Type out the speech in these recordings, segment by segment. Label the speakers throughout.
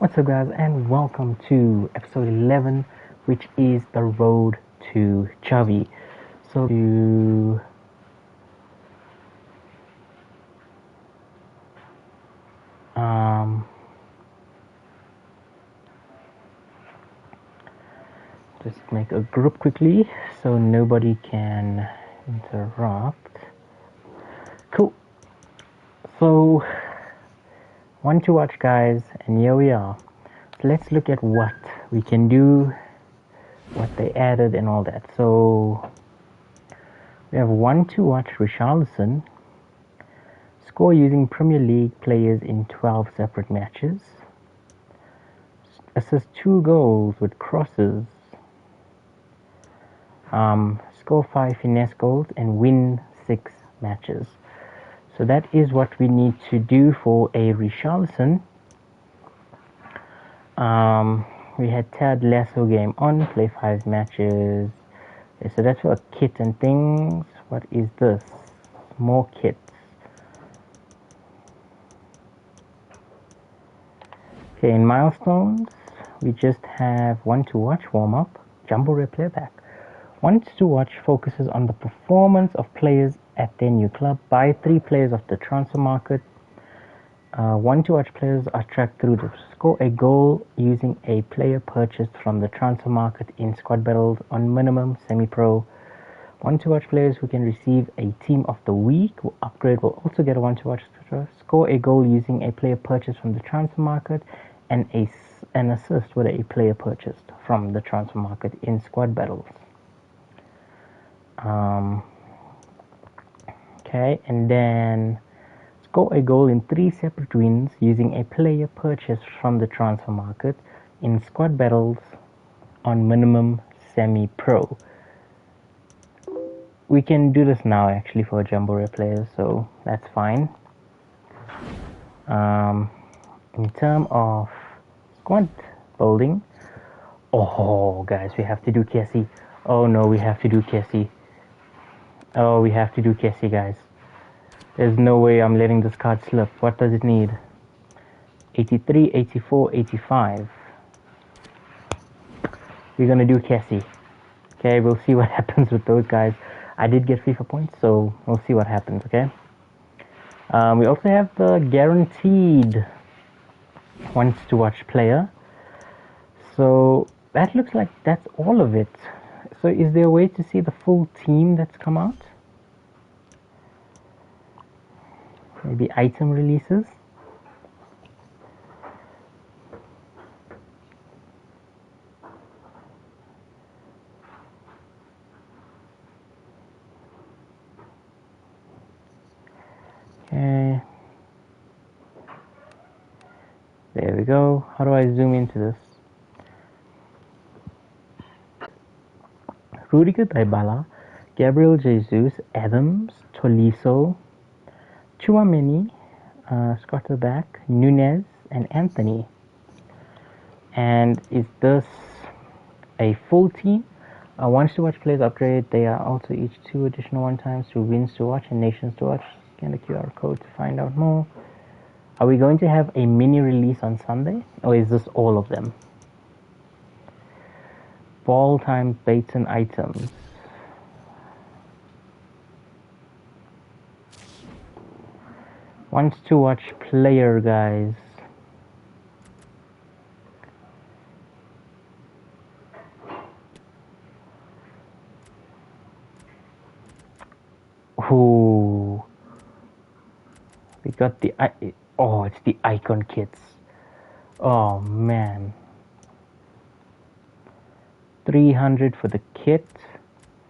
Speaker 1: What's up, guys, and welcome to episode 11, which is the road to Xavi. So, um, just make a group quickly so nobody can interrupt. Cool. So, one to watch, guys, and here we are. Let's look at what we can do, what they added, and all that. So, we have one to watch Richarlison. Score using Premier League players in 12 separate matches. Assist 2 goals with crosses. Score 5 finesse goals and win 6 matches. So that is what we need to do for a Richarlison. We had Ted Lasso game on, play 5 matches. Okay, so that's for a kit and things. What is this? More kits. Okay, in milestones, we just have one to watch warm-up, Jumbo Red Player Pack. One to watch focuses on the performance of players at their new club. Buy 3 players off the transfer market. One to watch players are tracked through to score a goal using a player purchased from the transfer market in squad battles on minimum semi-pro. One to watch players who can receive a team of the week upgrade will also get a one to watch. Score a goal using a player purchased from the transfer market and an assist with a player purchased from the transfer market in squad battles. Okay, and then score a goal in 3 separate wins using a player purchased from the transfer market in squad battles on minimum semi-pro. We can do this now actually for Jumbo Rare players, so that's fine. In terms of squad building, oh guys, we have to do Kessie. Oh no, we have to do Kessie. Oh, we have to do Kessie, guys. There's no way I'm letting this card slip. What does it need? 83, 84, 85. We're gonna do Kessie. Okay, we'll see what happens with those guys. I did get FIFA points, so we'll see what happens, okay? We also have the guaranteed wants to watch player. So that looks like that's all of it. So is there a way to see the full team that's come out? Maybe item releases? Okay. There we go. How do I zoom into this? Rudiger Dybala, Gabriel Jesus, Adams, Tolisso, Chouameni, Scotterback, Nunez, and Anthony. And is this a full team? Wants to watch players upgrade. They are also each 2 additional 1 times through wins to watch and nations to watch. Scan the QR code to find out more. Are we going to have a mini release on Sunday, or is this all of them? Ball time baits and items. Wants to watch player, guys. Ooh. We got the... Oh, it's the icon kits. Oh, man. 300 for the kit.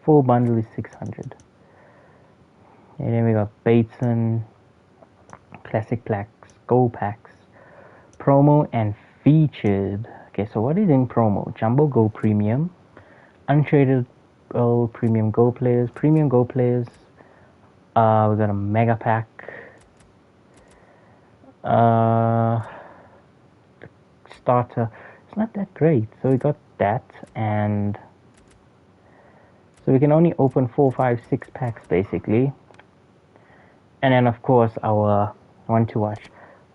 Speaker 1: Full bundle is 600. And then we got Bateson, Classic Packs, Gold Packs, Promo, and Featured. Okay, so what is in Promo? Jumbo Gold Premium, Untraded Premium Gold Players, Premium Gold Players. We got a Mega Pack. Starter. It's not that great. So we got that, and so we can only open 4, 5, 6 packs basically. And then of course our one to watch.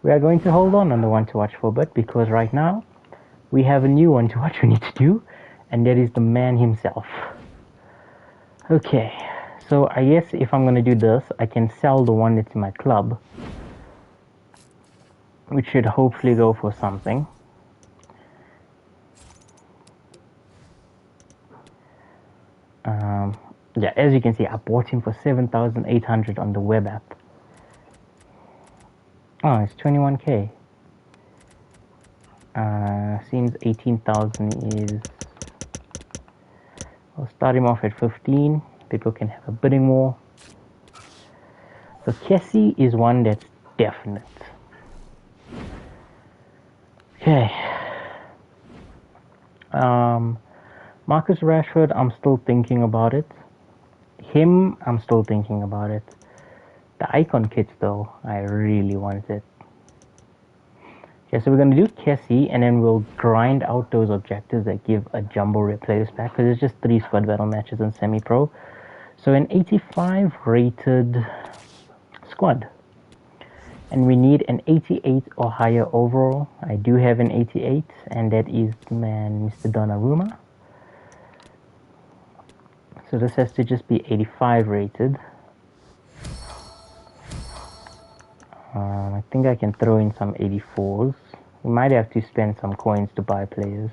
Speaker 1: we are going to hold on the one to watch for a bit, because right now we have a new one to watch we need to do, and that is the man himself. Okay, so I guess if I'm going to do this, I can sell the one that's in my club, which should hopefully go for something. Yeah, as you can see, I bought him for 7,800 on the web app. Oh, it's 21k. Seems 18,000 is... I'll start him off at 15. People can have a bidding war. So Kessie is one that's definite. Okay. Marcus Rashford, I'm still thinking about it. Him, I'm still thinking about it. The icon kits, though, I really want it. Okay, so we're going to do Kessie, and then we'll grind out those objectives that give a jumbo rare players pack, because it's just 3 squad battle matches and semi-pro. So an 85 rated squad. And we need an 88 or higher overall. I do have an 88, and that is man Mr. Donnarumma. So this has to just be 85 rated. I think I can throw in some 84s. We might have to spend some coins to buy players.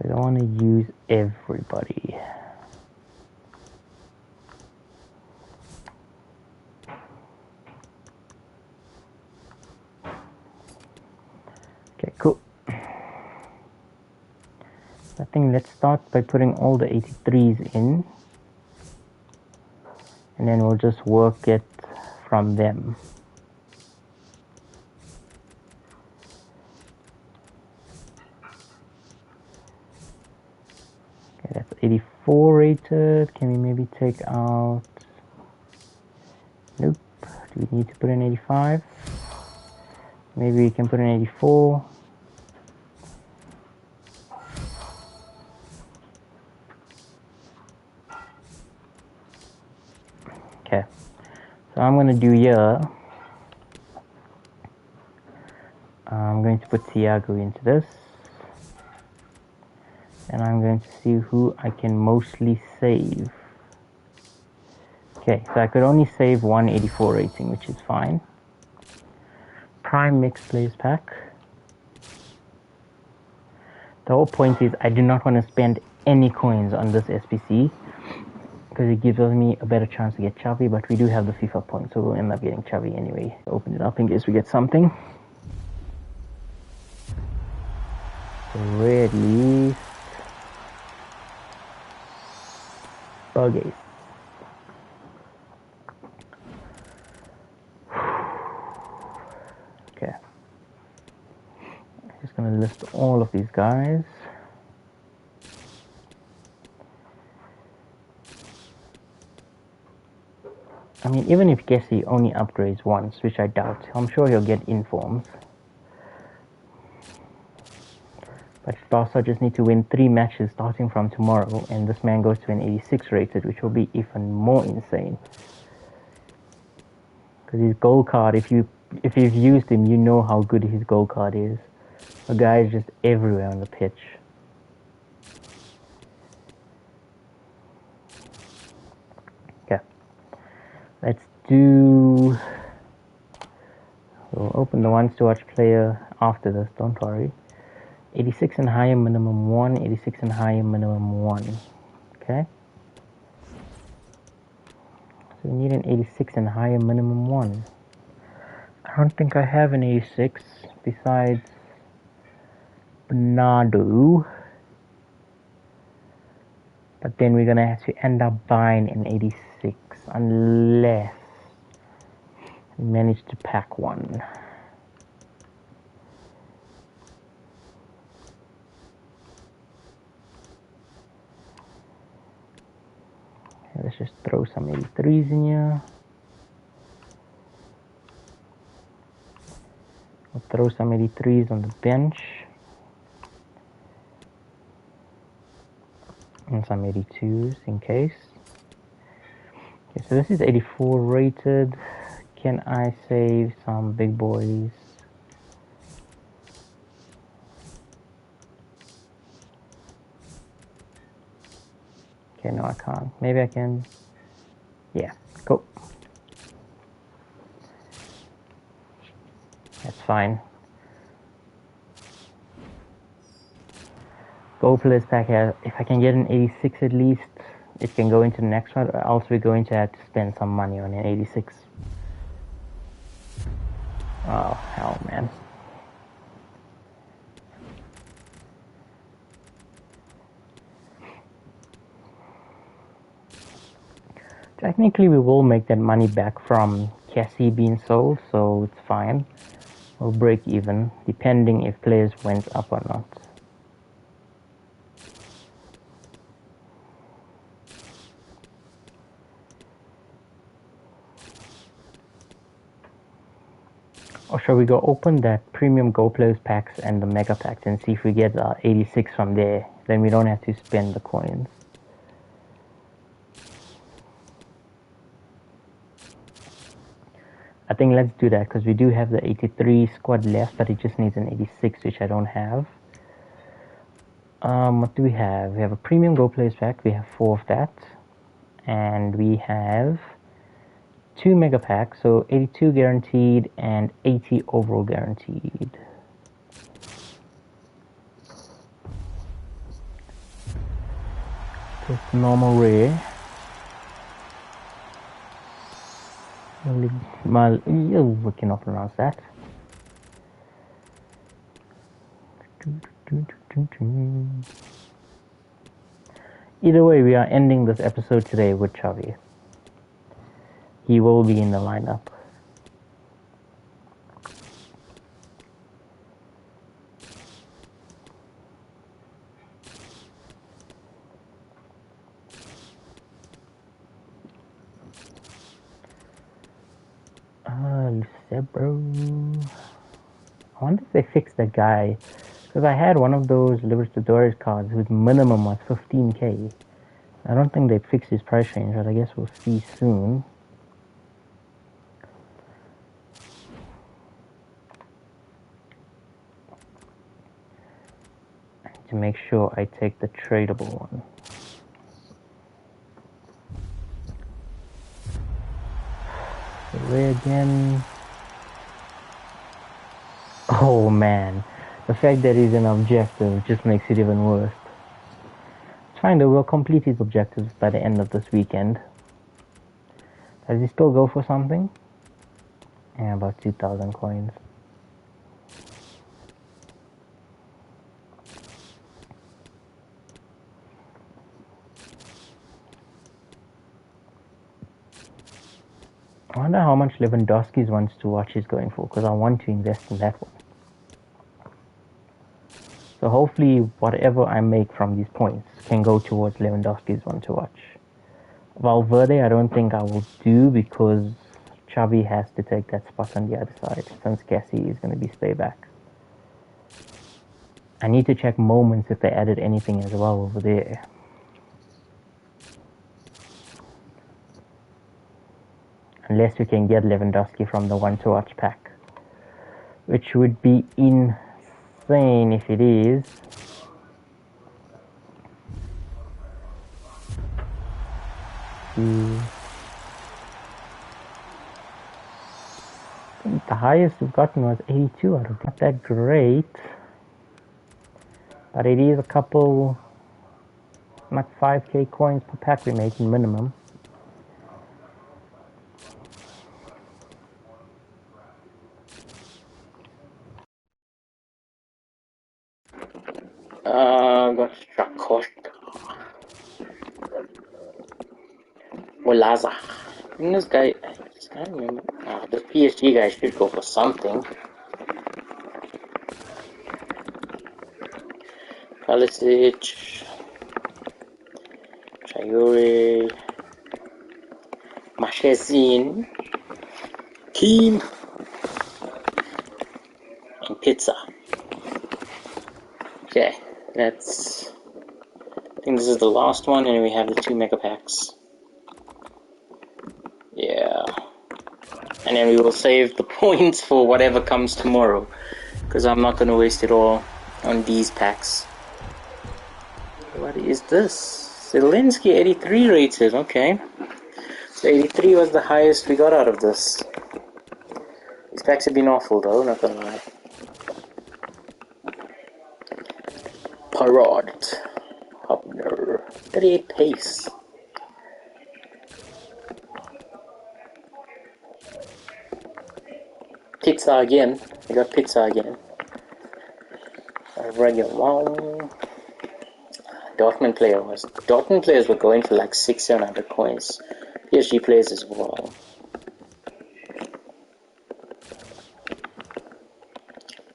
Speaker 1: I don't want to use everybody. Okay, cool. I think let's start by putting all the 83s in, and then we'll just work it from them. Okay, that's 84 rated. Can we maybe take out... Nope. Do we need to put in 85? Maybe we can put in 84. Okay, so I'm going to do here, I'm going to put Thiago into this, and I'm going to see who I can mostly save. Okay, so I could only save 184 rating, which is fine. Prime Mixed Players Pack. The whole point is I do not want to spend any coins on this SPC, because it gives me a better chance to get Xavi, but we do have the FIFA points, so we'll end up getting Xavi anyway. Open it up in case we get something. Red list. Buggies. Okay. I'm just gonna list all of these guys. I mean, even if Kessie only upgrades once, which I doubt, I'm sure he'll get informs. But Barca just need to win 3 matches starting from tomorrow, and this man goes to an 86 rated, which will be even more insane. Because his goal card, if you've used him, you know how good his goal card is. The guy is just everywhere on the pitch. Okay. Let's do... We'll open the ones to watch player after this, don't worry. 86 and higher, minimum 1. 86 and higher, minimum 1. Okay. So we need an 86 and higher, minimum 1. I don't think I have an 86 besides Bernardo. But then we're gonna have to end up buying an 86 unless we manage to pack one. Okay, let's just throw some 83s in here. We'll throw some 83s on the bench. And some 82s in case. Okay, so this is 84 rated. Can I save some big boys? Okay, no, I can't. Maybe I can. Yeah, go. That's fine. Go players pack here. If I can get an 86 at least, it can go into the next one, or else we're going to have to spend some money on an 86. Oh, hell, man. Technically, we will make that money back from Cassie being sold, so it's fine. We'll break even, depending if players went up or not. Or shall we go open that premium Go Players packs and the mega packs and see if we get 86 from there? Then we don't have to spend the coins. I think let's do that because we do have the 83 squad left, but it just needs an 86, which I don't have. What do we have? We have a premium Go Players pack. We have 4 of that. And we have 2 mega packs, so 82 guaranteed and 80 overall guaranteed. Just normal rare. We cannot pronounce that. Either way, we are ending this episode today with Xavi. He will be in the lineup. Bro. I wonder if they fixed that guy. Because I had one of those Libertadores cards whose minimum was 15k. I don't think they fixed his price range, but I guess we'll see soon. To make sure I take the tradable one. Where again? Oh man, the fact that he's an objective just makes it even worse. It's fine though, we'll complete his objectives by the end of this weekend. Does he still go for something? Yeah, about 2,000 coins. I wonder how much Lewandowski's wants to watch is going for, because I want to invest in that one. So hopefully whatever I make from these points can go towards Lewandowski's one to watch. Valverde I don't think I will do because Xavi has to take that spot on the other side since Cassie is going to be stay back. I need to check moments if they added anything as well over there. Unless we can get Lewandowski from the one to watch pack, which would be insane if it is. I think the highest we've gotten was 82 out of not that great, but it is a couple, like 5k coins per pack we make in minimum. Got Strakoshka. Olaza. And this guy, I can't remember. The PSG guy should go for something. Kalisic, Traore, Mashezin, Keane, and Pizza. Okay, that's. I think this is the last one, and we have the 2 mega packs. and then we will save the points for whatever comes tomorrow, because I'm not going to waste it all on these packs. What is this? Zelensky 83 rated, okay. So 83 was the highest we got out of this. These packs have been awful though, not gonna lie. Parrot. Hubner. 38 pace. Pizza again. We got pizza again. Regular one. Dortmund players were going for like 600-700 coins. PSG players as well.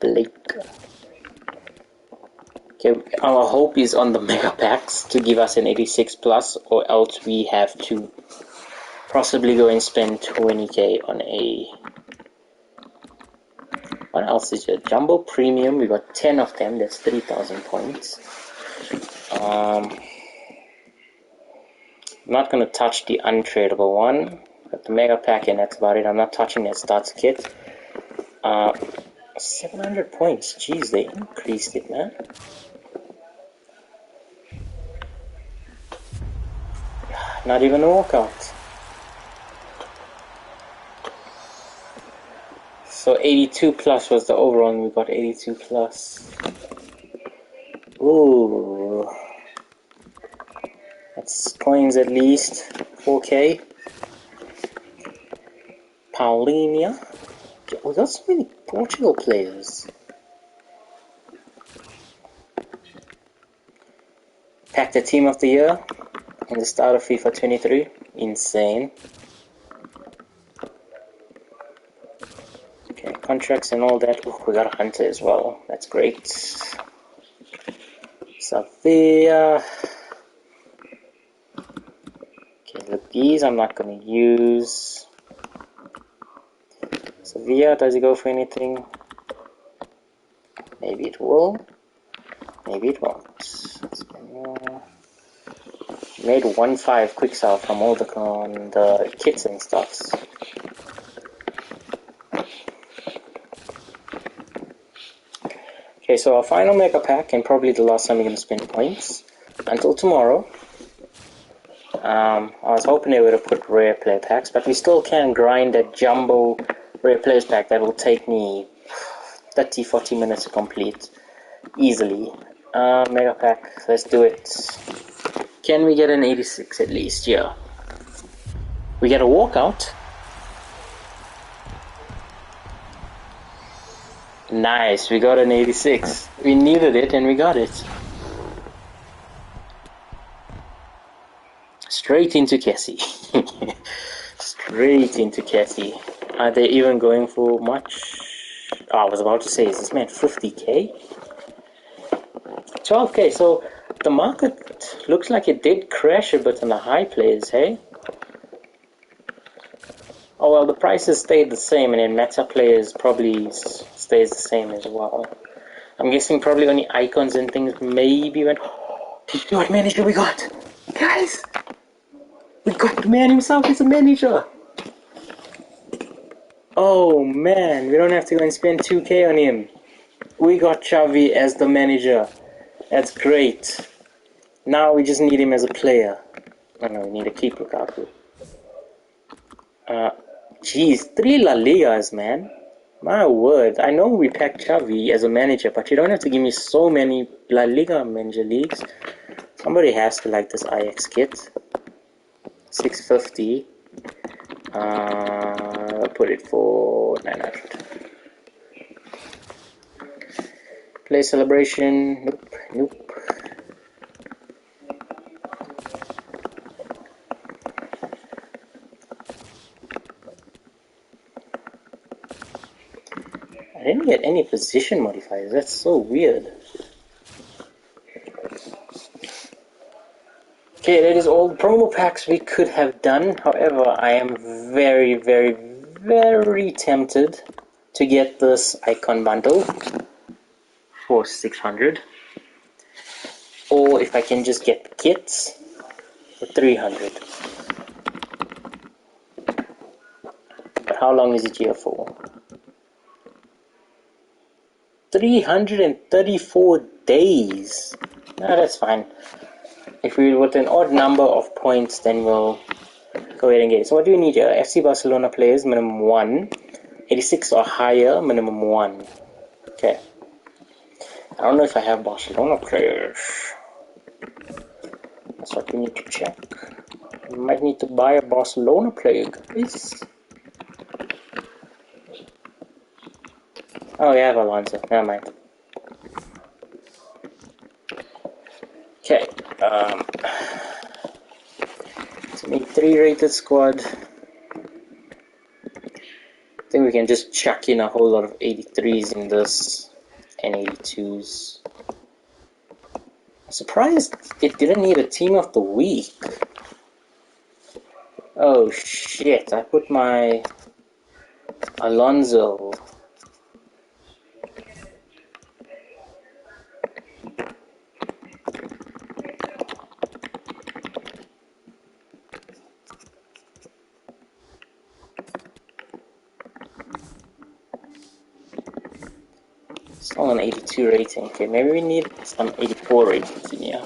Speaker 1: Blake. Okay, our hope is on the mega packs to give us an 86 plus, or else we have to possibly go and spend 20k on a... What else is here? Jumbo Premium, we got 10 of them, that's 3,000 points. I'm not going to touch the untradeable one. Got the mega pack and that's about it. I'm not touching that starts kit. 700 points. Jeez, they increased it, man. Not even a walkout. So 82 plus was the overall, and we got 82 plus. Ooh. That's coins at least. 4k. Paulinha. We got so many Portugal players. Packed the team of the year in the start of FIFA 23. Insane. Okay, contracts and all that. Ooh, we got a Hunter as well. That's great. Xavi. Okay, look, these I'm not going to use. Sevilla, does it go for anything? Maybe it will. Maybe it won't. Made 1.5 quick sell from all the kits and stuffs. Okay, so our final mega pack, and probably the last time we're going to spend points until tomorrow. I was hoping they would have put rare player packs, but we still can grind that jumbo rare players pack that will take me 30-40 minutes to complete easily. Mega pack, let's do it. Can we get an 86 at least? Yeah. We get a walkout. Nice, we got an 86. We needed it and we got it. Straight into Cassie. Straight into Cassie. Are they even going for much? Oh, I was about to say, is this man 50k? 12k, so the market looks like it did crash a bit on the high players, hey? Oh well, the prices stayed the same, and then meta players probably stays the same as well. I'm guessing probably only icons and things maybe went... Did you see what manager we got? Guys! We got the man himself as a manager! Oh man, we don't have to go and spend 2k on him. We got Xavi as the manager. That's great. Now we just need him as a player. Oh no, we need to keep Lukaku. Jeez, 3 La Ligas, man. My word. I know we packed Xavi as a manager, but you don't have to give me so many La Liga manager leagues. Somebody has to like this Ajax kit. 650. Put it for 900. Play celebration. Nope, nope. I didn't get any position modifiers. That's so weird. Okay, that is all the promo packs we could have done. However, I am very, very, very tempted to get this icon bundle for 600. Or if I can just get the kits for 300. But how long is it here for? 334 days. No, that's fine. If we with an odd number of points, then we'll go ahead and get it. So what do we need here? FC Barcelona players, minimum 1. 86 or higher, minimum 1. Okay. I don't know if I have Barcelona players. That's what we need to check. We might need to buy a Barcelona player, guys. Oh, yeah, I have Alonso. Never mind. Okay. So we need 3 rated squad. I think we can just chuck in a whole lot of 83s in this and 82s. I'm surprised it didn't need a team of the week. Oh shit, I put my Alonso. Still an 82 rating. Okay, maybe we need some 84 ratings in here.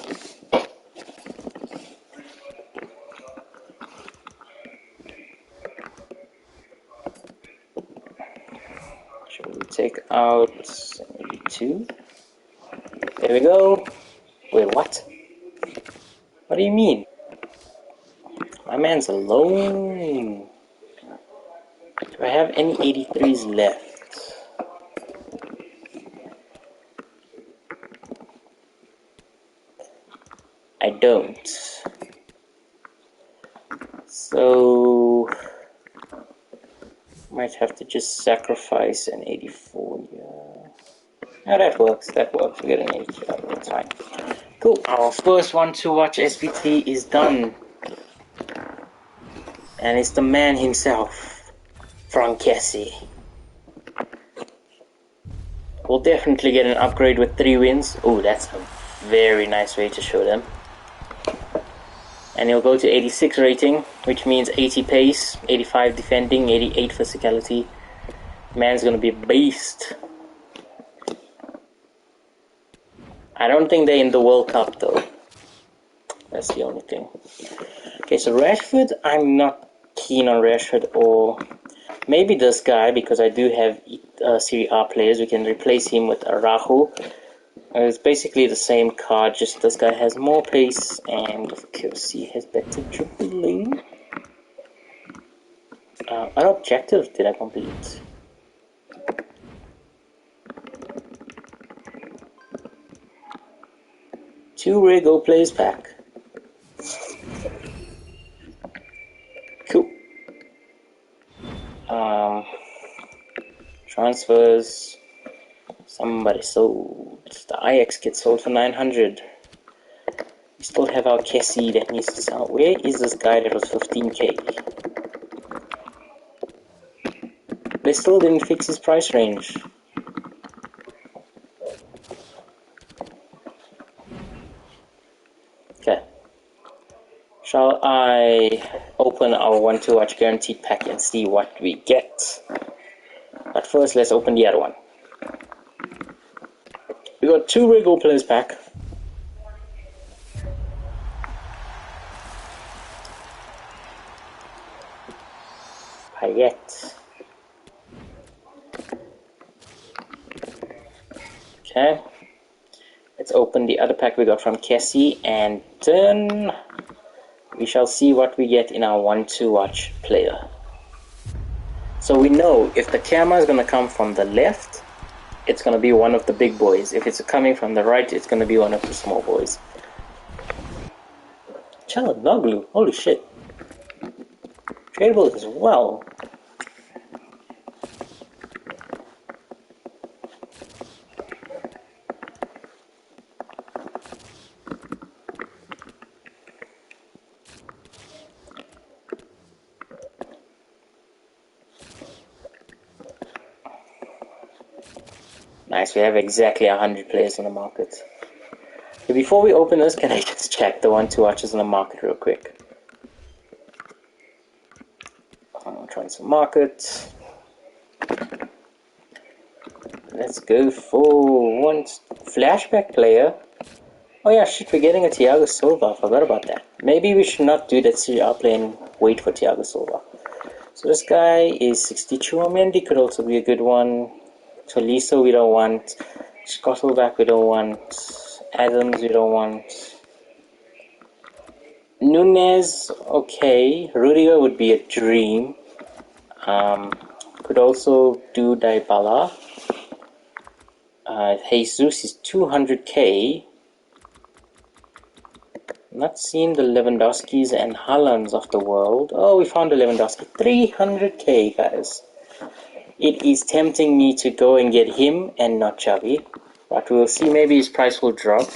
Speaker 1: Should we take out 82? There we go. Wait, what? What do you mean? My man's alone. Do I have any 83s left? I don't. So might have to just sacrifice an 84 here. Yeah, that works. That works. We get an 82. That's fine. Cool. Our first one to watch SBT is done. And it's the man himself, Francesi. We'll definitely get an upgrade with 3 wins. Oh, that's a very nice way to show them. And he'll go to 86 rating, which means 80 pace, 85 defending, 88 physicality. Man's gonna be a beast. I don't think they're in the World Cup though. That's the only thing. Okay, so Rashford, I'm not keen on Rashford, or maybe this guy, because I do have Serie A players. We can replace him with Araujo. It's basically the same card, just this guy has more pace, and of course he has better dribbling. What objective did I complete? Two rare Go Players pack. Cool. Transfers. Somebody sold. The Ajax kit sold for 900. We still have our Kessie that needs to sell. Where is this guy that was 15k? They still didn't fix his price range. Okay. Shall I open our 1-2 watch guaranteed pack and see what we get? But first, let's open the other one. We got 2 rare Go Players pack. Payet. Okay. Let's open the other pack we got from Kessie, and then we shall see what we get in our 1-2 watch player. So we know if the camera is going to come from the left, it's going to be one of the big boys. If it's coming from the right, it's going to be one of the small boys. Çalhanoğlu, holy shit. Tradable as well. Nice, we have exactly 100 players on the market. So before we open this, can I just check the 1-2 watches on the market real quick? I'm trying transfer market. Let's go for one flashback player. Oh yeah, shit, we're getting a Thiago Silva. I forgot about that. Maybe we should not do that Serie A play and wait for Thiago Silva. So this guy is 62. Mendy could also be a good one. Tolisso we don't want. Scottelback we don't want. Adams we don't want. Nunes, okay. Rudiger would be a dream. Could also do Dybala. Jesus is 200k. Not seeing the Lewandowskis and Haalands of the world. Oh, we found a Lewandowski. 300k, guys. It is tempting me to go and get him and not Xavi. But we'll see. Maybe his price will drop.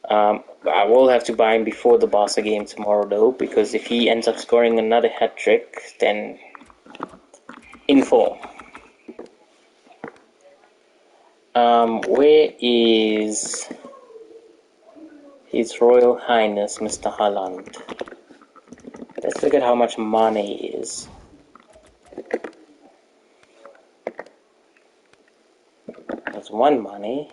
Speaker 1: I will have to buy him before the Barca game tomorrow, though, because if he ends up scoring another hat-trick, then in form. Where is His Royal Highness Mr. Haaland? Let's look at how much money is. That's one money.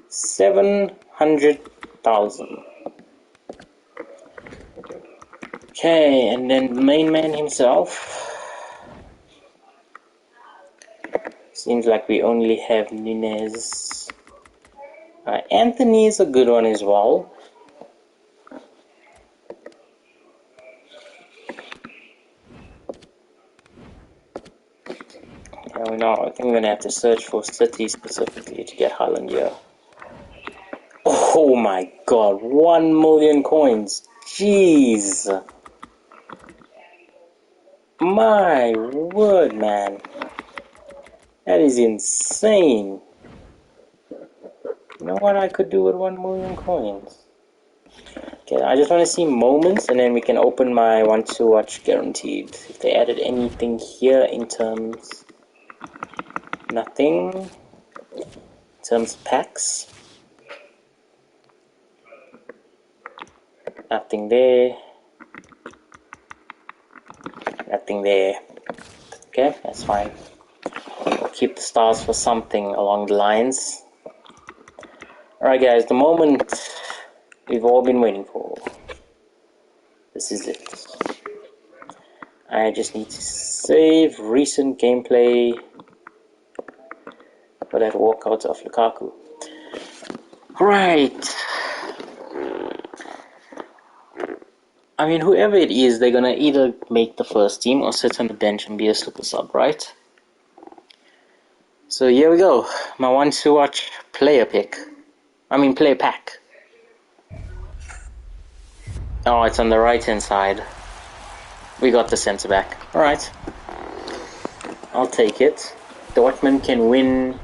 Speaker 1: 700,000. Okay, and then the main man himself. Seems like we only have Nunes. Anthony is a good one as well. I think I'm going to have to search for City specifically to get Haaland here. Oh my god, 1 million coins. Jeez. My word, man. That is insane. You know what I could do with 1 million coins? Okay, I just want to see moments and then we can open my want to watch guaranteed. If they added anything here in terms... Nothing. In terms of packs. Nothing there. Nothing there. Okay, that's fine. We'll keep the stars for something along the lines. Alright guys, the moment we've all been waiting for. This is it. I just need to save recent gameplay for that walkout of Lukaku. Right. I mean, whoever it is, they're gonna either make the first team or sit on the bench and be a super sub, right? So here we go. My want to watch player pick. Player pack. Oh, it's on the right hand side. We got the centre back. Alright. I'll take it. Dortmund can win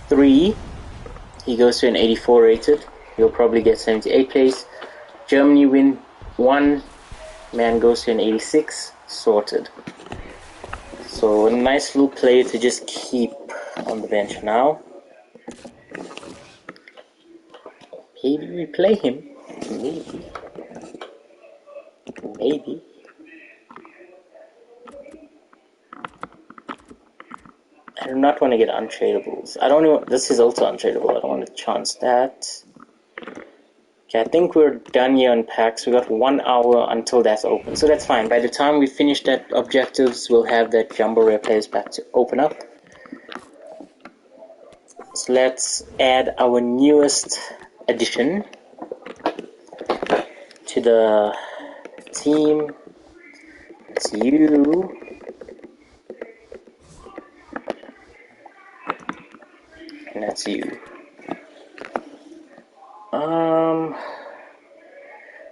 Speaker 1: 3. He goes to an 84 rated. He'll probably get 78 place. Germany win 1. Man goes to an 86. Sorted. So a nice little player to just keep on the bench now. Maybe we play him. Maybe. I do not want to get untradables. I don't know. This is also untradeable. I don't want to chance that. Okay, I think we're done here on packs. We got 1 hour until that's open. So that's fine. By the time we finish that objectives, we'll have that jumbo rare players back to open up. So let's add our newest addition to the team. It's you. And that's you.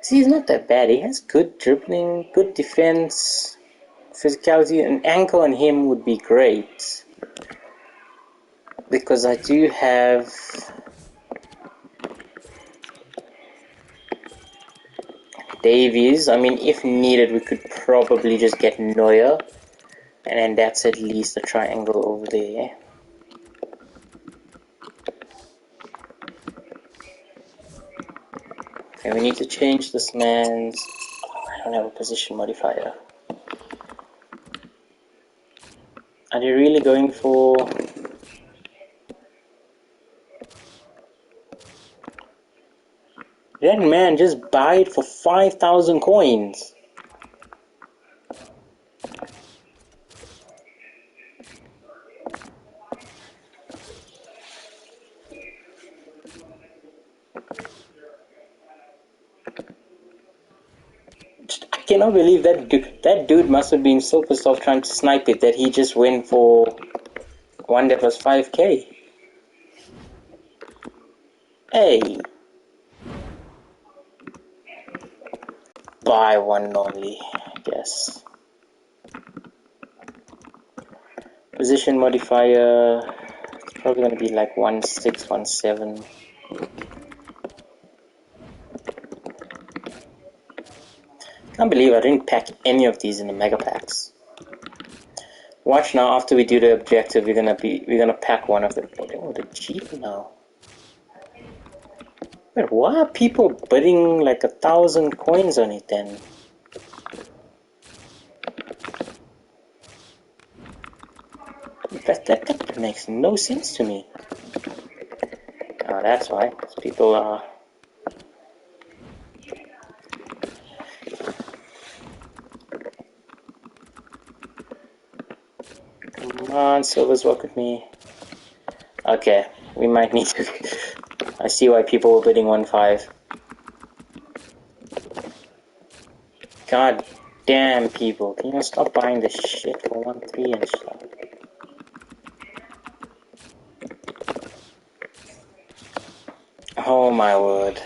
Speaker 1: See, he's not that bad. He has good dribbling, good defense, physicality. An ankle on him would be great. Because I do have Davies. I mean, if needed, we could probably just get Neuer. And then that's at least a triangle over there. Okay, we need to change this man's... don't have a position modifier. Are they really going for... That man just buy it for 5,000 coins. I cannot believe that dude must have been so pissed off trying to snipe it that he just went for one that was 5k. Hey. Buy one normally, I guess. Position modifier, it's probably going to be like 16, 17. Can't believe I didn't pack any of these in the mega packs. Watch now, after we do the objective, we're gonna pack one of them. Oh, they're cheap now. Wait, why are people bidding like 1,000 coins on it then? That makes no sense to me. Oh, that's why. People are... Come on, Silvers, work with me. Okay, we might need to... I see why people were bidding 1.5. God damn, people. Can you stop buying this shit for 1.3 and stuff? Oh my word.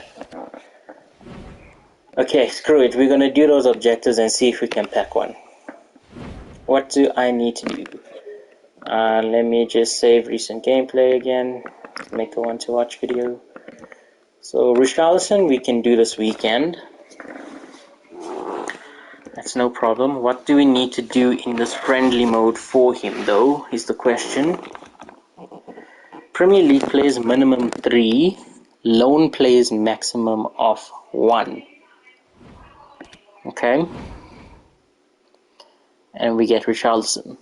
Speaker 1: Okay, screw it. We're gonna do those objectives and see if we can pack one. What do I need to do? Let me just save recent gameplay again. Make a one to watch video. So Richarlison we can do this weekend. That's no problem. What do we need to do in this friendly mode for him though, is the question. Premier League players minimum 3. Loan players maximum of 1. Okay. And we get Richarlison.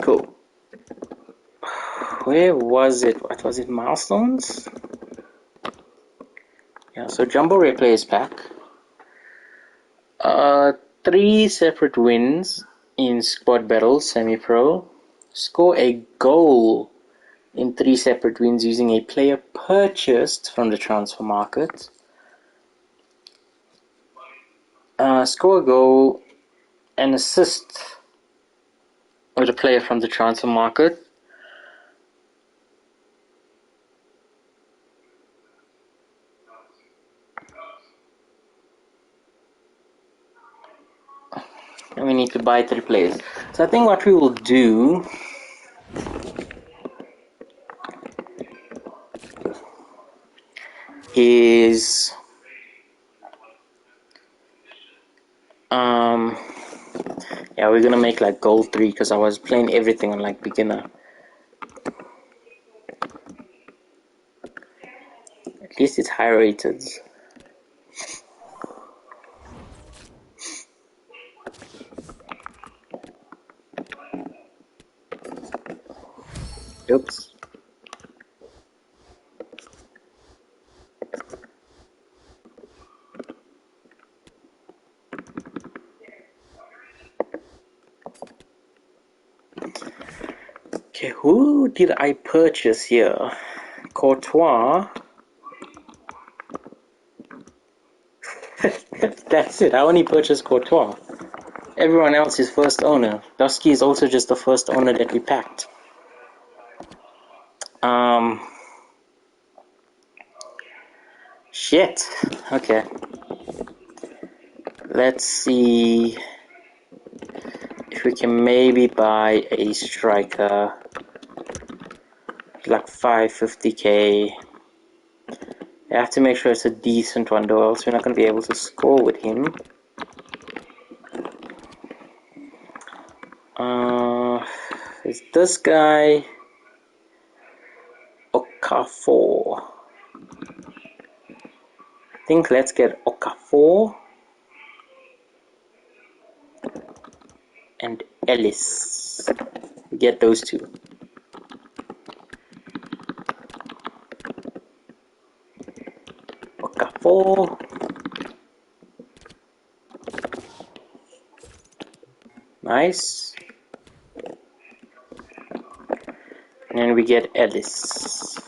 Speaker 1: Cool. Where was it? What was it? Milestones? Yeah, so Jumbo Rare Players Pack. 3 separate wins in squad battles, semi-pro. Score a goal in 3 separate wins using a player purchased from the transfer market. Score a goal and assist with a player from the transfer market. And we need to buy 3 players. So I think what we will do is yeah, we're gonna make like gold 3 because I was playing everything on like beginner. At least it's high rated. Oops. Okay, who did I purchase here? Courtois. That's it, I only purchased Courtois. Everyone else is first owner. Dusky is also just the first owner that we packed. Shit. Okay. Let's see if we can maybe buy a striker like 550k. I have to make sure it's a decent one though, else we're not going to be able to score with him. Is this guy Okafor? think let's get Okafor and Ellis. Get those two. Okafor. Nice. And then we get Ellis.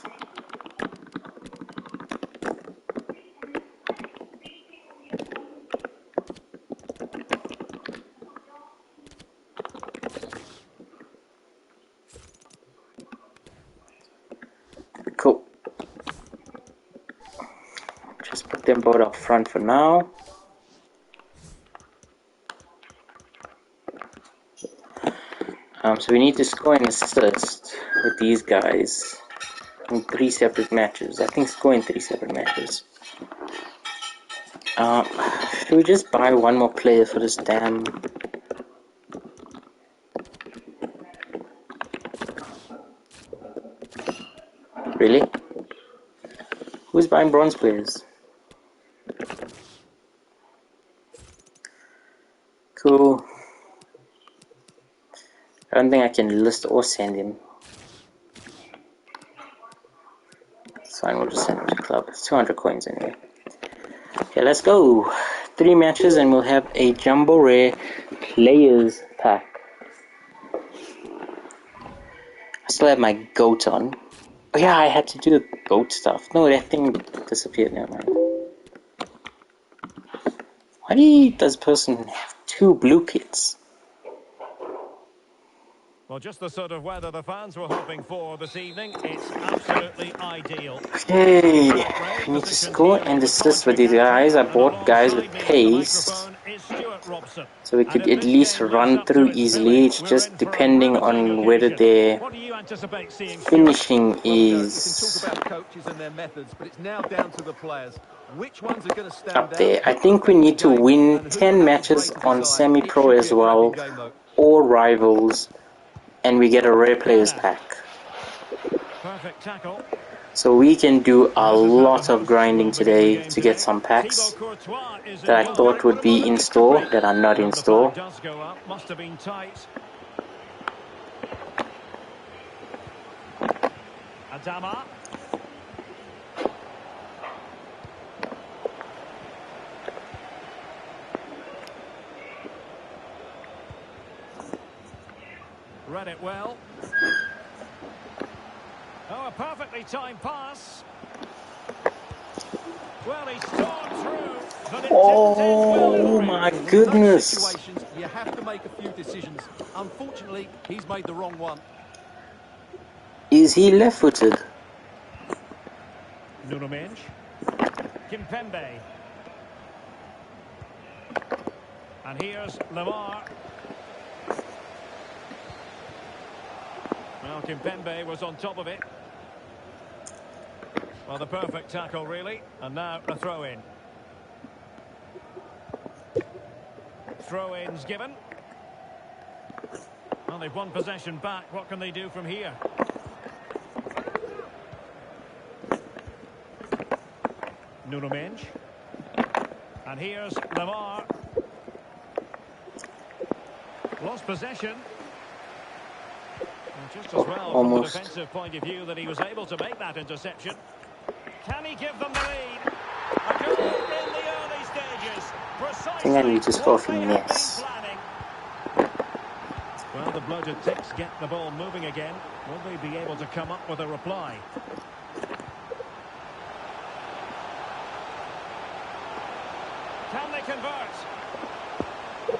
Speaker 1: Cool. Just put them both up front for now. So we need to score an assist with these guys in 3 separate matches. I think score in 3 separate matches. Should we just buy one more player for this damn? Really? Who's buying bronze players? Cool. I don't think I can list or send him. It's fine, we'll just send him to club. It's 200 coins anyway. Okay, let's go. 3 matches and we'll have a Jumbo Rare Players Pack. I still have my goat on. Oh yeah, I had to do the goat stuff. No, that thing disappeared, never mind. Why does person have 2 blue kits?
Speaker 2: Well, just the sort of weather the fans were hoping for this evening. It's absolutely ideal.
Speaker 1: Okay, I need to score and assist with these guys. I bought guys with pace, so we could at least run through easily. It's just depending on whether their finishing is up there. I think we need to win 10 matches on semi-pro as well, or rivals, and we get a rare players pack.
Speaker 2: Perfect tackle.
Speaker 1: So we can do a lot of grinding today to get some packs that I thought would be in store that are not in store.
Speaker 2: Must have been tight. Adama. Read it well. Oh, a perfectly timed pass. Well, he's torn through, but it
Speaker 1: Oh my goodness.
Speaker 3: You have to make a few decisions. Unfortunately, he's made the wrong one.
Speaker 1: Is he left-footed?
Speaker 2: Nuno Mendes. Kimpembe. And here's Lamar. Well, Kimpembe was on top of it. Well, the perfect tackle, really. And now a throw-in. Throw-in's given. Well, they've won possession back. What can they do from here? Nuno Mendes. And here's Lamar. Lost possession. And just as well from a defensive point of view that he was able to make that interception. Can he give them the lead? A goal in the early stages.
Speaker 1: I think I need to score from yes.
Speaker 2: Well, the bloated ticks get the ball moving again. Will they be able to come up with a reply? Can they convert?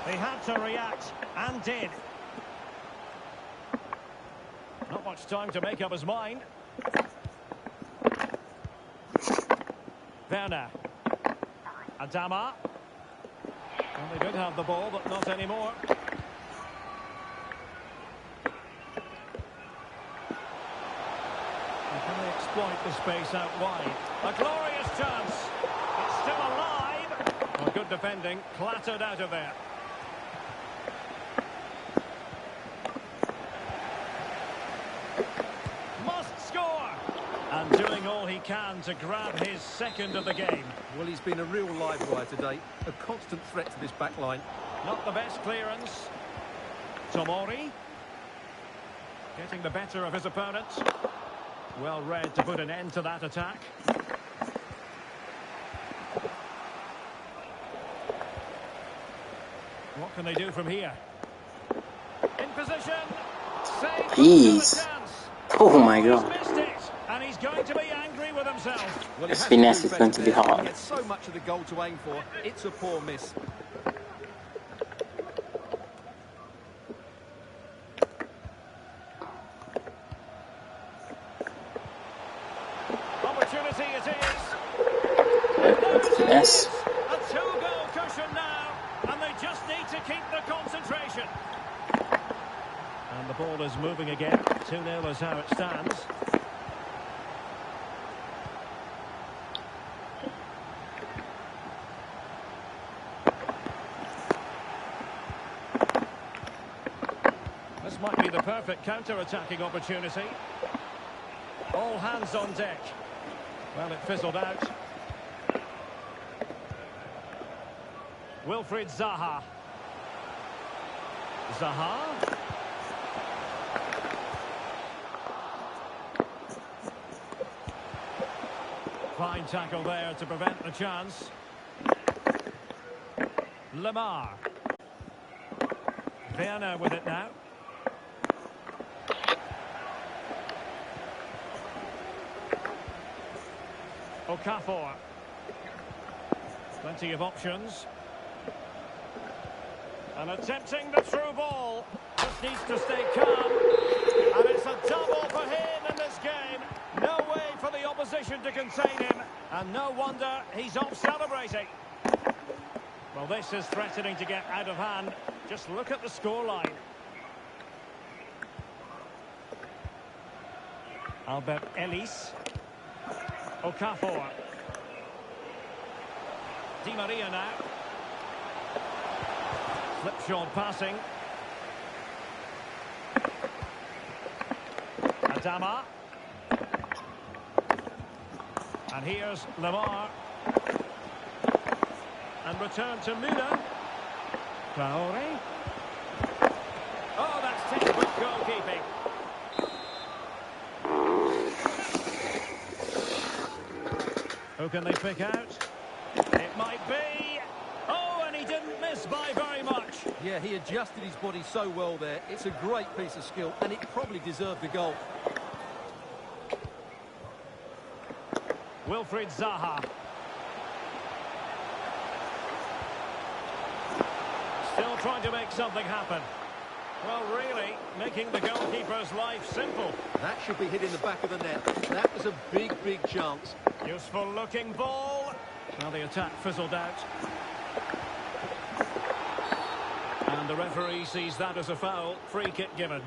Speaker 2: They had to react, and did. Not much time to make up his mind. Werner. Adama. Well, they did have the ball, but not anymore. And can they exploit the space out wide? A glorious chance. It's still alive. Well, good defending, clattered out of there. Must score. And doing doing all he can to grab his second of the game.
Speaker 3: Well, he's been a real live wire today. A constant threat to this back line.
Speaker 2: Not the best clearance. Tomori. Getting the better of his opponent. Well read to put an end to that attack. What can they do from here? In position. Save.
Speaker 4: Jeez. Oh my god.
Speaker 2: He's missed it, and he's going to be angry with himself.
Speaker 3: Well,
Speaker 4: This finesse is going to be hard.
Speaker 3: He had so much of the goal to aim for. It's a poor miss.
Speaker 2: Opportunity it is.
Speaker 4: Finesse.
Speaker 2: A two-goal cushion now, and they just need to keep the concentration. And the ball is moving again. 2-0 is how it stands. This might be the perfect counter-attacking opportunity. All hands on deck. Well, it fizzled out. Wilfried Zaha. Zaha. Fine tackle there to prevent the chance. Lamar. Werner with it now. Okafor. Plenty of options. And attempting the through ball. Just needs to stay calm. And it's a double for him in this game. No way for the opposition to contain him. And no wonder he's off celebrating. Well, this is threatening to get out of hand. Just look at the scoreline. Albert Ellis. Okafor. Di Maria now. Slipshod passing. Adama. And here's Lamar. And return to Müller. Traore. Oh, that's textbook goalkeeping. Who can they pick out? It might be. Oh, and he didn't miss by very much.
Speaker 3: Yeah, he adjusted his body so well there. It's a great piece of skill, and it probably deserved the goal.
Speaker 2: Wilfried Zaha. Still trying to make something happen. Well, really, making the goalkeeper's life simple.
Speaker 3: That should be hitting the back of the net. That was a big, big chance.
Speaker 2: Useful looking ball. Now the attack fizzled out. And the referee sees that as a foul. Free kick given.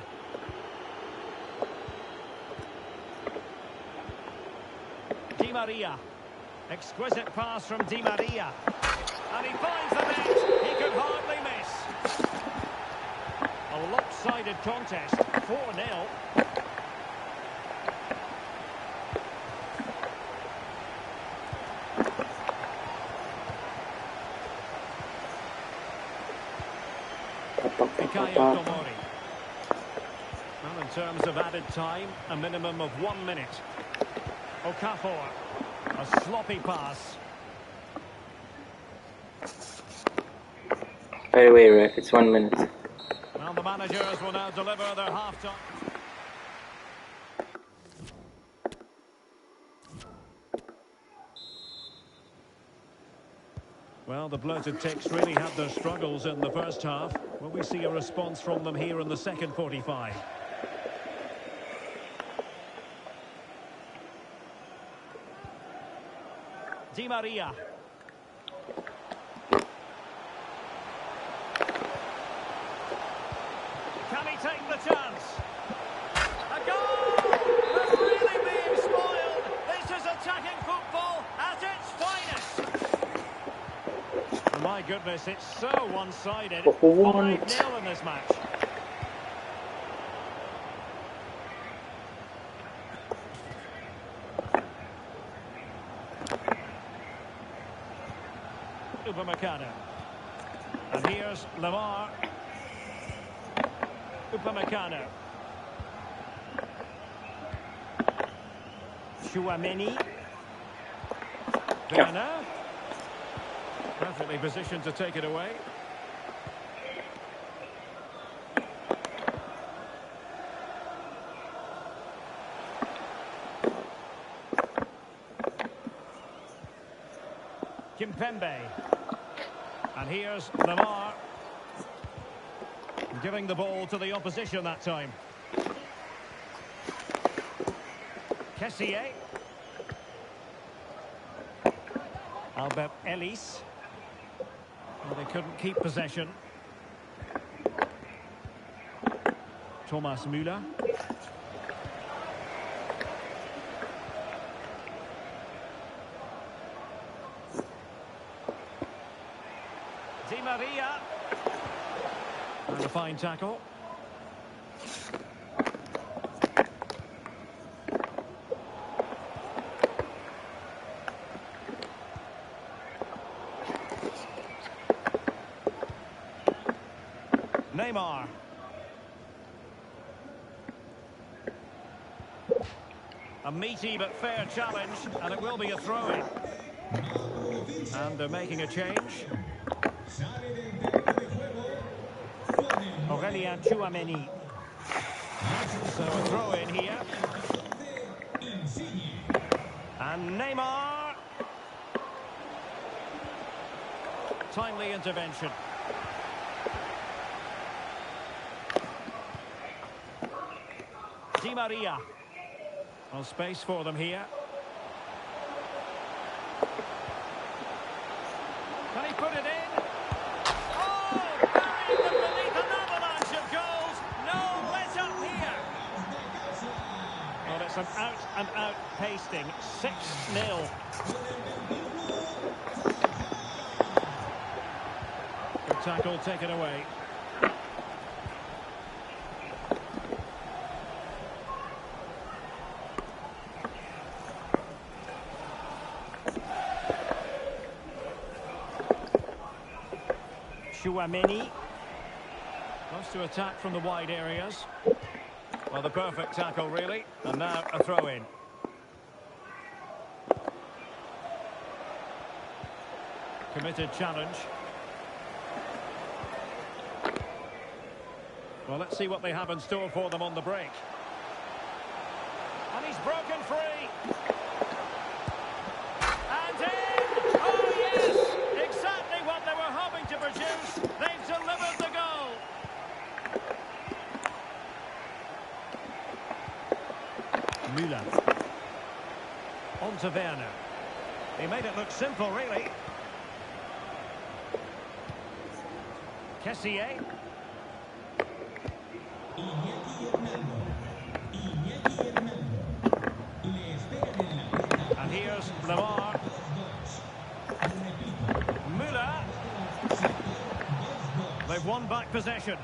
Speaker 2: Di Maria. Exquisite pass from Di Maria. And he finds the net. He could hardly miss. A lopsided contest. 4-0. Tomori. Well, in terms of added time, a minimum of 1 minute. Okafor. A sloppy pass.
Speaker 4: By the way, ref, it's 1 minute.
Speaker 2: Well, the managers will now deliver their half-time. Well, the bloated ticks really had their struggles in the first half. Will we see a response from them here in the second 45? Di Maria. Can he take the chance? A goal! They're really being spoiled. This is attacking football at its finest. My goodness, it's so one-sided. 5-0 in this match. Upamecano. And here's Lamar. Upamecano. Chouameni. Werner. Perfectly positioned to take it away. Kimpembe. And here's Lamar. Giving the ball to the opposition that time. Kessié. Albert Ellis. Well, they couldn't keep possession. Thomas Müller. Di Maria. And a fine tackle. Neymar. A meaty but fair challenge, and it will be a throw-in. And they're making a change. Aurélien Chouameni. So a throw-in here. And Neymar. Timely intervention. Di Maria. On space for them here. Can he put it in? Oh, buried them beneath an avalanche of goals. No let up here. Well, it's an out-and-out pasting. 6-0. Good tackle taken away. Chouameni. Wants to attack from the wide areas. Well, the perfect tackle, really. And now a throw-in. Committed challenge. Well, let's see what they have in store for them on the break. And he's broken free. And in! Oh, yes! Exactly what they were hoping to produce. They've delivered the goal. Müller. On to Werner. He made it look simple, really. Kessié. And here's Lamar. Müller. They've won back possession.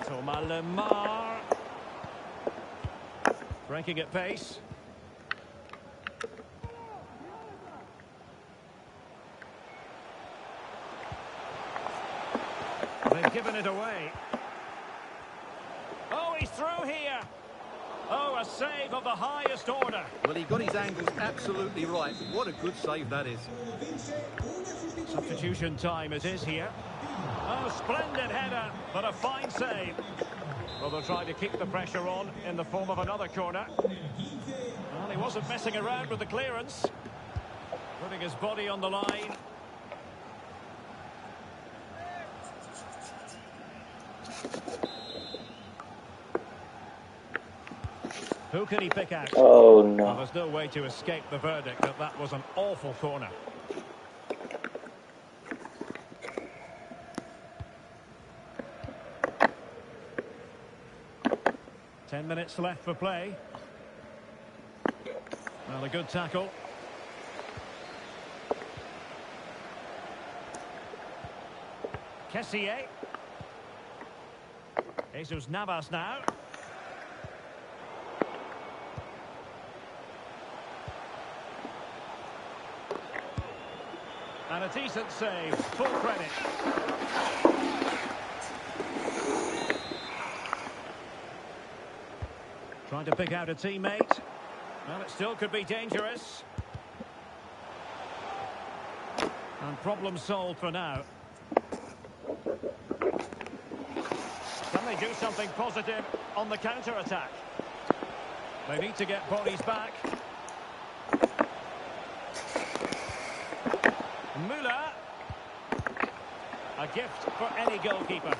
Speaker 2: Thomas Lamar. Breaking at pace. They've given it away. Oh, he's through here. Oh, a save of the highest order.
Speaker 3: Well, he got his angles absolutely right. What a good save that is.
Speaker 2: Substitution time it is here. Oh, splendid header, but a fine save. Well, they'll try to keep the pressure on in the form of another corner. Well, he wasn't messing around with the clearance. Putting his body on the line. Who can he pick out?
Speaker 4: Oh
Speaker 2: Well,
Speaker 4: no.
Speaker 2: there's no way to escape the verdict that that was an awful corner. Ten minutes left for play. Well, a good tackle. Kessié. Jesus Navas now. And And a decent save, full credit. Trying to pick out a teammate. Well, it still could be dangerous. And problem solved for now. Can they do something positive on the counter-attack? They need to get bodies back. Müller. A gift for any goalkeeper.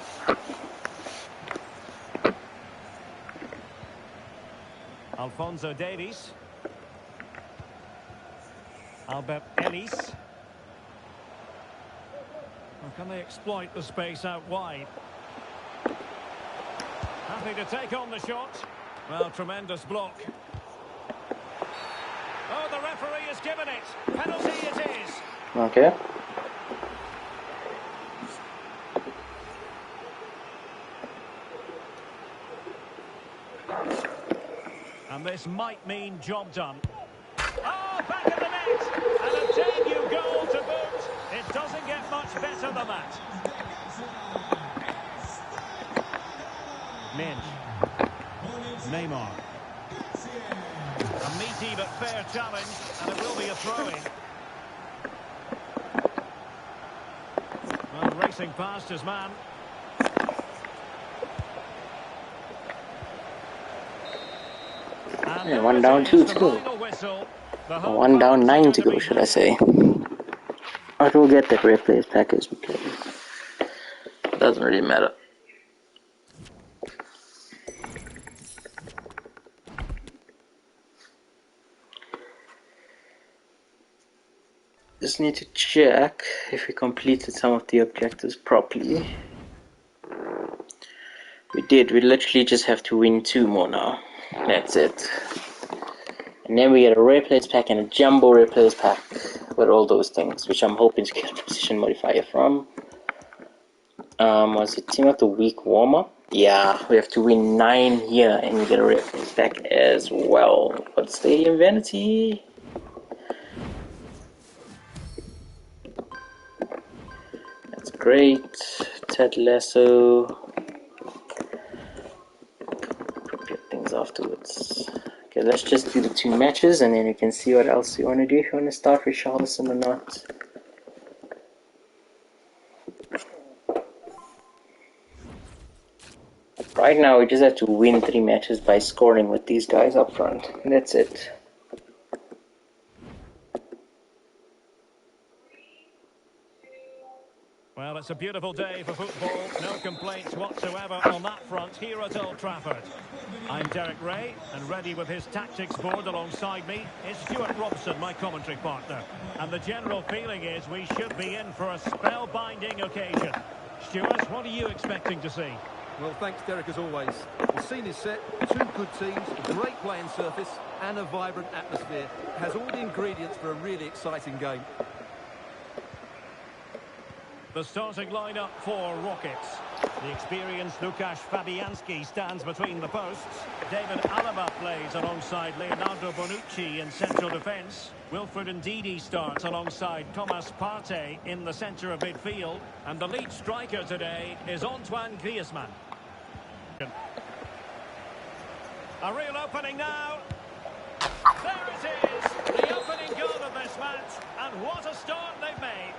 Speaker 2: Alphonso Davies. Albert Ellis. Or can they exploit the space out wide? Happy to take on the shot. Well, tremendous block. Oh, the referee has given it. Penalty it is.
Speaker 4: Okay.
Speaker 2: And this might mean job done. Oh, back of the net. And a debut goal to boot. It doesn't get much better than that. Minge. Neymar. A meaty but fair challenge, and it will be a throw-in. Well, racing past his man.
Speaker 4: Yeah, 1 down, 2 to go. 1 down, 9 to go, should I say. But we'll get that replays package because it doesn't really matter. Just need to check if we completed some of the objectives properly. We did. We literally just have to win 2 more now. That's it. And then we get a replays pack and a jumbo replays pack with all those things, which I'm hoping to get a position modifier from. Was it Team of the Week warm-up? Yeah, we have to win 9 here and we get a replays pack as well. But Stadium Vanity. That's great. Ted Lasso. Prepare things afterwards. Okay, let's just do the 2 matches and then we can see what else you want to do. If you want to start with Richarlison or not. Right now we just have to win 3 matches by scoring with these guys up front. And that's it.
Speaker 2: Well, it's a beautiful day for football. No complaints whatsoever on that front here at Old Trafford. I'm Derek Ray, and ready with his tactics board alongside me is Stuart Robson, my commentary partner. And the general feeling is we should be in for a spellbinding occasion. Stuart, what are you expecting to see?
Speaker 3: Well, thanks, Derek, as always. The scene is set, 2 good teams, a great playing surface, and a vibrant atmosphere. It has all the ingredients for a really exciting game.
Speaker 2: The starting lineup for Rockets. The experienced Łukasz Fabianski stands between the posts. David Alaba plays alongside Leonardo Bonucci in central defence. Wilfred Ndidi starts alongside Thomas Partey in the centre of midfield. And the lead striker today is Antoine Griezmann. A real opening now. There it is. The opening goal of this match. And what a start they've made.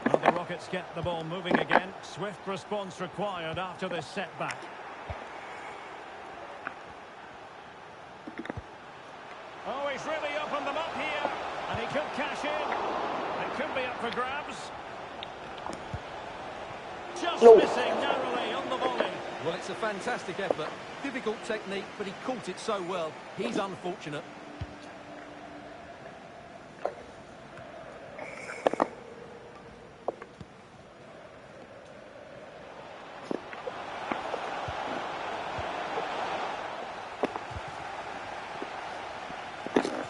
Speaker 2: Well, the Rockets get the ball moving again. Swift response required after this setback. Oh, he's really opened them up here. And he could cash in. It could be up for grabs. Just missing narrowly on the volley.
Speaker 3: Well, it's a fantastic effort. Difficult technique, but he caught it so well. He's unfortunate.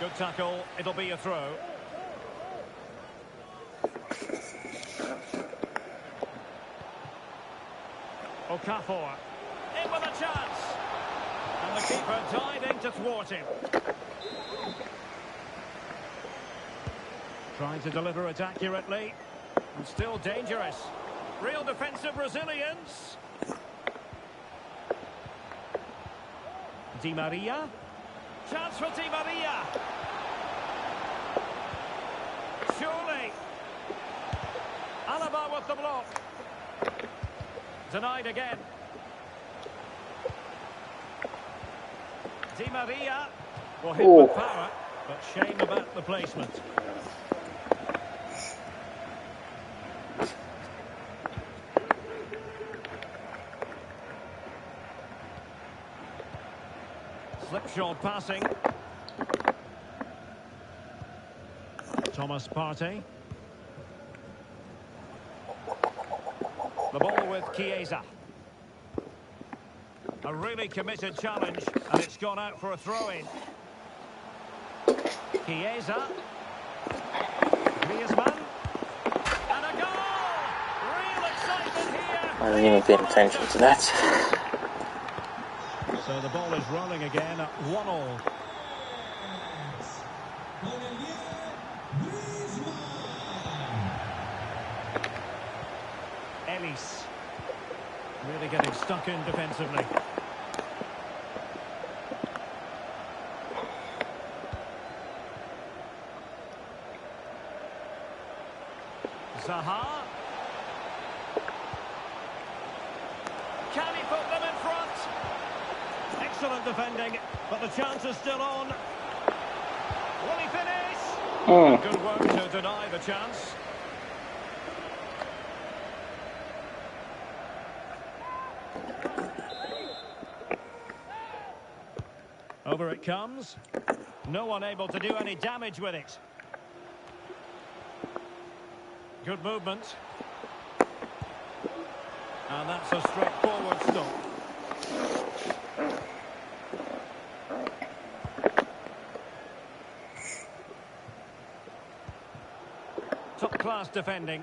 Speaker 2: Good tackle. It'll be a throw. Okafor. In with a chance. And the keeper diving to thwart him. Trying to deliver it accurately. And still dangerous. Real defensive resilience. Di Maria. Chance for Di Maria. Surely. Alaba with the block. Denied again. Di Maria will hit with power, but shame about the placement. Slipshod passing. Thomas Partey. The ball with Chiesa. A really committed challenge, and it's gone out for a throw-in. Chiesa. Griezmann. And a goal! Real excitement here.
Speaker 4: I didn't even pay attention to that.
Speaker 2: So the ball is rolling again at 1-1. Ellis. Really getting stuck in defensively. Zaha. Can he put them in front? Excellent defending, but the chance is still on. Will he finish? Good work to deny the chance. Over it comes. No one able to do any damage with it. Good movement. And that's a straightforward stop. Top-class defending.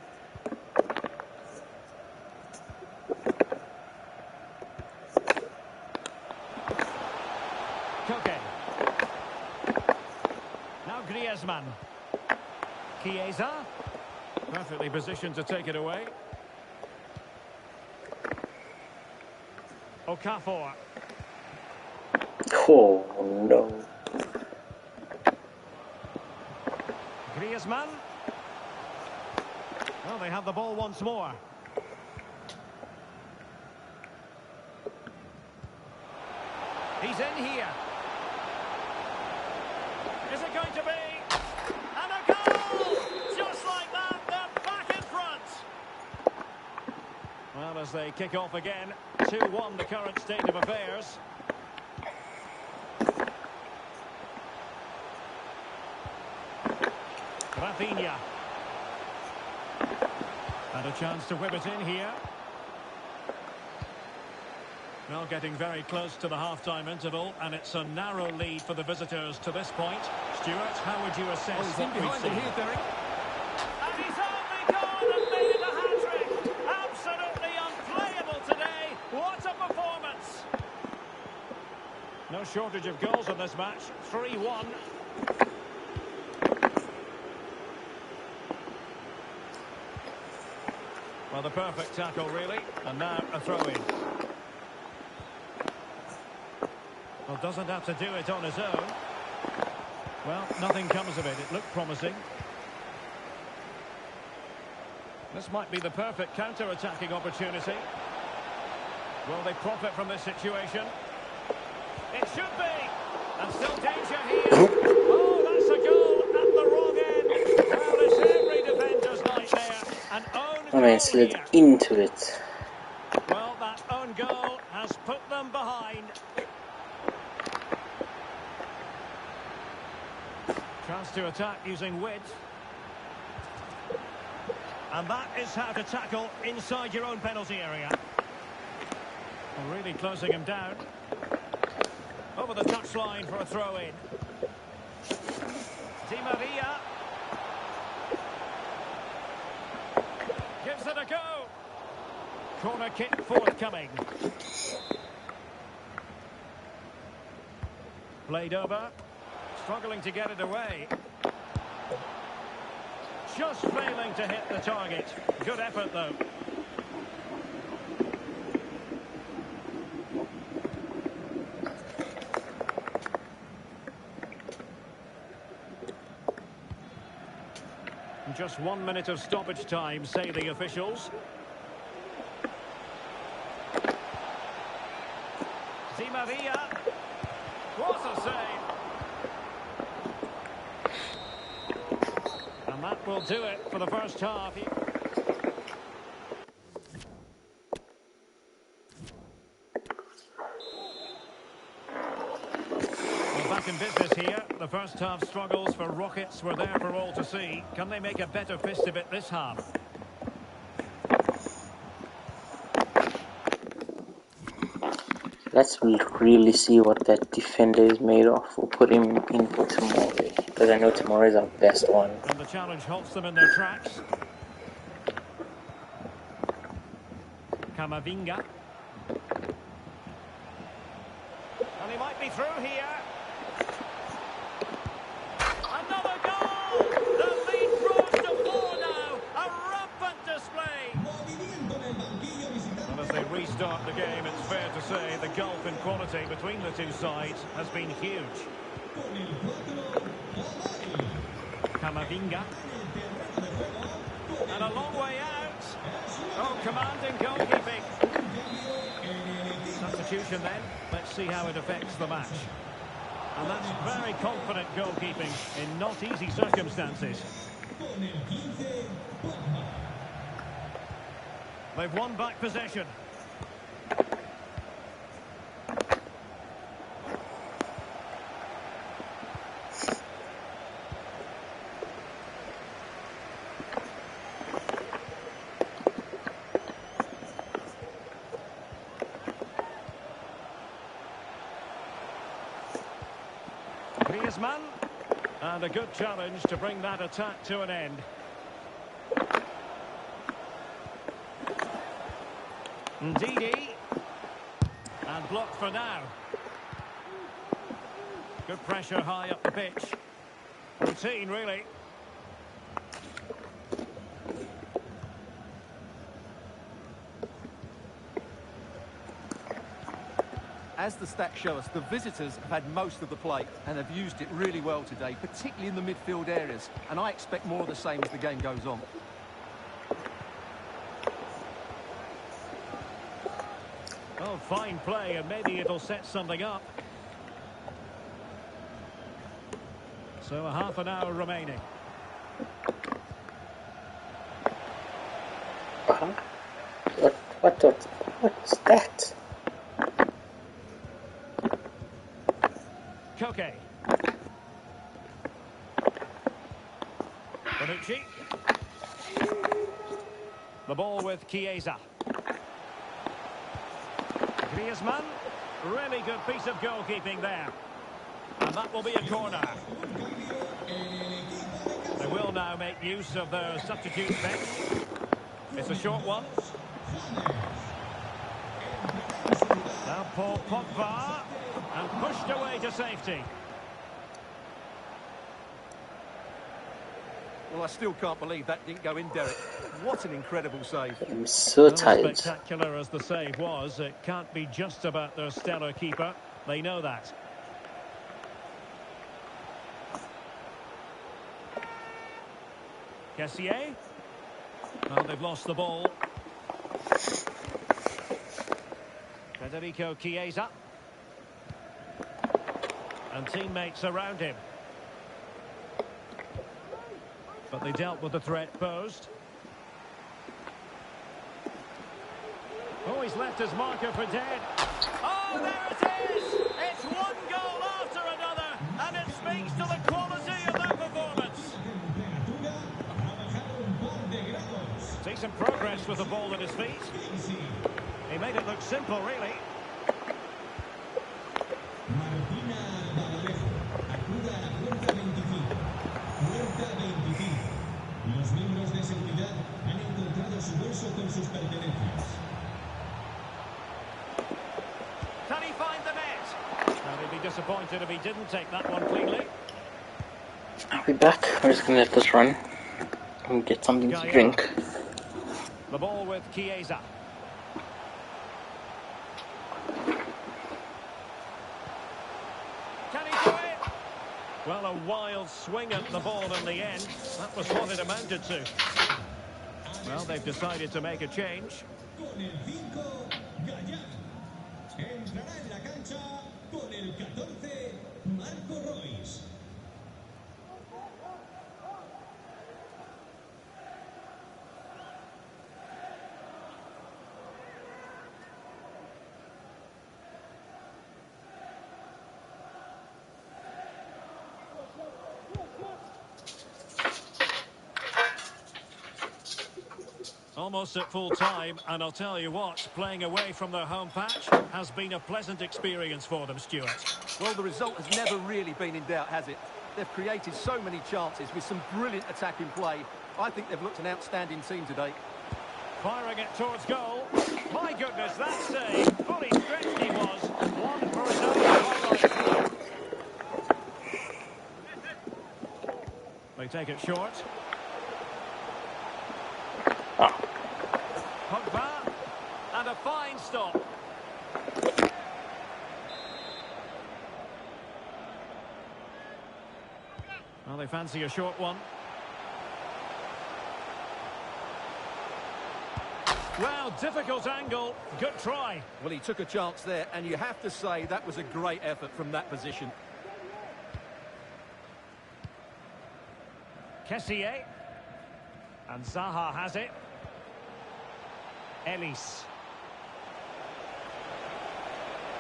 Speaker 2: Koke. Now Griezmann. Chiesa. Perfectly positioned to take it away. Okafor.
Speaker 4: Oh, no.
Speaker 2: Griezmann. Well, they have the ball once more. He's in here. Is it going to be? And a goal! Just like that, they're back in front. Well, as they kick off again, 2-1 the current state of affairs. Rafinha. And a chance to whip it in here. Well, getting very close to the half-time interval, and it's a narrow lead for the visitors to this point. Stuart, how would you assess what we've seen?
Speaker 3: Here, Derek.
Speaker 2: And he's only gone and made it a hat-trick. Absolutely unplayable today. What a performance. No shortage of goals in this match. 3-1. Well, the perfect tackle, really. And now a throw-in. Well, doesn't have to do it on his own. Well, nothing comes of it. It looked promising. This might be the perfect counter-attacking opportunity. Will they profit from this situation? It should be. And still danger here. Oh, that's a goal at the wrong end. Well, it's every defender's nightmare. An own
Speaker 4: I mean,
Speaker 2: goal
Speaker 4: slid
Speaker 2: here.
Speaker 4: into it.
Speaker 2: Well, that own goal has put them behind. Chance to attack using width. And that is how to tackle inside your own penalty area. Well, really closing him down. Over the touchline for a throw-in. Di Maria. Gives it a go. Corner kick forthcoming. Played over. Struggling to get it away. just failing to hit the target. Good effort, though. Just 1 minute of stoppage time, say the officials. Di Maria. What a save. And that will do it for the first half. Well, back in business here. The first half struggles for Rockets were there for all to see. Can they make a better fist of it this half?
Speaker 4: Let's really see what that defender is made of. We'll put him in for tomorrow, because I know tomorrow is our best one.
Speaker 2: And the challenge halts them in their tracks. Camavinga. And he might be through here. Another goal! The lead grows to 4 now. A rampant display. And as they restart the game, it's fair to say the gulf in quality between the two sides has been huge. Camavinga. And a long way out. Oh, commanding goalkeeping. Substitution then. Let's see how it affects the match. And that's very confident goalkeeping in not easy circumstances. They've won back possession. Griezmann, and a good challenge to bring that attack to an end. Ndidi, and blocked for now. Good pressure high up the pitch. Routine, really.
Speaker 3: As the stats show us, the visitors have had most of the play and have used it really well today, particularly in the midfield areas. And I expect more of the same as the game goes on.
Speaker 2: Oh, fine play, and maybe it'll set something up. So a half an hour remaining.
Speaker 4: What's that?
Speaker 2: Koke. Bonucci. The ball with Chiesa. Griezmann. Really good piece of goalkeeping there. And that will be a corner. They will now make use of their substitute bench. It's a short one. Now Paul Pogba. And pushed away to safety.
Speaker 3: Well, I still can't believe that didn't go in, Derek. What an incredible save.
Speaker 4: I'm so tired.
Speaker 2: As spectacular as the save was, it can't be just about their stellar keeper. They know that. Cassier. Oh, they've lost the ball. Federico Chiesa. And teammates around him. But they dealt with the threat posed. Oh, he's left his marker for dead. Oh, there it is! It's one goal after another, and it speaks to the quality of their performance. Decent progress with the ball at his feet. He made it look simple, really.
Speaker 5: Los miembros de seguridad han encontrado su bolso con sus pertenencias.
Speaker 2: Can he find the net? Well, he'd be disappointed if he didn't take that one cleanly.
Speaker 4: I'll be back. We're just going to let this run. and get something to drink.
Speaker 2: The ball with Chiesa. Can he do it? Well, a wild swing at the ball in the end. That was what it amounted to. Well, they've decided to make a change.
Speaker 5: Con el 5, Gallar. Entrará en la cancha con el 14, Marco Royce.
Speaker 2: Almost at full time, and I'll tell you what, playing away from their home patch has been a pleasant experience for them, Stuart.
Speaker 3: Well, the result has never really been in doubt, has it? They've created so many chances with some brilliant attacking play. I think they've looked an outstanding team today.
Speaker 2: Firing it towards goal. My goodness, that save. Fully stretched he was. One for his own highlights. They take it short. Pogba. And a fine stop. Well, they fancy a short one. Well, difficult angle. Good try.
Speaker 3: Well, he took a chance there, and you have to say that was a great effort from that position.
Speaker 2: Kessié. And Zaha has it. Ellis.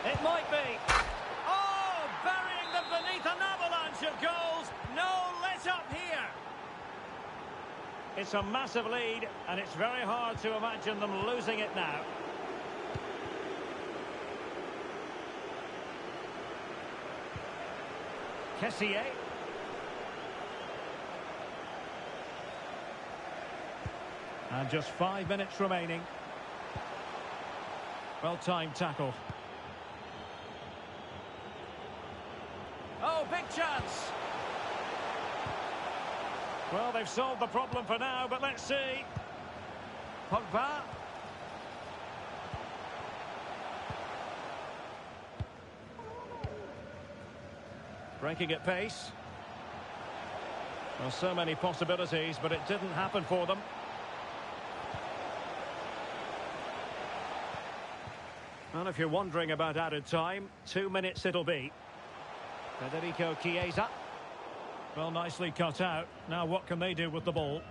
Speaker 2: It might be. Oh, burying them beneath an avalanche of goals. No let up here. It's a massive lead, and it's very hard to imagine them losing it now. Kessié. And just 5 minutes remaining. Well-timed tackle. Oh, big chance. Well, they've solved the problem for now, but let's see. Pogba. Breaking at pace. Well, so many possibilities, but it didn't happen for them. Well, if you're wondering about added time, 2 minutes it'll be. Federico Chiesa. Well, nicely cut out. Now what can they do with the ball?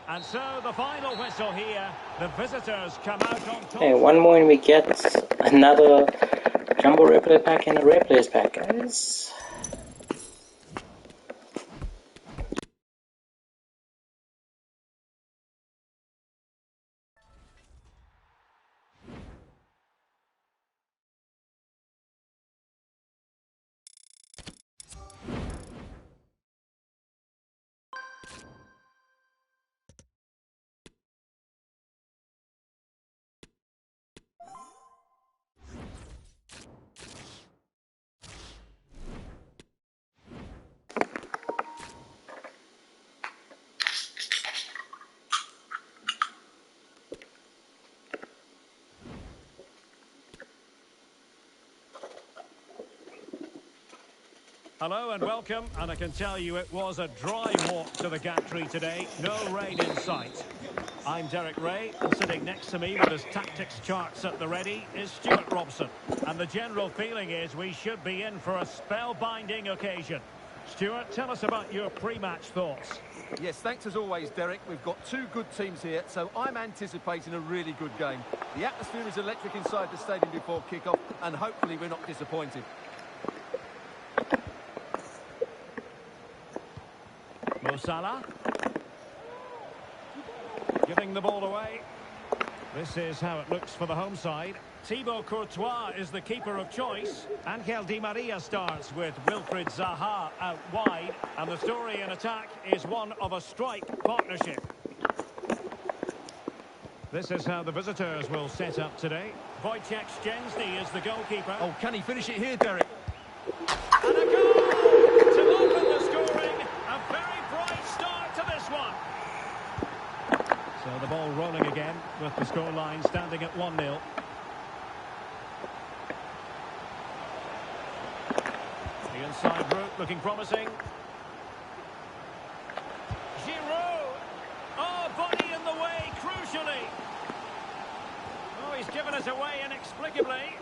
Speaker 2: And so the final whistle here. The visitors come out on top.
Speaker 4: Okay, one more and we get another jumbo replay pack and a replays pack, guys.
Speaker 2: Hello and welcome, and I can tell you it was a dry walk to the gantry today, no rain in sight. I'm Derek Ray, and sitting next to me with his tactics charts at the ready is Stuart Robson. And the general feeling is we should be in for a spellbinding occasion. Stuart, tell us about your pre-match thoughts.
Speaker 3: Yes, thanks as always, Derek. We've got two good teams here, so I'm anticipating a really good game. The atmosphere is electric inside the stadium before kick-off, and hopefully we're not disappointed.
Speaker 2: Mo Salah. Giving the ball away. This is how it looks for the home side. Thibaut Courtois is the keeper of choice. Angel Di Maria starts with Wilfried Zaha out wide. And the story in attack is one of a strike partnership. This is how the visitors will set up today. Wojciech Szczęsny is the goalkeeper.
Speaker 3: Oh, can he finish it here, Derek?
Speaker 2: scoreline standing at 1-0. The inside route looking promising. Giroud! Oh, body in the way, crucially. Oh, he's given us away inexplicably.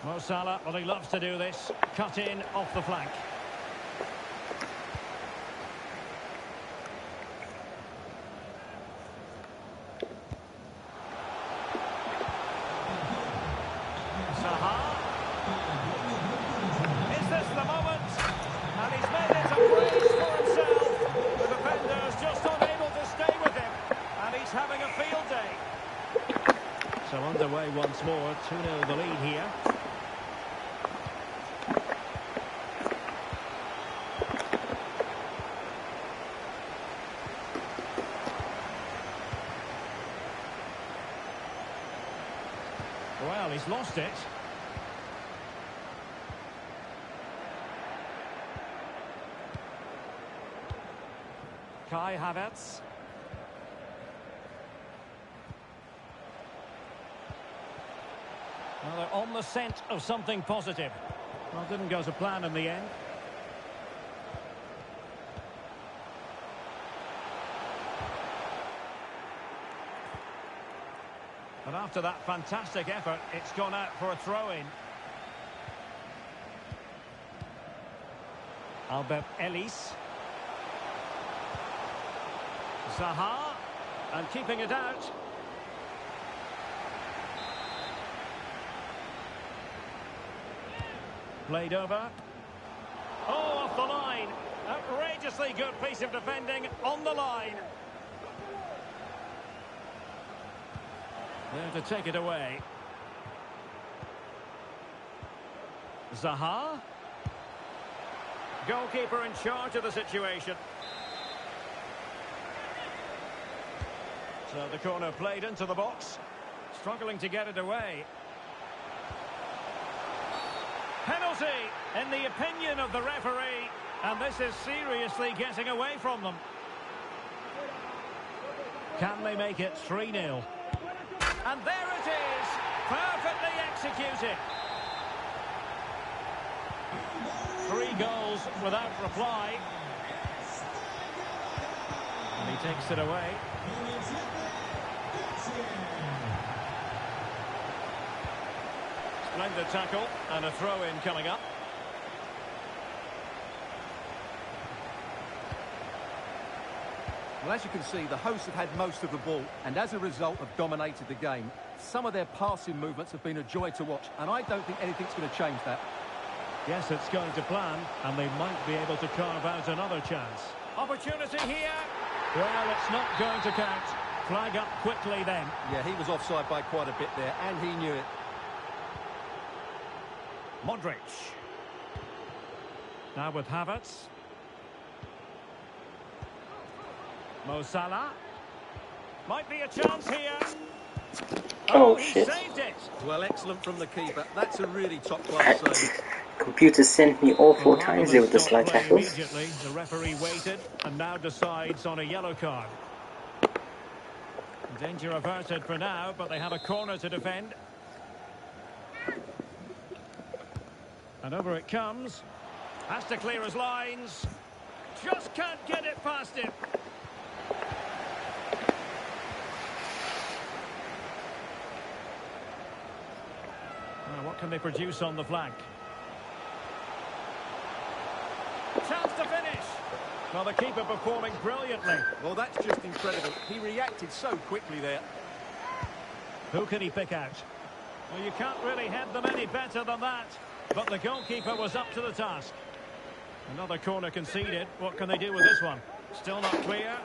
Speaker 2: Mo Salah, well, he loves to do this. Cut in off the flank. Is this the moment? And he's made it a brace for himself. The defender's just unable to stay with him. And he's having a field day. So underway once more. 2-0 the lead here. Well, he's lost it. Kai Havertz. Well, they're on the scent of something positive. Well, didn't go to plan in the end. But after that fantastic effort, it's gone out for a throw-in. Albert Ellis. Zaha, and keeping it out. Played over. Oh, off the line. Outrageously good piece of defending on the line. There to take it away. Zaha. Goalkeeper in charge of the situation. So the corner played into the box. Struggling to get it away. Penalty, in the opinion of the referee. And this is seriously getting away from them. Can they make it 3-0? And there it is, perfectly executed. 3 goals without reply. And he takes it away. Splendid tackle and a throw-in coming up.
Speaker 3: Well, as you can see, the hosts have had most of the ball, and as a result have dominated the game. Some of their passing movements have been a joy to watch, and I don't think anything's going to change that.
Speaker 2: Yes, it's going to plan, and they might be able to carve out another chance. Opportunity here. Well, it's not going to count. Flag up quickly then.
Speaker 3: Yeah, he was offside by quite a bit there, and he knew it.
Speaker 2: Modric. Now with Havertz. Mo Salah. Might be a chance here.
Speaker 4: Oh,
Speaker 2: he
Speaker 4: shit.
Speaker 2: saved it.
Speaker 3: Well, excellent from the keeper. That's a really top-class save.
Speaker 4: Computer sent me all 4
Speaker 2: Well,
Speaker 4: times there with the
Speaker 2: stopped
Speaker 4: slide
Speaker 2: play
Speaker 4: tackles.
Speaker 2: immediately. The referee waited and now decides on a yellow card. Danger averted for now, but they have a corner to defend. And over it comes. Has to clear his lines. Just can't get it past him. Now, what can they produce on the flank? Chance to finish. Well, the keeper performing brilliantly.
Speaker 3: Well, that's just incredible. He reacted so quickly there.
Speaker 2: Who can he pick out? Well, you can't really head them any better than that. But the goalkeeper was up to the task. Another corner conceded. What can they do with this one? Still not clear.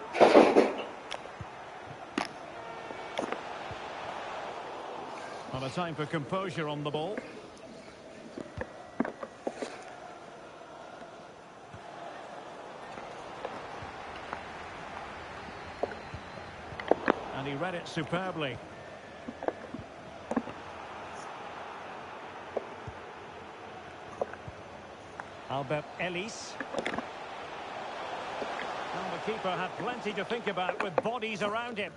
Speaker 2: Well, a time for composure on the ball. And he read it superbly. Albert Ellis. And the keeper had plenty to think about with bodies around him.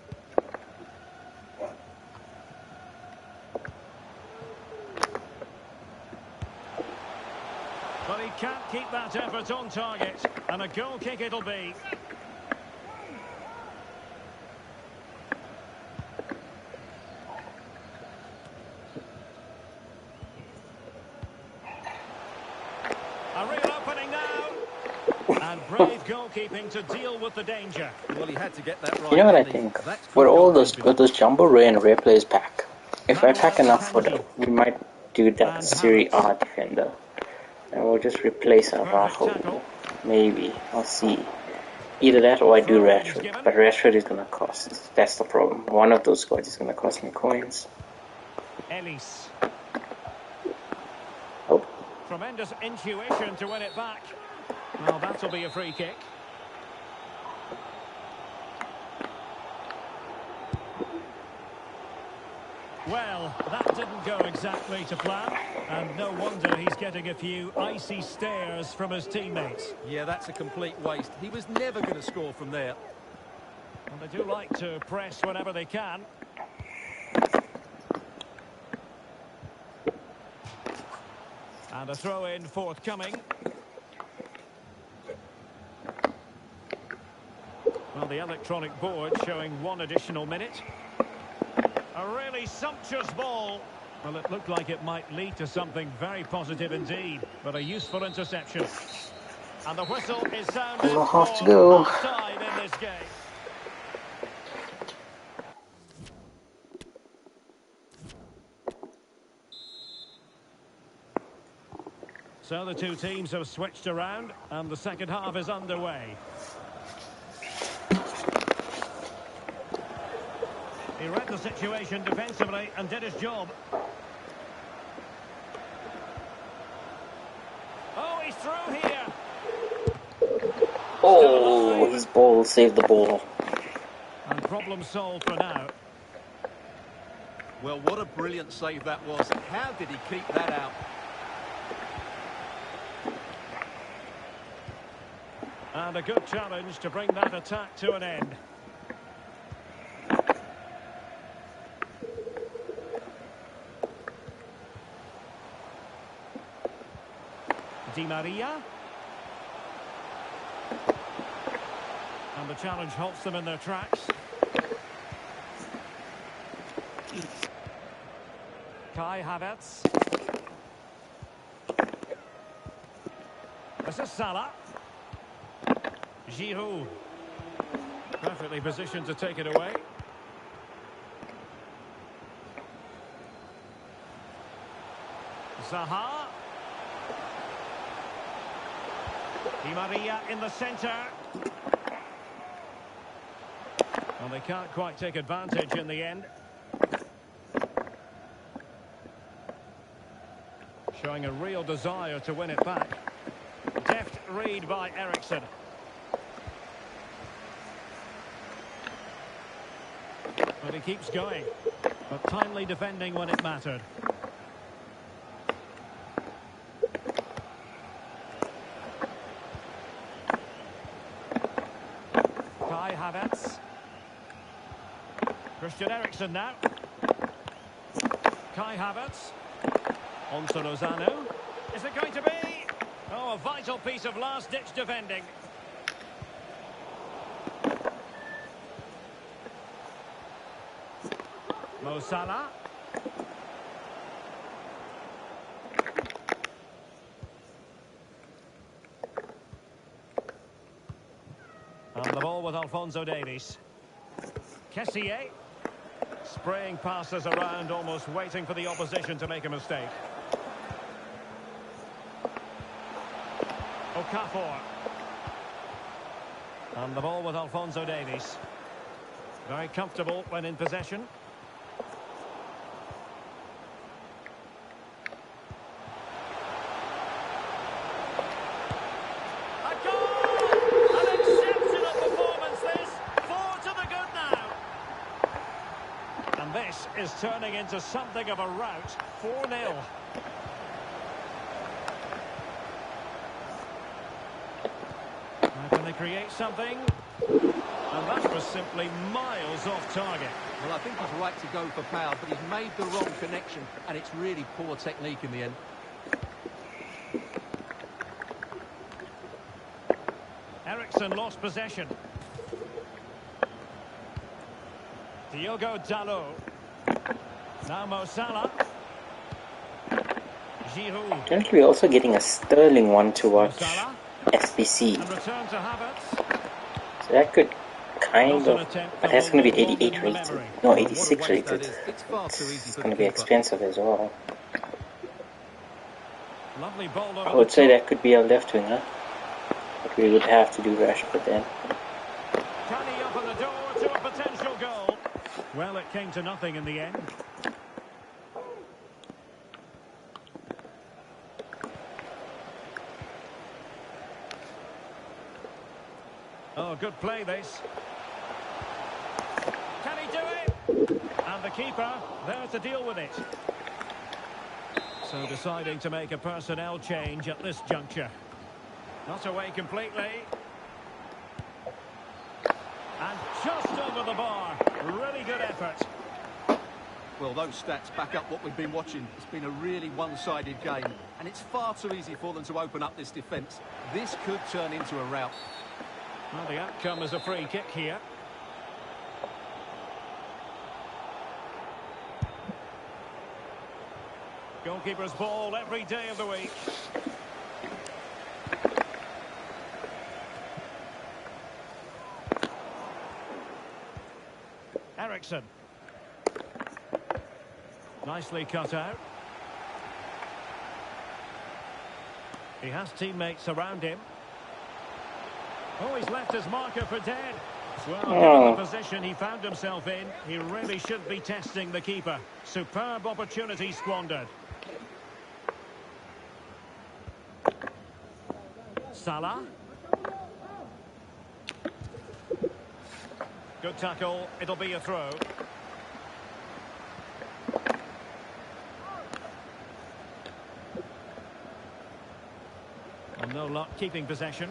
Speaker 2: But he can't keep that effort on target. And a goal kick it'll be. A real opening now. And brave goalkeeping to deal with the danger.
Speaker 3: Well, he had to get that right.
Speaker 4: You know what I
Speaker 3: didn't he?
Speaker 4: think?
Speaker 3: That's
Speaker 4: With
Speaker 3: good
Speaker 4: all those,
Speaker 3: goalkeeping.
Speaker 4: with those Jumbo Ray and Rare Players pack, if I pack enough for that, we might do that
Speaker 2: And
Speaker 4: Serie A
Speaker 2: Havertz.
Speaker 4: defender. And we'll just replace
Speaker 2: Perfect
Speaker 4: Araujo.
Speaker 2: tackle.
Speaker 4: Maybe. I'll see. Either that or I do
Speaker 2: Throw in is
Speaker 4: Rashford.
Speaker 2: given.
Speaker 4: But Rashford is gonna cost. That's the problem. One of those squads is gonna cost me coins.
Speaker 2: Ellis.
Speaker 4: Oh.
Speaker 2: Tremendous intuition to win it back. Well, that'll be a free kick. Well, that didn't go exactly to plan. And no wonder he's getting a few icy stares from his teammates.
Speaker 3: Yeah, that's a complete waste. He was never going to score from there.
Speaker 2: And they do like to press whenever they can. And a throw-in forthcoming. Well, the electronic board showing 1 additional minute. A really sumptuous ball. Well, it looked like it might lead to something very positive indeed, but a useful interception. And the whistle is sounded
Speaker 4: We'll have to
Speaker 2: for
Speaker 4: go.
Speaker 2: half-time in this game. So the two teams have switched around, and the second half is underway. He read the situation defensively and did his job. Oh, he's through here.
Speaker 4: Oh, his ball saved the ball.
Speaker 2: And problem solved for now.
Speaker 3: Well, what a brilliant save that was. How did he keep that out?
Speaker 2: And a good challenge to bring that attack to an end. Di Maria. And the challenge halts them in their tracks. Kai Havertz. This is Salah. Giroud. Perfectly positioned to take it away. Zaha. Di Maria in the centre. Well, they can't quite take advantage in the end. Showing a real desire to win it back. Deft read by Eriksson. But he keeps going. But timely defending when it mattered. Kai Havertz. Christian Eriksson now. Kai Havertz. On to Lozano. Is it going to be? Oh, a vital piece of last-ditch defending. Mo Salah. And the ball with Alphonso Davies. Kessié. Spraying passes around, almost waiting for the opposition to make a mistake. Okafor. And the ball with Alphonso Davies. Very comfortable when in possession. A goal! An exceptional performance this. 4 to the good now. And this is turning into something of a rout. 4-0. Can they create something? And that was simply miles off target.
Speaker 3: Well, I think he's right to go for power, but he's made the wrong connection, and it's really poor technique in the end.
Speaker 2: Eriksen lost possession. Diogo Dalot. Now Mo Salah. Giroud.
Speaker 4: Currently, we're also getting a sterling one to
Speaker 2: Mo
Speaker 4: watch
Speaker 2: Salah.
Speaker 4: SBC.
Speaker 2: And return to Havertz.
Speaker 4: So that could kind
Speaker 2: Not an
Speaker 4: of,
Speaker 2: attempt
Speaker 4: but
Speaker 2: that
Speaker 4: that's
Speaker 2: will
Speaker 4: going to be
Speaker 2: live long
Speaker 4: 88
Speaker 2: in the
Speaker 4: rated.
Speaker 2: memory.
Speaker 4: No,
Speaker 3: What a
Speaker 4: 86
Speaker 3: waste that
Speaker 4: rated.
Speaker 3: is. It's far too easy
Speaker 4: It's
Speaker 3: for
Speaker 4: going
Speaker 3: the
Speaker 4: to be
Speaker 3: keeper.
Speaker 4: expensive as well.
Speaker 2: Lovely ball over
Speaker 4: I would
Speaker 2: the
Speaker 4: say
Speaker 2: top.
Speaker 4: that could be our left winger, but we would have to do Rashford then.
Speaker 2: Can he open the door to a potential goal? Well, it came to nothing in the end. Oh, good play this. Can he do it? And the keeper there to deal with it. So deciding to make a personnel change at this juncture. Not away completely. And just over the bar. Really good effort.
Speaker 3: Well, those stats back up what we've been watching. It's been a really one-sided game, and it's far too easy for them to open up this defence. This could turn into a rout.
Speaker 2: Well, the outcome is a free kick here. Goalkeeper's ball every day of the week. Eriksen. Nicely cut out. He has teammates around him. Oh, he's left his marker for dead. Well, given the position he found himself in, he really should be testing the keeper. Superb opportunity squandered. Salah. Good tackle. It'll be a throw. And no luck keeping possession.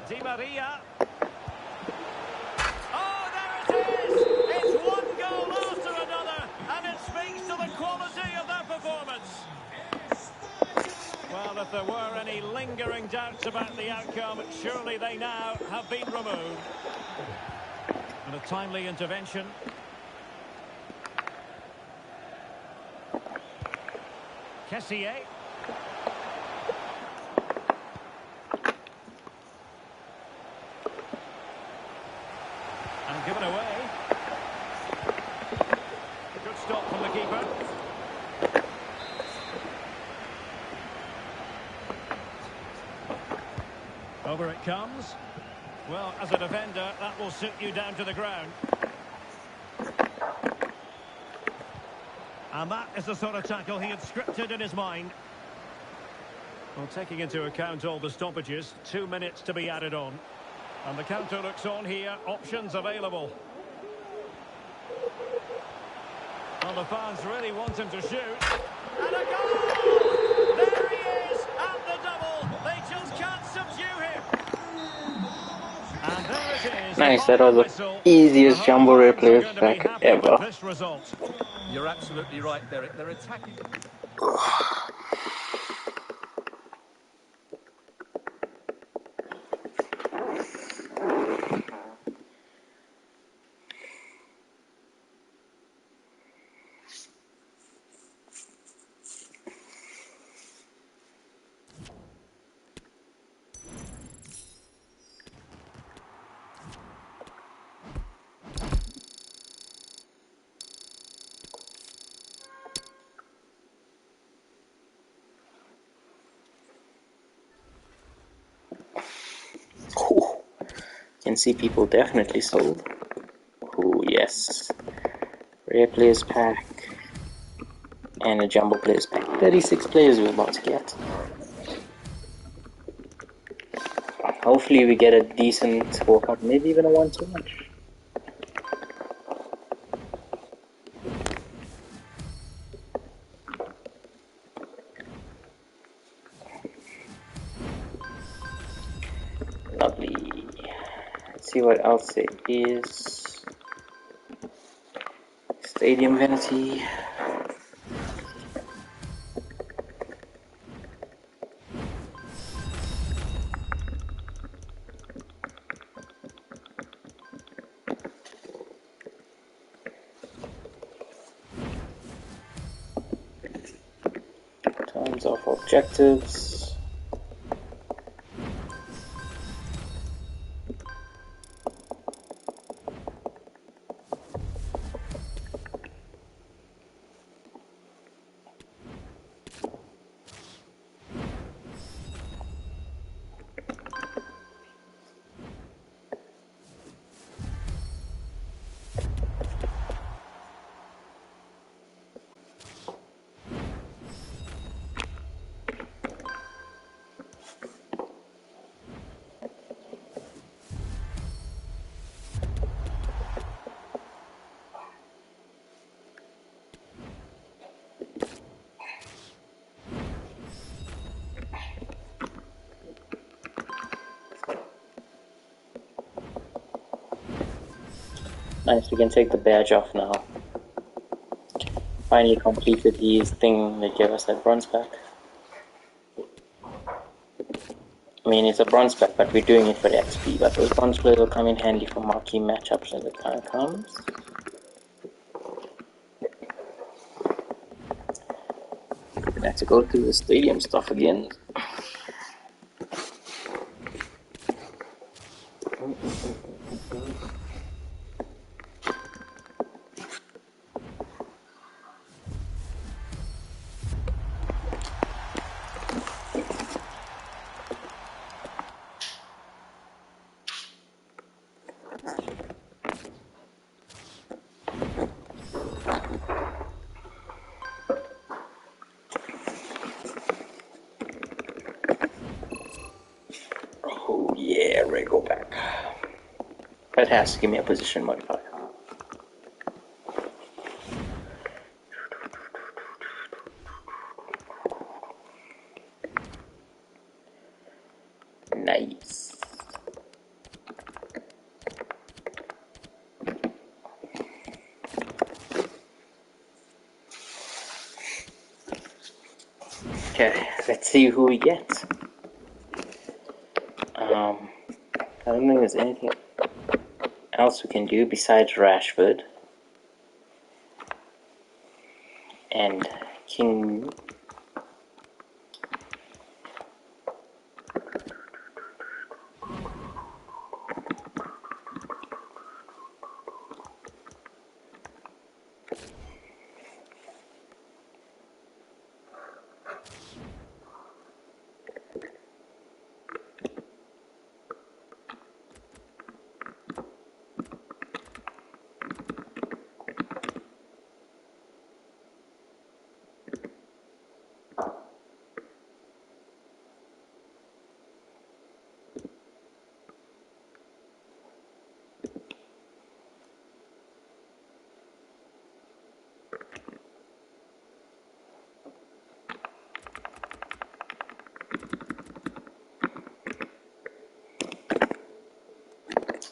Speaker 2: Di Maria. Oh, there it is! It's one goal after another, and it speaks to the quality of that performance. Well, if there were any lingering doubts about the outcome, surely they now have been removed. And a timely intervention. Kessier. And given away. Good stop from the keeper. Over it comes. Well, as a defender, that will suit you down to the ground. And that is the sort of tackle he had scripted in his mind. Well, taking into account all the stoppages, 2 minutes to be added on. And the counter looks on here, options available. Well, the fans really want him to shoot. And a goal! There he is, at the double. They just can't subdue him. And there it is.
Speaker 4: Nice, that was the easiest jumbo replays pack ever.
Speaker 2: This result.
Speaker 3: You're absolutely right, Derek. They're attacking.
Speaker 4: Ooh, can see people definitely sold. Oh yes, rare players pack and a jumbo players pack. 36 players we're about to get. Hopefully we get a decent scorecard, maybe even a 1-2 match. Lovely. Let's see what else there is. Stadium vanity. Tons of objectives. Nice, we can take the badge off now. Finally completed the thing that gave us that bronze pack. I mean, it's a bronze pack, but we're doing it for the XP. But those bronze players will come in handy for marquee matchups as the time comes. Let's go through the stadium stuff again. Oh yeah, ready to go back. But it has to give me a position modifier. Nice. Okay, let's see who we get. I don't think there's anything else we can do besides Rashford and King.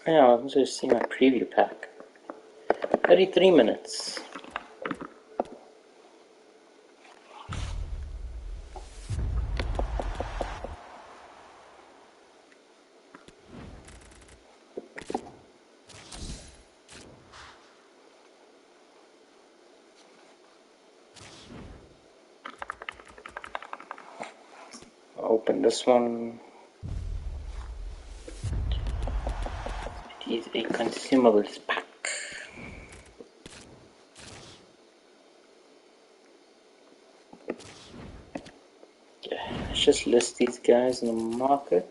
Speaker 4: Yeah, I'm just seeing my preview pack. 33 minutes. I'll open this one. It is a consumables pack. Okay, let's just list these guys in the market.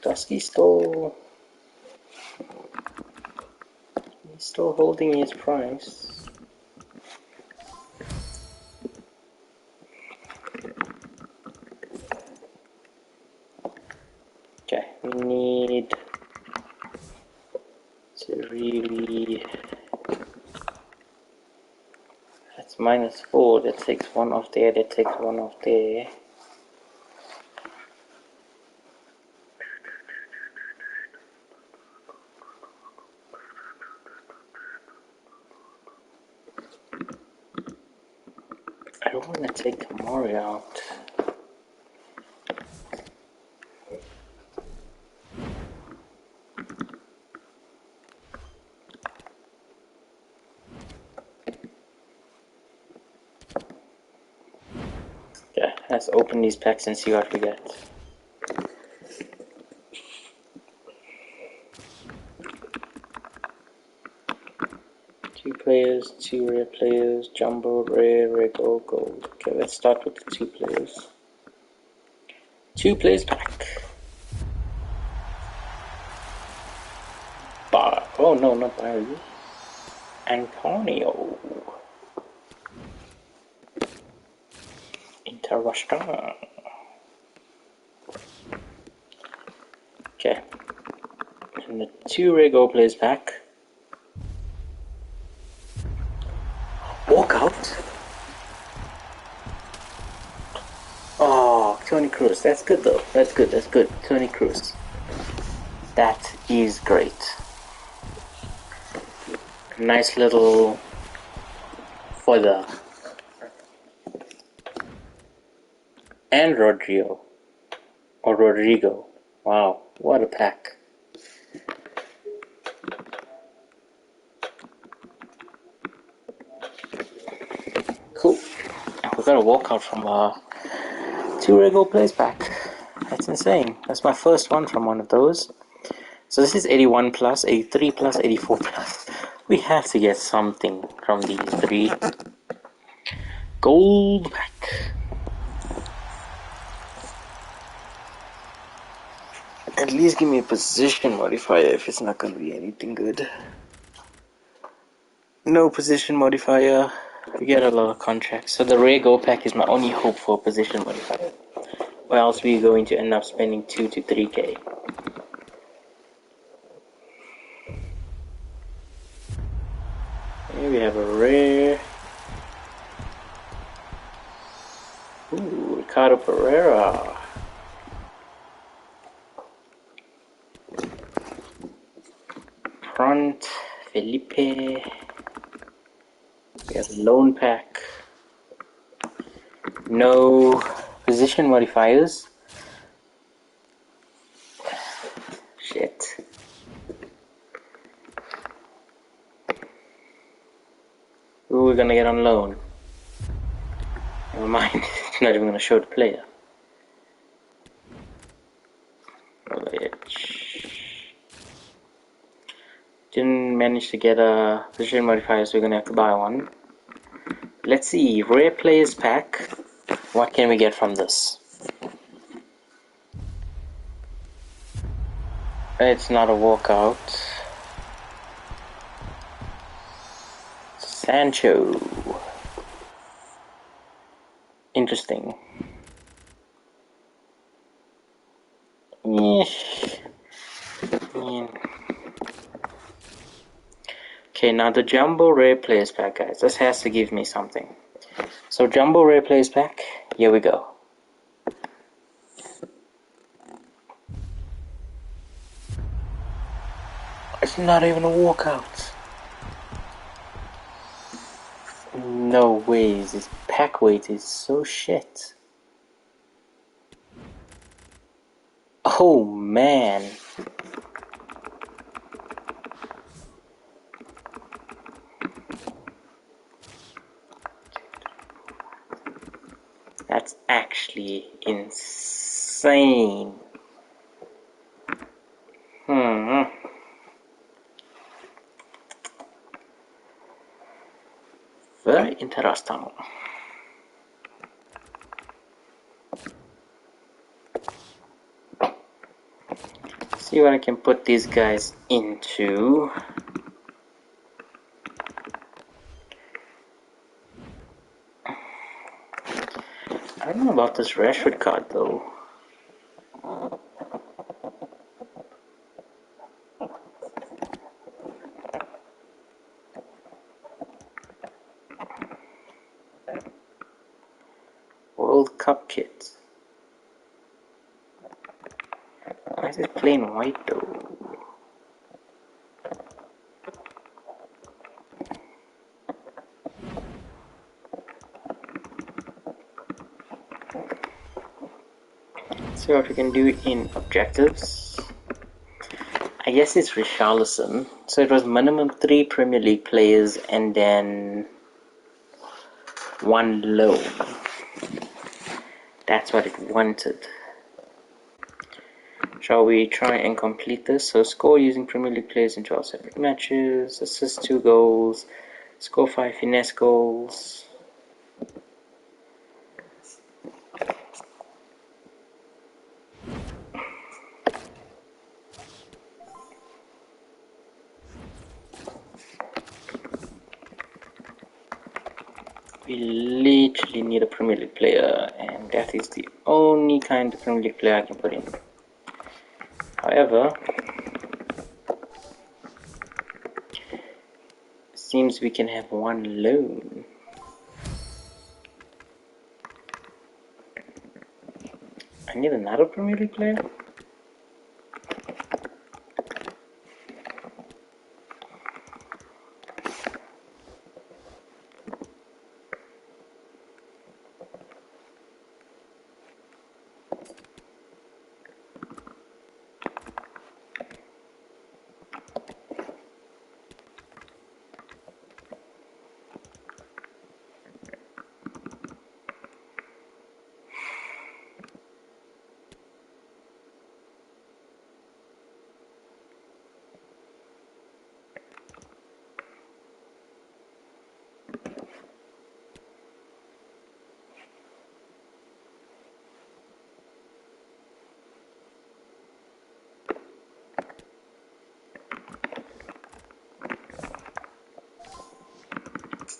Speaker 4: Dusky Store. He's still holding his price. Okay, we need to really... That's -4, that takes 1 off there, that takes 1 off there. I don't want to take Kamari out. Okay, let's open these packs and see what we get. Two players, 2 rare players, jumbo, rare, gold, gold. Okay, let's start with the 2 players. 2 players pack. Oh no, not Barry. Antonio. Interesting. Okay. And the 2 rare gold players pack. Walkout. Oh, Tony Cruz. That's good though. That's good. That's good. Tony Cruz. That is great. Nice little further. And Rodrigo. Or Rodrigo. Wow, what a pack. Cool. We got a walkout from a 2 regular plays pack. That's insane. That's my first one from one of those. So this is 81 plus, 83 plus, 84 plus. We have to get something from these 3. Gold pack. At least give me a position modifier if it's not going to be anything good. No position modifier. We get a lot of contracts. So the rare gold pack is my only hope for a position modifier. Or else we're going to end up spending 2 to 3k. Here we have a rare. Ooh, Ricardo Pereira. Front, Felipe. We have a loan pack. No position modifiers. Shit. Who are we gonna get on loan? Never mind, it's not even gonna show the player. Didn't manage to get a position modifier, so we're gonna have to buy one. Let's see, rare players pack. What can we get from this? It's not a walkout. Sancho. Interesting. Okay, now the Jumbo Rare Players Pack, guys. This has to give me something. So Jumbo Rare Players Pack, here we go. It's not even a walkout. No ways, this pack weight is so shit. Oh man. That's actually insane. Very interesting. See what I can put these guys into. I don't know about this Rashford card though. World Cup kit. Why is it plain white though? See what we can do in objectives. I guess it's Richarlison. So it was minimum 3 Premier League players and then 1 loan. That's what it wanted. Shall we try and complete this? So score using Premier League players in 12 separate matches, assist 2 goals, score 5 finesse goals. We literally need a Premier League player, and that is the only kind of Premier League player I can put in. However, seems we can have 1 loan. I need another Premier League player.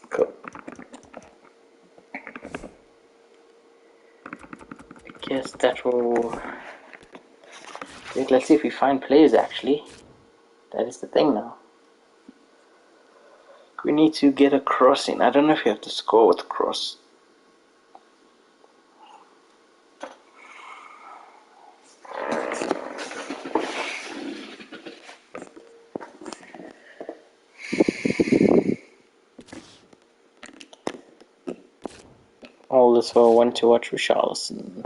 Speaker 4: Cool. I guess that will... Wait, let's see if we find players actually. That is the thing now. We need to get a cross in. I don't know if you have to score with a cross. All this for one to watch Richarlison.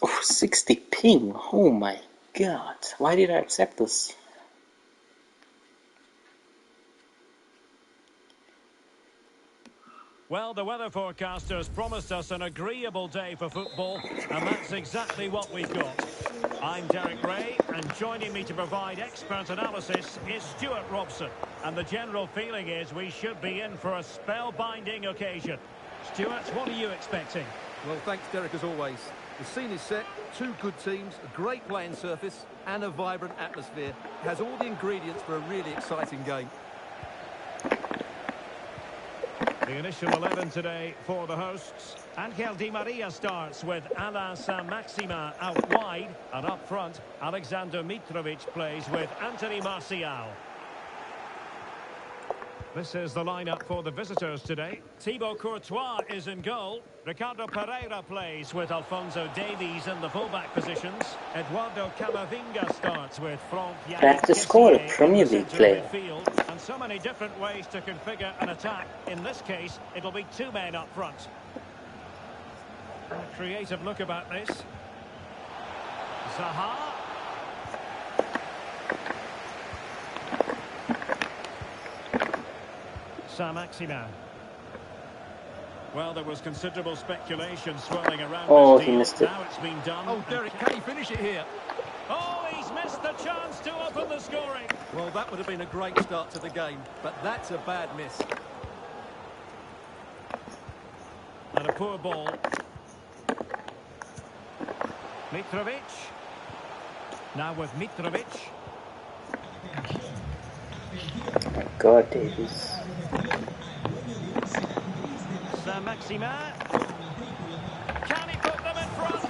Speaker 4: Oh, 60 ping. Oh my god. Why did I accept this?
Speaker 2: Well, the weather forecasters promised us an agreeable day for football, and that's exactly what we've got. I'm Derek Ray, and joining me to provide expert analysis is Stuart Robson. And the general feeling is we should be in for a spellbinding occasion. Stuart, what are you expecting?
Speaker 3: Well, thanks, Derek, as always. The scene is set, 2 good teams, a great playing surface, and a vibrant atmosphere. It has all the ingredients for a really exciting game.
Speaker 2: The initial 11 today for the hosts. Angel Di Maria starts with Alain Saint-Maximin out wide, and up front, Alexander Mitrovic plays with Anthony Martial. This is the lineup for the visitors today. Thibaut Courtois is in goal. Ricardo Pereira plays with Alphonso Davies in the fullback positions. Eduardo Camavinga starts with Franck
Speaker 4: Back to score, a Premier League player.
Speaker 2: midfield. And so many different ways to configure an attack. In this case, it'll be 2 men up front. A creative look about this. Zaha. Saint-Maximin. Well, there was considerable speculation swirling around
Speaker 4: Oh,
Speaker 2: this
Speaker 4: he
Speaker 2: deal.
Speaker 4: missed it.
Speaker 2: Now it's been done.
Speaker 3: Oh, Derek, can he finish it here?
Speaker 2: Oh, he's missed the chance to open the scoring.
Speaker 3: Well, that would have been a great start to the game, but that's a bad miss.
Speaker 2: And a poor ball. Mitrovic. Now with Mitrovic.
Speaker 4: Oh my God, Davies.
Speaker 2: Saint-Maximin. Can he put them in front?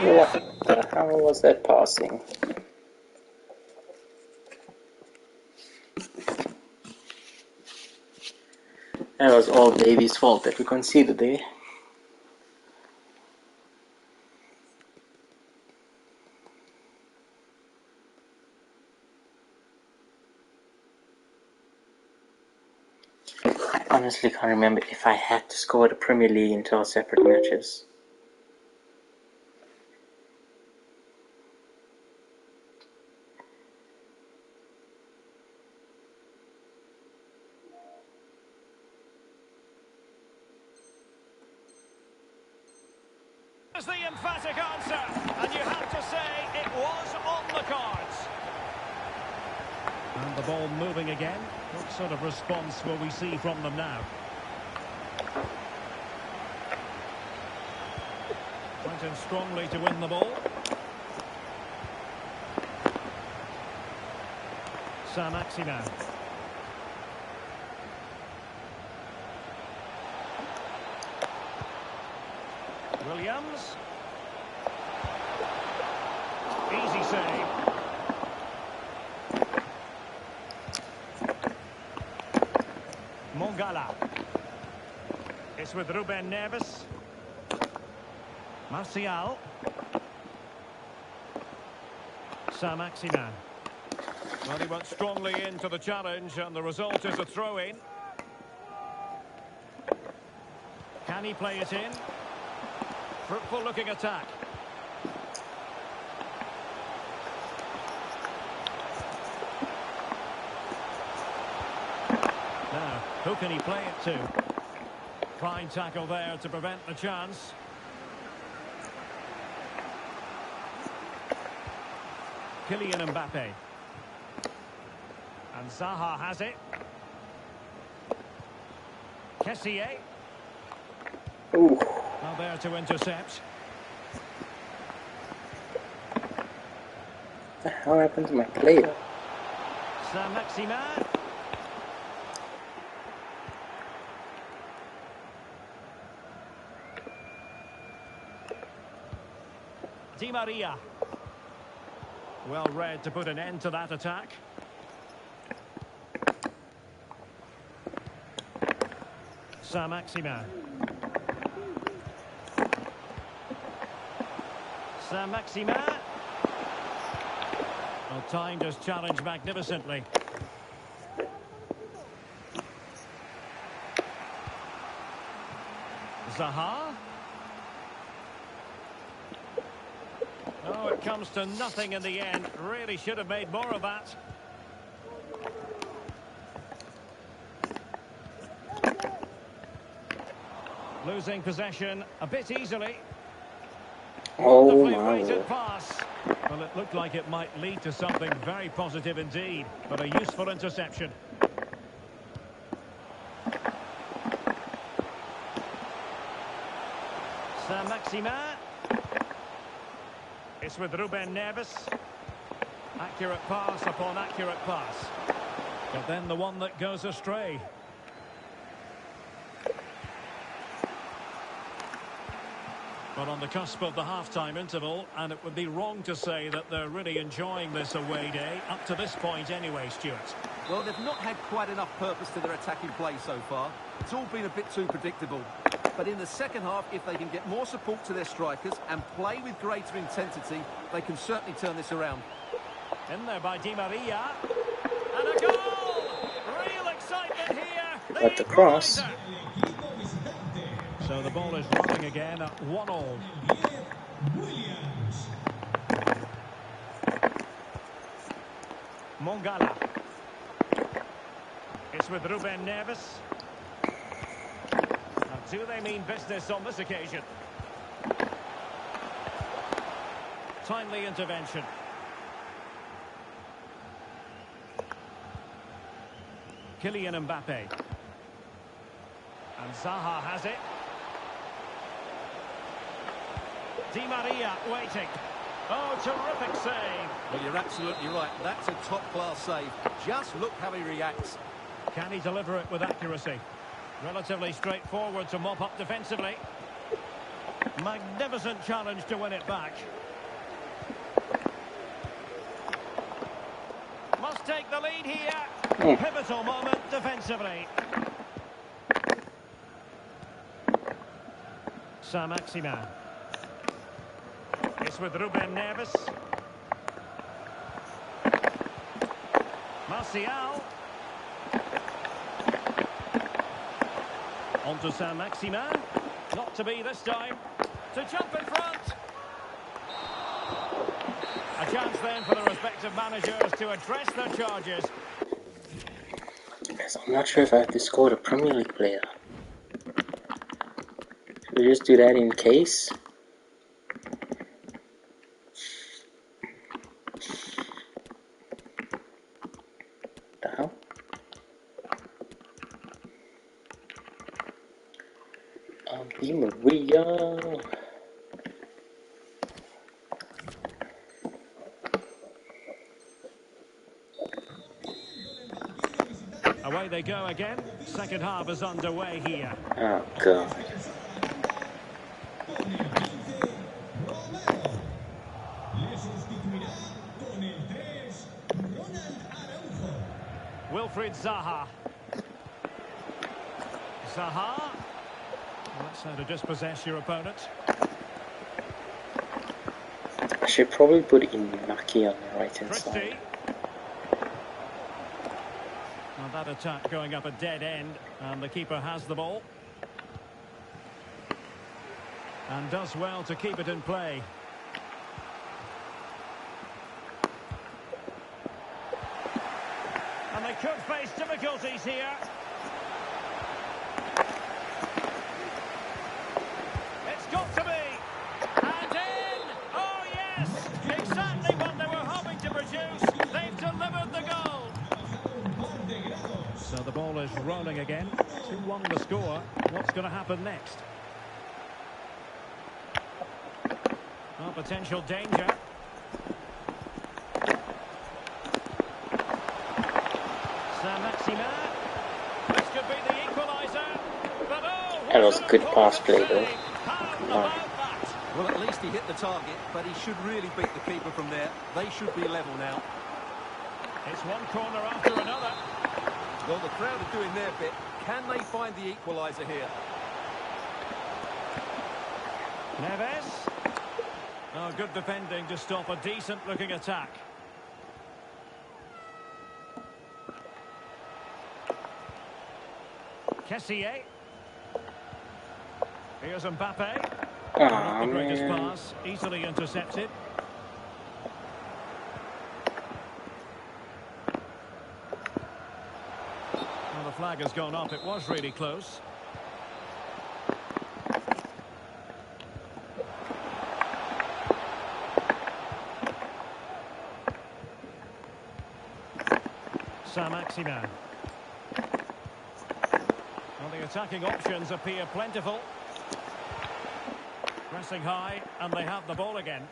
Speaker 4: What the hell was that passing? That was all Davies' fault that we conceded there. I honestly can't remember if I had to score the Premier League into our separate matches.
Speaker 2: Is the emphatic answer, and you have to say it was on the cards. And the ball moving again. What sort of response will we see from them now? Went in strongly to win the ball. Saint-Maximin. Williams. Easy save. Mongala. It's with Ruben Neves. Martial. Saint-Maximin. Well, he went strongly into the challenge, and the result is a throw-in. Can he play it in? Fruitful looking attack. Now, who can he play it to? Fine tackle there to prevent the chance. Kylian Mbappe. And Zaha has it. Kessié.
Speaker 4: Ooh.
Speaker 2: Now there to intercept.
Speaker 4: What the hell happened to my player?
Speaker 2: Saint-Maximin. Di Maria. Well read to put an end to that attack. Saint-Maximin. Saint-Maximin. Well, timed his challenge magnificently. Zaha. Oh, it comes to nothing in the end. Really should have made more of that. Losing possession a bit easily.
Speaker 4: Oh
Speaker 2: Wonderfully
Speaker 4: my
Speaker 2: weighted
Speaker 4: word.
Speaker 2: pass. Well, it looked like it might lead to something very positive indeed, but a useful interception. Saint-Maximin. It's with Ruben Neves. Accurate pass upon accurate pass. But then the one that goes astray. But on the cusp of the half-time interval, and it would be wrong to say that they're really enjoying this away day, up to this point anyway, Stuart.
Speaker 3: Well, they've not had quite enough purpose to their attacking play so far. It's all been a bit too predictable. But in the second half, if they can get more support to their strikers and play with greater intensity, they can certainly turn this around.
Speaker 2: In there by Di Maria. And a goal! Real excitement here.
Speaker 4: What the cross?
Speaker 2: equaliser. So the ball is running again at 1-1. Mongala. It's with Ruben Neves. And Do they mean business on this occasion? Timely intervention. Kylian Mbappe. And Zaha has it. Di Maria waiting. Oh, terrific save.
Speaker 3: Well, you're absolutely right. That's a top-class save. Just look how he reacts.
Speaker 2: Can he deliver it with accuracy? Relatively straightforward to mop up defensively. Magnificent challenge to win it back. Must take the lead here. Pivotal moment defensively. Saint-Maximin. It's with Ruben Neves. Martial. On to Saint-Maximin. Not to be this time. To jump in front. A chance then for the respective managers to address their charges.
Speaker 4: Yes, I'm not sure if I have to score a Premier League player. Should we just do that in case? The hell? Di Maria.
Speaker 2: Away they go again. Second half is underway here.
Speaker 4: Oh god.
Speaker 2: Wilfried Zaha. Zaha. Well, that's how to dispossess your opponent.
Speaker 4: I should probably put Inaki on the right hand
Speaker 2: Christie.
Speaker 4: side.
Speaker 2: Well, that attack going up a dead end, and the keeper has the ball. And does well to keep it in play. And they could face difficulties here. It's got to be. And in! Oh, yes! Exactly what they were hoping to produce. They've delivered the goal. So the ball is rolling again. 2-1 the score. What's going to happen next? Oh, potential danger. Saint-Maximin. This could be the equaliser. But oh,
Speaker 4: That was a good pass play though.
Speaker 2: how about that?
Speaker 3: Well, at least he hit the target, but he should really beat the keeper from there. They should be level now.
Speaker 2: It's one corner after another.
Speaker 3: Well, the crowd are doing their bit. Can they find the equaliser here?
Speaker 2: Neves. Oh, good defending to stop a decent-looking attack. Kessié. Here's Mbappe. Not the greatest
Speaker 4: Man.
Speaker 2: pass, easily intercepted. Well, the flag has gone up. It was really close. Saint-Maximin. Well, the attacking options appear plentiful. Pressing high, and they have the ball again.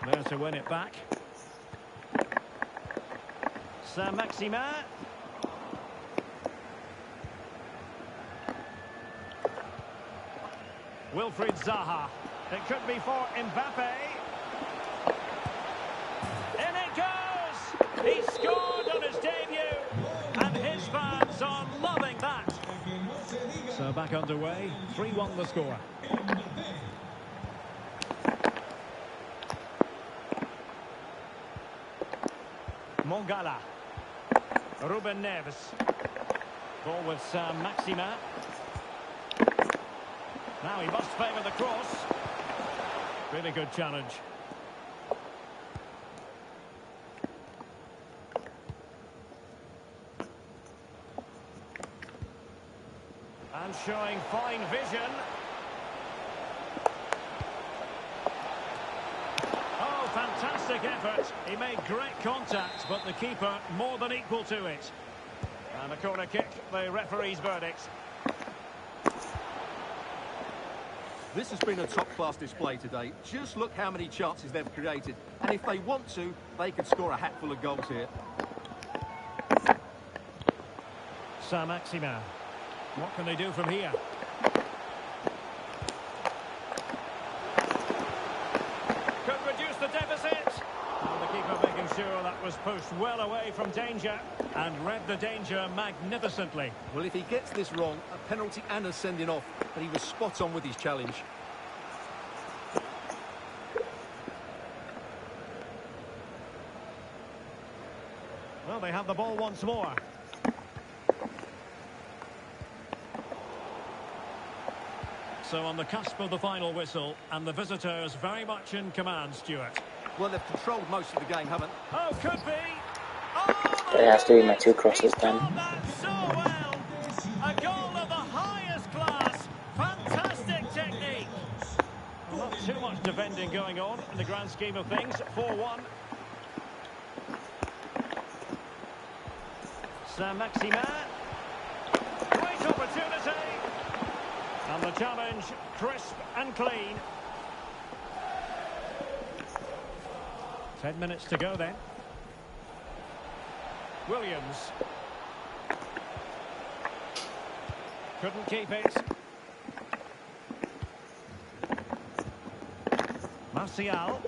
Speaker 2: There to win it back. Saint-Maximin. Wilfried Zaha. It could be for Mbappe. In it goes! He scored on his debut, and his fans are loving that. So back underway, 3-1 the score. Mongala. Ruben Neves. Ball with Saint-Maximin. Now he must favour the cross. Really good challenge. And showing fine vision. Oh, fantastic effort. He made great contact, but the keeper more than equal to it. And a corner kick, the referee's verdict.
Speaker 3: This has been a top-class display today. Just look how many chances they've created. And if they want to, they could score a hatful of goals here.
Speaker 2: Saint-Maximin. What can they do from here? Could reduce the deficit. And the keeper making sure that was pushed well away from danger and read the danger magnificently.
Speaker 3: Well, if he gets this wrong, a penalty and a sending off, but he was spot on with his challenge.
Speaker 2: Well, they have the ball once more. So on the cusp of the final whistle, and the visitors very much in command, Stuart.
Speaker 3: Well, they've controlled most of the game, haven't they?
Speaker 2: Oh, could be. Oh,
Speaker 4: There has to be my 2 crosses
Speaker 2: he's
Speaker 4: done.
Speaker 2: done that so well. A goal of the highest class. Fantastic technique. Well, not too much defending going on in the grand scheme of things. 4-1. Saint-Maximin. Great opportunity. And the challenge, crisp and clean. 10 minutes to go then. Williams. Couldn't keep it. Martial.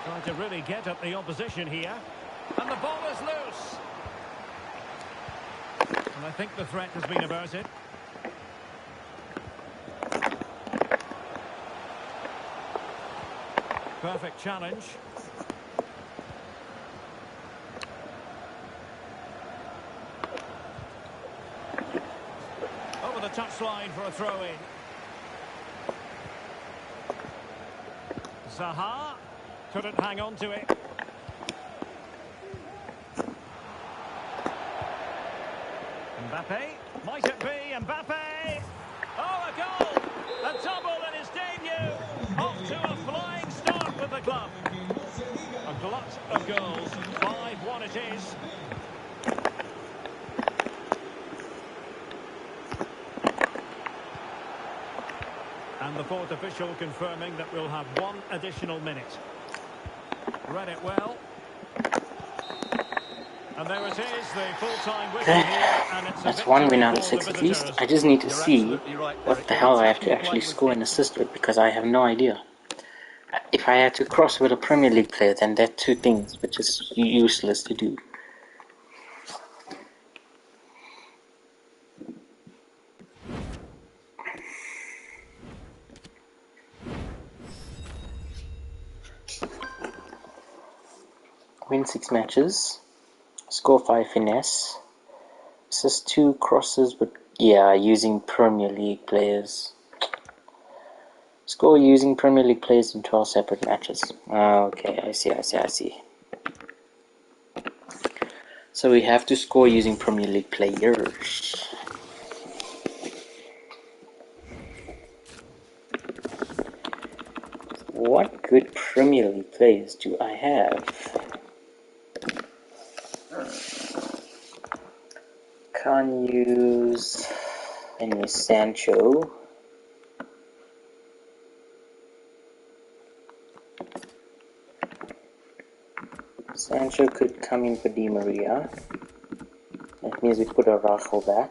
Speaker 2: Trying to really get at the opposition here. And the ball is loose. And I think the threat has been averted. Perfect challenge. Over the touchline for a throw-in. Zaha couldn't hang on to it. Mbappe. Might it be Mbappe? Oh, a goal! A double in his debut. Off to a flying start for the club. A glut of goals. 5-1 it is. And the fourth official confirming that we'll have 1 additional minute. Read it well. And there it is, the full-time whistle here, and it's
Speaker 4: That's 1 win out of 6 at least. I just need to see what the hell I have to actually score and assist with, because I have no idea. If I had to cross with a Premier League player, then there are 2 things which is useless to do. Win 6 matches, score 5 finesse, assist 2 crosses, but yeah, using Premier League players. Score using Premier League players in 12 separate matches. Okay, I see. So we have to score using Premier League players. What good Premier League players do I have? Can't use any Sancho. Sancho could come in for Di Maria. That means we put a Rajo back.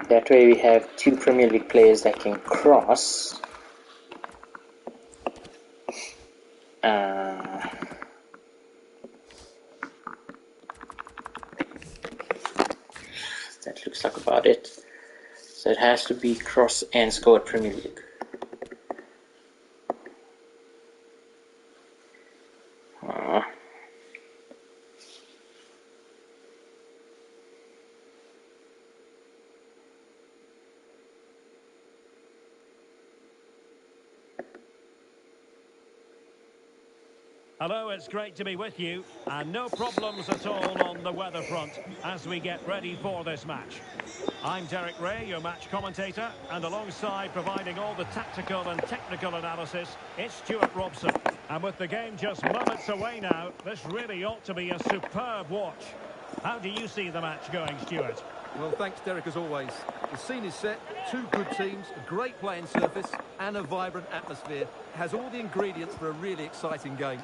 Speaker 4: That way we have 2 Premier League players that can cross. That looks like about it. So it has to be cross and score at Premier League.
Speaker 2: Hello, it's great to be with you, and no problems at all on the weather front as we get ready for this match. I'm Derek Ray, your match commentator, and alongside providing all the tactical and technical analysis, it's Stuart Robson. And with the game just moments away now, this really ought to be a superb watch. How do you see the match going, Stuart?
Speaker 3: Well, thanks, Derek, as always. The scene is set, two good teams, a great playing surface, and a vibrant atmosphere. It has all the ingredients for a really exciting game.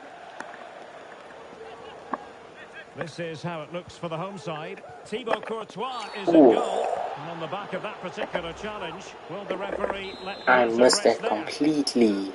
Speaker 2: This is how it looks for the home side. Thibaut Courtois is in goal. And on the back of that particular challenge, will the referee let
Speaker 4: I
Speaker 2: them
Speaker 4: missed
Speaker 2: rest
Speaker 4: that
Speaker 2: there?
Speaker 4: completely.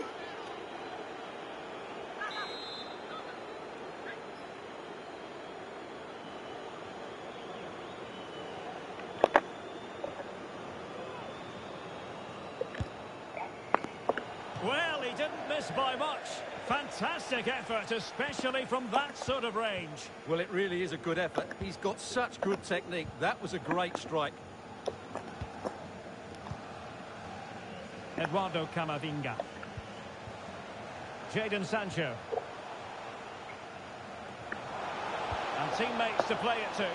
Speaker 2: Well, he didn't miss by much. Fantastic effort, especially from that sort of range.
Speaker 3: Well, it really is a good effort. He's got such good technique. That was a great strike.
Speaker 2: Eduardo Camavinga. Jadon Sancho. And teammates to play it to.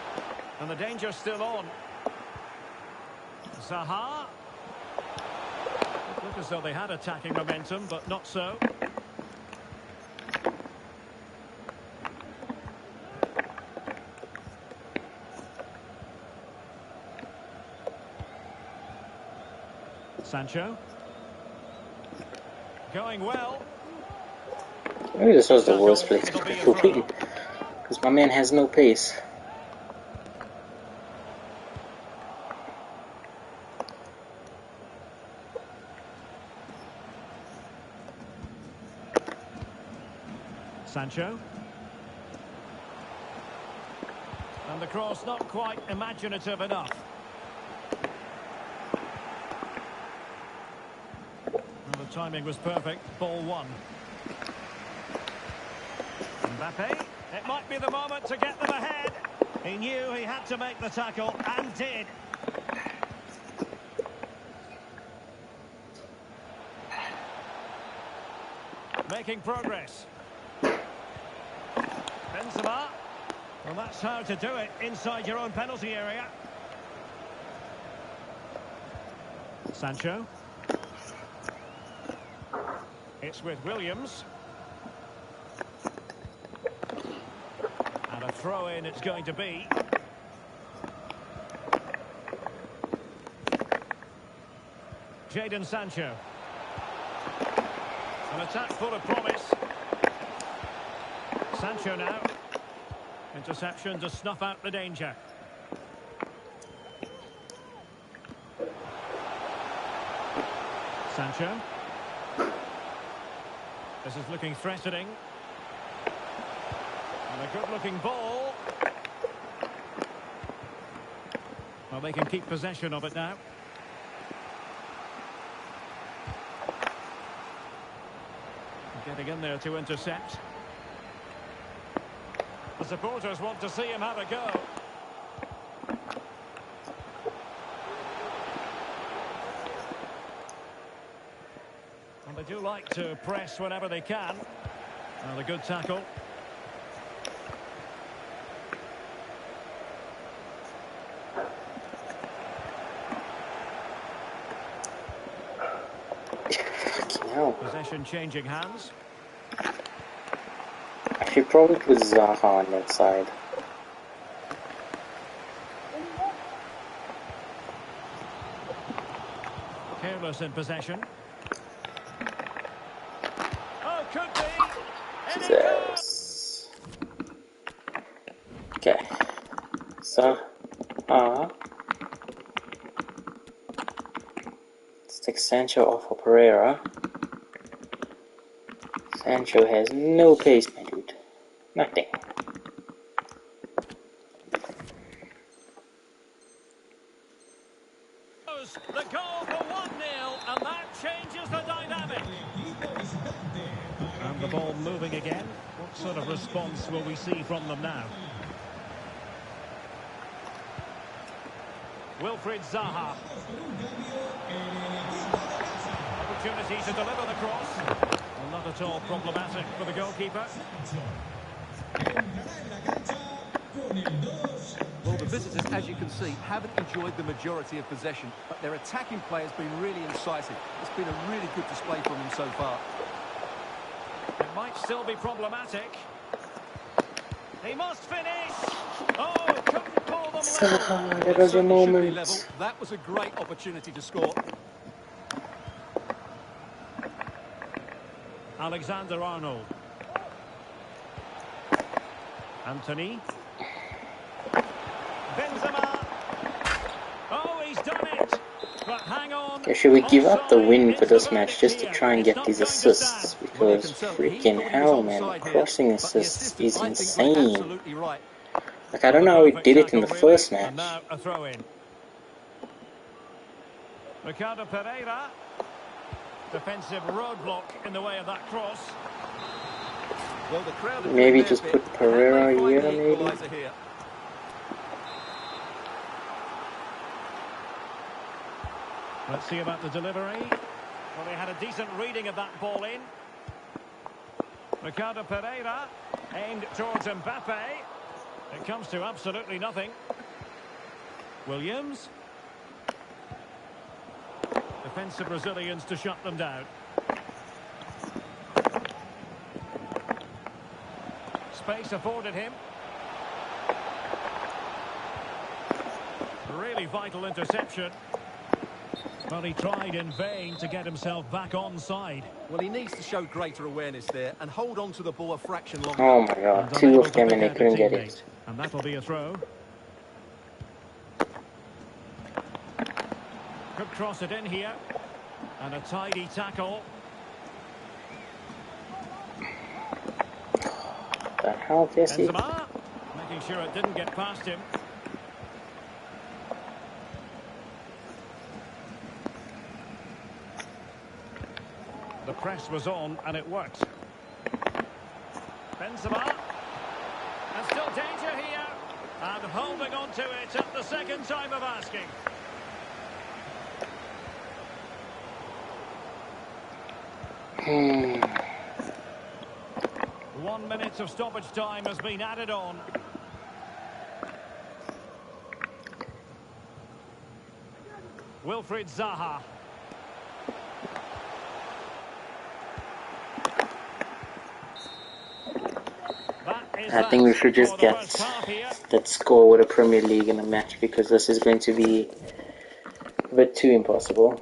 Speaker 2: And the danger's still on. Zaha. Look as though they had attacking momentum, but not so. Sancho. Going well.
Speaker 4: Maybe this was the worst place to win, because my man has no pace.
Speaker 2: Sancho. And the cross not quite imaginative enough. And the timing was perfect. Ball one. Mbappe. It might be the moment to get them ahead. He knew he had to make the tackle and did. Making progress. Benzema. Well, that's how to do it inside your own penalty area. Sancho. It's with Williams. And a throw-in it's going to be. Jadon Sancho. An attack full of promise. Sancho now. Interception to snuff out the danger. Sancho. This is looking threatening. And a good-looking ball. Well, they can keep possession of it now. Getting in there to intercept. The supporters want to see him have a go. And they do like to press whenever they can. And a good tackle. Possession changing hands.
Speaker 4: I should probably put Zaha on that side.
Speaker 2: Careless in possession. Oh, could be.
Speaker 4: Jesus. Okay. Zaha. Let's take Sancho off for Pereira. Sancho has no pace, my dude. Nothing.
Speaker 2: The goal for 1-0, and that changes the dynamic. And the ball moving again. What sort of response will we see from them now? Wilfried Zaha. opportunity to deliver the cross. Well, not at all problematic for the goalkeeper.
Speaker 5: Entrará en la cancha con el 2.
Speaker 3: Well, the visitors, as you can see, haven't enjoyed the majority of possession, but their attacking play has been really incisive. It's been a really good display from them so far.
Speaker 2: It might still be problematic. He must finish. Oh, couldn't pull them level.
Speaker 4: There was a
Speaker 3: Certainly should be
Speaker 4: moment.
Speaker 3: level. That was a great opportunity to score.
Speaker 2: Alexander-Arnold. Anthony. Benzema. Oh, he's done it. But hang on.
Speaker 4: Okay, should we give up the
Speaker 2: Offside
Speaker 4: win for
Speaker 2: is
Speaker 4: this
Speaker 2: the
Speaker 4: match
Speaker 2: verdict
Speaker 4: just to
Speaker 2: here.
Speaker 4: try and
Speaker 2: It's
Speaker 4: get
Speaker 2: not
Speaker 4: these
Speaker 2: going to
Speaker 4: assists?
Speaker 2: stand.
Speaker 3: Well, you
Speaker 4: Because
Speaker 3: can tell he
Speaker 4: freaking
Speaker 3: thought he was
Speaker 4: hell, man,
Speaker 3: offside here,
Speaker 4: crossing
Speaker 3: but the
Speaker 4: assists
Speaker 3: assistant,
Speaker 4: is
Speaker 3: I think, was
Speaker 4: insane.
Speaker 3: absolutely right.
Speaker 4: Like, I don't know how he did it in the
Speaker 2: Tackle,
Speaker 4: first
Speaker 2: really.
Speaker 4: match.
Speaker 2: And now a throw in. Ricardo Pereira. Defensive roadblock in the way of that cross.
Speaker 3: Well, the crowd are
Speaker 4: Maybe
Speaker 3: doing their
Speaker 4: just
Speaker 3: bit.
Speaker 4: put
Speaker 3: Can they
Speaker 4: Pereira
Speaker 3: find
Speaker 4: here,
Speaker 3: the
Speaker 4: maybe?
Speaker 3: equaliser here?
Speaker 2: Let's see about the delivery. Well, they had a decent reading of that ball in. Ricardo Pereira aimed towards Mbappe. It comes to absolutely nothing. Williams. Defensive Brazilians to shut them down. Space afforded him. Really vital interception. Well, he tried in vain to get himself back on side.
Speaker 3: Well, he needs to show greater awareness there and hold on to the ball a fraction longer.
Speaker 4: Oh my god,
Speaker 2: And
Speaker 4: two
Speaker 2: unable
Speaker 4: of
Speaker 2: to
Speaker 4: them
Speaker 2: pick
Speaker 4: and they
Speaker 2: out a
Speaker 4: couldn't get
Speaker 2: teammate.
Speaker 4: it.
Speaker 2: And that'll be a throw. Could cross it in here. And a tidy tackle.
Speaker 4: The hell, Jesse?
Speaker 2: Benzema, making sure it didn't get past him. The press was on and it worked. Benzema. And still danger here. And holding on to it at the second time of asking.
Speaker 4: Hmm.
Speaker 2: 1 minute of stoppage time has been added on. Wilfried Zaha.
Speaker 4: I think we should just get that score with a Premier League in a match, because this is going to be a bit too impossible.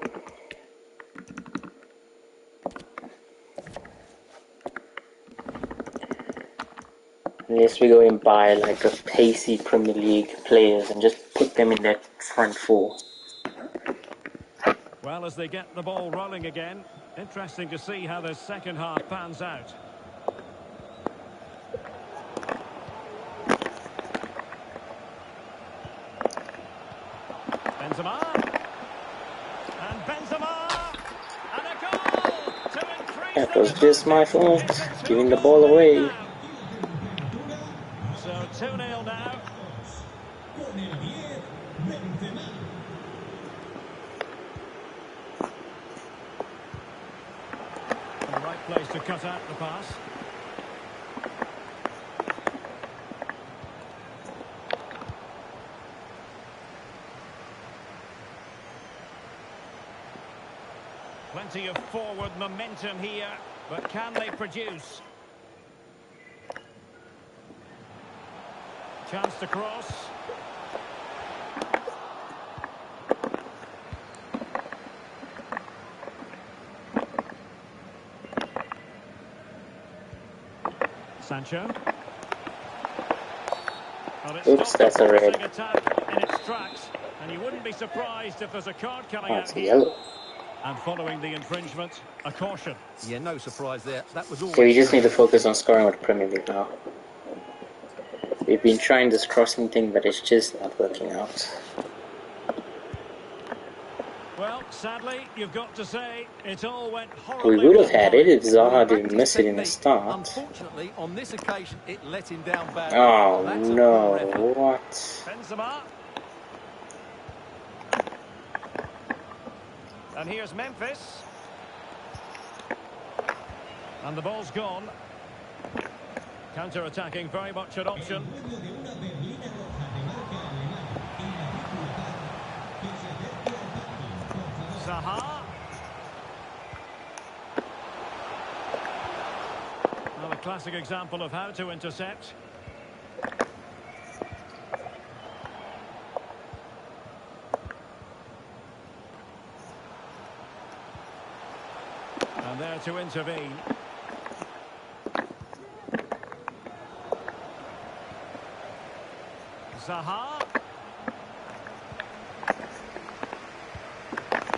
Speaker 4: Unless we go and buy like a pacey Premier League players and just put them in that front four.
Speaker 2: Well, as they get the ball rolling again, interesting to see how the second half pans out. Benzema. And Benzema. And a goal to increase.
Speaker 4: That was just my fault, giving the ball away.
Speaker 2: So 2-0 now.
Speaker 5: Con el 10, Benzema.
Speaker 2: The right place to cut out the pass. Plenty of forward momentum here, but can they produce? Chance to cross. Sancho. Well,
Speaker 4: Oops, that's a red.
Speaker 2: attack in its tracks, and you wouldn't be surprised if there's a card coming
Speaker 4: Oh,
Speaker 2: out
Speaker 4: it's a
Speaker 2: here.
Speaker 4: yellow.
Speaker 2: And following the infringement, a caution.
Speaker 3: Yeah, no surprise there. That was all.
Speaker 4: Okay, we just need to focus on scoring with the Premier League now. We've been trying this crossing thing, but it's just not working out.
Speaker 2: Well, sadly, you've got to say, it all went horribly
Speaker 4: We would have
Speaker 2: wrong.
Speaker 4: had it if Zaha
Speaker 3: Back
Speaker 4: didn't
Speaker 3: to
Speaker 4: miss it in the
Speaker 3: technique.
Speaker 4: start.
Speaker 3: Unfortunately, on this occasion, it let him down badly.
Speaker 4: Oh
Speaker 3: That's a
Speaker 4: no,
Speaker 3: poor effort.
Speaker 4: what?
Speaker 2: Benzema. And here's Memphis. And the ball's gone. Counter-attacking, very much an option.
Speaker 5: En medio de una berlina roja de marca alemana y la dificultad que se acerque al parking, por favor.
Speaker 2: Zaha. Well, a classic example of how to intercept. And there to intervene. Zaha.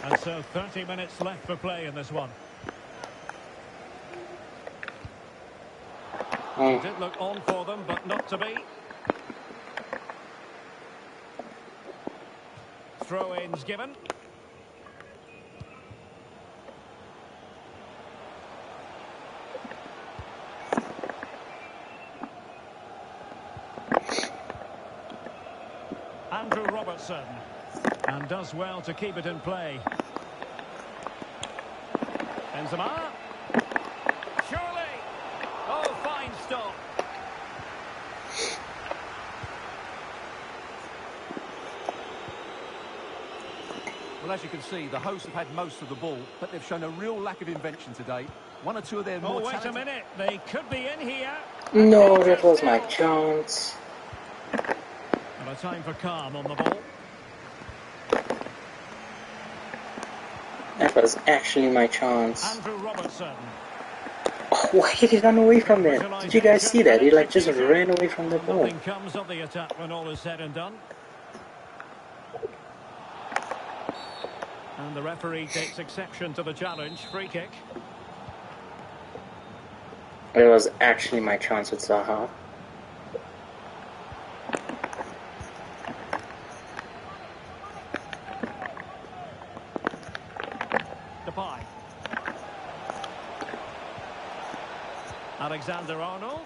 Speaker 2: And so 30 minutes left for play in this one. Did look on for them, but not to be. Throw-ins given. Andrew Robertson. And does well to keep it in play. Benzema. Surely. Oh, fine stop.
Speaker 3: Well, as you can see, the hosts have had most of the ball, but they've shown a real lack of invention today. One or two of their
Speaker 2: Oh,
Speaker 3: more
Speaker 2: wait a
Speaker 3: talented...
Speaker 2: minute. They could be in here.
Speaker 4: No, that was my chance.
Speaker 2: And a time for calm on the ball.
Speaker 4: That was actually my chance.
Speaker 2: Andrew Robertson.
Speaker 4: Oh, why did he run away from that? Did you guys see that? He like just ran away from the ball.
Speaker 2: Nothing comes of the attack when all is said and done. And the referee takes exception to the challenge. Free kick.
Speaker 4: It was actually my chance with Zaha.
Speaker 2: Depay. Alexander-Arnold.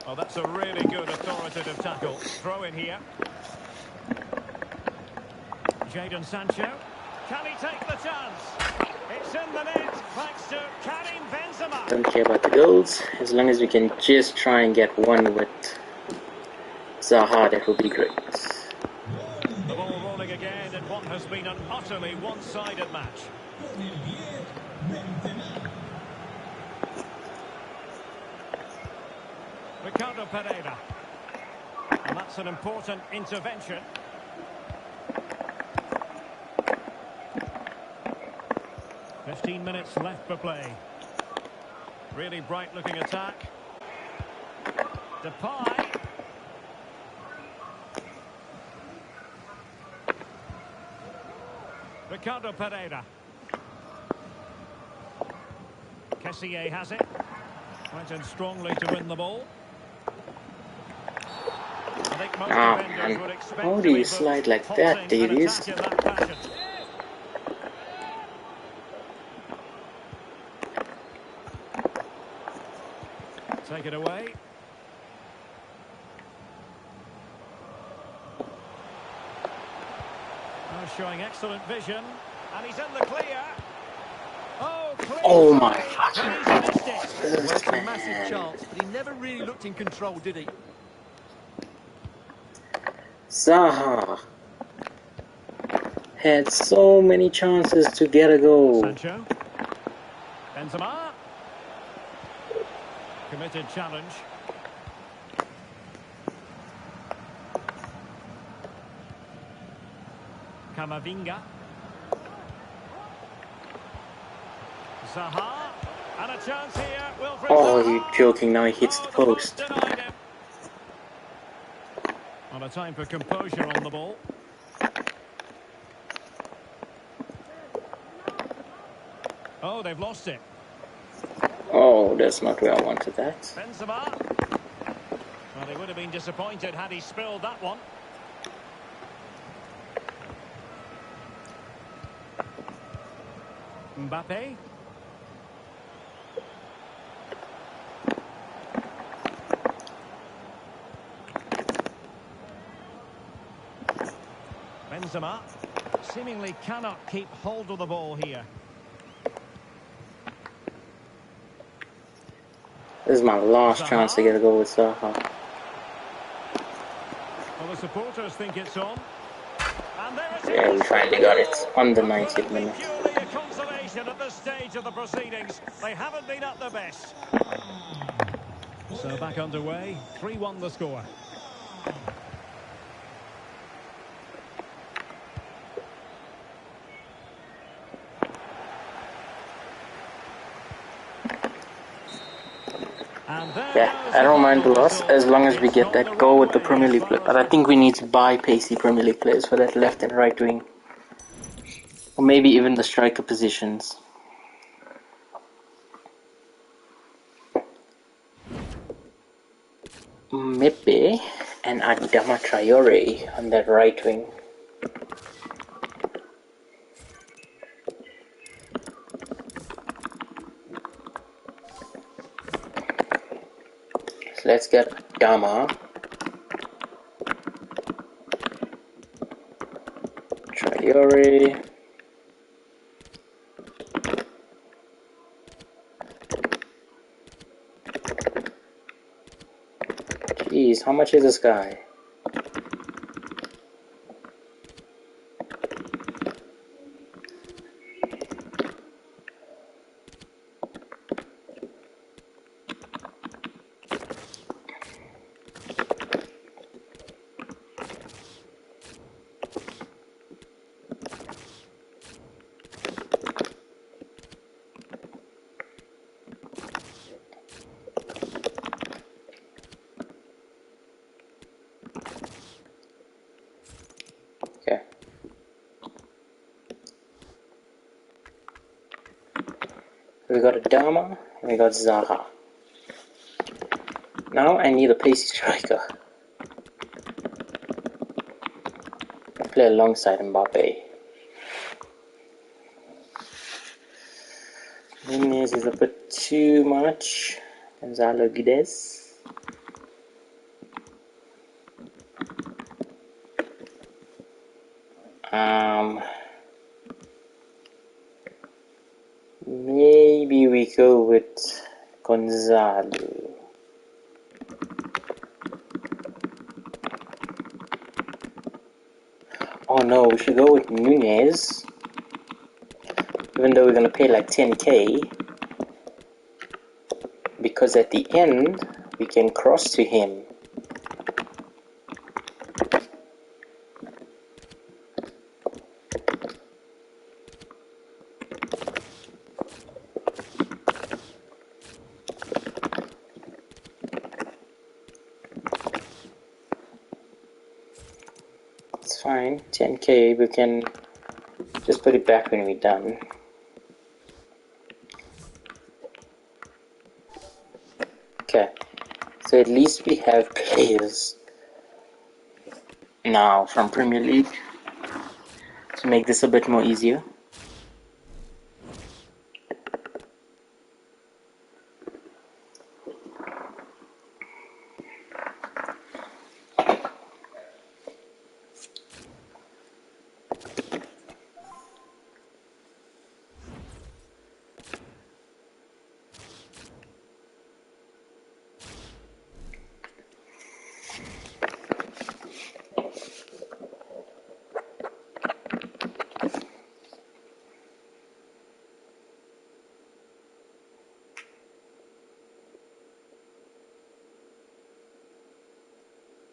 Speaker 2: Oh, that's a really good authoritative tackle. Throw in here. Jadon Sancho. Can he take the chance? It's in the net thanks to Karim Benzema.
Speaker 4: Don't care about the goals. As long as we can just try and get one with Zaha, that will be great.
Speaker 2: The ball rolling again in what has been an utterly one-sided match.
Speaker 5: Con el 10, Benzema.
Speaker 2: Ricardo Pereira. And that's an important intervention. "15 minutes left for play. Really bright-looking attack. Depay. Ricardo Pereira. Kessié has it. Went in strongly to win the ball. I think most defenders would expect
Speaker 4: How
Speaker 2: to
Speaker 4: do you
Speaker 2: be
Speaker 4: slide like
Speaker 2: halting
Speaker 4: that,
Speaker 2: an
Speaker 4: Davies?
Speaker 2: attack in that fashion. Take it away. Oh, showing excellent vision. And he's in the clear. Oh, clear.
Speaker 4: Oh my
Speaker 2: But
Speaker 4: fucking
Speaker 2: he's missed it.
Speaker 3: Well, it's a
Speaker 4: man.
Speaker 3: massive chance, but he never really looked in control, did he?
Speaker 4: Zaha had so many chances to get a goal.
Speaker 2: Sancho. Benzema. Committed challenge. Camavinga. Zaha. And a chance here. Wilfred
Speaker 4: Oh,
Speaker 2: Zaha.
Speaker 4: you joking? Now he hits the
Speaker 2: Oh,
Speaker 4: post.
Speaker 2: denied him. On a time for composure on the ball. Oh, they've lost it.
Speaker 4: Oh, that's not where I wanted that.
Speaker 2: Benzema. Well, they would have been disappointed had he spilled that one. Mbappe. Benzema seemingly cannot keep hold of the ball here.
Speaker 4: This is my last chance to get a goal with Zaha.
Speaker 2: Well, the supporters think it's on. And there it
Speaker 4: Yeah,
Speaker 2: is.
Speaker 4: we finally got it on the
Speaker 2: But will
Speaker 4: 90th
Speaker 2: it be
Speaker 4: minute.
Speaker 2: purely a consolation at this stage of the proceedings? They haven't been at their best. So back underway, 3-1 the score.
Speaker 4: Yeah, I don't mind the loss as long as we get that goal with the Premier League player. But I think we need to buy pacey Premier League players for that left and right wing. Or maybe even the striker positions. Mepe and Adama Traore on that right wing. So let's get Adama, Traore, jeez, how much is this guy? Okay. We got Adama and we got Zaha. Now I need a pacey striker. Play alongside Mbappe. Nunez is a bit too much. Gonzalo Guedes. Maybe we go with Gonzalo. Oh no, we should go with Nunez. Even though we're gonna pay like 10k. Because at the end, we can cross to him. It's fine, 10k, we can just put it back when we're done. Okay, so at least we have players now from Premier League to make this a bit more easier.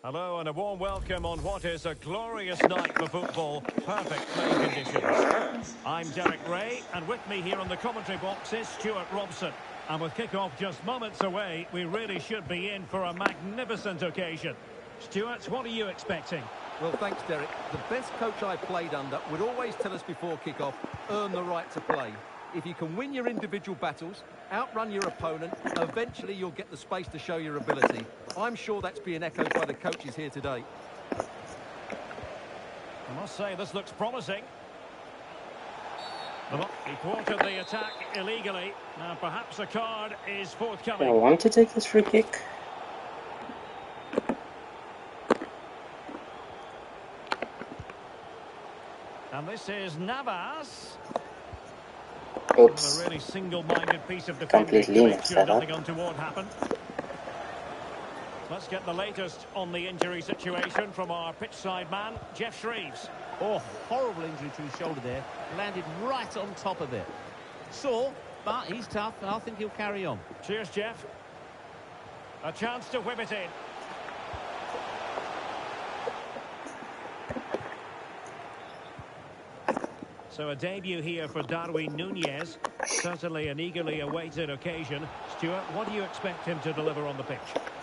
Speaker 2: Hello and a warm welcome on what is a glorious night for football. Perfect playing conditions. I'm Derek Ray, and with me here on the commentary box is Stuart Robson. And with kick-off just moments away, we really should be in for a magnificent occasion. Stuart, what are you expecting?
Speaker 3: Well, thanks, Derek. The best coach I played under would always tell us before kick-off, earn the right to play. If you can win your individual battles, outrun your opponent, eventually you'll get the space to show your ability. I'm sure that's being echoed by the coaches here today.
Speaker 2: I must say, this looks promising. He thwarted the attack illegally. Now, perhaps a card is
Speaker 4: I
Speaker 2: forthcoming.
Speaker 4: want to take this free kick.
Speaker 2: And this is Navas.
Speaker 4: Oops.
Speaker 2: A really single-minded piece of defending
Speaker 4: Completely
Speaker 2: to make
Speaker 4: messed
Speaker 2: sure
Speaker 4: that up.
Speaker 2: nothing untoward happened. Let's get the latest on the injury situation from our pitch-side man, Jeff Shreves.
Speaker 3: Oh, horrible injury to his shoulder there. Landed right on top of it. Sore, but he's tough, and I think he'll carry on.
Speaker 2: Cheers, Jeff. A chance to whip it in. So a debut here for Darwin Nunez. Certainly an eagerly awaited occasion. Stuart, what do you expect him to deliver on the pitch?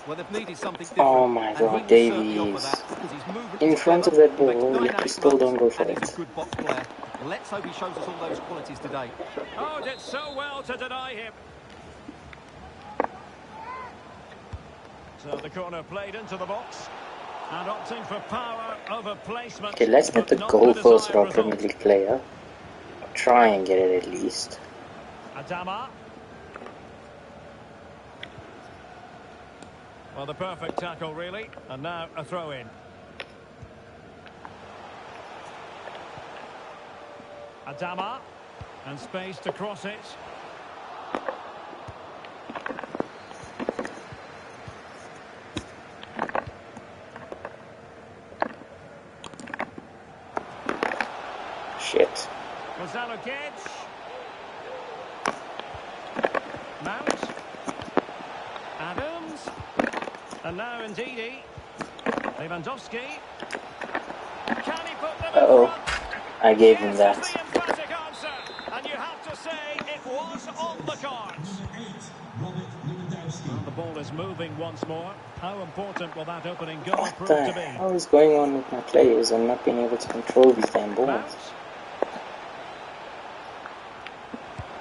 Speaker 3: Well, they've needed something different.
Speaker 4: Oh my
Speaker 3: and he
Speaker 4: god,
Speaker 3: will certainly offer
Speaker 4: Davies.
Speaker 3: that because his movement
Speaker 4: In
Speaker 3: is
Speaker 4: front of
Speaker 3: clever,
Speaker 4: that
Speaker 3: he makes
Speaker 4: ball, yet
Speaker 3: dynamic
Speaker 4: we still
Speaker 3: runs,
Speaker 4: don't go for
Speaker 3: and he's
Speaker 4: it.
Speaker 3: a good box player. Let's hope he shows us all those qualities today.
Speaker 2: Oh, did so well to deny him. So the corner played into the box. And opting for power over placement.
Speaker 4: Okay, let's get the
Speaker 2: but not
Speaker 4: goal
Speaker 2: the
Speaker 4: first for our
Speaker 2: desired
Speaker 4: Premier
Speaker 2: result.
Speaker 4: League player. Try and get it at least.
Speaker 2: Adama. Well, the perfect tackle, really. And now a throw-in. Adama. And space to cross it.
Speaker 4: Shit.
Speaker 2: Gonzalo Gedge. Mount. Adams. And now Ndidi. Lewandowski. Can he put them in front?
Speaker 4: I gave him
Speaker 2: Yes, is
Speaker 4: that.
Speaker 2: the emphatic answer. And you have to say it was on the cards. Well, the ball is moving once more. How important will that opening goal
Speaker 4: What
Speaker 2: prove
Speaker 4: the
Speaker 2: to be?
Speaker 4: hell is going on with my players? I'm not being able to control these damn balls.
Speaker 2: Mount.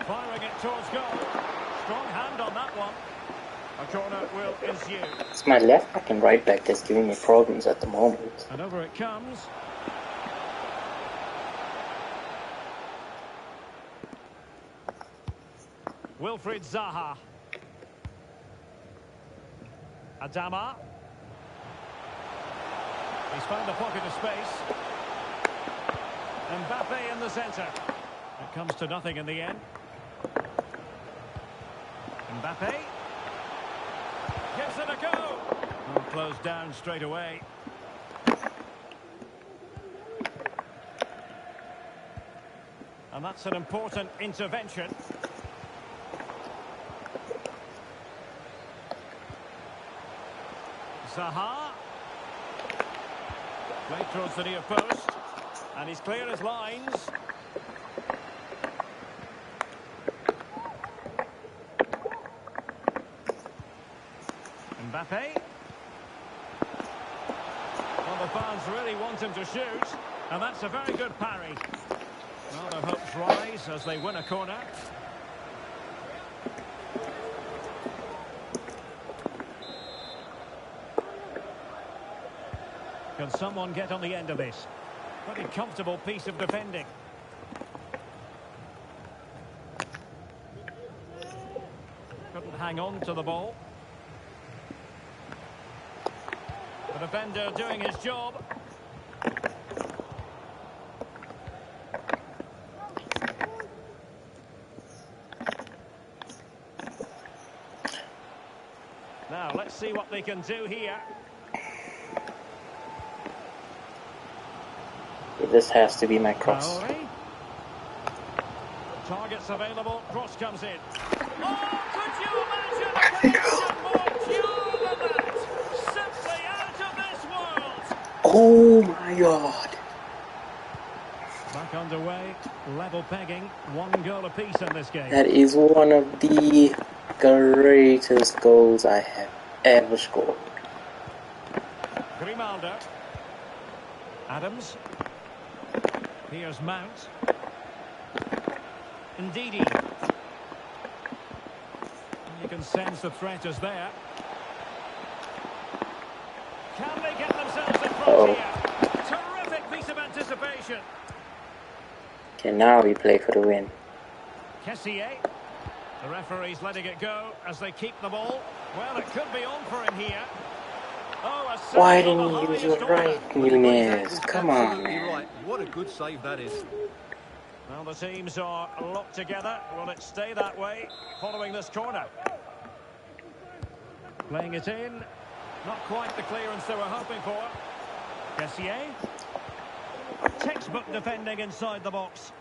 Speaker 2: Firing it towards goal. Strong hand on that one. A corner will ensue.
Speaker 4: It's my left back and right back that's giving me problems at the moment.
Speaker 2: And over it comes. Wilfried Zaha. Adama. He's found a pocket of space. Mbappe in the centre. It comes to nothing in the end. Mbappe. Gives it a go. Oh, closed down straight away. And that's an important intervention. Zaha. Played towards the near post. And he's clear as lines. Mbappe. Well, the fans really want him to shoot. And that's a very good parry. Well, their hopes rise as they win a corner. Can someone get on the end of this? Pretty comfortable piece of defending. Couldn't hang on to the ball. The defender doing his job. Now, let's see what they can do here.
Speaker 4: This has to be my cross.
Speaker 2: Traore. Targets available. Cross comes in. Oh, could you imagine a connection more pure than that? Simply out of this world.
Speaker 4: Oh my god.
Speaker 2: Back underway. Level pegging. 1 goal apiece in this game.
Speaker 4: That is one of the greatest goals I have ever scored.
Speaker 2: Grimaldo. Adams. Here's Mount. Ndidi. You can sense the threat is there. Can they get themselves in front here? Terrific piece of anticipation.
Speaker 4: Okay, now we play for the win.
Speaker 2: Kessier. The referee's letting it go as they keep the ball. Well, it could be on for him here. Oh, a save
Speaker 4: Why
Speaker 2: of
Speaker 4: didn't
Speaker 2: the
Speaker 4: you use your
Speaker 2: highest order.
Speaker 4: right, Nunez? Come on,
Speaker 3: Absolutely
Speaker 4: man.
Speaker 3: right. What a good save that is.
Speaker 2: Well, the teams are locked together. Will it stay that way following this corner? Playing it in. Not quite the clearance they were hoping for. Kessier. Textbook defending inside the box.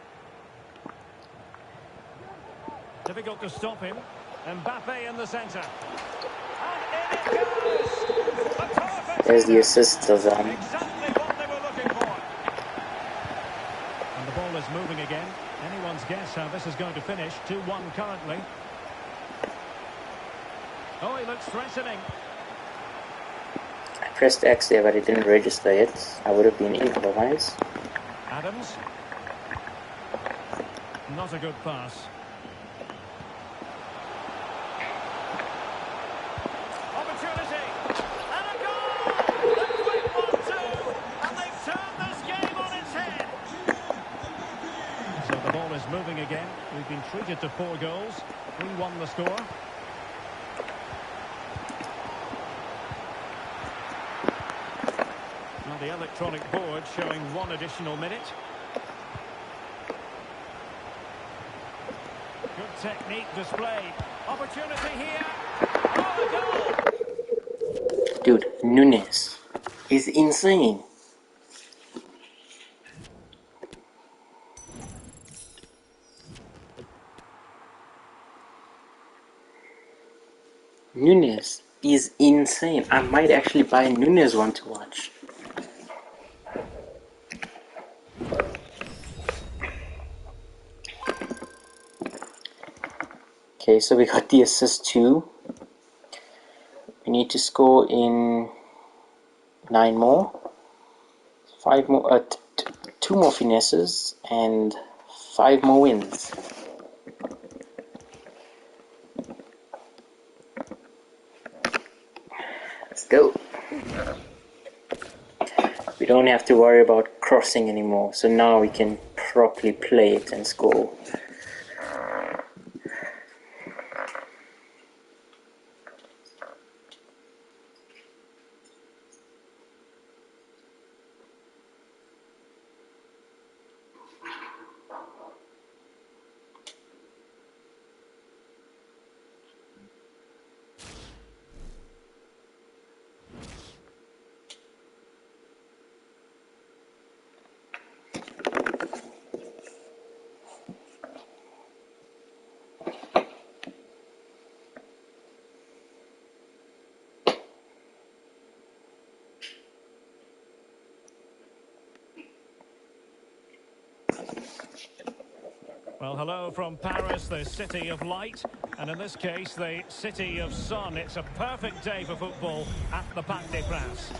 Speaker 2: Difficult to stop him. Mbappe in the centre. And in it goes! A perfect
Speaker 4: There's the
Speaker 2: header.
Speaker 4: assist of
Speaker 2: Exactly what they were looking for. And the ball is moving again. Anyone's guess how this is going to finish. 2-1 currently. Oh, he looks threatening.
Speaker 4: I pressed X there, but it didn't register yet. I would have been in otherwise.
Speaker 2: Adams. Not a good pass. Opportunity. And a goal! A quick 1-2. And they've turned this game on its head. So the ball is moving again. We've been treated to 4 goals. 3-1 the score. Well, the electronic board showing 1 additional minute. Good technique displayed. Opportunity here. Oh, a goal!
Speaker 4: Dude, Nunes is insane. Nunes is insane. I might actually buy Nunes one to watch. Okay, so we got the assist too. We need to score in 9 more, 5 more, 2 more finesses, and 5 more wins. Let's go. We don't have to worry about crossing anymore, so now we can properly play it and score.
Speaker 2: Well, hello from Paris, the city of light, and in this case, the city of sun. It's a perfect day for football at the Parc des Princes.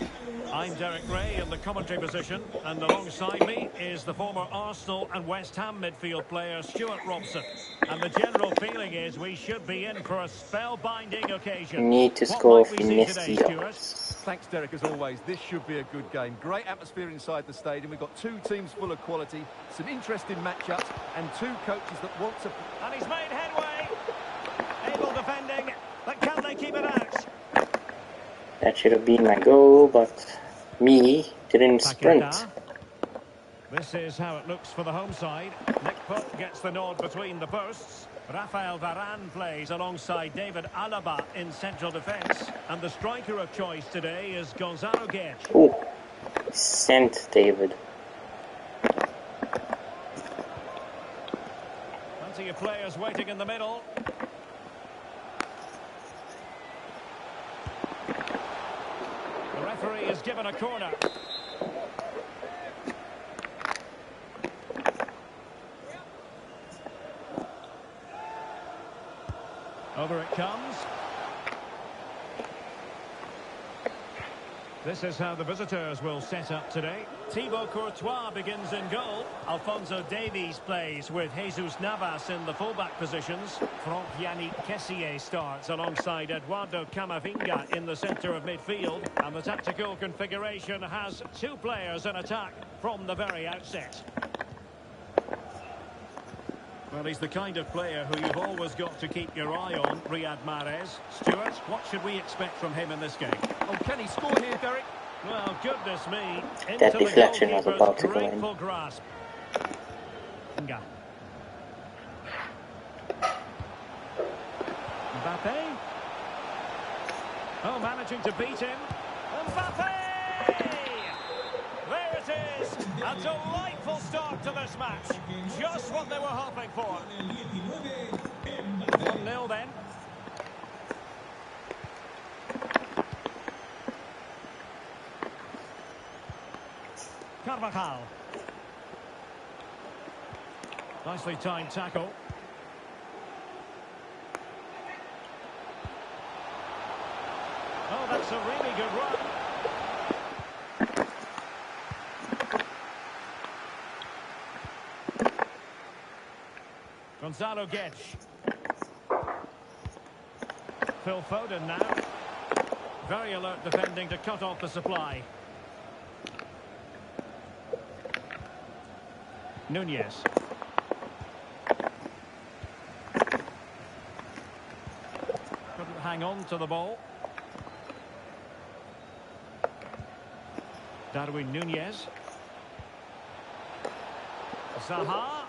Speaker 2: I'm Derek Ray in the commentary position, and alongside me is the former Arsenal and West Ham midfield player Stuart Robson. And the general feeling is we should be in for a spellbinding occasion.
Speaker 4: Need to
Speaker 2: What
Speaker 4: score
Speaker 2: might we see today, Stuart?
Speaker 3: Thanks, Derek, as always. This should be a good game. Great atmosphere inside the stadium. We've got 2 teams full of quality, some interesting matchups, and 2 coaches that want to...
Speaker 2: And he's made headway. Able defending, but can they keep it out?
Speaker 4: That should have been my goal, but me didn't sprint.
Speaker 2: Paqueta. This is how it looks for the home side. Nick Pope gets the nod between the posts. Rafael Varane plays alongside David Alaba in central defence. And the striker of choice today is Gonzalo Guedes.
Speaker 4: Oh, sent David.
Speaker 2: Plenty of players waiting in the middle. The referee is given a corner. Over it comes. This is how the visitors will set up today. Thibaut Courtois begins in goal. Alphonso Davies plays with Jesus Navas in the fullback positions. Franck-Yannick Kessier starts alongside Eduardo Camavinga in the centre of midfield. And the tactical configuration has 2 players in attack from the very outset. Well, he's the kind of player who you've always got to keep your eye on, Riyad Mahrez. Stuart, what should we expect from him in this game?
Speaker 3: Oh, can he score here, Derek?
Speaker 2: Well, goodness me.
Speaker 4: That deflection was about to go in.
Speaker 2: Grateful grasp. Mbappe. Oh, managing to beat him. Mbappe! There it is. A delightful start to this match. Just what they were hoping for. 1-0 then. Carvajal. Nicely timed tackle. Oh, that's a really good run. Gonzalo Guedes. Phil Foden now. Very alert defending to cut off the supply. Nunez. Couldn't hang on to the ball. Darwin Nunez. Zaha.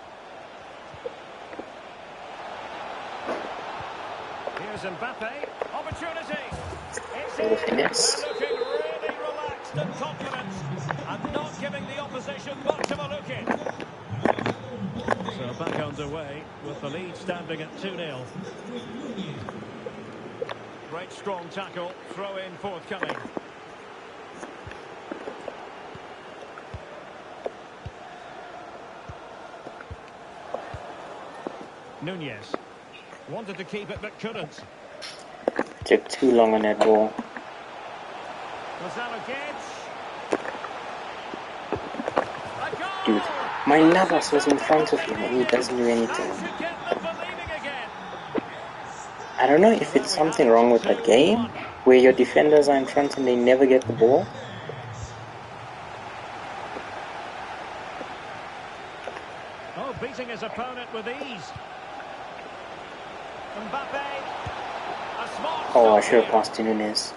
Speaker 2: Here's Mbappe. Opportunity. It's in. They're looking really relaxed and confident and not giving the opposition much of a look in. So back underway with the lead standing at 2-0. Great strong tackle. Throw in forthcoming. Nunez wanted to keep it but couldn't.
Speaker 4: Took too long on that ball.
Speaker 2: Gonzalo Guedes.
Speaker 4: Dude, my Navas was in front of him and he doesn't do anything. I don't know if it's something wrong with that game, where your defenders are in front and they never get the ball.
Speaker 2: Oh, beating his opponent with ease. Mbappe. A smart
Speaker 4: Oh, I
Speaker 2: stop
Speaker 4: should have
Speaker 2: here.
Speaker 4: passed to Nunez.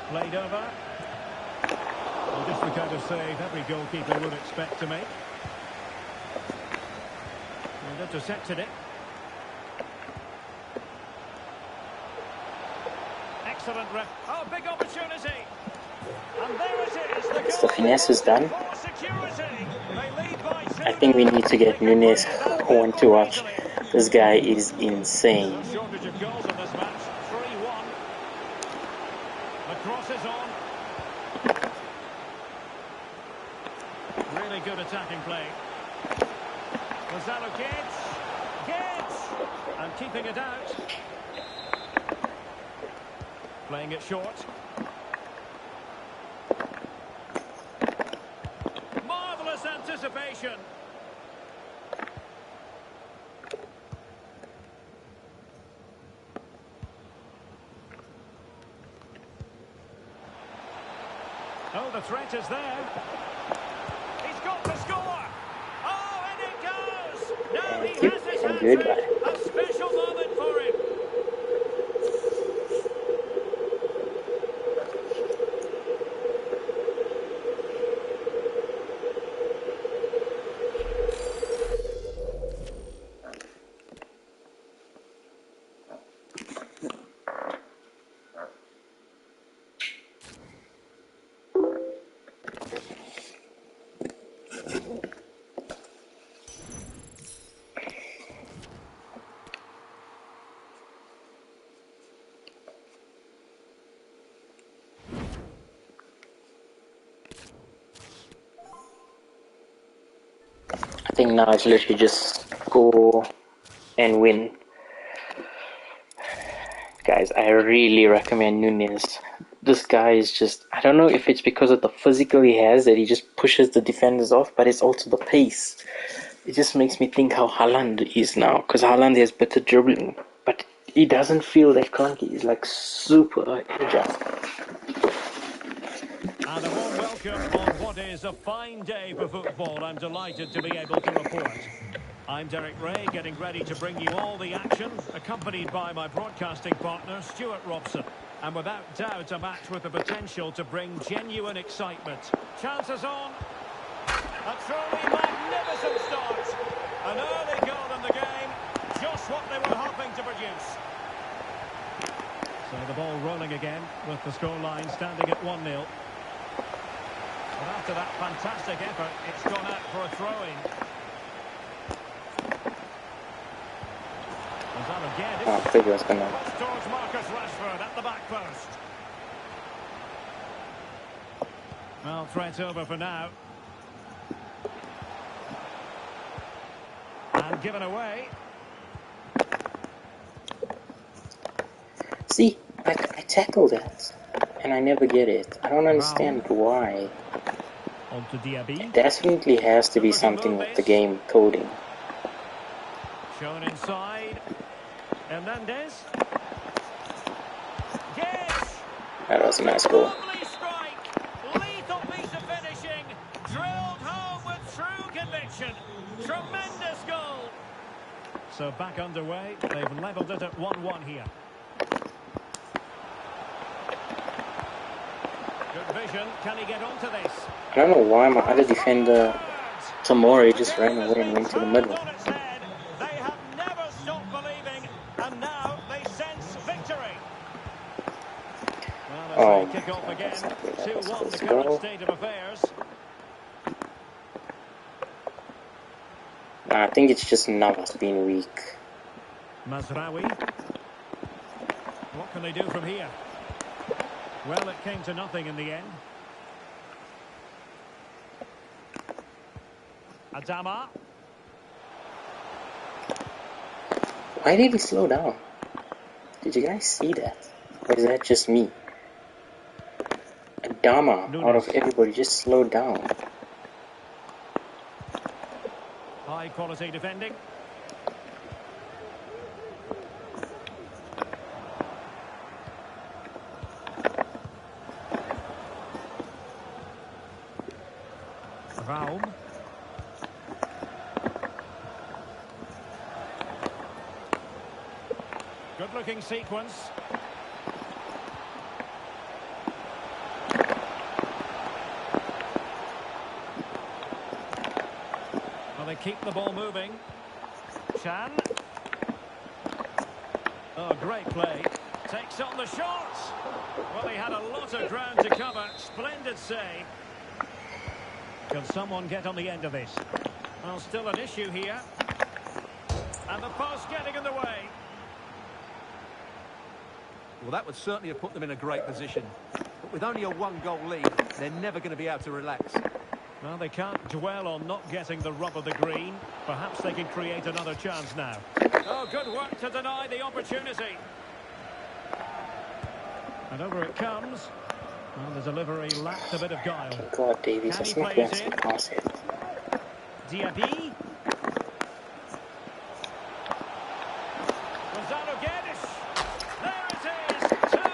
Speaker 2: Played over. Well, just the kind of save every goalkeeper would expect to make. And intercepted it. Excellent ref. Oh, big opportunity. And there it is.
Speaker 4: Once the finesse is done,
Speaker 2: For security. They lead by 2.
Speaker 4: I think we need to get Nunez one to watch. This guy is insane.
Speaker 2: No shortage of goals in this match. 3-1. The cross is on. Really good attacking play. Gonzalo Guedes. And keeping it out. Playing it short. Marvellous anticipation. Oh, the threat is there. He's got to score. Oh, and it goes. Now he has his hat-trick. A special moment for him.
Speaker 4: I think now it's literally just go and win. Guys, I really recommend Nunez. This guy is just, I don't know if it's because of the physical he has that he just pushes the defenders off, but it's also the pace. It just makes me think how Haaland is now, because Haaland has better dribbling, but he doesn't feel that clunky. He's like super agile.
Speaker 2: And a warm welcome on what is a fine day for football. I'm delighted to be able to report. I'm Derek Ray, getting ready to bring you all the action, accompanied by my broadcasting partner, Stuart Robson. And without doubt, a match with the potential to bring genuine excitement. Chances on. A truly magnificent start. An early goal in the game. excuse. So the ball rolling again with the scoreline standing at 1-0. But after that fantastic effort, it's gone out for a throw-in.
Speaker 4: Oh, I think it was gonna.
Speaker 2: Towards Marcus Rashford at the back post. Well, threat's over for now. And given away.
Speaker 4: See, I tackle that, and I never get it. I don't understand why.
Speaker 2: On to Diaby.
Speaker 4: It definitely has to be something with the game coding.
Speaker 2: Shown inside. Hernandez. Yes!
Speaker 4: That was a nice goal.
Speaker 2: Lovely strike. Lethal piece of finishing. Drilled home with true conviction. Tremendous goal. So back underway. They've levelled it at 1-1 here. Good vision. Can he get onto this?
Speaker 4: I don't know why my other defender, Tomori, just ran away and went to the middle.
Speaker 2: They have never stopped believing, and now they sense victory. Well, kick off again. 2-1 the current state of affairs.
Speaker 4: Nah, I think it's just Navas being weak.
Speaker 2: Mazraoui. What can they do from here? Well, it came to nothing in the end. Adama.
Speaker 4: Why did he slow down? Did you guys see that? Or is that just me? Adama, out of everybody, just slowed down.
Speaker 2: High quality defending. Raum. Good looking sequence. Well, they keep the ball moving. Chan. Oh, great play. Takes on the shot. Well, he had a lot of ground to cover. Splendid save. Can someone get on the end of this? Well, still an issue here. And the post getting in the way.
Speaker 3: Well, that would certainly have put them in a great position. But with only a one-goal lead, they're never going to be able to relax.
Speaker 2: Well, they can't dwell on not getting the rub of the green. Perhaps they can create another chance now. Oh, good work to deny the opportunity. And over it comes. Well, the delivery lacked a bit of guile.
Speaker 4: God, Davies, that's not going to pass it.
Speaker 2: Diaby.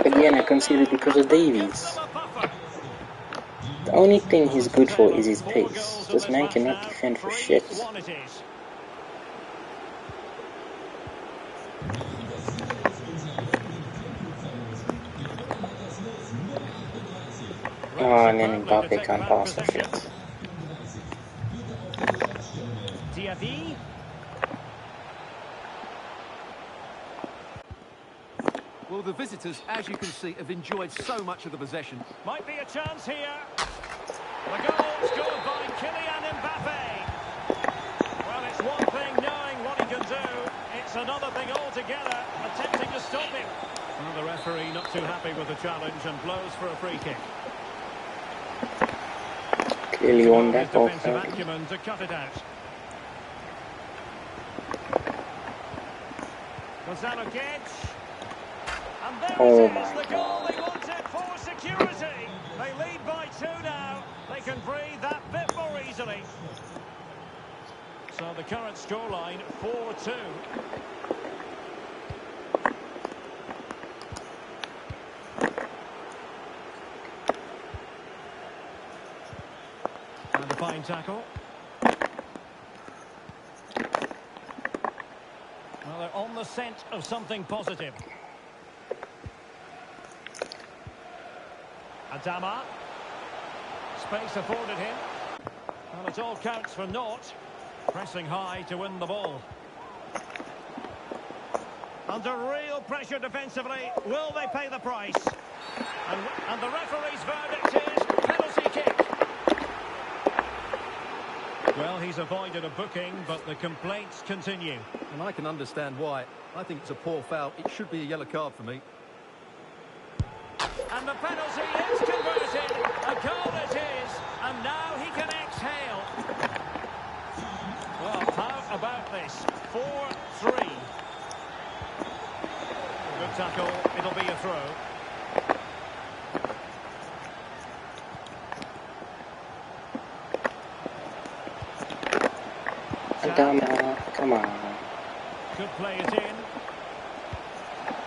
Speaker 4: Again, I conceded because of Davies. The only thing he's good for is his pace. This man cannot defend for shit. Oh, and then Mbappe can't pass for shit.
Speaker 2: Diaby.
Speaker 3: Well, the visitors, as you can see, have enjoyed so much of the possession.
Speaker 2: Might be a chance here. The goal scored by Kylian Mbappe. Well, it's one thing knowing what he can do. It's another thing altogether, attempting to stop him. Well, the referee not too happy with the challenge and blows for a free kick.
Speaker 4: Clearly won that ball.
Speaker 2: Defensive acumen to cut it out. Gonzalo Guedes. And there
Speaker 4: Oh
Speaker 2: it is,
Speaker 4: my
Speaker 2: the goal they wanted for security. They lead by 2 now. They can breathe that bit more easily. So the current scoreline, 4-2. And a fine tackle. Well, they're on the scent of something positive. Adama. Space afforded him. Well, it all counts for naught. Pressing high to win the ball. Under real pressure defensively. Will they pay the price? And the referee's verdict is penalty kick. Well, he's avoided a booking, but the complaints continue.
Speaker 3: And I can understand why. I think it's a poor foul. It should be a yellow card for me.
Speaker 2: And the penalty is converted. A goal it is. And now he can exhale. Well, how about this? 4-3. Good tackle. It'll be a throw.
Speaker 4: Come on.
Speaker 2: Could play it in.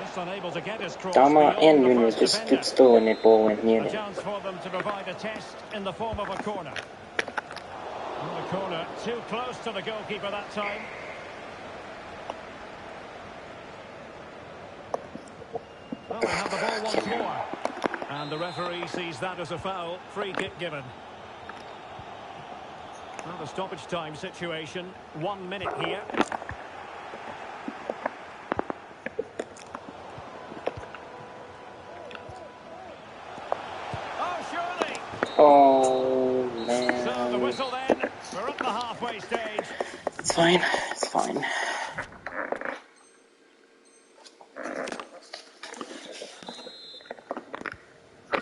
Speaker 2: Just unable to get his cross.
Speaker 4: Dama
Speaker 2: beyond
Speaker 4: and
Speaker 2: the
Speaker 4: Junior
Speaker 2: first
Speaker 4: just
Speaker 2: defender.
Speaker 4: stood still when the ball went near
Speaker 2: A
Speaker 4: them.
Speaker 2: chance for them to provide a test in the form of a corner. And the corner too close to the goalkeeper that time. Well, they have the ball once more. And the referee sees that as a foul. Free kick given. Well, the stoppage time situation. 1 minute here. Oh, surely.
Speaker 4: Oh
Speaker 2: So the
Speaker 4: man.
Speaker 2: whistle then. We're at the halfway stage.
Speaker 4: It's fine. It's fine.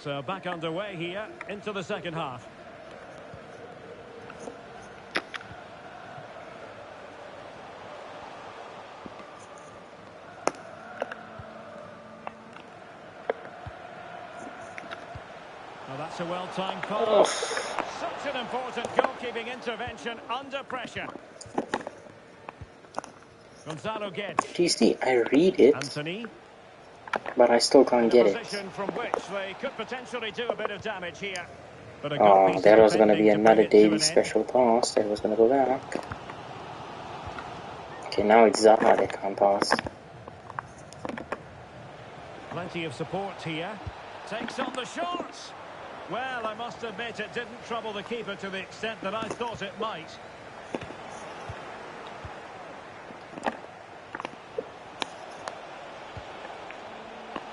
Speaker 2: So back underway here into the second half. Well, that's a well-timed call. Such an important goalkeeping intervention under pressure. Gonzalo Guedes.
Speaker 4: Do you see? I read it,
Speaker 2: Anthony.
Speaker 4: but I still can't
Speaker 2: In
Speaker 4: get
Speaker 2: a
Speaker 4: it.
Speaker 2: position from which they could potentially do a bit of damage here. But a good
Speaker 4: Oh,
Speaker 2: piece
Speaker 4: that
Speaker 2: of
Speaker 4: was going to be
Speaker 2: defending
Speaker 4: another
Speaker 2: bring it to an
Speaker 4: Davies
Speaker 2: end.
Speaker 4: special pass. That was going to go back. Okay, now it's Zaha that can't pass.
Speaker 2: Plenty of support here. Takes on the shot. Well, I must admit it didn't trouble the keeper to the extent that I thought it might.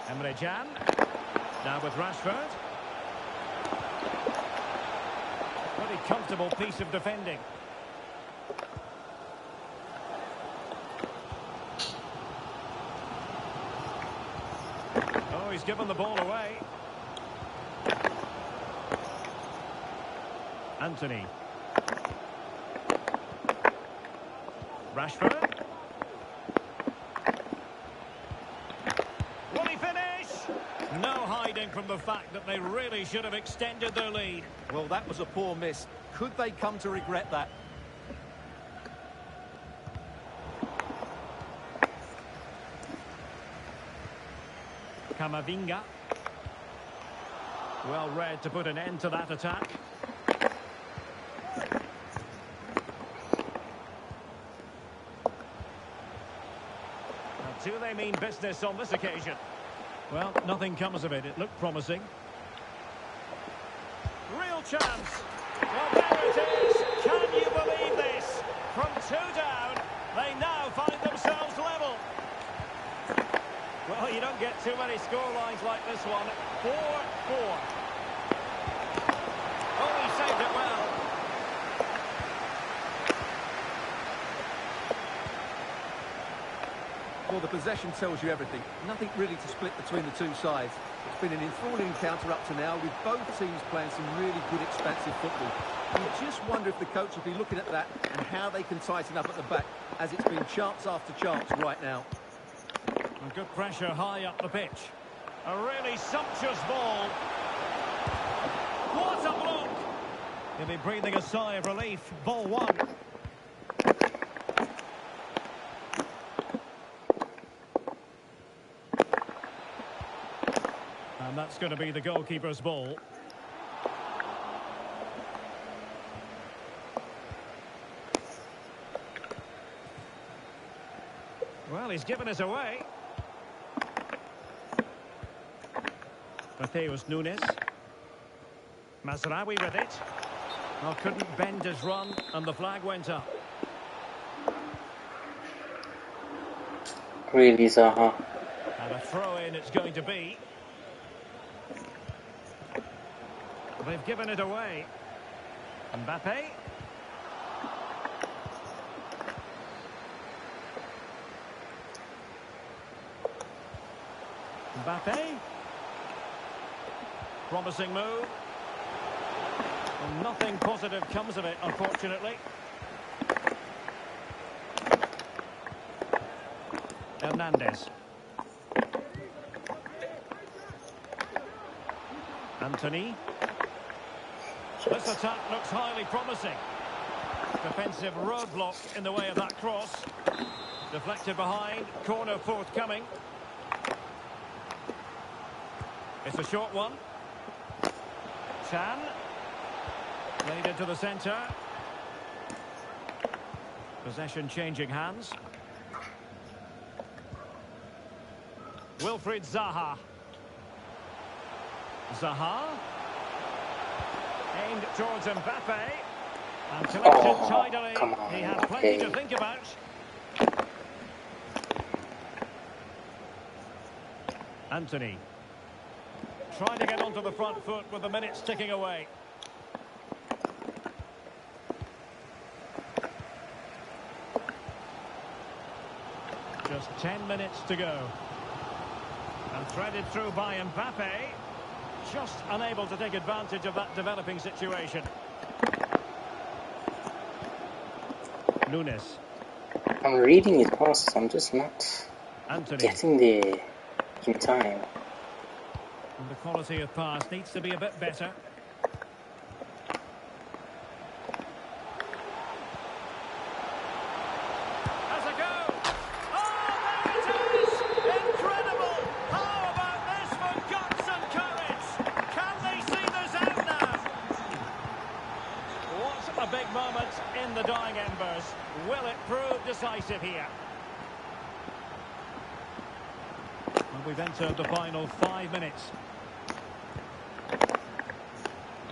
Speaker 2: Emre Can. Now with Rashford. Pretty comfortable piece of defending. Oh, he's given the ball away. Anthony. Rashford. Will he finish? No hiding from the fact that they really should have extended their lead.
Speaker 3: Well, that was a poor miss. Could they come to regret that?
Speaker 2: Camavinga. Well read to put an end to that attack. Now, do they mean business on this occasion? Well, nothing comes of it. It looked promising. Real chance. Well, there it is. Can you believe this? From 2 down, they now find themselves level. Well, you don't get too many score lines like this one. 4-4. Oh, he saved it well.
Speaker 3: Well, the possession tells you everything. Nothing really to split between the two sides. It's been an enthralling encounter up to now, with both teams playing some really good, expansive football. You just wonder if the coach will be looking at that and how they can tighten up at the back, as it's been chance after chance right now.
Speaker 2: And good pressure high up the pitch. A really sumptuous ball. What a block! He'll be breathing a sigh of relief. Ball one. And that's going to be the goalkeeper's ball. Well, he's given us away. Mateus Nunes. Mazraoui with it. Well, couldn't bend his run, and the flag went up.
Speaker 4: Really, Zaha.
Speaker 2: And a throw-in it's going to be. They've given it away. Mbappe. Mbappe. Promising move. And nothing positive comes of it, unfortunately. Hernandez. Anthony. This attack looks highly promising. Defensive roadblock in the way of that cross. Deflected behind. Corner forthcoming. It's a short one. Chan. Played into the centre. Possession changing hands. Wilfried Zaha. Zaha. Aimed towards Mbappe. And collected tidily.
Speaker 4: Come on,
Speaker 2: He had plenty to
Speaker 4: Mbappe.
Speaker 2: think about. Anthony. Trying to get onto the front foot with the minutes ticking away. Just 10 minutes to go. And threaded through by Mbappe. Just unable to take advantage of that developing situation. Nunes.
Speaker 4: I'm reading his passes, I'm just not
Speaker 2: Anthony.
Speaker 4: getting there in time.
Speaker 2: And the quality of pass needs to be a bit better. Has a go. Oh, there it is! Incredible! How about this for guts and courage? Can they see this out now? What a big moment in the dying embers. Will it prove decisive here? And we've entered the final 5 minutes.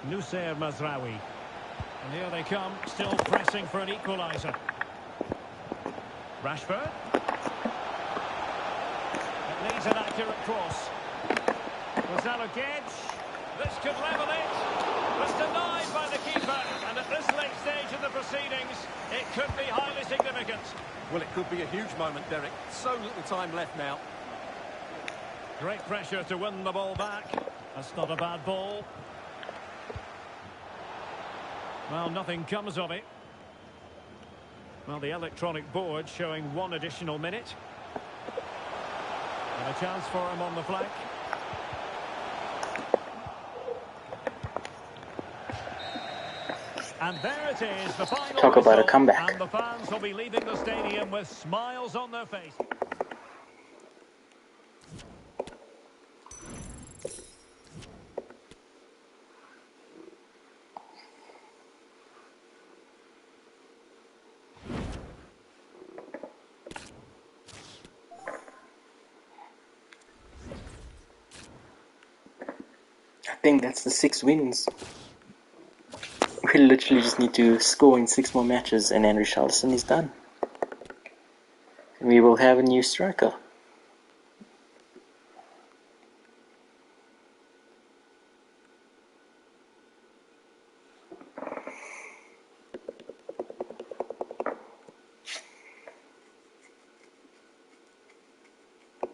Speaker 2: Nusayr Mazraoui. And here they come, still pressing for an equaliser. Rashford. It needs an accurate cross. Gonzalo Guedes. This could level it. Was denied by the keeper. And at this late stage of the proceedings, it could be highly significant.
Speaker 3: Well, it could be a huge moment, Derek. So little time left now.
Speaker 2: Great pressure to win the ball back. That's not a bad ball. Well, nothing comes of it. Well, the electronic board showing 1 additional minute. And a chance for him on the flank. And there it is, the final
Speaker 4: Talk about a
Speaker 2: whistle,
Speaker 4: comeback.
Speaker 2: and the fans will be leaving the stadium with smiles on their face.
Speaker 4: I think that's the 6 wins. We literally just need to score in 6 more matches and then Richarlison is done. We will have a new striker.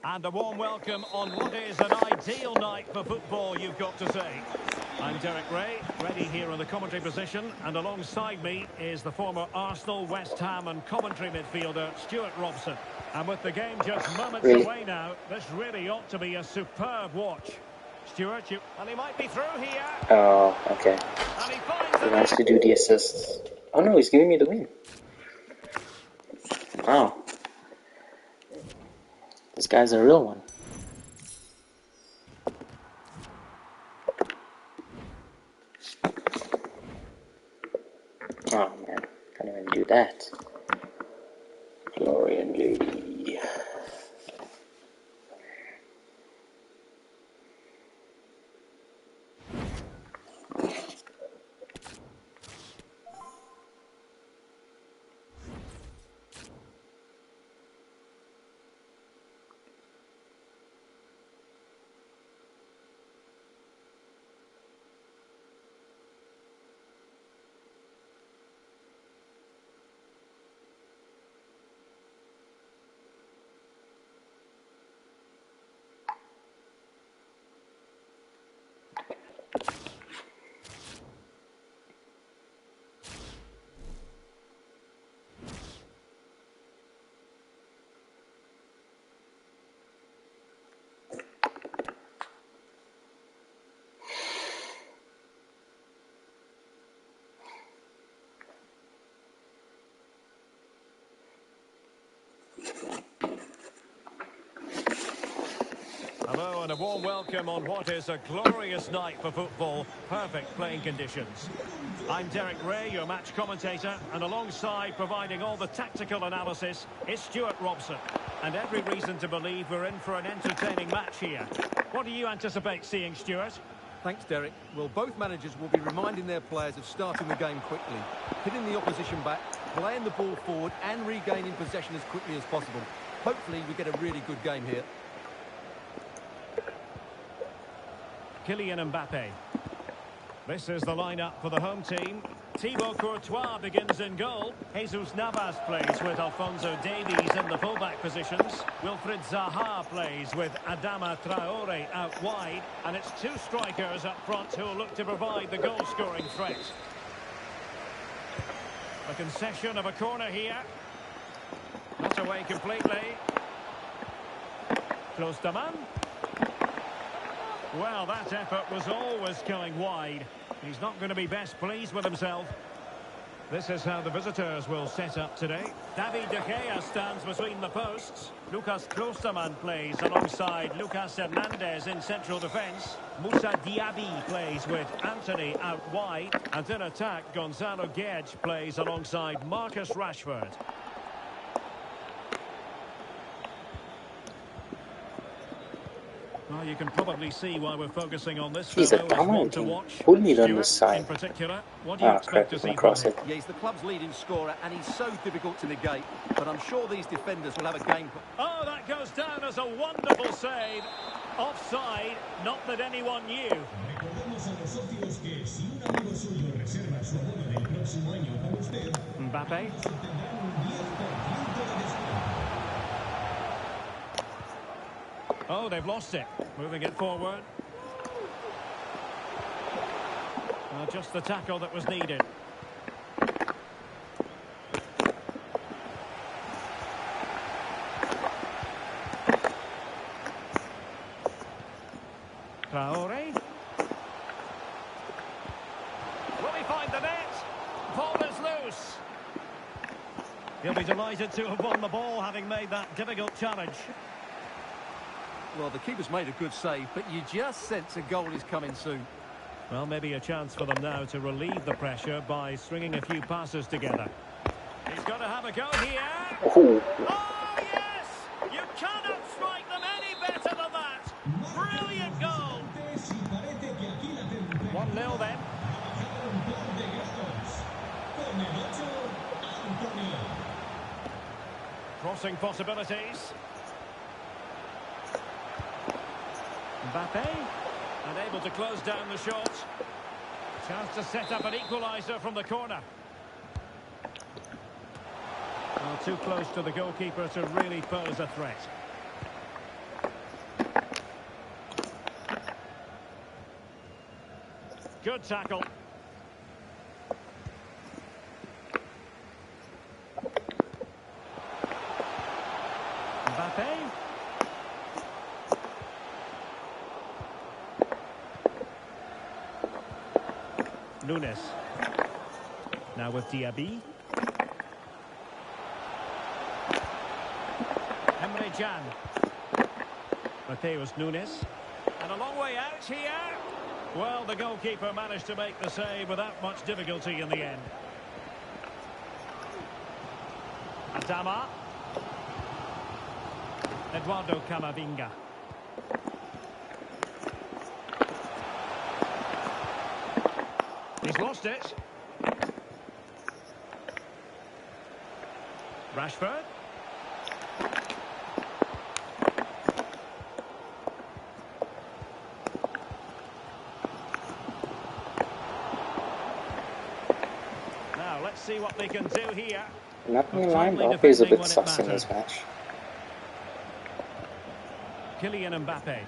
Speaker 2: And a warm welcome on what is an ideal night for football, you've got to say. I'm Derek Ray, ready here in the commentary position, and alongside me is the former Arsenal, West Ham and commentary midfielder Stuart Robson. And with the game just moments away now, this really ought to be a superb watch. Stuart, and he might be through here.
Speaker 4: Oh, okay.
Speaker 2: And he finds
Speaker 4: He
Speaker 2: it.
Speaker 4: wants to do the assists. Oh no, he's giving me the win. Wow. This guy's a real one. Oh man, can't even do that. Florian Lady.
Speaker 2: And a warm welcome on what is a glorious night for football. Perfect playing conditions. I'm Derek Ray, your match commentator, and alongside providing all the tactical analysis is Stuart Robson. And every reason to believe we're in for an entertaining match here. What do you anticipate seeing, Stuart?
Speaker 3: Thanks, Derek. Well, both managers will be reminding their players of starting the game quickly, hitting the opposition back, playing the ball forward and regaining possession as quickly as possible. Hopefully we get a really good game here.
Speaker 2: Kylian Mbappe. This is the lineup for the home team. Thibaut Courtois begins in goal. Jesus Navas plays with Alphonso Davies in the fullback positions. Wilfried Zaha plays with Adama Traore out wide. And it's two strikers up front who will look to provide the goal-scoring threat. A concession of a corner here. Not away completely. Klostermann. Well, that effort was always going wide. He's not going to be best pleased with himself. This is how the visitors will set up today. David De Gea stands between the posts. Lucas Klostermann plays alongside Lucas Hernandez in central defence. Moussa Diaby plays with Anthony out wide. And in attack, Gonzalo Guedes plays alongside Marcus Rashford. Well, you can probably see why we're focusing on this
Speaker 4: He's a
Speaker 2: fellow as one to watch.
Speaker 4: Put it on the
Speaker 2: Stuart,
Speaker 4: side.
Speaker 2: in particular, what do you expect to see from
Speaker 4: Cross
Speaker 2: him?
Speaker 4: it.
Speaker 3: Yeah, he's the club's leading scorer and he's so difficult to negate. But I'm sure these defenders will have a game.
Speaker 2: Oh, that goes down as a wonderful save. Offside, not that anyone knew.
Speaker 5: Recordamos a los socios que si un amigo suyo reserva su abono del próximo año con usted,
Speaker 2: Mbappe.
Speaker 5: obtendrán un 10% de descuento.
Speaker 2: Oh, they've lost it. Moving it forward. Well, just the tackle that was needed. Traore. Will he find the net? Ball is loose. He'll be delighted to have won the ball, having made that difficult challenge.
Speaker 3: Well, the keeper's made a good save, but you just sense a goal is coming soon.
Speaker 2: Well, maybe a chance for them now to relieve the pressure by stringing a few passes together. He's got to have a go here.
Speaker 4: Ooh.
Speaker 2: Oh, yes! You cannot strike them any better than that. Brilliant goal. 1-0 then. Crossing possibilities. Mbappe, and able to close down the shot. Chance to set up an equaliser from the corner. Well, too close to the goalkeeper to really pose a threat. Good tackle. Mbappe. Nunes. Now with Diaby. Emre Can. Mateus Nunes. And a long way out here. Well, the goalkeeper managed to make the save without much difficulty in the end. Adama. Eduardo Camavinga. He's lost it. Rashford. Now, let's see what they can do here.
Speaker 4: Not gonna lie, Mbappe is a bit sus in this match.
Speaker 2: Kylian Mbappe.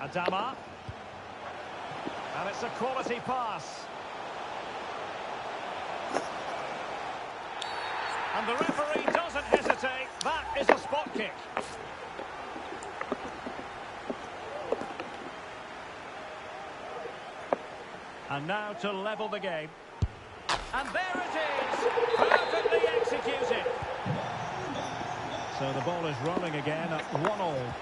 Speaker 2: Adama. And it's a quality pass. And the referee doesn't hesitate. That is a spot kick. And now to level the game. And there it is. Perfectly executed. So the ball is rolling again at 1-1.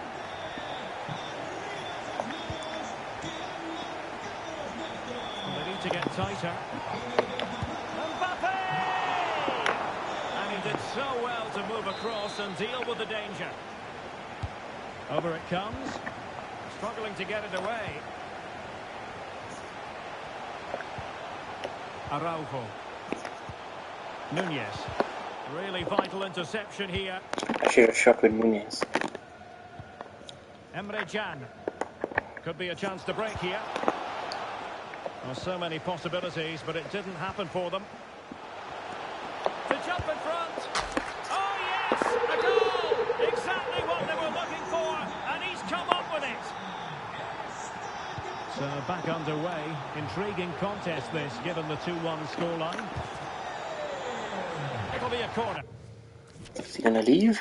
Speaker 2: to get tighter. Mbappe! And he did so well to move across and deal with the danger. Over it comes. Struggling to get it away. Araujo. Nunez. Really vital interception here.
Speaker 4: I should have shot with Nunez.
Speaker 2: Emre Can. Could be a chance to break here. Well, so many possibilities, but it didn't happen for them. To jump in front. Oh, yes! A goal! Exactly what they were looking for, and he's come up with it. So back underway. Intriguing contest this, given the 2-1 scoreline. It'll be a corner.
Speaker 4: Is he gonna leave?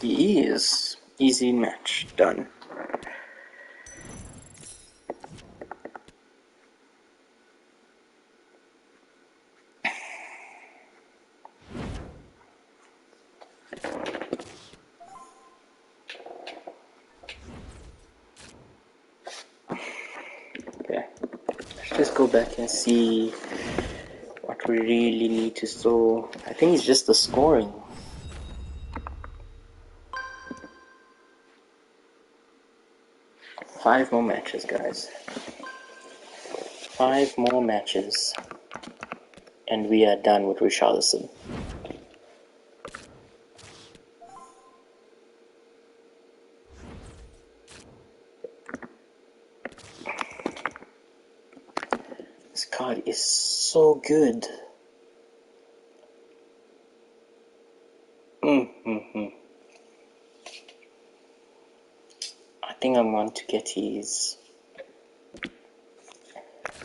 Speaker 4: He is. Easy match. Done. Okay. Let's just go back and see what we really need to store. I think it's just the scoring. Five more matches, guys. 5 more matches. And we are done with Richarlison. This card is so good. I think I'm going to get his,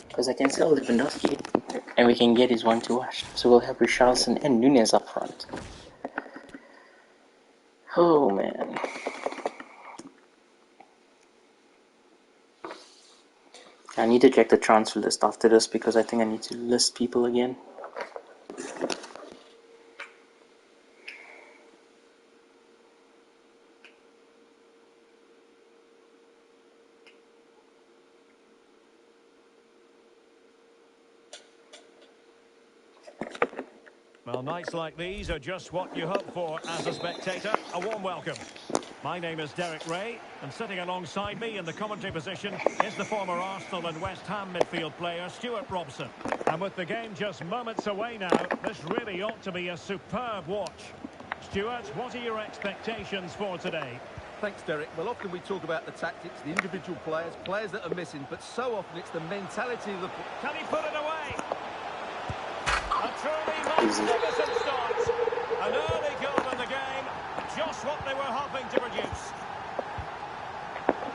Speaker 4: because I can sell Lewandowski and we can get his 1-2 watch. So we'll have Richarlison and Nunez up front. Oh man. I need to check the transfer list after this because I think I need to list people again.
Speaker 2: Well, nights like these are just what you hope for as a spectator. A warm welcome. My name is Derek Ray, and sitting alongside me in the commentary position is the former Arsenal and West Ham midfield player, Stuart Robson. And with the game just moments away now, this really ought to be a superb watch. Stuart, what are your expectations for today?
Speaker 3: Thanks, Derek. Well, often we talk about the tactics, the individual players that are missing, but so often it's the mentality of the...
Speaker 2: Can he put it away? A truly magnificent start. An early goal in the game. Just what they were hoping to produce.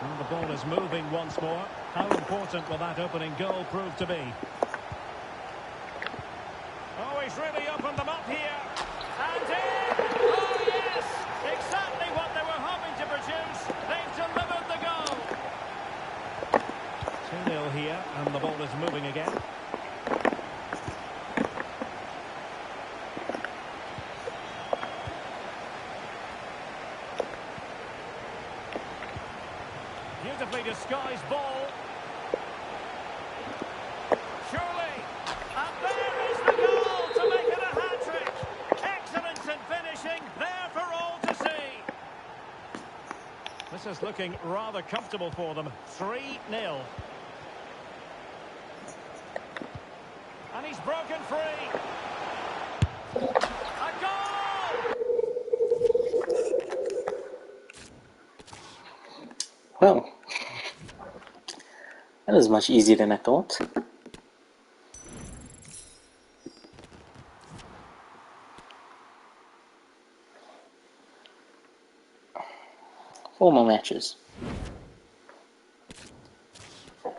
Speaker 2: And the ball is moving once more. How important will that opening goal prove to be? Oh, he's really opened them up here. And in! Oh, yes! Exactly what they were hoping to produce. They've delivered the goal. 2-0 here, and the ball is moving again. Beautifully disguised ball. Surely. And there is the goal to make it a hat-trick. Excellence in finishing, there for all to see. This is looking rather comfortable for them. 3-0. And he's broken free. A goal!
Speaker 4: Well, that was much easier than I thought. Four more matches. Oh,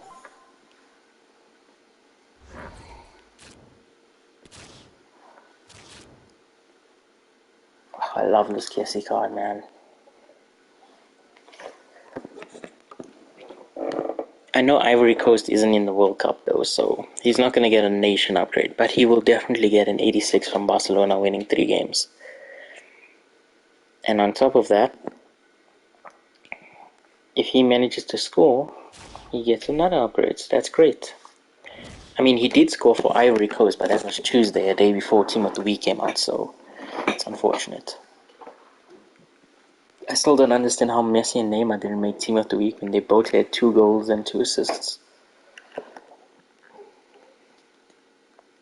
Speaker 4: I love this Kessie card, man. I know Ivory Coast isn't in the World Cup though, so he's not going to get a nation upgrade, but he will definitely get an 86 from Barcelona winning 3 games. And on top of that, if he manages to score, he gets another upgrade, so that's great. I mean, he did score for Ivory Coast, but that was Tuesday, a day before Team of the Week came out, so it's unfortunate. I still don't understand how Messi and Neymar didn't make Team of the Week when they both had 2 goals and 2 assists.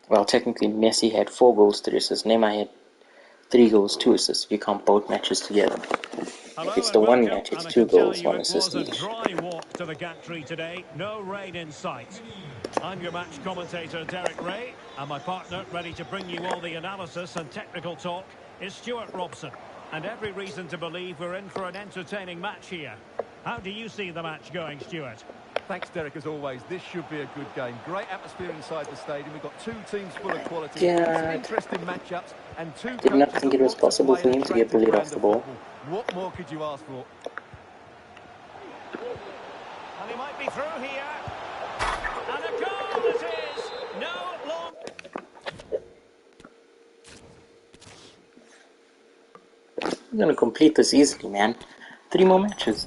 Speaker 4: Well, technically, Messi had 4 goals, 3 assists. Neymar had 3 goals, 2 assists. If you count both matches together. If it's the one match, it's 2 goals, 1 assist each.
Speaker 2: It was a dry walk to the gantry today. No rain in sight. I'm your match commentator, Derek Ray, and my partner, ready to bring you all the analysis and technical talk, is Stuart Robson. And every reason to believe we're in for an entertaining match here. How do you see the match going, Stuart?
Speaker 3: Thanks, Derek, as always. This should be a good game. Great atmosphere inside the stadium. We've got 2 teams full of quality. Some interesting matchups and 2
Speaker 4: Did not
Speaker 3: coaches
Speaker 4: think it was
Speaker 3: that want
Speaker 4: possible
Speaker 3: play
Speaker 4: for
Speaker 3: an
Speaker 4: him to get
Speaker 3: attractive
Speaker 4: bullied
Speaker 3: brand
Speaker 4: off the
Speaker 3: of
Speaker 4: ball.
Speaker 3: football. What more could you ask for?
Speaker 2: And he might be through here. And a goal it is! No long...
Speaker 4: I'm gonna complete this easily, man. 3 more matches.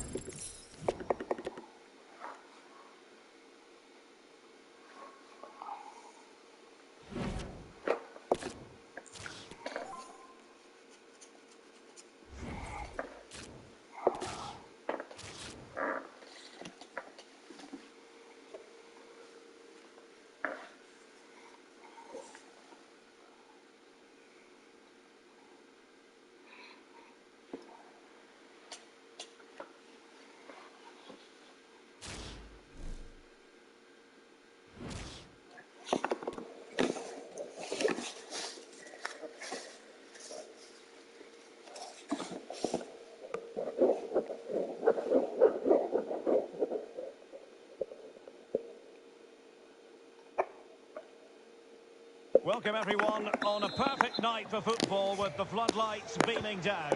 Speaker 2: Welcome everyone on a perfect night for football with the floodlights beaming down.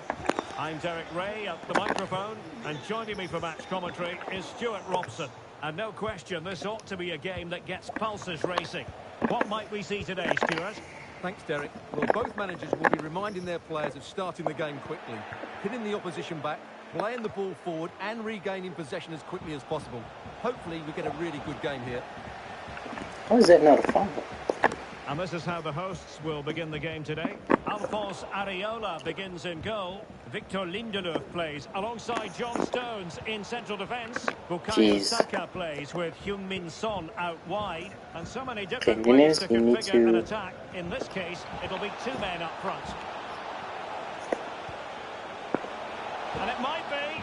Speaker 2: I'm Derek Ray at the microphone, and joining me for match commentary is Stuart Robson. And no question, this ought to be a game that gets pulses racing. What might we see today, Stuart?
Speaker 3: Thanks, Derek. Well, both managers will be reminding their players of starting the game quickly, pinning the opposition back, playing the ball forward and regaining possession as quickly as possible. Hopefully we get a really good game here.
Speaker 4: How is that not a foul?
Speaker 2: And this is how the hosts will begin the game today. Alphonse Areola begins in goal. Victor Lindelof plays alongside John Stones in central defence. Bukayo Saka plays with Heung-min Son out wide. And so many different ways to configure an attack. In this case, it'll be 2 men up front. And it might be.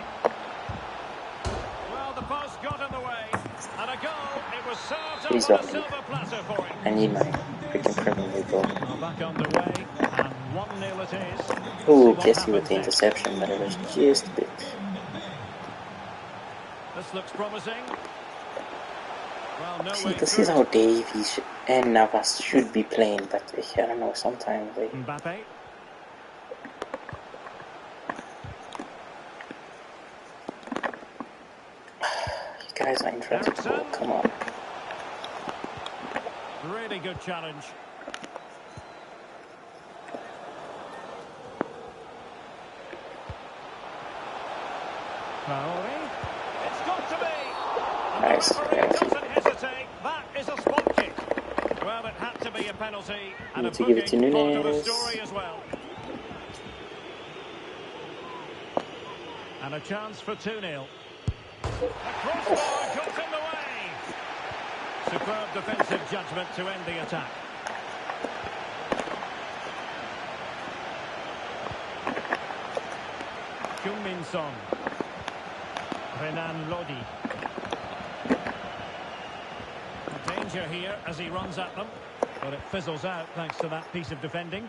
Speaker 2: Well, the post got in the way. And a goal. It was served up on a silver platter for him.
Speaker 4: I need my freaking Premier League goal.
Speaker 2: Back underway, and 1-0 it is.
Speaker 4: Oh, Kessie with the interception, but it was just a bit.
Speaker 2: This looks promising. Well, no
Speaker 4: See,
Speaker 2: way
Speaker 4: this
Speaker 2: through.
Speaker 4: is how Davies and Navas should be playing, but I don't know, sometimes they...
Speaker 2: Mbappe.
Speaker 4: You guys are interested. Come on.
Speaker 2: Really good challenge. Traore. It's got to be.
Speaker 4: Nice.
Speaker 2: The referee doesn't hesitate. That is a spot kick. Well, it had to be a penalty, and a
Speaker 4: Need to give it to
Speaker 2: booking part of the
Speaker 4: Nunes.
Speaker 2: story as well. And a chance for 2-0. A crossbar got in the way. Superb defensive judgment to end the attack. Heung-min Son. Renan Lodi. Danger here as he runs at them. But it fizzles out thanks to that piece of defending.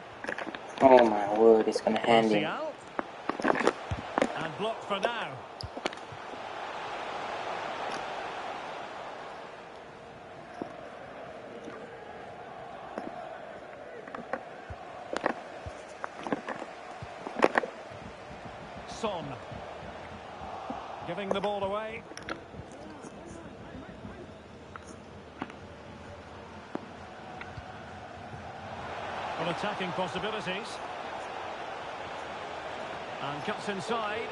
Speaker 4: Oh my word, he's gonna hand him.
Speaker 2: Martial. And blocked for now. Son. Giving the ball away. Well, attacking possibilities. And cuts inside.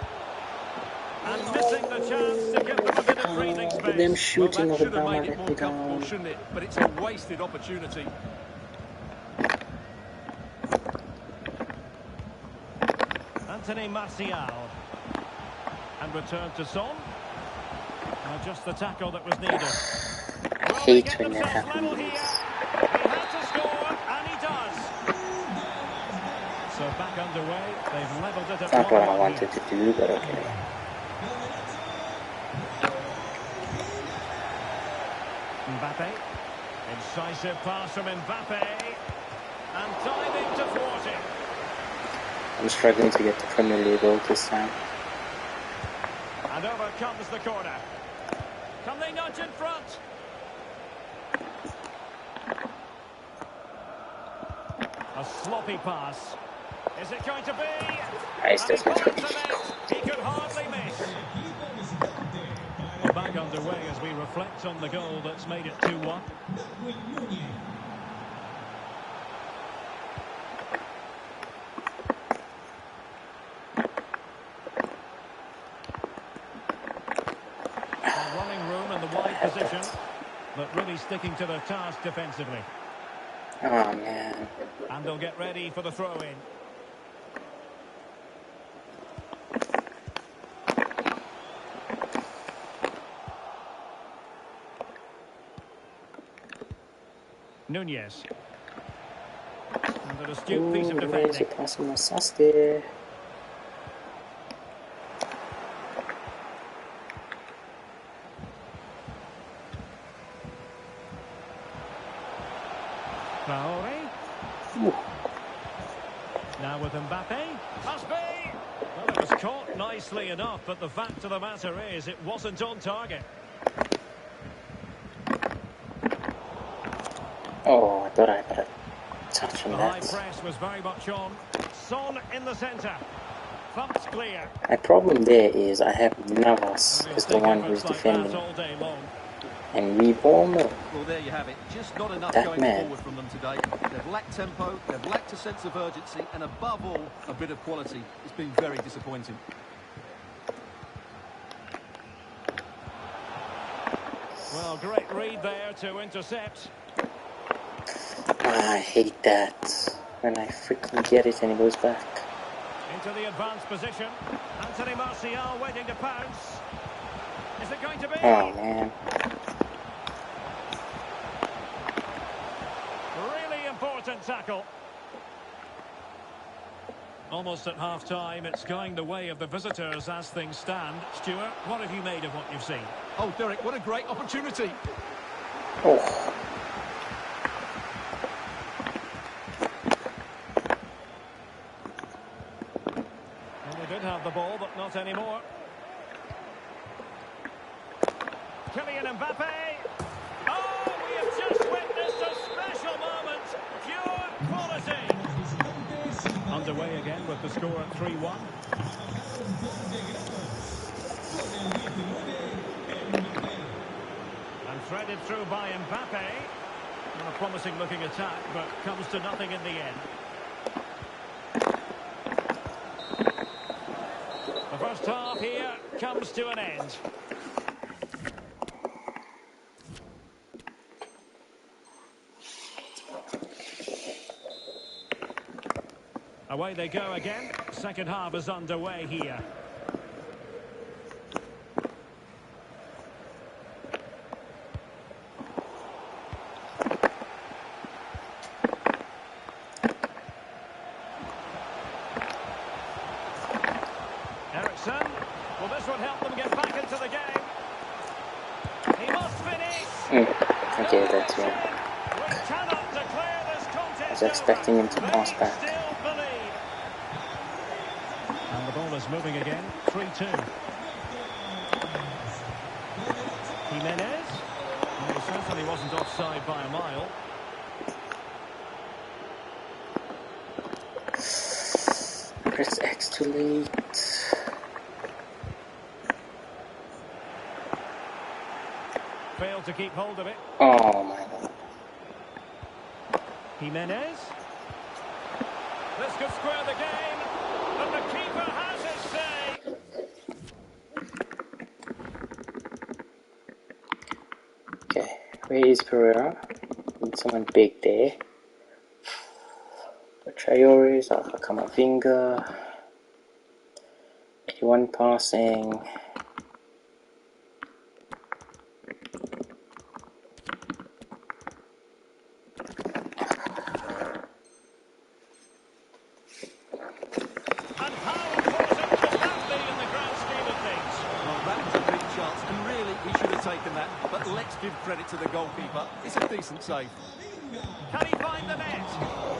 Speaker 2: And missing the chance to give them a bit of breathing
Speaker 4: Them
Speaker 2: space.
Speaker 3: Well,
Speaker 4: shooting
Speaker 3: that
Speaker 4: of the
Speaker 3: should have
Speaker 4: drama
Speaker 3: made it
Speaker 4: let
Speaker 3: more
Speaker 4: me
Speaker 3: comfortable,
Speaker 4: down.
Speaker 3: shouldn't it? But it's a wasted opportunity.
Speaker 2: Anthony Martial. And returned to Son. Now just the tackle that was needed.
Speaker 4: I
Speaker 2: Well, they
Speaker 4: hate
Speaker 2: get
Speaker 4: when that
Speaker 2: themselves level
Speaker 4: happens.
Speaker 2: here. He had to score, and he does. So back underway. They've levelled it
Speaker 4: It's
Speaker 2: at
Speaker 4: not what I
Speaker 2: 1-1
Speaker 4: wanted
Speaker 2: here.
Speaker 4: to do, but okay.
Speaker 2: Mbappe. Incisive pass from Mbappe. And diving to thwart it.
Speaker 4: I'm struggling to get the Premier League goal this time.
Speaker 2: And over comes the corner. Can they nudge in front? A sloppy pass. Is it going to be?
Speaker 4: Nice,
Speaker 2: And he
Speaker 4: that's my
Speaker 2: finds the
Speaker 4: finish.
Speaker 2: net. He could hardly miss. Well, back underway as we reflect on the goal that's made it 2-1. Running room in the wide position, but really sticking to their task defensively.
Speaker 4: Oh man.
Speaker 2: And they'll get ready for the throw-in. Nunez. And an astute piece of
Speaker 4: Ooh, where's
Speaker 2: defending.
Speaker 4: it passing my sauce there?
Speaker 2: Traore.
Speaker 4: Ooh.
Speaker 2: Now with Mbappe. Must be! Well, it was caught nicely enough, but the fact of the matter is it wasn't on target.
Speaker 4: Oh, I thought I had a touch on
Speaker 2: The high
Speaker 4: that.
Speaker 2: press was very much on. Son in the centre. Thumped clear.
Speaker 4: My problem there is I have Navas
Speaker 2: And he'll
Speaker 4: as the
Speaker 2: take
Speaker 4: one
Speaker 2: efforts
Speaker 4: who's
Speaker 2: like that
Speaker 4: defending.
Speaker 2: all day long.
Speaker 4: And we all know
Speaker 3: Well, there you have it. Just not enough
Speaker 4: that
Speaker 3: going
Speaker 4: man.
Speaker 3: forward from them today. They've lacked tempo, they've lacked a sense of urgency, and above all, a bit of quality. It's been very disappointing.
Speaker 2: Well, great read there to intercept.
Speaker 4: I hate that. When I freaking get it and it goes back.
Speaker 2: Into the advanced position. Anthony Martial waiting to pounce. Is it going to be?
Speaker 4: Oh man.
Speaker 2: Really important tackle. Almost at half-time, it's going the way of the visitors as things stand. Stuart, what have you made of what you've seen?
Speaker 3: Oh, Derek, what a great opportunity.
Speaker 4: Oh.
Speaker 2: Well, they did have the ball, but not anymore. Kylian Mbappe. Oh, we have just witnessed a special moment. Pure quality. Underway again with the score at 3-1. And threaded through by Mbappe. A promising looking attack, but comes to nothing in the end. The first half here comes to an end. Away they go again. Second half is underway here. Ericsson. Well, this would help them get back into the game. He must finish.
Speaker 4: I gave that to him.
Speaker 2: We cannot declare this contest
Speaker 4: I was expecting him to
Speaker 2: over.
Speaker 4: pass
Speaker 2: They
Speaker 4: back.
Speaker 2: still believe. And the ball is moving again. 3-2. Jimenez. And he certainly wasn't offside by a mile.
Speaker 4: Press X too late.
Speaker 2: Failed to keep hold of it.
Speaker 4: Oh my god.
Speaker 2: Jimenez. This could square the game. But the keeper has his say.
Speaker 4: Where is Pereira? Need someone big there. Traores, Kamavinga. Anyone passing?
Speaker 3: Give credit to the goalkeeper. It's a decent save.
Speaker 2: Can he find the net?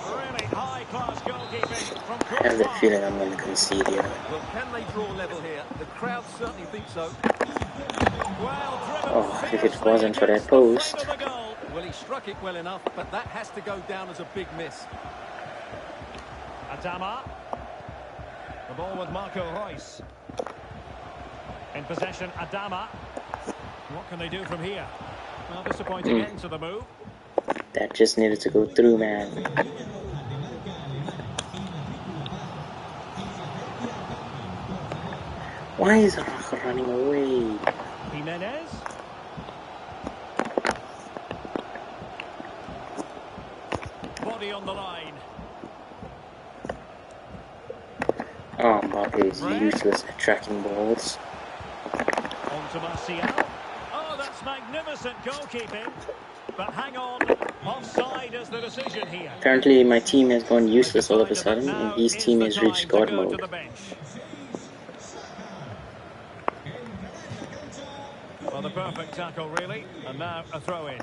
Speaker 2: Really high-class goalkeeping from
Speaker 4: I have the feeling I'm going to concede here.
Speaker 3: Well, can they draw level here? The crowd certainly think so.
Speaker 2: Well driven.
Speaker 4: Oh, if it wasn't for that post.
Speaker 3: Well, he struck it well enough, but that has to go down as a big miss.
Speaker 2: Adama. The ball with Marco Reus. In possession, Adama. What can they do from here? Well, disappointing end to the move.
Speaker 4: That just needed to go through, man. Why is Araujo running away?
Speaker 2: Jimenez. Body on the line.
Speaker 4: Oh, Mbappe is useless at tracking balls.
Speaker 2: On to Martial. That's magnificent goalkeeping, but hang on, offside is the decision here.
Speaker 4: Apparently my team has gone useless all of a sudden, and his team has reached God mode.
Speaker 2: Well, the perfect tackle, really, and now a throw-in.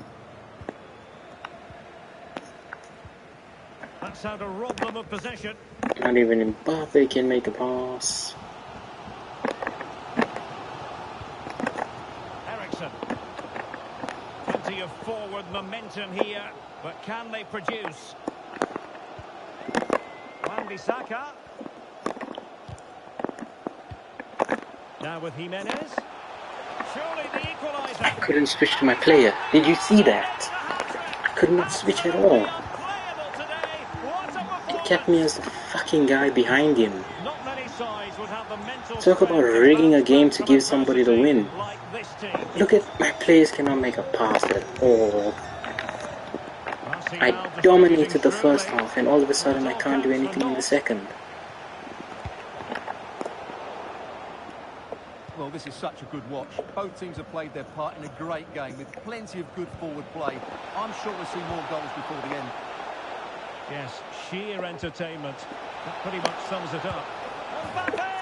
Speaker 2: That's how to rob them of possession.
Speaker 4: Not even Mbappe can make a pass.
Speaker 2: Plenty of forward momentum here, but can they produce? Wan-Bissaka. Now with Jimenez. Surely the equaliser.
Speaker 4: I couldn't switch to my player. Did you see that? I could not switch at all. It kept me as the fucking guy behind him. Talk about rigging a game to give somebody the win. Look at my players cannot make a pass at all. I dominated the first half and all of a sudden I can't do anything in the second.
Speaker 3: Well, this is such a good watch. Both teams have played their part in a great game with plenty of good forward play. I'm sure we'll see more goals before the end.
Speaker 2: Yes, sheer entertainment. That pretty much sums it up. Mbappe!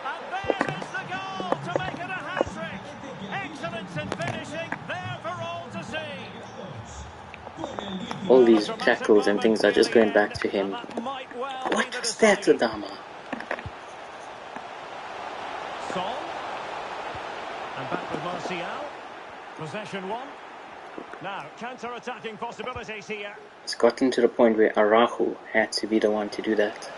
Speaker 2: And there is the goal to make it a hat-trick. Excellence in finishing, there for all to see.
Speaker 4: All these tackles and things are just going back to him. What was that, Adama?
Speaker 2: Son. And back with Martial. Possession one. Now, counter-attacking possibilities here.
Speaker 4: It's gotten to the point where Araujo had to be the one to do that.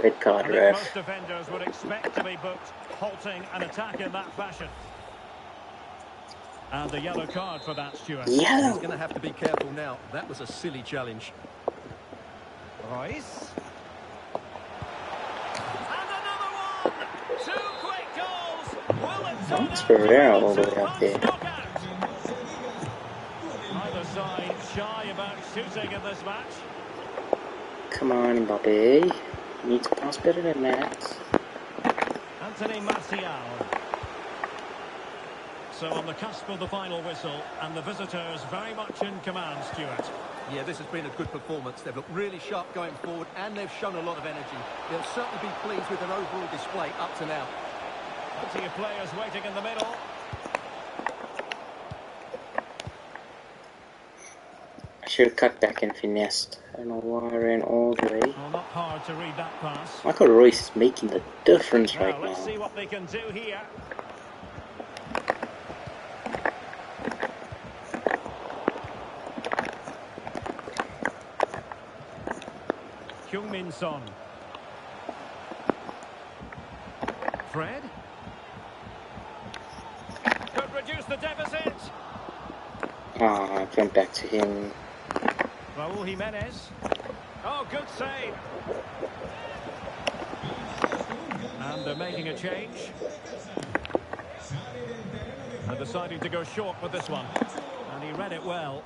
Speaker 4: Red card,
Speaker 2: I think
Speaker 4: ref.
Speaker 2: most defenders would expect to be booked, halting an attack in that fashion. And a yellow card for that, Stuart.
Speaker 4: Yellow!
Speaker 3: He's going to have to be careful now. That was a silly challenge.
Speaker 2: Reus. And another one! 2 quick goals! Will it turn
Speaker 4: It's
Speaker 2: out
Speaker 4: Pereira
Speaker 2: to
Speaker 4: all
Speaker 2: be
Speaker 4: the way up there.
Speaker 2: Either side shy about shooting in this match.
Speaker 4: Come on, Mbappe. You need to pass better than that.
Speaker 2: Anthony Martial. So on the cusp of the final whistle, and the visitors very much in command, Stuart.
Speaker 3: Yeah, this has been a good performance. They've looked really sharp going forward, and they've shown a lot of energy. They'll certainly be pleased with their overall display up to now.
Speaker 2: Plenty of players waiting in the middle.
Speaker 4: I should have cut back and finessed. I don't know why I ran all the way.
Speaker 2: Well, not hard to read that pass.
Speaker 4: Marco Reus is making the difference right
Speaker 2: Well, let's
Speaker 4: now.
Speaker 2: see what they can do here. Heung-min Son. Fred. Could reduce the deficit.
Speaker 4: Ah, I went back to him.
Speaker 2: Raul Jimenez. Oh, good save. And they're making a change. And deciding to go short with this one. And he read it well.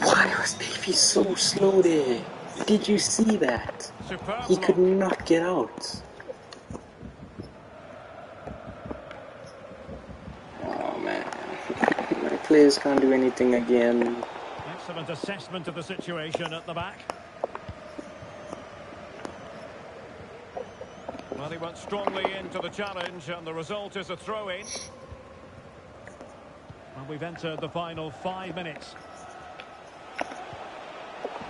Speaker 4: Why was Davey so slow there? Did you see that?
Speaker 2: Superb
Speaker 4: He could
Speaker 2: block.
Speaker 4: not get out. Oh man, my players can't do anything again.
Speaker 2: Excellent assessment of the situation at the back. Well, he went strongly into the challenge, and the result is a throw-in. And we've entered the final 5 minutes.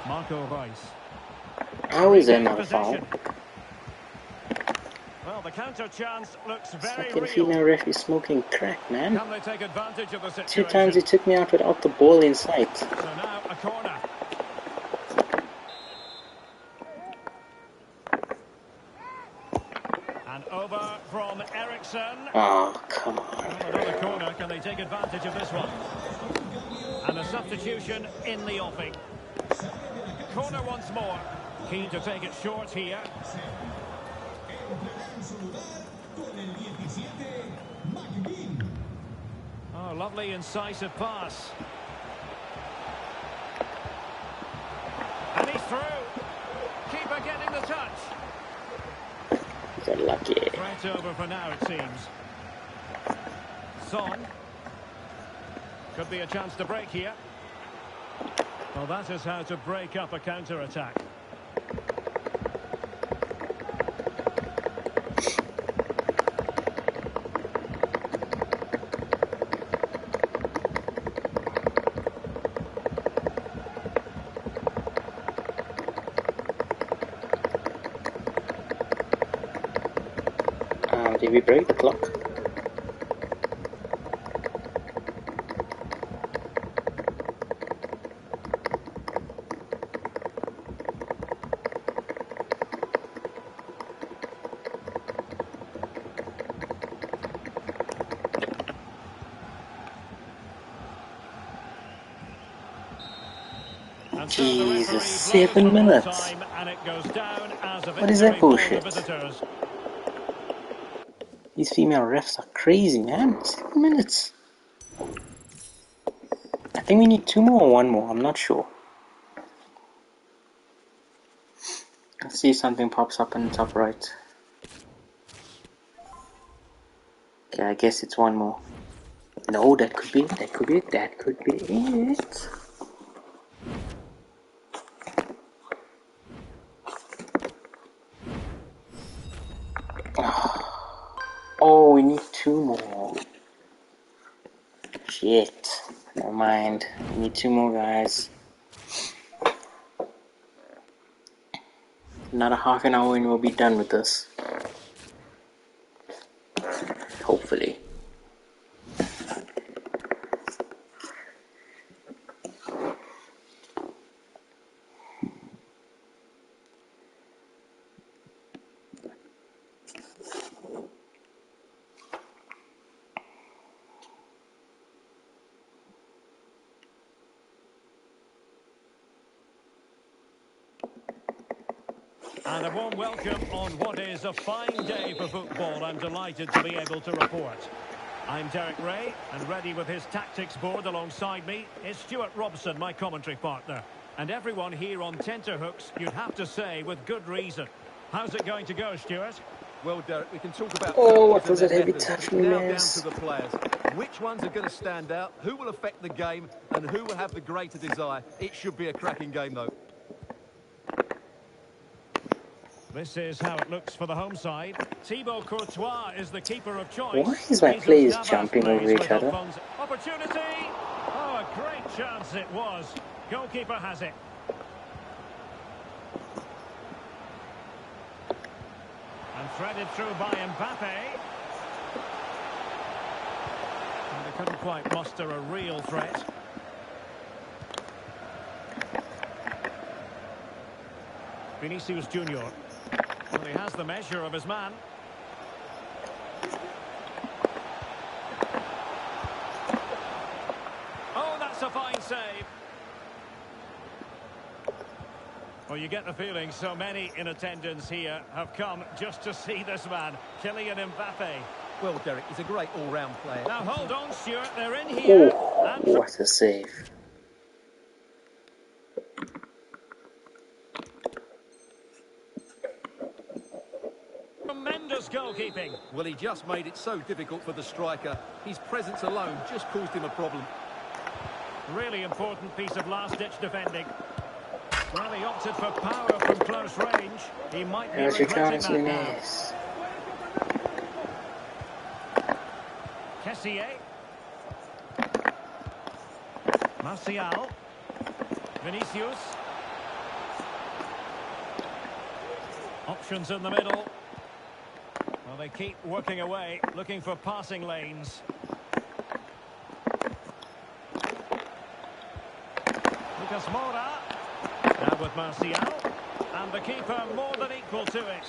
Speaker 2: Marco Reus.
Speaker 4: How is that not a foul?
Speaker 2: Well, the counter chance looks very
Speaker 4: Fucking
Speaker 2: real.
Speaker 4: female ref is smoking crack, man.
Speaker 2: Can they take advantage of the
Speaker 4: 2
Speaker 2: situation?
Speaker 4: times he took me out without the ball in sight.
Speaker 2: So now a corner. And over from Eriksson.
Speaker 4: Oh, come on.
Speaker 2: Well, another corner. Can they take advantage of this one? And a substitution in the offing. Corner once more. Keen to take it short here. Oh, lovely incisive pass. And he's through. Keeper getting the touch.
Speaker 4: Got lucky.
Speaker 2: Threat over for now, it seems. Son. Could be a chance to break here. Well, that is how to break up a counter-attack.
Speaker 4: Did we break the clock? Jesus, 7 minutes. What is that bullshit? These female refs are crazy, man. 7 minutes. I think we need 2 more or 1 more. I'm not sure. Let's see if something pops up in the top right. Okay, I guess it's 1 more. No, that could be it. That could be it. That could be it. Oh, we need 2 more. Shit. Never mind. We need 2 more, guys. Another half an hour and we'll be done with this. Hopefully.
Speaker 2: And a warm welcome on what is a fine day for football. I'm delighted to be able to report. I'm Derek Ray, and ready with his tactics board alongside me is Stuart Robson, my commentary partner. And everyone here on tenterhooks, you'd have to say, with good reason. How's it going to go, Stuart?
Speaker 3: Well, Derek, we can talk about...
Speaker 4: Oh, what was that heavy touch,
Speaker 3: now down
Speaker 4: Miles?
Speaker 3: to the players. Which ones are going to stand out, who will affect the game, and who will have the greater desire. It should be a cracking game, though.
Speaker 2: This is how it looks for the home side. Thibaut Courtois is the keeper of choice.
Speaker 4: Why is my
Speaker 2: Jesus
Speaker 4: players
Speaker 2: Navas
Speaker 4: jumping
Speaker 2: plays
Speaker 4: over each
Speaker 2: with
Speaker 4: other?
Speaker 2: Alphonse. Opportunity! Oh, a great chance it was. Goalkeeper has it. And threaded through by Mbappe. And they couldn't quite muster a real threat. Vinicius Junior. Well, he has the measure of his man. Oh, that's a fine save. Well, you get the feeling so many in attendance here have come just to see this man, Kylian Mbappe.
Speaker 3: Well, Derek, he's a great all-round player.
Speaker 2: Now hold on, Stuart. They're in here.
Speaker 4: Oh,
Speaker 2: And
Speaker 4: what a save.
Speaker 2: tremendous goalkeeping.
Speaker 3: Well, he just made it so difficult for the striker. His presence alone just caused him a problem.
Speaker 2: Really important piece of last-ditch defending. Well, he opted for power from close range. He might be
Speaker 4: There's your
Speaker 2: regretting
Speaker 4: chance,
Speaker 2: that now.
Speaker 4: Nunes.
Speaker 2: Kessier. Martial. Vinicius. Options in the middle. Well, they keep working away, looking for passing lanes. Lucas Moura. Now with Martial. And the keeper more than equal to it.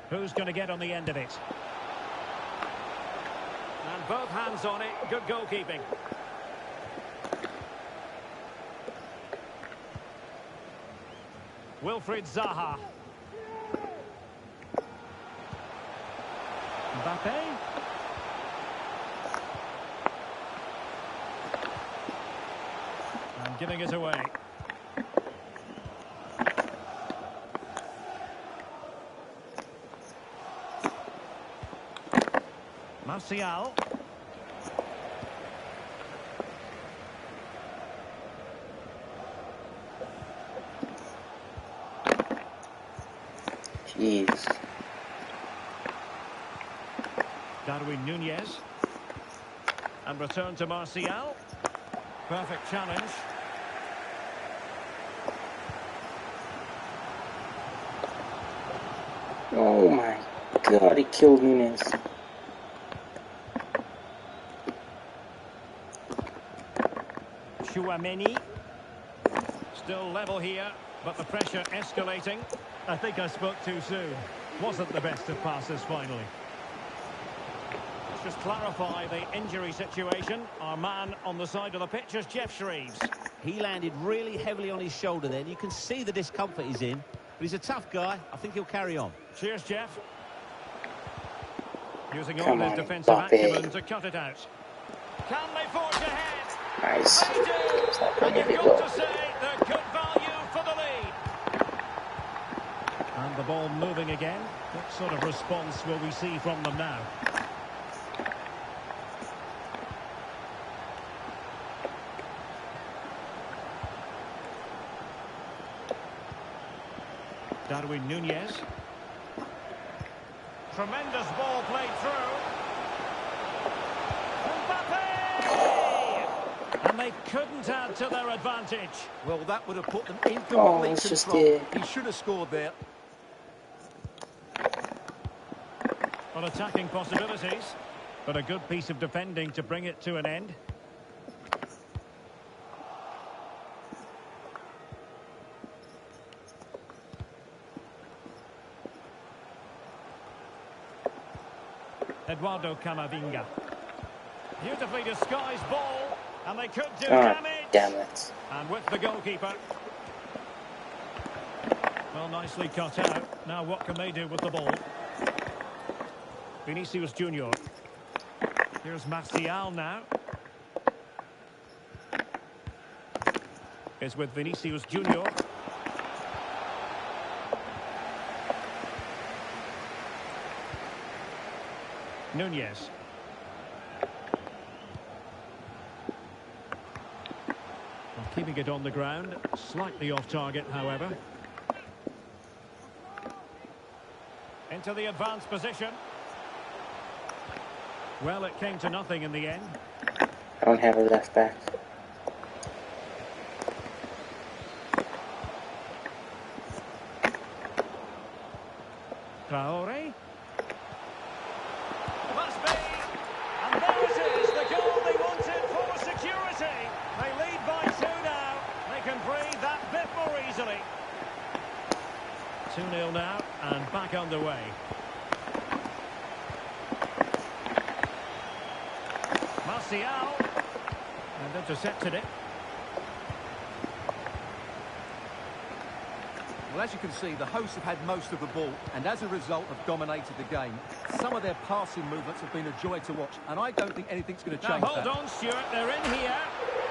Speaker 2: Who's going to get on the end of it? And both hands on it. Good goalkeeping. Wilfried Zaha. Mbappe. And giving it away. Martial.
Speaker 4: Jeez.
Speaker 2: Darwin Nunez. And return to Martial. Perfect challenge.
Speaker 4: Oh my god, he killed Nunes.
Speaker 2: Chouameni. Still level here, but the pressure escalating. I think I spoke too soon. Wasn't the best of passes finally. Let's just clarify the injury situation. Our man on the side of the pitch is Jeff Shreves.
Speaker 6: He landed really heavily on his shoulder then. You can see the discomfort he's in. But he's a tough guy. I think he'll carry on.
Speaker 2: Cheers, Jeff. Using all
Speaker 4: Come
Speaker 2: his
Speaker 4: on,
Speaker 2: defensive
Speaker 4: Mbappe.
Speaker 2: acumen to cut it out. Can they forge ahead?
Speaker 4: Nice.
Speaker 2: They do. And
Speaker 4: There we
Speaker 2: you've
Speaker 4: go.
Speaker 2: got to say they're good value for the lead. And the ball moving again. What sort of response will we see from them now? Darwin Nunez. Tremendous ball played through. Mbappe! And they couldn't add to their advantage.
Speaker 3: Well, that would have put them in
Speaker 4: Oh,
Speaker 3: complete
Speaker 4: it's just
Speaker 3: control.
Speaker 4: there.
Speaker 3: He should have scored there.
Speaker 2: On attacking possibilities, but a good piece of defending to bring it to an end. Eduardo Camavinga. Beautifully disguised ball, and they could do damage.
Speaker 4: Damn it.
Speaker 2: And with the goalkeeper. Well, nicely cut out. Now what can they do with the ball? Vinicius Junior. Here's Martial now. It's with Vinicius Junior. Nunez. Well, keeping it on the ground, slightly off target, however. Into the advanced position. Well, it came to nothing in the end.
Speaker 4: I don't have a left back.
Speaker 2: Traore. Must be. And there it is, the goal they wanted for security. They lead by 2 now. They can breathe that bit more easily. 2-0 now, and back underway. Martial. And intercepted it.
Speaker 3: Well, as you can see, the hosts have had most of the ball and as a result have dominated the game. Some of their passing movements have been a joy to watch, and I don't think anything's going to change
Speaker 2: Now hold
Speaker 3: that.
Speaker 2: on, Stuart, they're in here.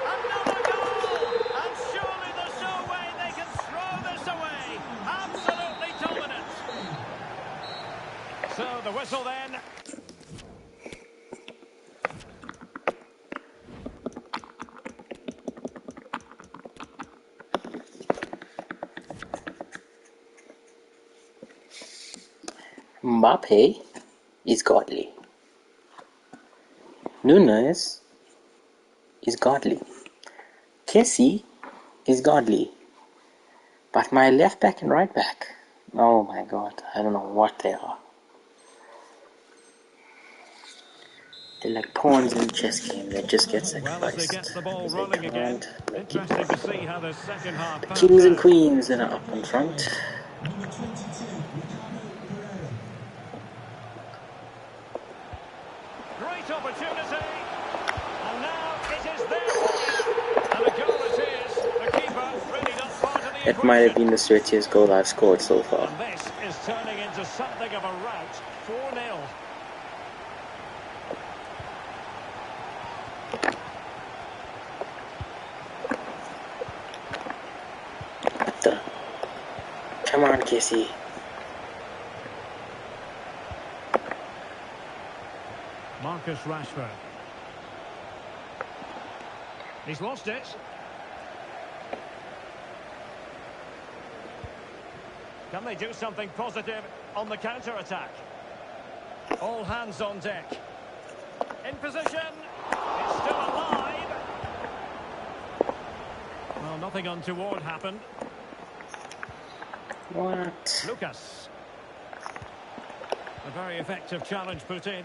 Speaker 2: Another goal! And surely there's no way they can throw this away. Absolutely dominant. So the whistle then.
Speaker 4: Mbappe is godly. Nunes is godly. Kessie is godly. But my left back and right back, oh my god, I don't know what they are. They're like pawns in a chess game that just get
Speaker 2: Well, as they
Speaker 4: sacrificed.
Speaker 2: get the ball
Speaker 4: Because
Speaker 2: rolling
Speaker 4: they
Speaker 2: again,
Speaker 4: can't make it.
Speaker 2: interesting to see how the second half
Speaker 4: The
Speaker 2: pans
Speaker 4: kings and
Speaker 2: out.
Speaker 4: queens that are up in front.
Speaker 5: Number 22, Ricardo Pereira.
Speaker 2: Great opportunity. And now it is their point. And a goal it is. The keeper really not part of the
Speaker 4: That might have
Speaker 2: equation.
Speaker 4: been the sweatiest goal I've scored so far.
Speaker 2: And this is turning into something of a rout. 4-0.
Speaker 4: What the? Come on, Kessie.
Speaker 2: Marcus Rashford. He's lost it. Can they do something positive on the counter-attack? All hands on deck. In position. It's still alive. Well, nothing untoward happened.
Speaker 4: What?
Speaker 2: Lucas. A very effective challenge put in.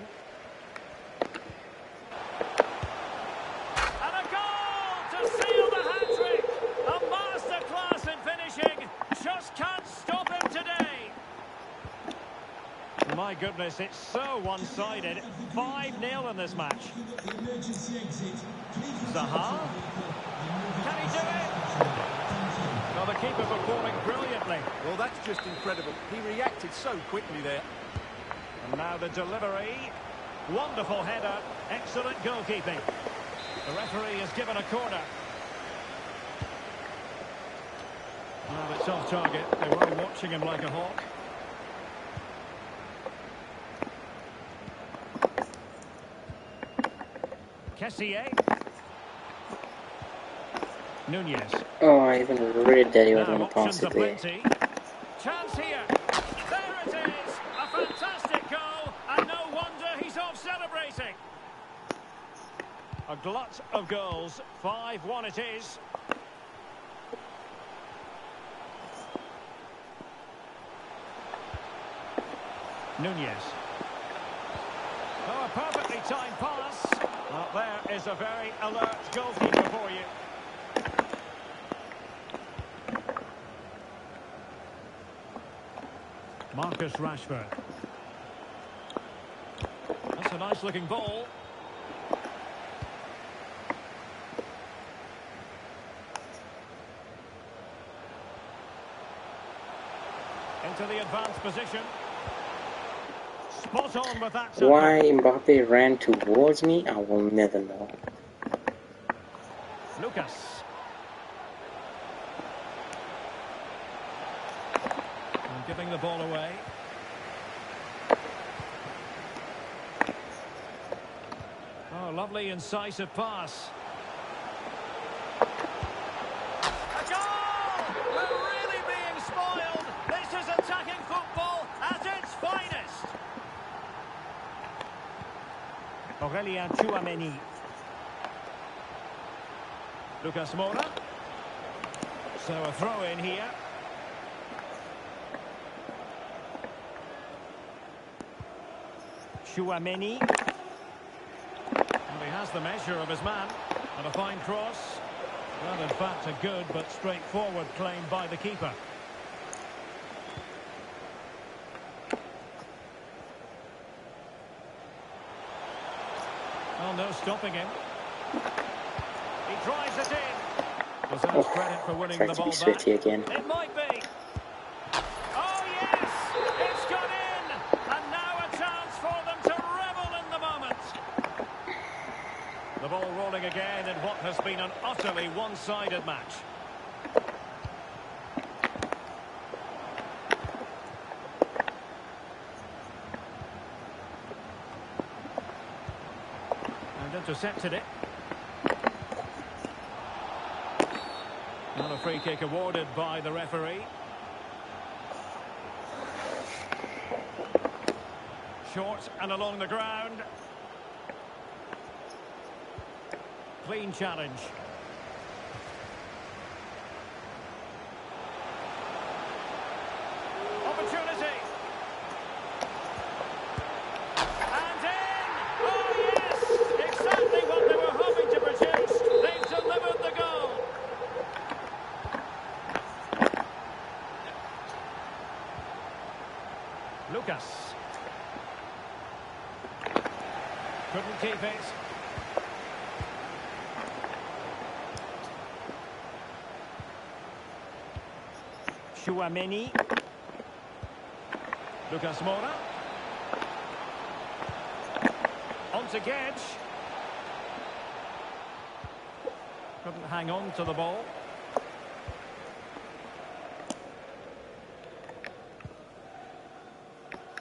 Speaker 2: And a goal to seal the hat-trick. A masterclass in finishing. Just can't stop him today. My goodness, it's so one-sided. 5-0 in this match.
Speaker 5: Emergency exit.
Speaker 2: Zaha. Can he do it? Well, the keeper performing brilliantly.
Speaker 3: Well, that's just incredible. He reacted so quickly there.
Speaker 2: And now the delivery. Wonderful header. Excellent goalkeeping. The referee has given a corner. Well, it's off target. They were watching him like a hawk. Kessier. Nunez.
Speaker 4: Oh, I even read that he was
Speaker 2: Now
Speaker 4: going to pass
Speaker 2: options are
Speaker 4: it there.
Speaker 2: plenty. Chance here. There it is. A fantastic goal. And no wonder he's off celebrating. A glut of goals. 5-1 it is. Nunez. Oh, a perfectly timed pass. Well, there is a very alert goalkeeper for you. Marcus Rashford. That's a nice looking ball. Into the advanced position. Spot on with that.
Speaker 4: Why Mbappe ran towards me, I will never know.
Speaker 2: Lucas. And giving the ball away. Oh, lovely incisive pass. A goal! We're really being spoiled. This is attacking football at its finest. Aurelien Tchouameni. Lucas Moura. So a throw in here. Tchouameni. And he has the measure of his man. And a fine cross. Well, in fact, a good but straightforward claim by the keeper. Oh, no stopping him. He drives it in. Deserves credit for winning
Speaker 4: Tried
Speaker 2: the
Speaker 4: to be
Speaker 2: ball
Speaker 4: sweaty
Speaker 2: back.
Speaker 4: again.
Speaker 2: It might be. what has been an utterly one-sided match. And intercepted it. And a free kick awarded by the referee. Short and along the ground. Clean challenge. Opportunity. And in! Oh yes! Exactly what they were hoping to produce. They've delivered the goal. Lucas. Couldn't keep it. Chouameni. Lucas Moura. On to Gedge. Couldn't hang on to the ball.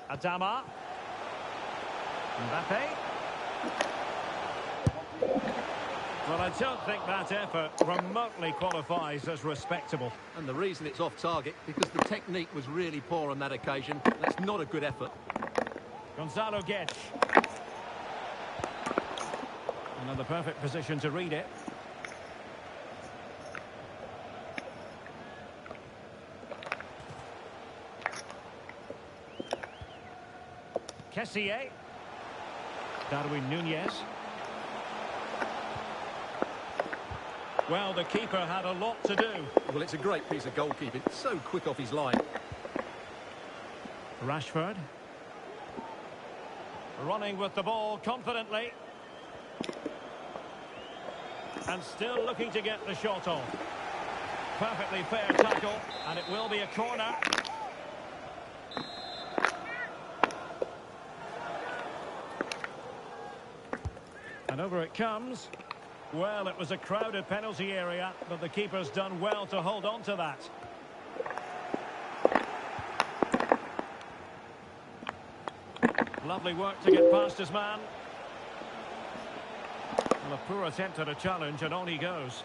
Speaker 2: Adama. Mbappe. Well, I don't think that effort remotely qualifies as respectable.
Speaker 3: And the reason it's off target, because the technique was really poor on that occasion. That's not a good effort.
Speaker 2: Gonzalo Gedge. Another perfect position to read it. Kessié. Darwin Núñez. Well, the keeper had a lot to do.
Speaker 3: Well, it's a great piece of goalkeeping. So quick off his line.
Speaker 2: Rashford. Running with the ball confidently. And still looking to get the shot off. Perfectly fair tackle, and it will be a corner. And over it comes. Well, it was a crowded penalty area, but the keeper's done well to hold on to that. Lovely work to get past his man. Well, a poor attempt at a challenge, and on he goes.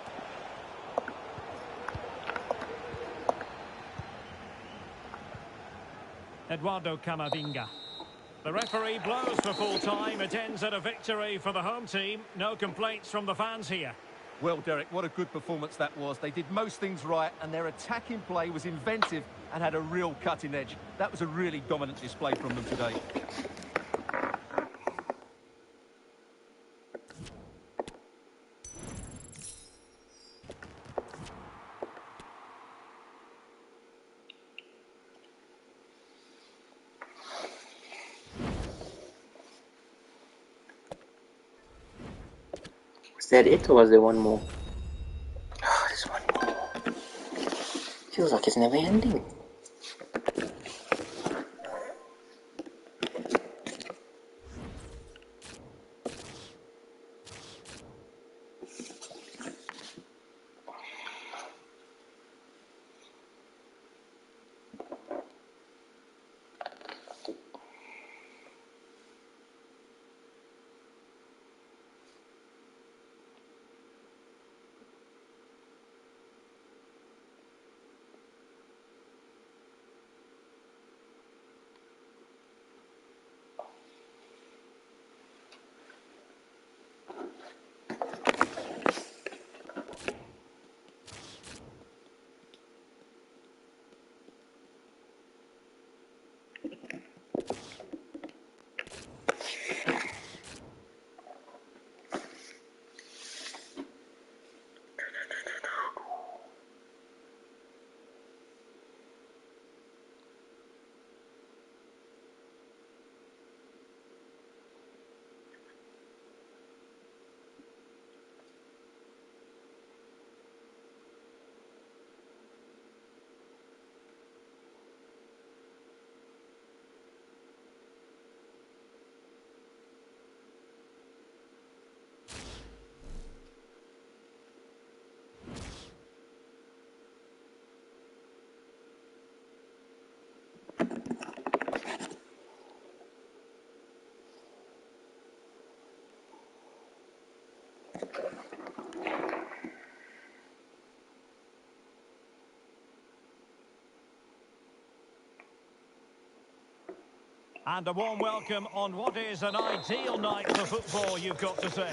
Speaker 2: Eduardo Camavinga. The referee blows for full time. It ends at a victory for the home team. No complaints from the fans here.
Speaker 3: Well, Derek, what a good performance that was. They did most things right, and their attacking play was inventive and had a real cutting edge. That was a really dominant display from them today.
Speaker 4: Is that it, or was there one more? Oh, there's one more. Feels like it's never ending.
Speaker 2: And a warm welcome on what is an ideal night for football, you've got to say.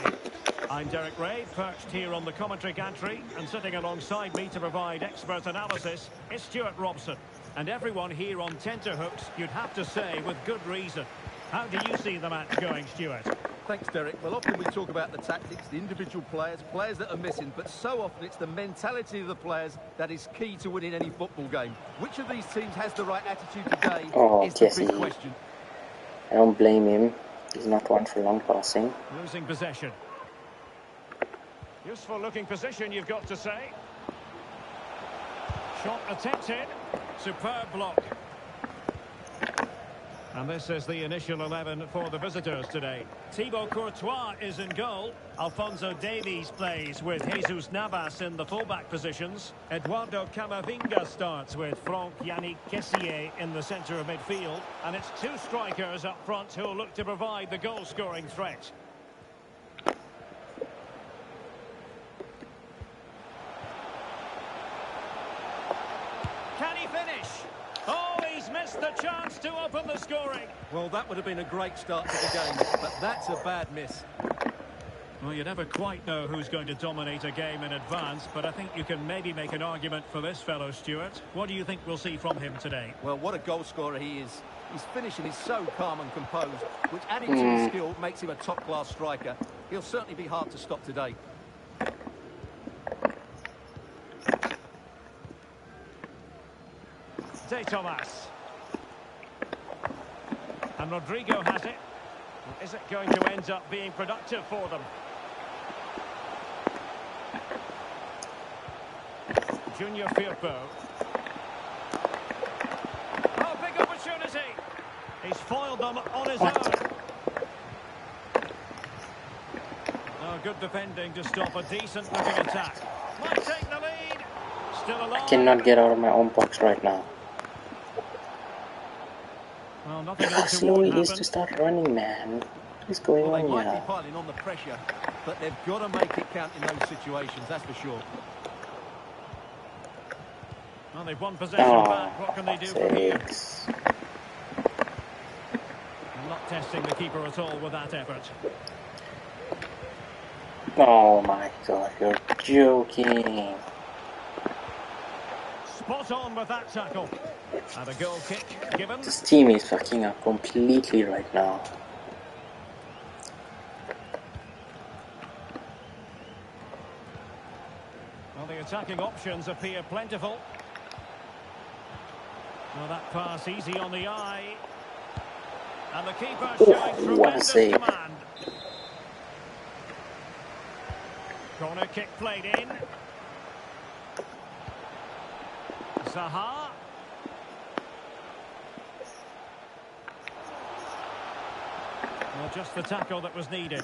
Speaker 2: I'm Derek Ray, perched here on the commentary gantry, and sitting alongside me to provide expert analysis is Stuart Robson. And everyone here on tenterhooks, you'd have to say, with good reason. How do you see the match going, Stuart?
Speaker 3: Thanks, Derek. Well, often we talk about the tactics, the individual players that are missing, but so often it's the mentality of the players that is key to winning any football game. Which of these teams has the right attitude today is the big question.
Speaker 4: I don't blame him. He's not one for long passing.
Speaker 2: Losing possession. Useful looking position, you've got to say. Shot attempted. Superb block. And this is the initial 11 for the visitors today. Thibaut Courtois is in goal. Alphonso Davies plays with Jesus Navas in the fullback positions. Eduardo Camavinga starts with Franck Yannick Kessié in the centre of midfield. And it's two strikers up front who will look to provide the goal-scoring threat. Can he finish? Oh, he's missed the chance to open the scoring.
Speaker 3: Well, that would have been a great start to the game, but that's a bad miss.
Speaker 2: Well, you never quite know who's going to dominate a game in advance, but I think you can maybe make an argument for this fellow, Stuart. What do you think we'll see from him today?
Speaker 3: Well, what a goal scorer he is. His finishing is so calm and composed, which added to his skill makes him a top-class striker. He'll certainly be hard to stop today.
Speaker 2: De Thomas. And Rodrigo has it. Is it going to end up being productive for them? Junior Firpo. Oh, big opportunity. He's foiled them on his own. Oh, good defending to stop a decent-looking attack. Might take the lead. Still alive.
Speaker 4: I cannot get out of my own box right now.
Speaker 2: Well, nothing
Speaker 4: How slow he is to start running, man. What is going
Speaker 3: Well, they
Speaker 4: on
Speaker 3: might
Speaker 4: here?
Speaker 3: be piling on the pressure, but they've got to make it count in those situations, that's for sure.
Speaker 2: Well, they've won possession back. What can they do from here? Not testing the keeper at all with that effort.
Speaker 4: Oh my god, you're joking.
Speaker 2: Spot on with that tackle. And a goal kick given.
Speaker 4: This team is fucking up completely right now.
Speaker 2: Well, the attacking options appear plentiful. Well, that pass easy on the eye. And the keeper showing tremendous command. Corner kick played in. Zaha. Well, just the tackle that was needed.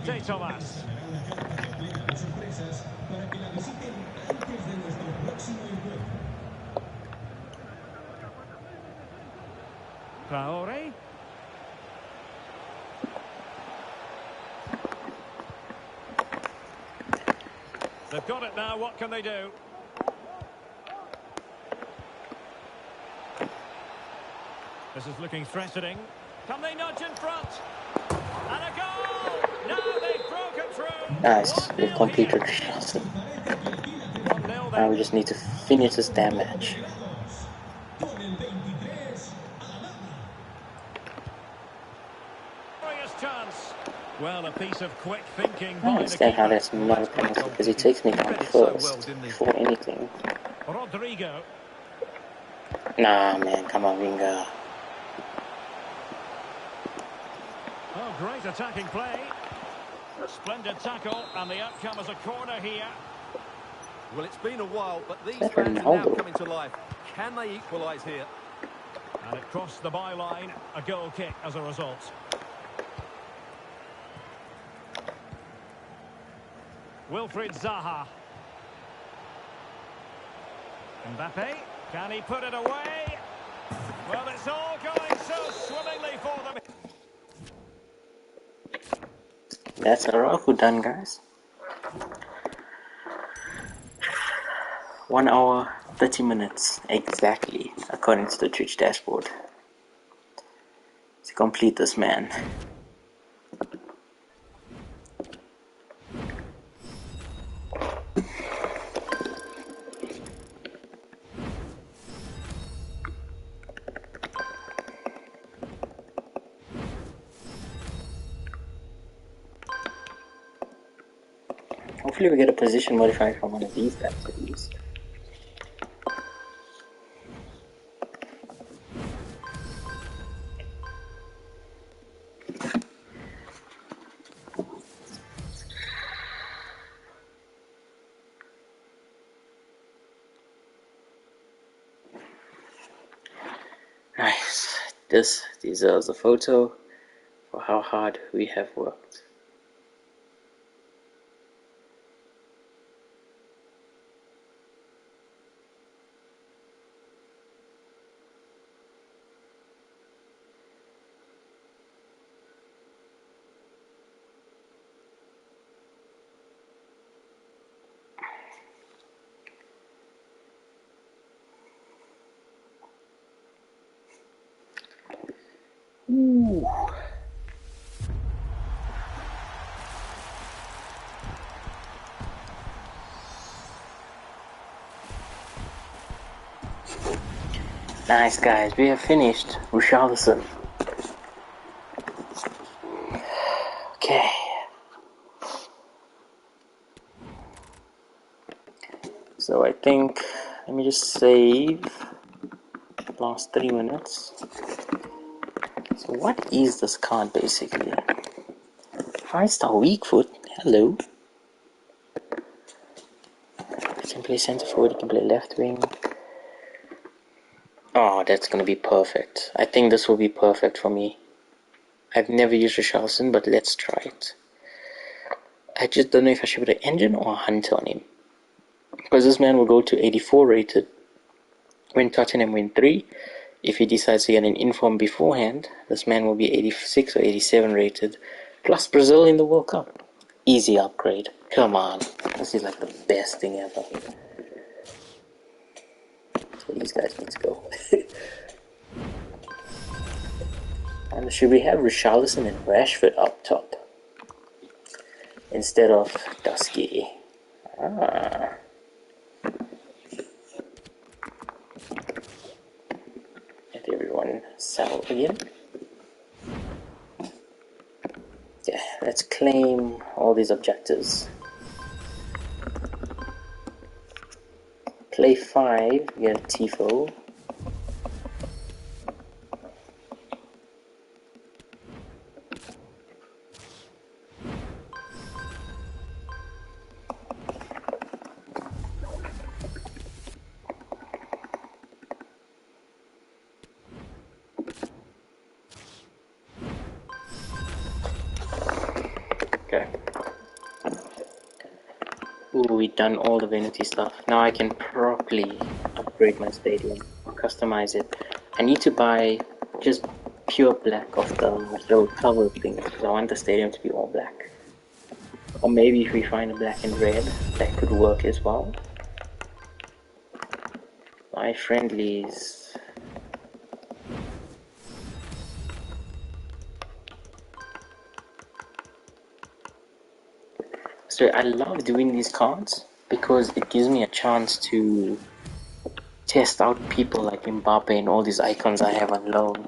Speaker 2: De Thomas. Traore. They've got it now, what can they do? This is looking threatening. Can they nudge in front? And a goal! Now they've broken through.
Speaker 4: Nice, we've completed it. Now we just need to finish this damn match.
Speaker 2: Chance. Well, a piece of quick thinking.
Speaker 4: I don't understand how that's not a penalty, because he takes me down first before anything.
Speaker 2: Rodrigo.
Speaker 4: Nah, man, come on, Vinga.
Speaker 2: Oh, great attacking play. Splendid tackle, and the outcome is a corner here.
Speaker 3: Well, it's been a while, but these fans are now coming to life. Can they equalise here?
Speaker 2: And it crossed the byline, a goal kick as a result. Wilfried Zaha. Mbappe, can he put it away? Well, it's all going so swimmingly for them.
Speaker 4: That's a Roku done, guys. 1 hour, 30 minutes exactly, according to the Twitch dashboard, to complete this man. Hopefully we get a position modifier from one of these guys at least. Nice. This deserves a photo for how hard we have worked. Ooh. Nice, guys, we have finished Richarlison. Okay. So I think, let me just save last 3 minutes. So what is this card basically? 5-star weak foot, hello. You can play center forward, you can play left wing. Oh, that's gonna be perfect. I think this will be perfect for me. I've never used Richarlison, but let's try it. I just don't know if I should put an engine or a hunter on him. Because this man will go to 84 rated when Tottenham win 3. If he decides to get an inform beforehand, this man will be 86 or 87 rated. Plus Brazil in the World Cup. Easy upgrade. Come on. This is like the best thing ever. So these guys need to go. And should we have Richarlison and Rashford up top instead of Dusky? Let everyone settle again. Yeah, let's claim all these objectives. Play 5, we get a Tifo. Okay. Ooh, we've done all the vanity stuff. Now I can properly upgrade my stadium, customize it. I need to buy just pure black of the little cover thing because I want the stadium to be all black. Or maybe if we find a black and red, that could work as well. My friendlies. So I love doing these cards because it gives me a chance to test out people like Mbappe and all these icons I have on loan.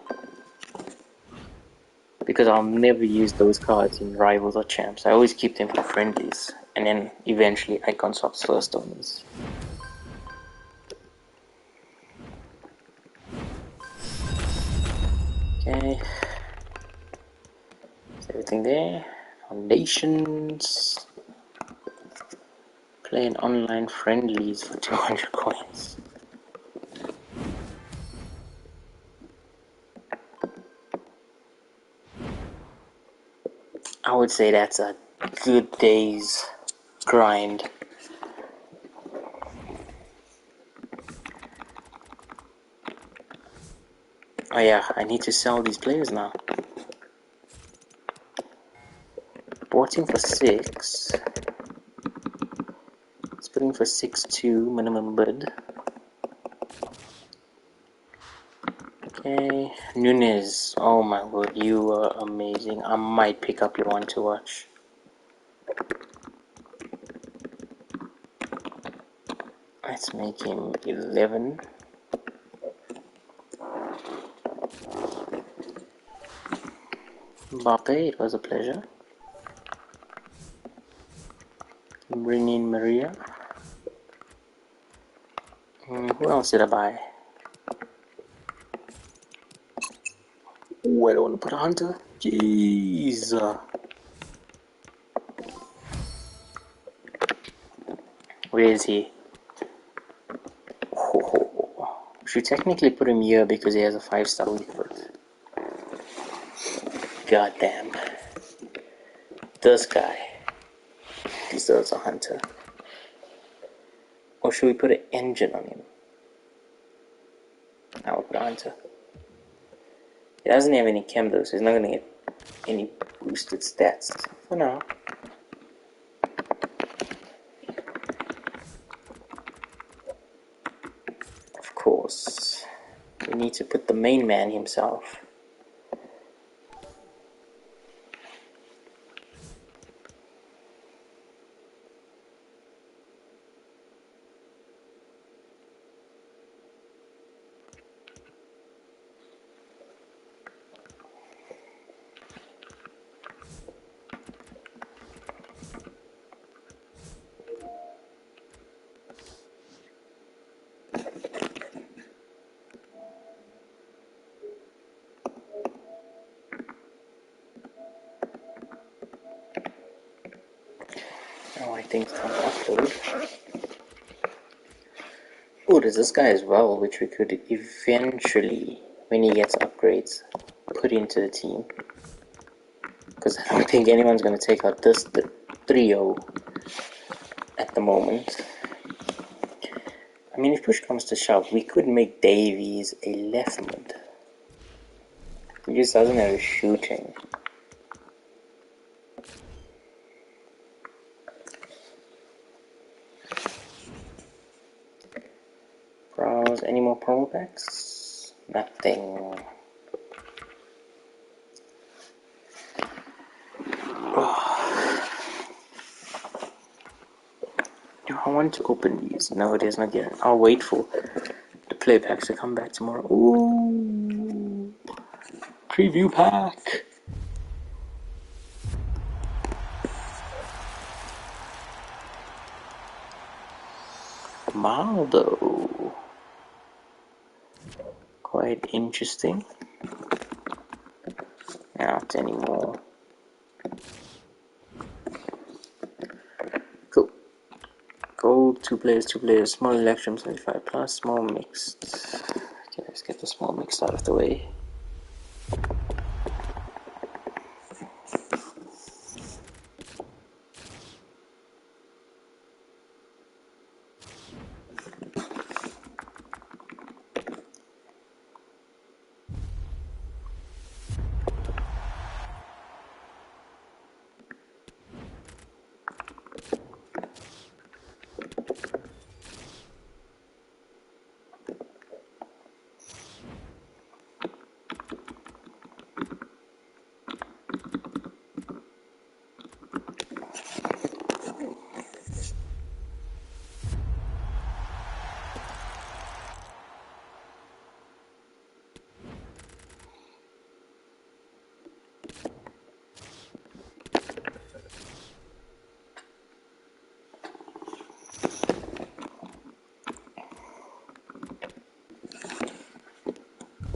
Speaker 4: Because I'll never use those cards in rivals or champs. I always keep them for friendlies. And then eventually icon swaps first owners. Okay. Is everything there? Foundations. Play an online friendlies for 200 coins. I would say that's a good day's grind. Oh yeah, I need to sell these players now. Bought him for 6. Let's put him for 6.2 minimum bid. Okay, Nunez. Oh my word, you are amazing. I might pick up your one to watch. Let's make him 11. Mbappe, it was a pleasure. Bring in Maria. Who else did I buy? Oh, I don't want to put a hunter. Jeez. Where is he? Oh, should technically put him here because he has a 5-star weak foot. God damn. This guy deserves a hunter. Or should we put an engine on him? I will put a hunter. He doesn't have any chem though, so he's not going to get any boosted stats for now. Of course, we need to put the main man himself. Oh, I think it's on upload. Oh, there's this guy as well, which we could eventually, when he gets upgrades, put into the team. Because I don't think anyone's going to take out the trio at the moment. I mean, if push comes to shove, we could make Davies a left mid. He just doesn't have a shooting. Browse, any more promo packs? Nothing. I want to open these. No, it is not yet. I'll wait for the play packs to come back tomorrow. Ooh, preview pack. Maldo. Quite interesting. Not anymore. Cool. Gold, two players, small electrum 75 plus, small mixed. Okay, let's get the small mixed out of the way.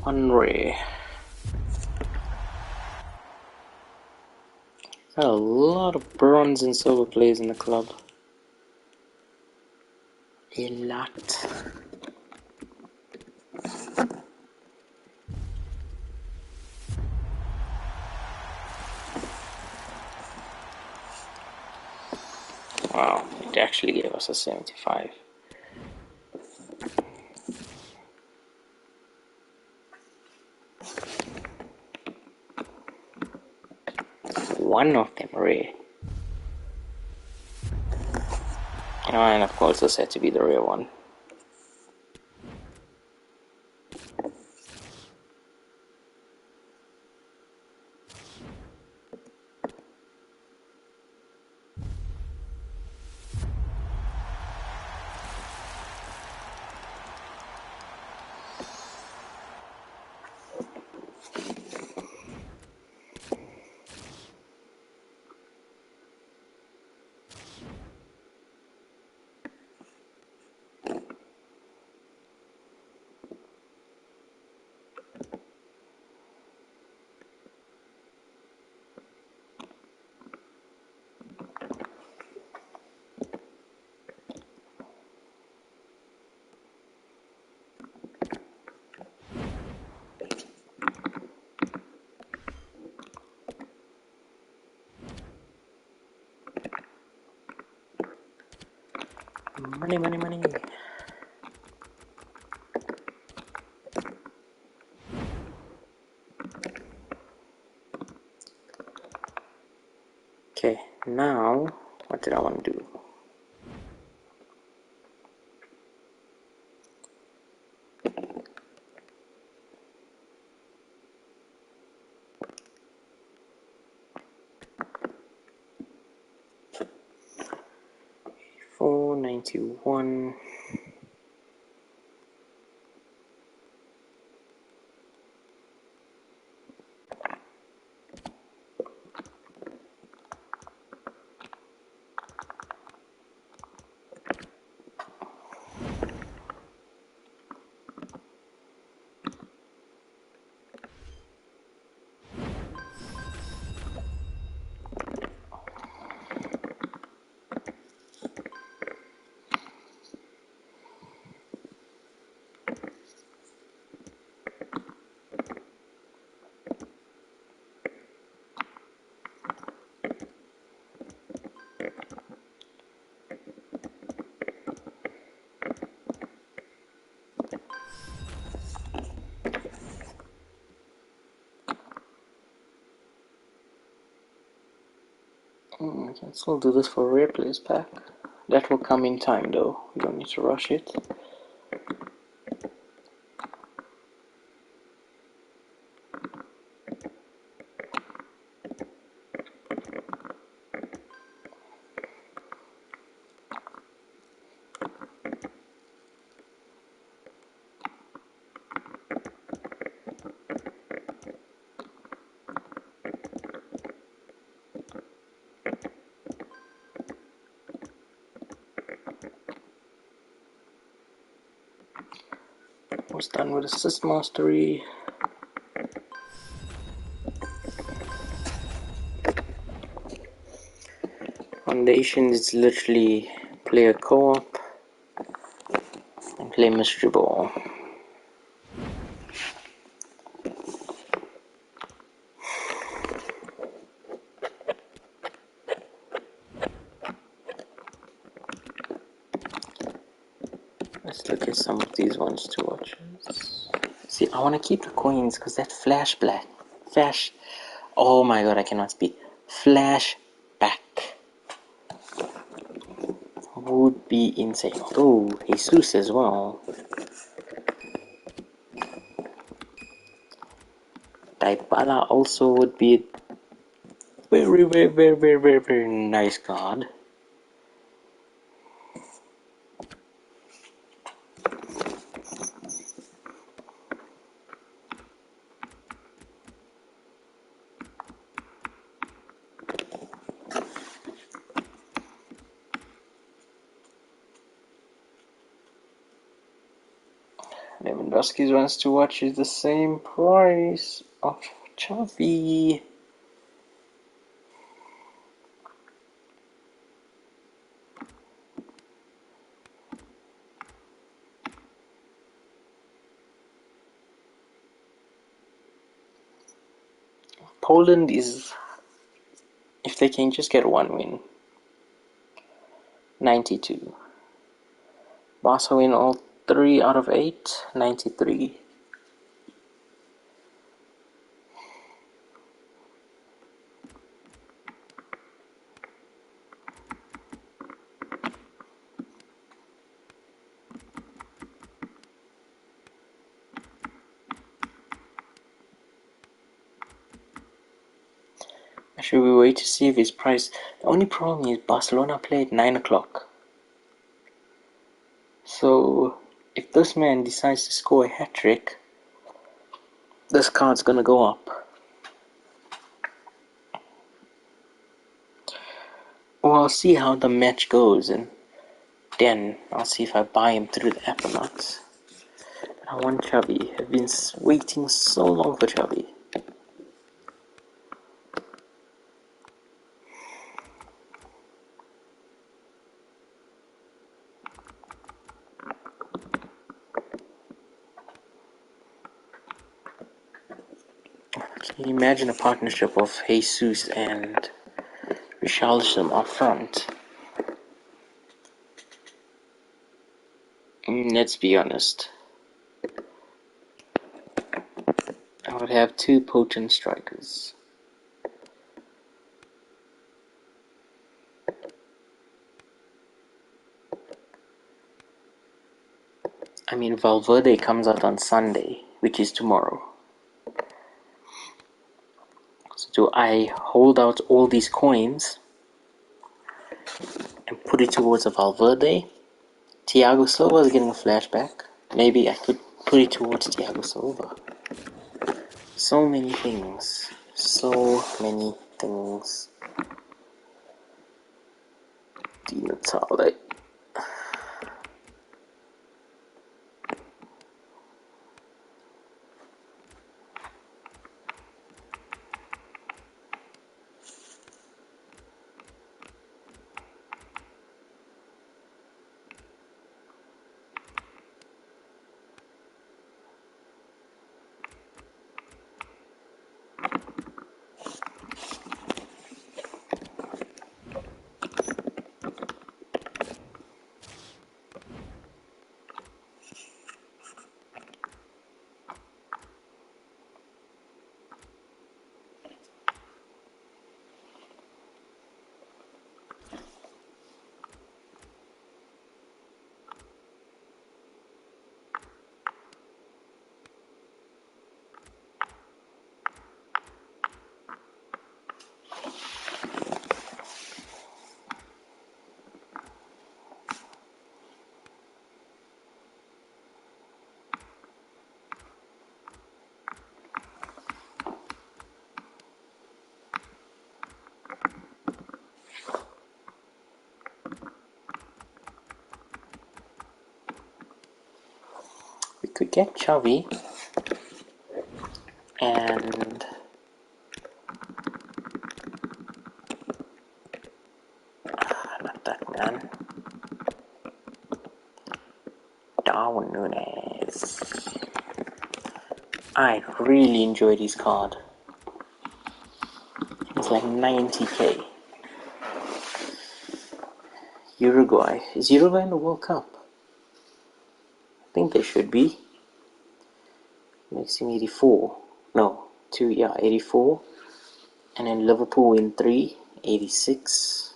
Speaker 4: One rare. Got a lot of bronze and silver players in the club. A lot. Wow, it actually gave us a 75. One of them rare. And of course this had to be the rare one. Money, money, money. Okay, now what did I want to do? $4.91. I can still do this for rare players pack. That will come in time though. You don't need to rush it. Was done with assist mastery. Foundation is literally play a co-op and play mystery ball. Let's look at some of these ones to watch. See, I want to keep the coins because that flashback. Oh my god, I cannot speak. Flashback would be insane. Oh, Jesus as well. Dybala also would be a very, very, very, very, very, very nice card. Lewandowski's ones to watch is the same price of Xavi. Poland is, if they can just get one win, 92. Barca win all 3 out of 8, 93. Should we wait to see if his price? The only problem is Barcelona play at 9 o'clock. So if this man decides to score a hat-trick, this card's gonna go up. Well, I'll see how the match goes and then I'll see if I buy him through the app or not. But I want Xavi. I've been waiting so long for Xavi. Can you imagine a partnership of Jesus and Richarlison up front? Let's be honest. I would have two potent strikers. I mean, Valverde comes out on Sunday, which is tomorrow. So do I hold out all these coins and put it towards a Valverde? Thiago Silva is getting a flashback. Maybe I could put it towards Thiago Silva. So many things. So many things. Di Natale. We could get Xavi and not that man. Darwin Núñez. I really enjoyed his card. It's like 90k. Uruguay. Is Uruguay in the World Cup? I think they should be. Makes him 84. No, 84. And then Liverpool win 3, 86.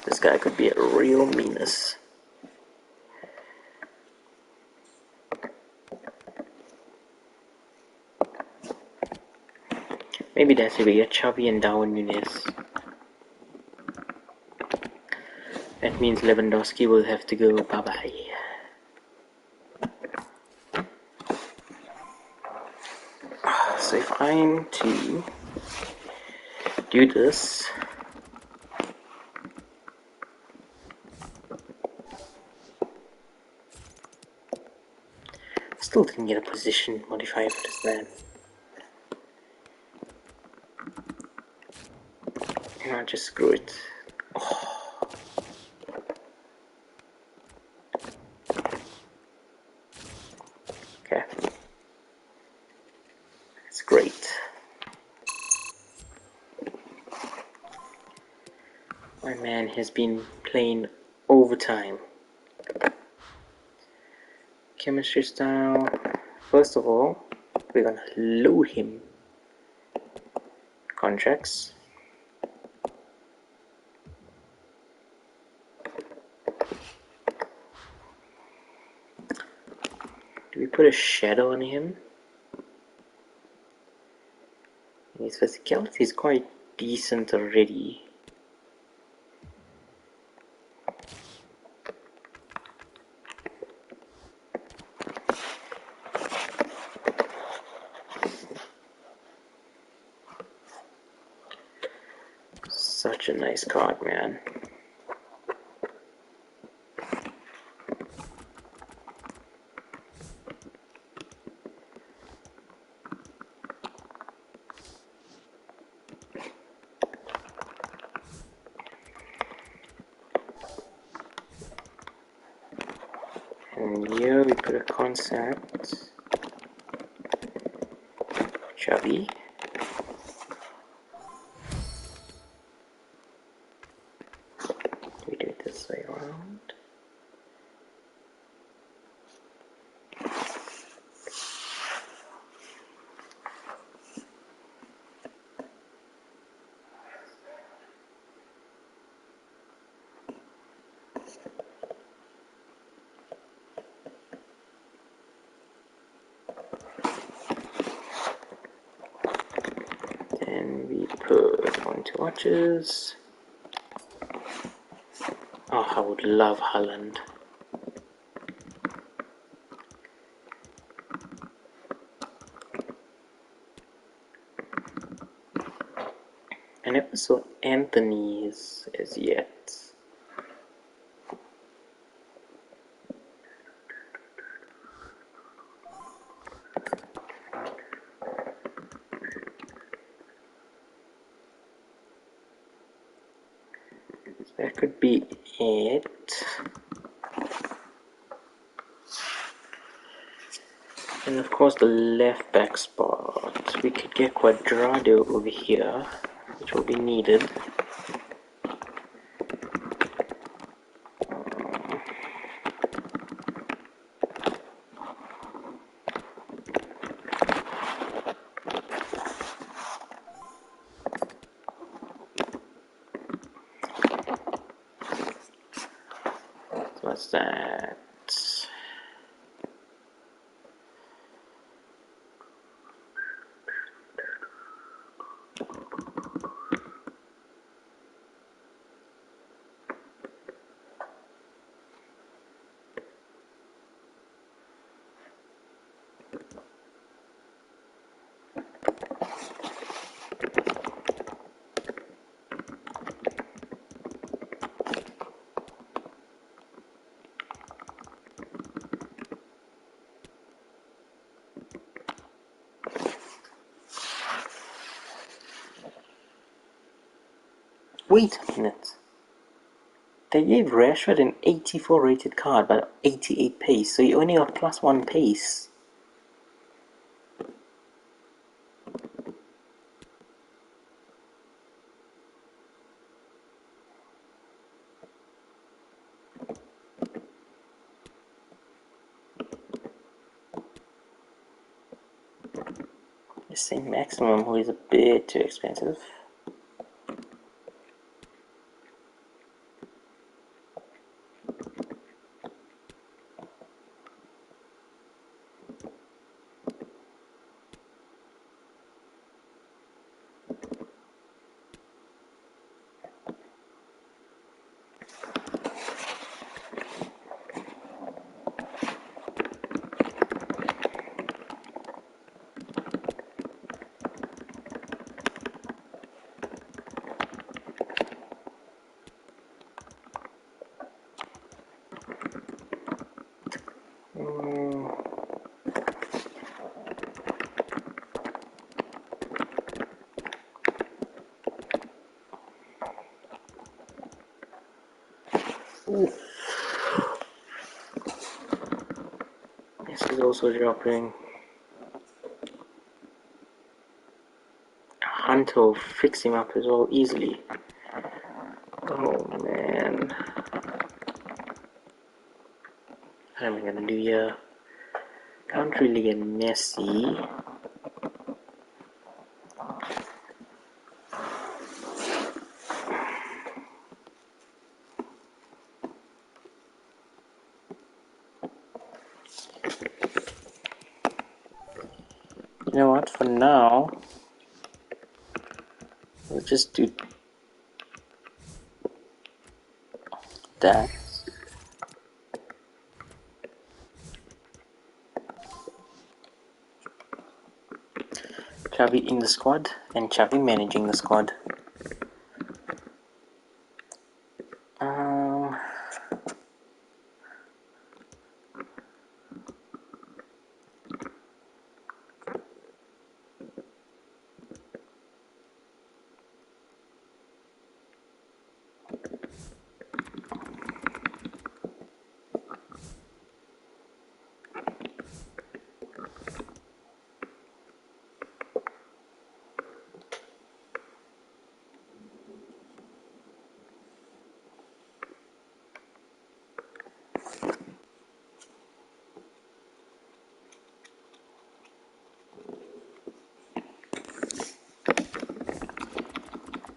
Speaker 4: This guy could be a real meanness. Maybe that's where we get Xavi and Darwin Núñez. That means Lewandowski will have to go bye-bye. So if I'm to do this, I still didn't get a position modifier for this man. You know, just screw it. Okay. That's great. My man has been playing overtime. Chemistry style. First of all, we're gonna load him. Contracts. Do we put a shadow on him? His physicality is quite decent already. Such a nice card, man. And here we put a concept. Xavi. watches. Oh, I would love Holland. I never saw Anthony's as yet. So that could be it. And of course the left back spot. We could get Cuadrado over here, which will be needed. So what's that? Wait a minute. They gave Rashford an 84 rated card but 88 pace, so he only got +1 pace. The same maximum, who is a bit too expensive. Ooh. This is also dropping. Hunter will fix him up as well easily. Oh man. What am I gonna do here? Can't really get messy. You know what, for now, we'll just do that. Xavi in the squad, and Xavi managing the squad.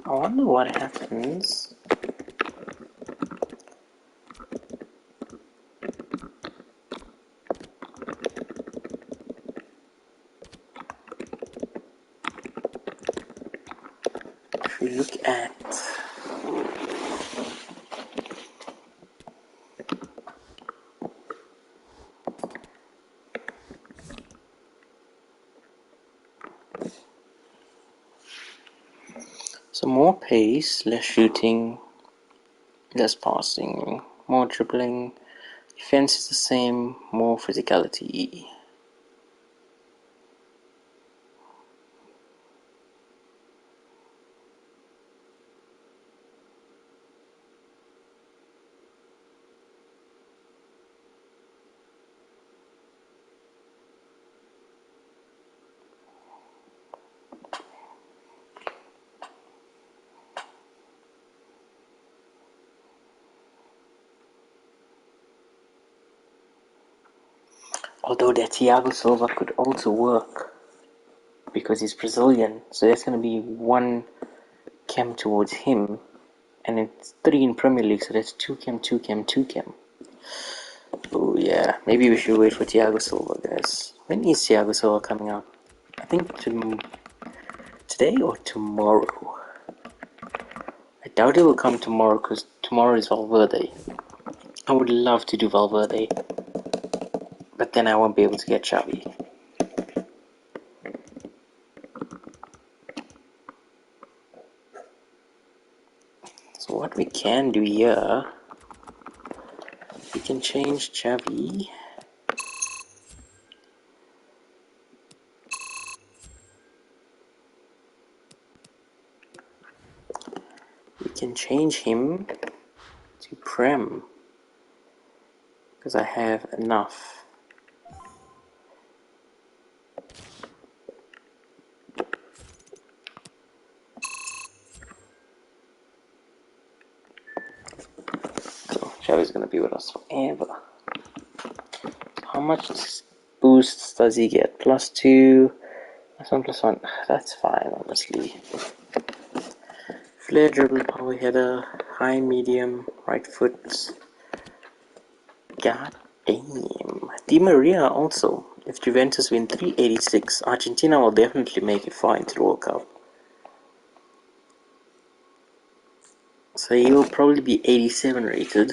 Speaker 4: I wonder what happens if we we look at? So more pace, less shooting, less passing, more dribbling. Defense is the same, more physicality. Although that Thiago Silva could also work because he's Brazilian, so that's going to be one cam towards him, and it's 3 in Premier League, so that's 2 cam, 2 cam, 2 cam. Oh yeah, maybe we should wait for Thiago Silva, guys. When is Thiago Silva coming out? I think today or tomorrow. I doubt it will come tomorrow because tomorrow is Valverde. I would love to do Valverde, but then I won't be able to get Xavi. So what we can do here, we can change Xavi. We can change him to Prem because I have enough. So Xavi's gonna be with us forever. How much boosts does he get? +2, +1, +1. That's fine, honestly. Flare, dribble, power header, high, medium, right foot. God damn. Di Maria also. If Juventus win 386, Argentina will definitely make it far into the World Cup. So he will probably be 87 rated,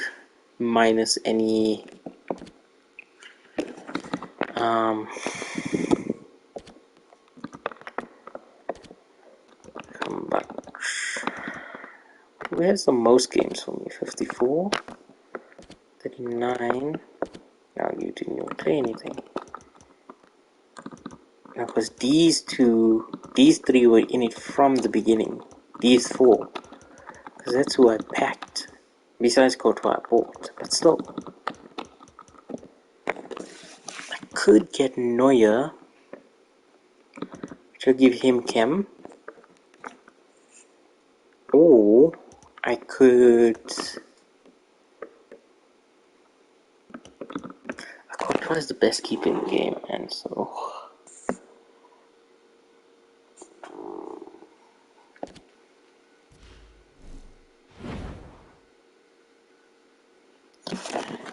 Speaker 4: minus any comeback. Who has the most games for me? 54, 39. Now you didn't even play anything. Now, because these three were in it from the beginning. These 4. Because that's who I packed. Besides Courtois I bought. But still. I could get Neuer, which will give him chem. Or I could... Courtois is the best keeper in the game, and so...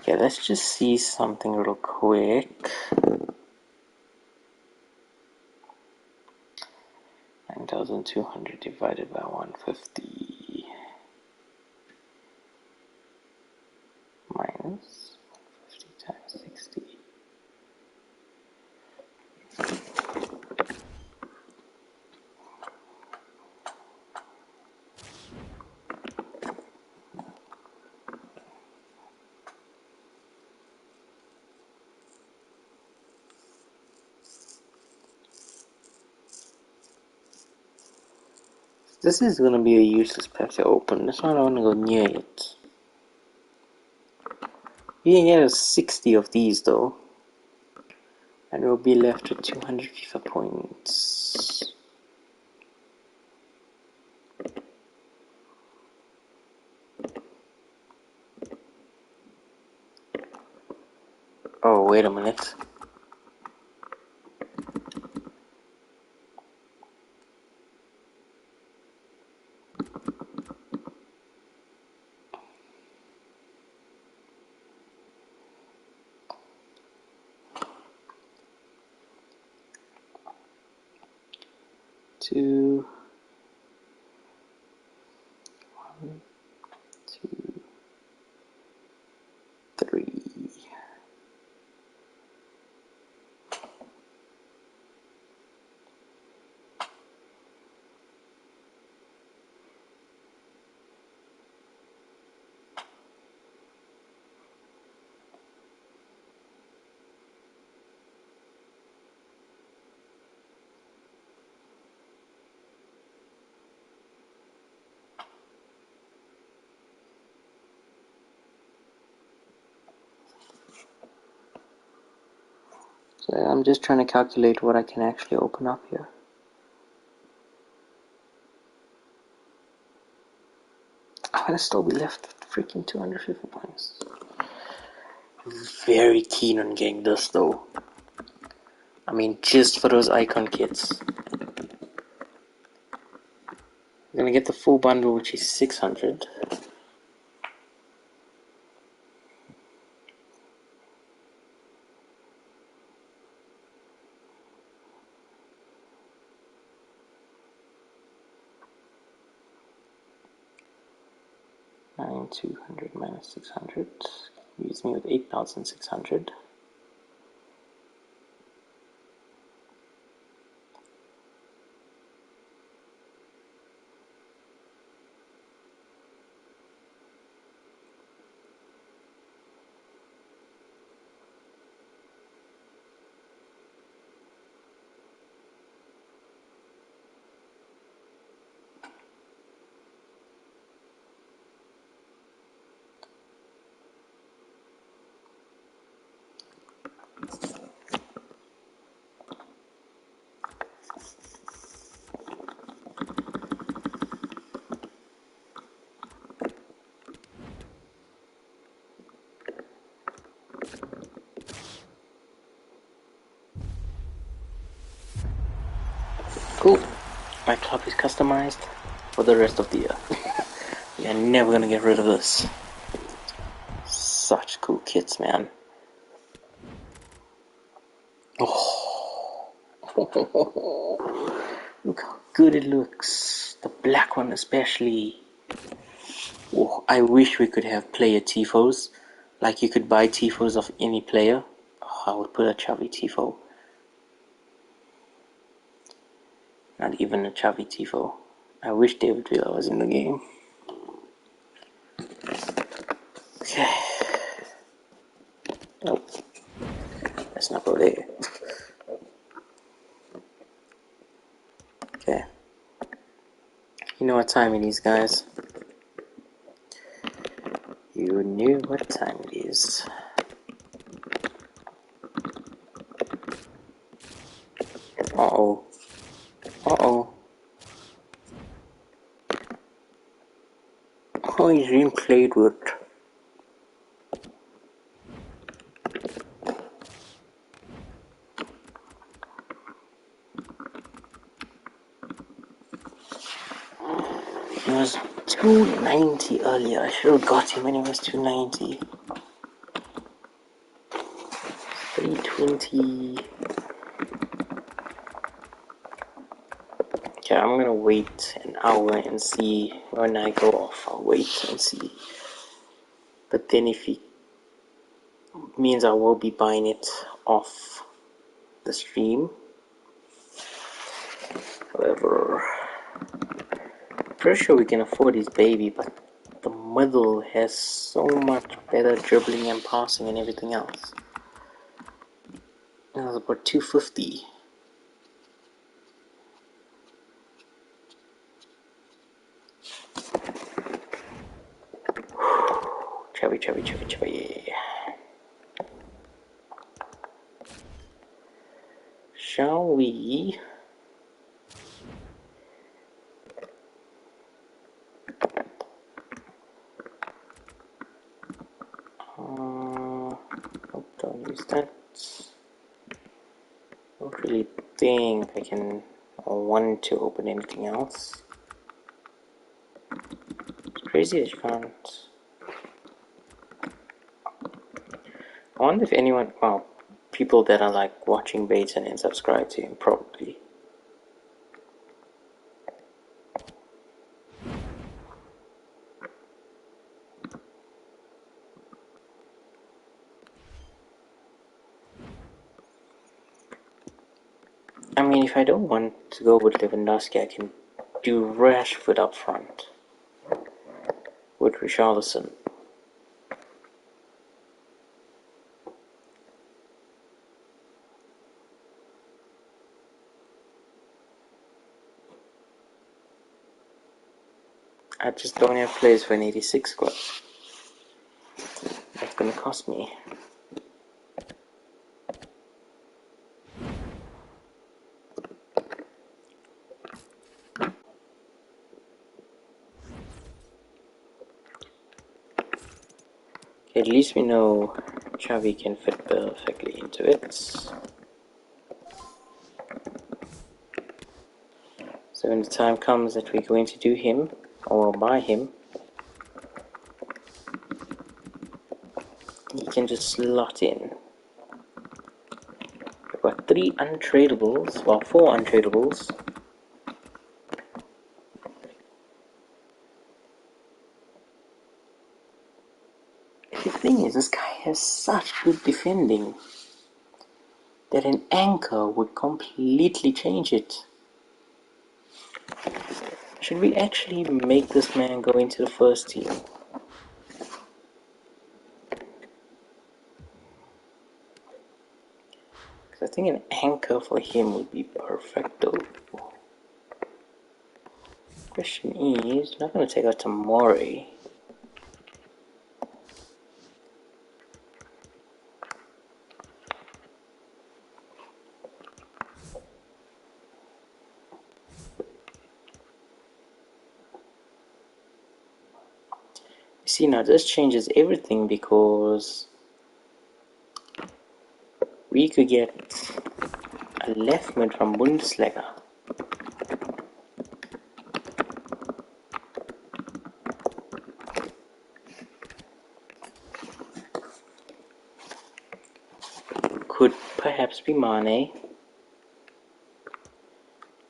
Speaker 4: Okay, let's just see something real quick. 9,200 divided by 150 minus 50 times 60. This is gonna be a useless pack to open. That's why I don't wanna go near it. You can get a 60 of these though, and we'll be left with 200 FIFA points. Oh, wait a minute. Two, 2, 3. So I'm just trying to calculate what I can actually open up here. I'm gonna still be left with freaking 250 points. Very keen on getting this though. I mean, just for those icon kits. I'm gonna get the full bundle, which is 600. $9,200 minus 600 leaves me with 8,600. Cool. My club is customized for the rest of the year. We are never gonna get rid of this. Such cool kits, man. Oh. Look how good it looks. The black one especially. Oh, I wish we could have player tifos. Like you could buy tifos of any player. Oh, I would put a Xavi tifo. Not even a Xavi tifo. I wish David Villa was in the game. Okay. Nope. Let's not go there. Okay. You know what time it is, guys. You knew what time it is. Uh-oh. Uh-oh. Oh, he's being played with. He was 290 earlier. I should have got him when he was 290. 320. Okay, I'm gonna wait an hour and see when I go off. I'll wait and see. But then if he means I will be buying it off the stream. However, pretty sure we can afford his baby, but the middle has so much better dribbling and passing and everything else. It was about 250. Chubby. Shall we? Nope, don't use that. Don't really think I can want to open anything else. It's crazy that you can't. I wonder if anyone, well, people that are like watching Bates and then subscribe to him, probably. I mean, if I don't want to go with Lewandowski, I can do Rashford up front with Richarlison. I just don't have players for an 86 squad. That's gonna cost me. Okay, at least we know Xavi can fit perfectly into it. So when the time comes that we're going to do him, or buy him, he can just slot in. We've got 3 untradables, well 4 untradables. The thing is, this guy has such good defending that an anchor would completely change it. Should we actually make this man go into the first team? Because I think an anchor for him would be perfecto. Question is, not going to take out Tamori. See, now this changes everything because we could get a left mid from Bundesliga. Could perhaps be Mane.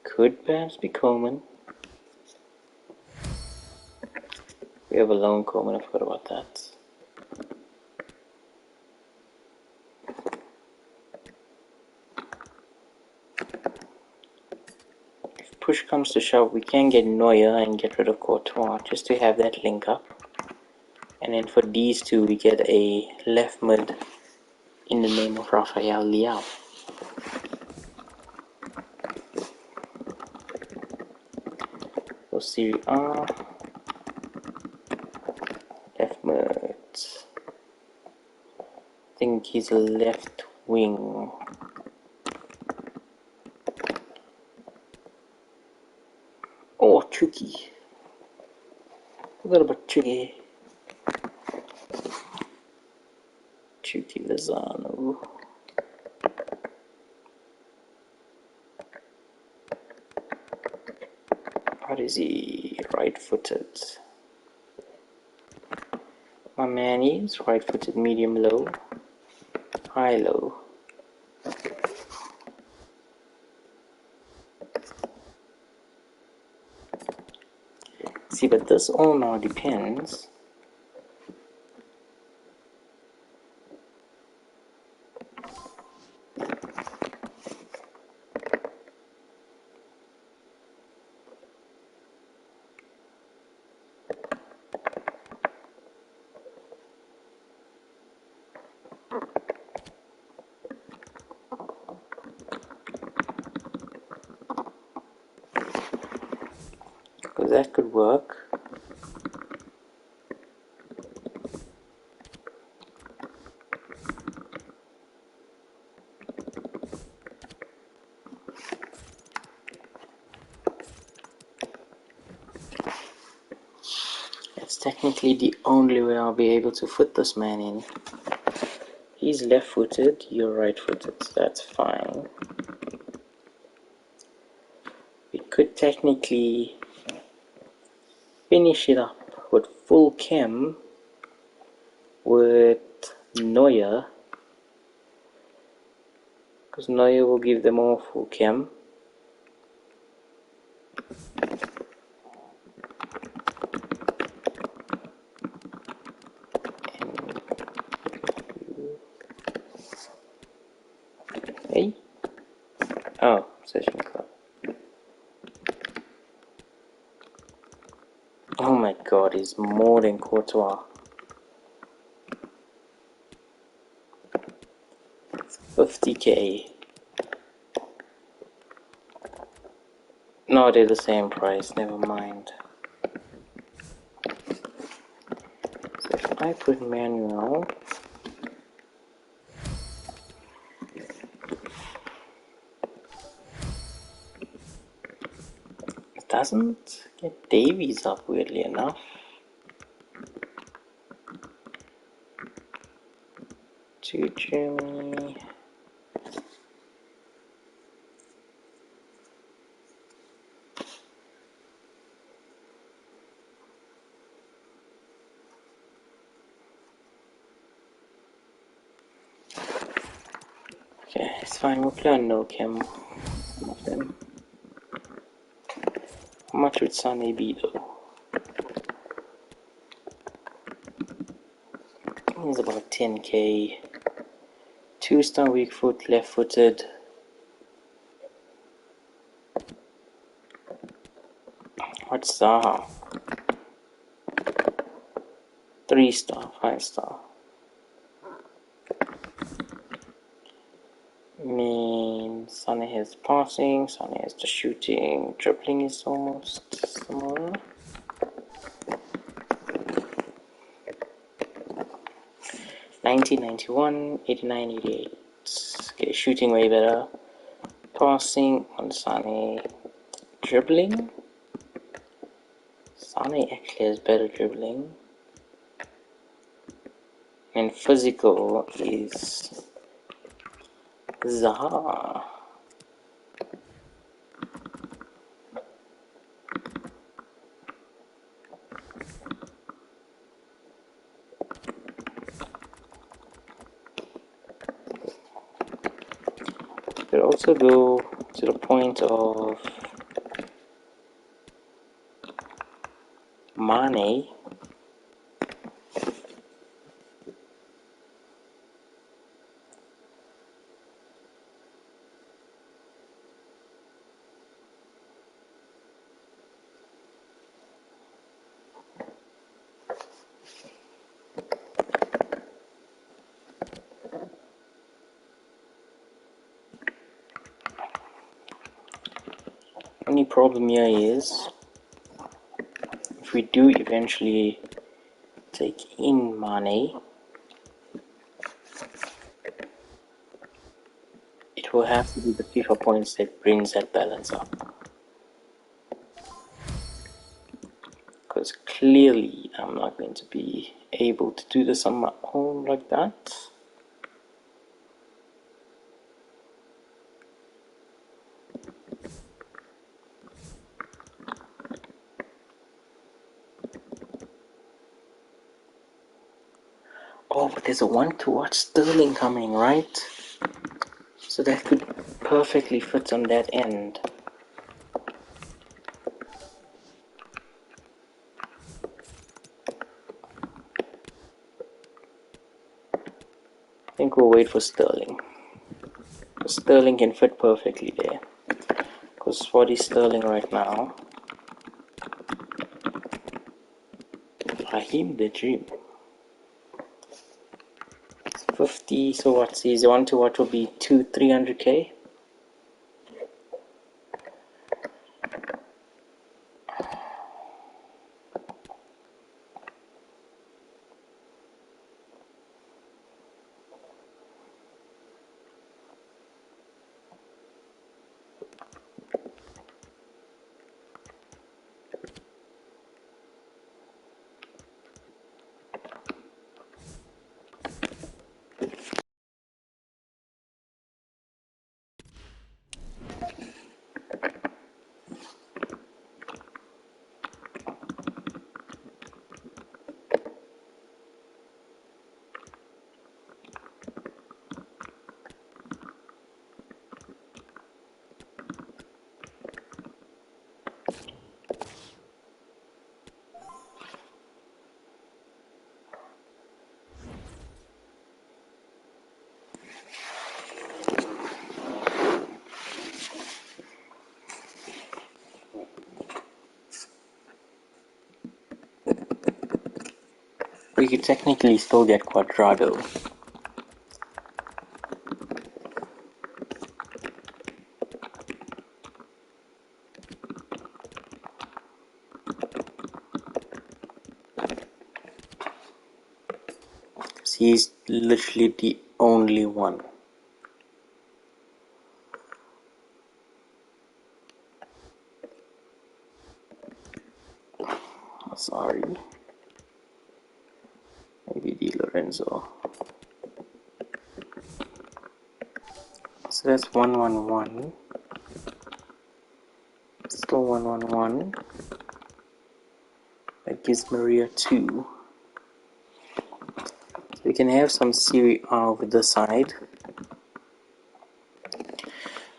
Speaker 4: Could perhaps be Coleman. We have a lone Coleman, I forgot about that. If push comes to shove, we can get Neuer and get rid of Courtois just to have that link up. And then for these two, we get a left mid in the name of Rafael Leao. So Serie A, left mid. I think he's a left wing. Oh, Chucky. Forgot about Chucky. Chucky Lozano. What is he? Right-footed. My man is right-footed, medium low, high low. See, but this all now depends. Because that could work. That's technically the only way I'll be able to fit this man in. He's left-footed, you're right-footed, so that's fine. We could technically finish it up with full chem with Neuer, because Neuer will give them all full chem. Hey? Oh, Session Club. Oh my god, he's more than Courtois. 50k. No, they're the same price, never mind. So if I put manual, it doesn't get Davies up, weirdly enough. To Germany. Okay, it's fine, we'll play on no chem, some of them. How much would Sunny be though? He's about 10k. 2-star weak foot, left footed. What's Zaha? 3-star, 5-star. Sonny has passing, Sonny has the shooting, dribbling is almost similar. $19.91, $89.88. Okay, shooting way better. Passing on Sonny. Dribbling. Sonny actually has better dribbling. And physical is Zaha. Could also go to the point of Mane. Only problem here is, if we do eventually take in Mane, it will have to be the FIFA points that brings that balance up. Because clearly I'm not going to be able to do this on my own like that. Oh, but there's a one to watch Sterling coming, right? So that could perfectly fit on that end. I think we'll wait for Sterling. Sterling can fit perfectly there. Because what is Sterling right now? Raheem the Dream. 50, so what's his one to watch will be 300k. We could technically still get Quadrado. Because he's literally the only one. Sorry. Maybe Di Lorenzo. So that's 1-1-1. Still 1-1-1. That gives Maria 2. So we can have some Serie A over this side.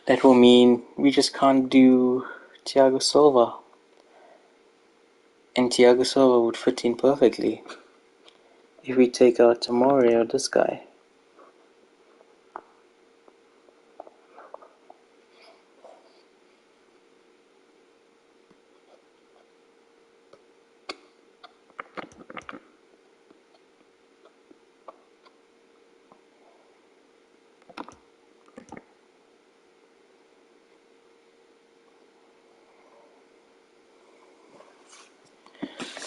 Speaker 4: That will mean we just can't do Thiago Silva. And Thiago Silva would fit in perfectly if we take out Tomori or this guy.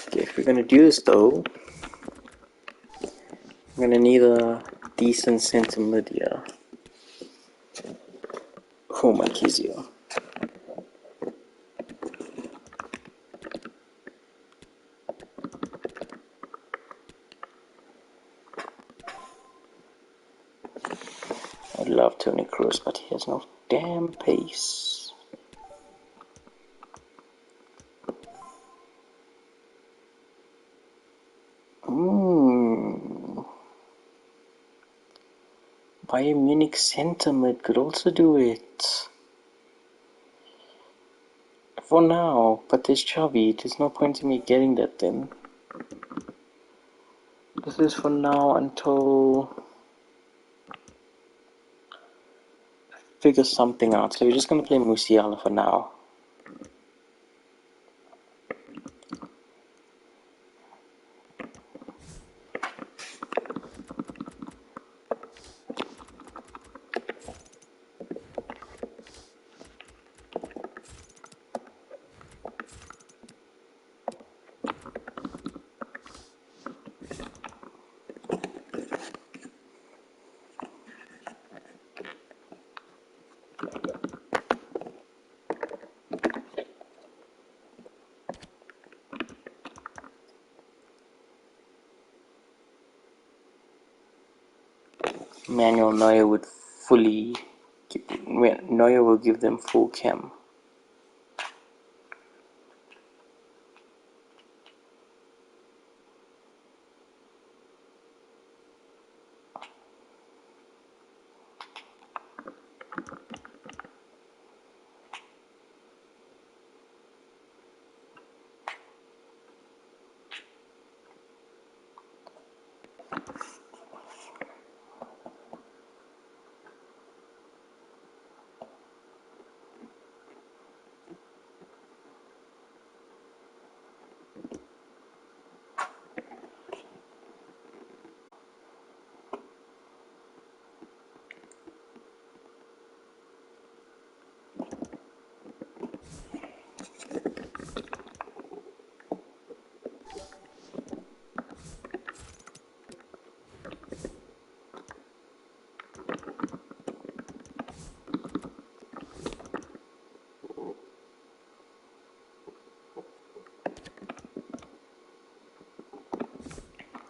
Speaker 4: Okay, if we're gonna do this though, I'm gonna need a decent center mid here. Oh, Marquisio. I love Toni Kroos, but he has no damn pace. Bayern Munich center mid could also do it. For now, but there's Xavi. There's no point in me getting that then. This is for now until I figure something out. So we're just gonna play Musiala for now. Manuel Neuer would Neuer will give them full chem.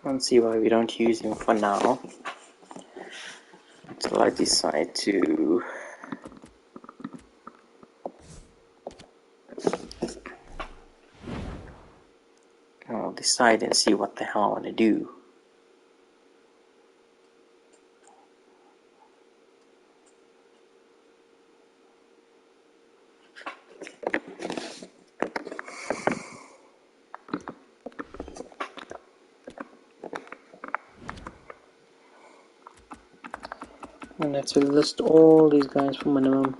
Speaker 4: I don't see why we don't use him for now until I decide to decide and see what the hell I want to do. And that's a list all these guys for minimum.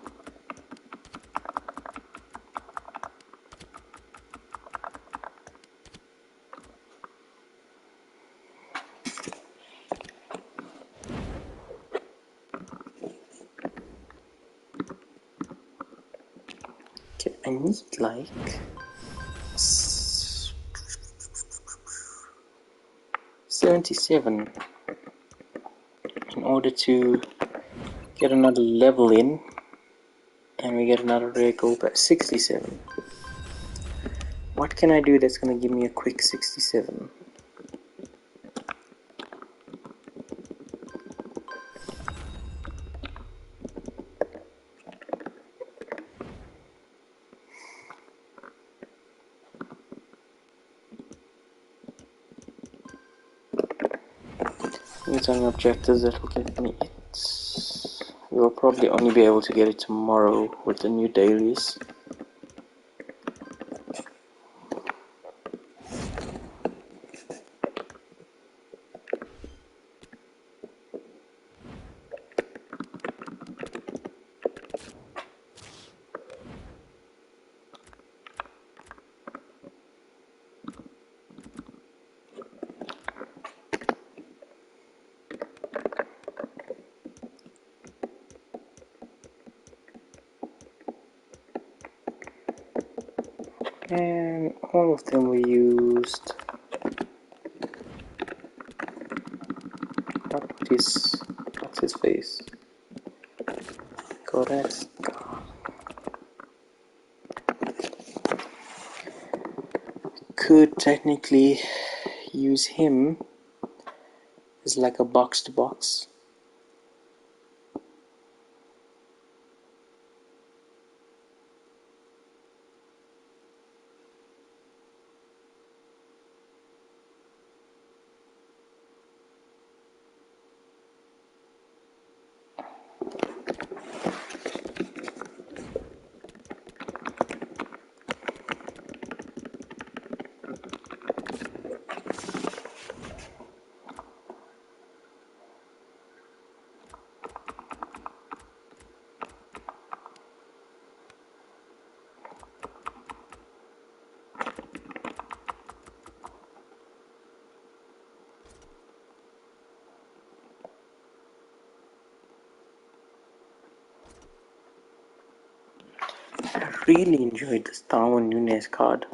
Speaker 4: Okay, I need like 77 in order to get another level in, and we get another rare gold at 67. What can I do that's gonna give me a quick 67? It's only objectives that will get me it. We'll probably only be able to get it tomorrow with the new dailies. And all of them were used. What's his face? Correct. Could technically use him as like a box to box. I really enjoyed this Darwin Nunez card.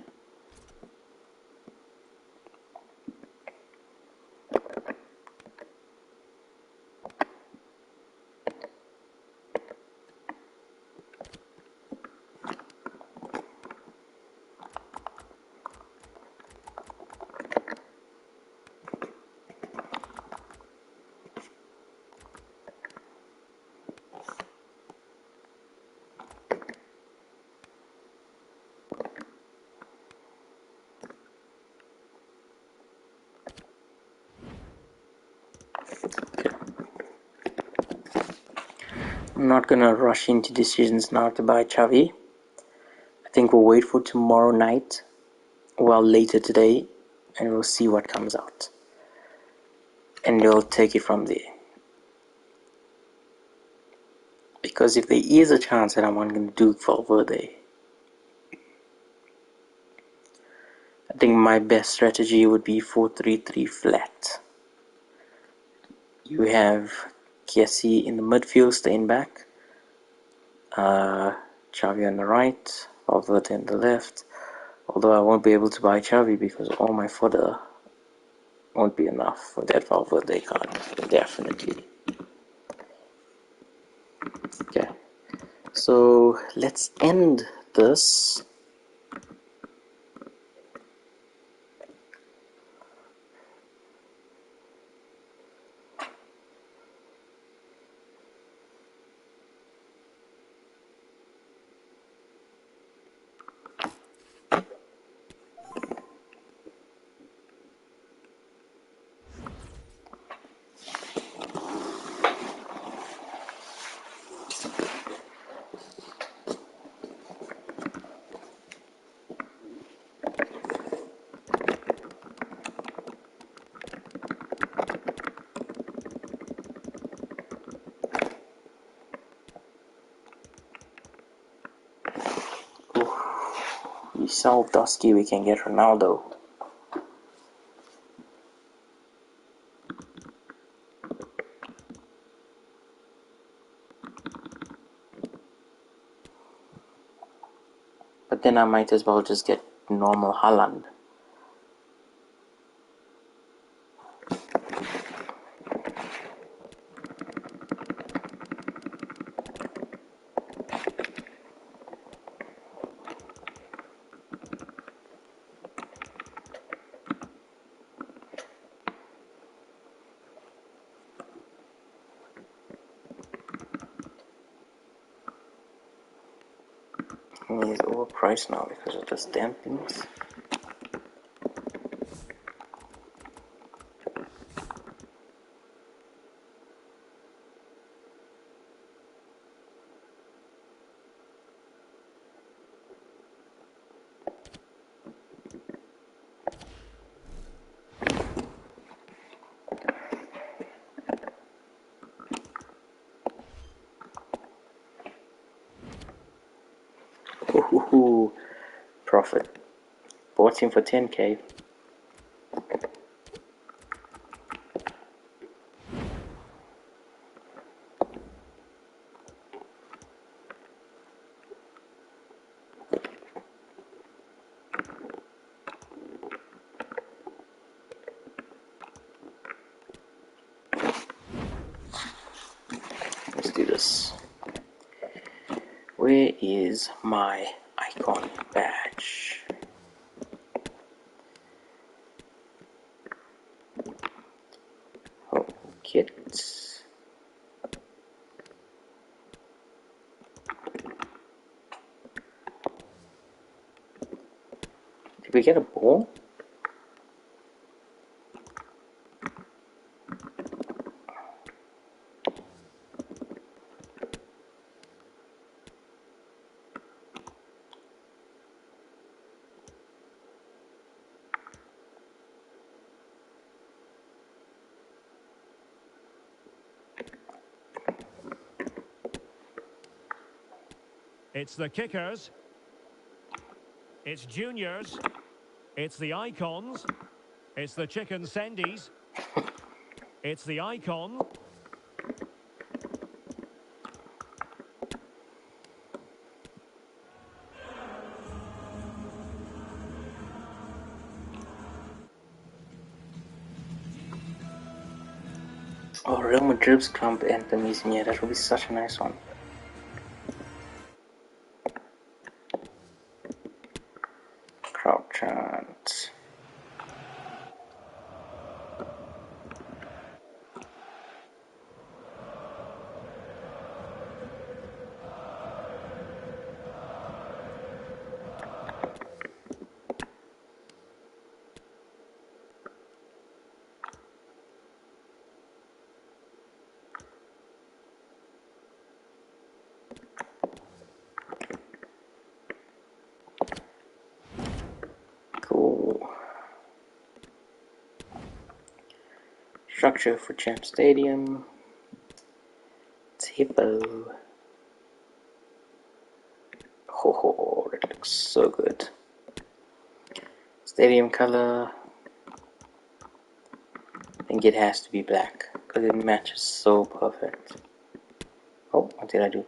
Speaker 4: I'm not gonna rush into decisions now to buy Xavi. I think we'll wait for tomorrow night, well later today, and we'll see what comes out. And we'll take it from there. Because if there is a chance that I'm going to do Valverde, I think my best strategy would be 4-3-3 flat. You have Kessie in the midfield, staying back. Xavi on the right, Valverde on the left. Although I won't be able to buy Xavi because all my fodder won't be enough for that Valverde card, definitely. Okay, so let's end this. We sell Dusky, we can get Ronaldo. But then I might as well just get normal Haaland. He's overpriced now because of those damn things. Ooh, profit. Bought him for 10k. Let's do this. Where is my icon badge? Oh, kit. Did we get a ball?
Speaker 2: It's the kickers. It's juniors. It's the icons. It's the chicken sendies. It's the icon.
Speaker 4: Oh, Real Madrid's club anthem is in here. That would be such a nice one. Crowd chant. Cool. Structure for Champ Stadium. It's hippo. Oh, that looks so good. Stadium color. I think it has to be black because it matches so perfect. Oh, what did I do?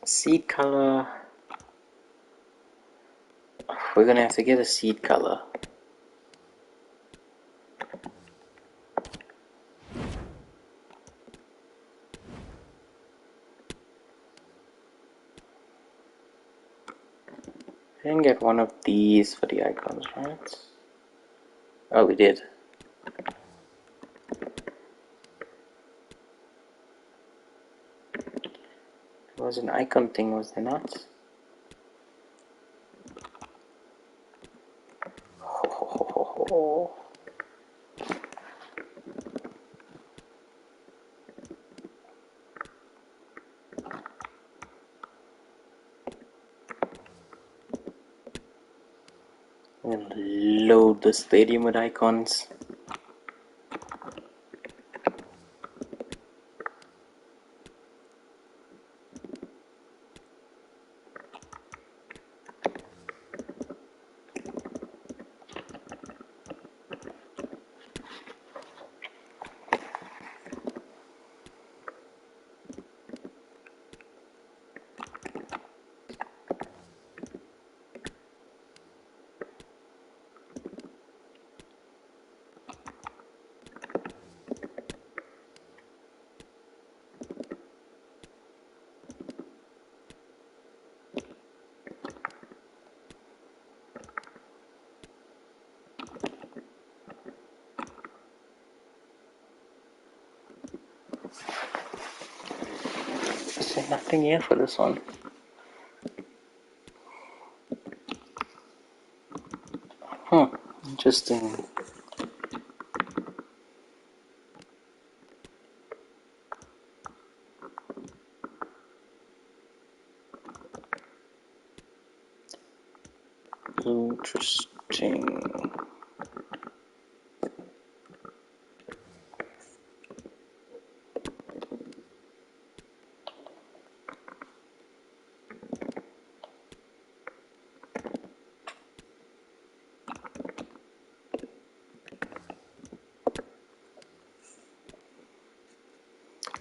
Speaker 4: Seed color. We're gonna have to get a seed color. I didn't get one of these for the icons, right? Oh, we did. There was an icon thing, was there not? Oh. I'm gonna load the stadium with icons. nothing here for this one. Interesting. Interesting.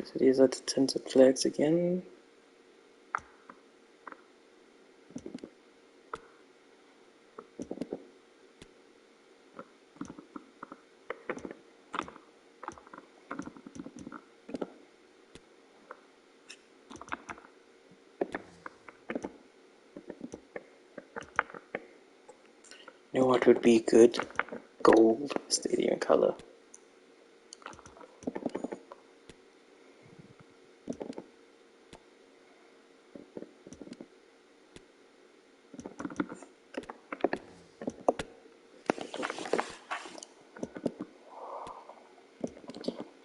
Speaker 4: So these are the tinted flags again. You know what would be good? Gold stadium color.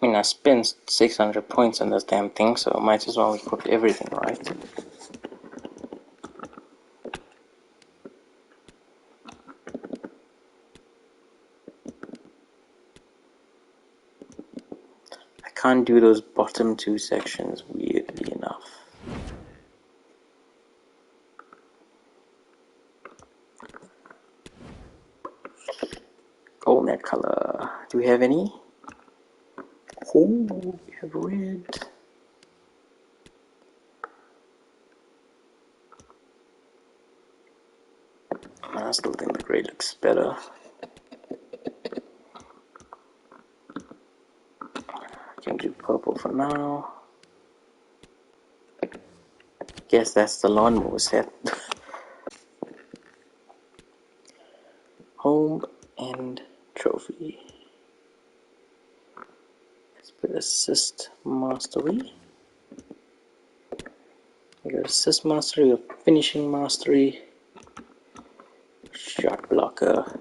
Speaker 4: I mean, I spent 600 points on this damn thing, so I might as well equip everything, right? I can't do those bottom two sections, weirdly enough. Gold net color. Do we have any? Oh, we have red. I still think the gray looks better. I can do purple for now. Guess that's the lawnmower set. Home and trophy. Let's put assist mastery. We got assist mastery or finishing mastery. Shot blocker.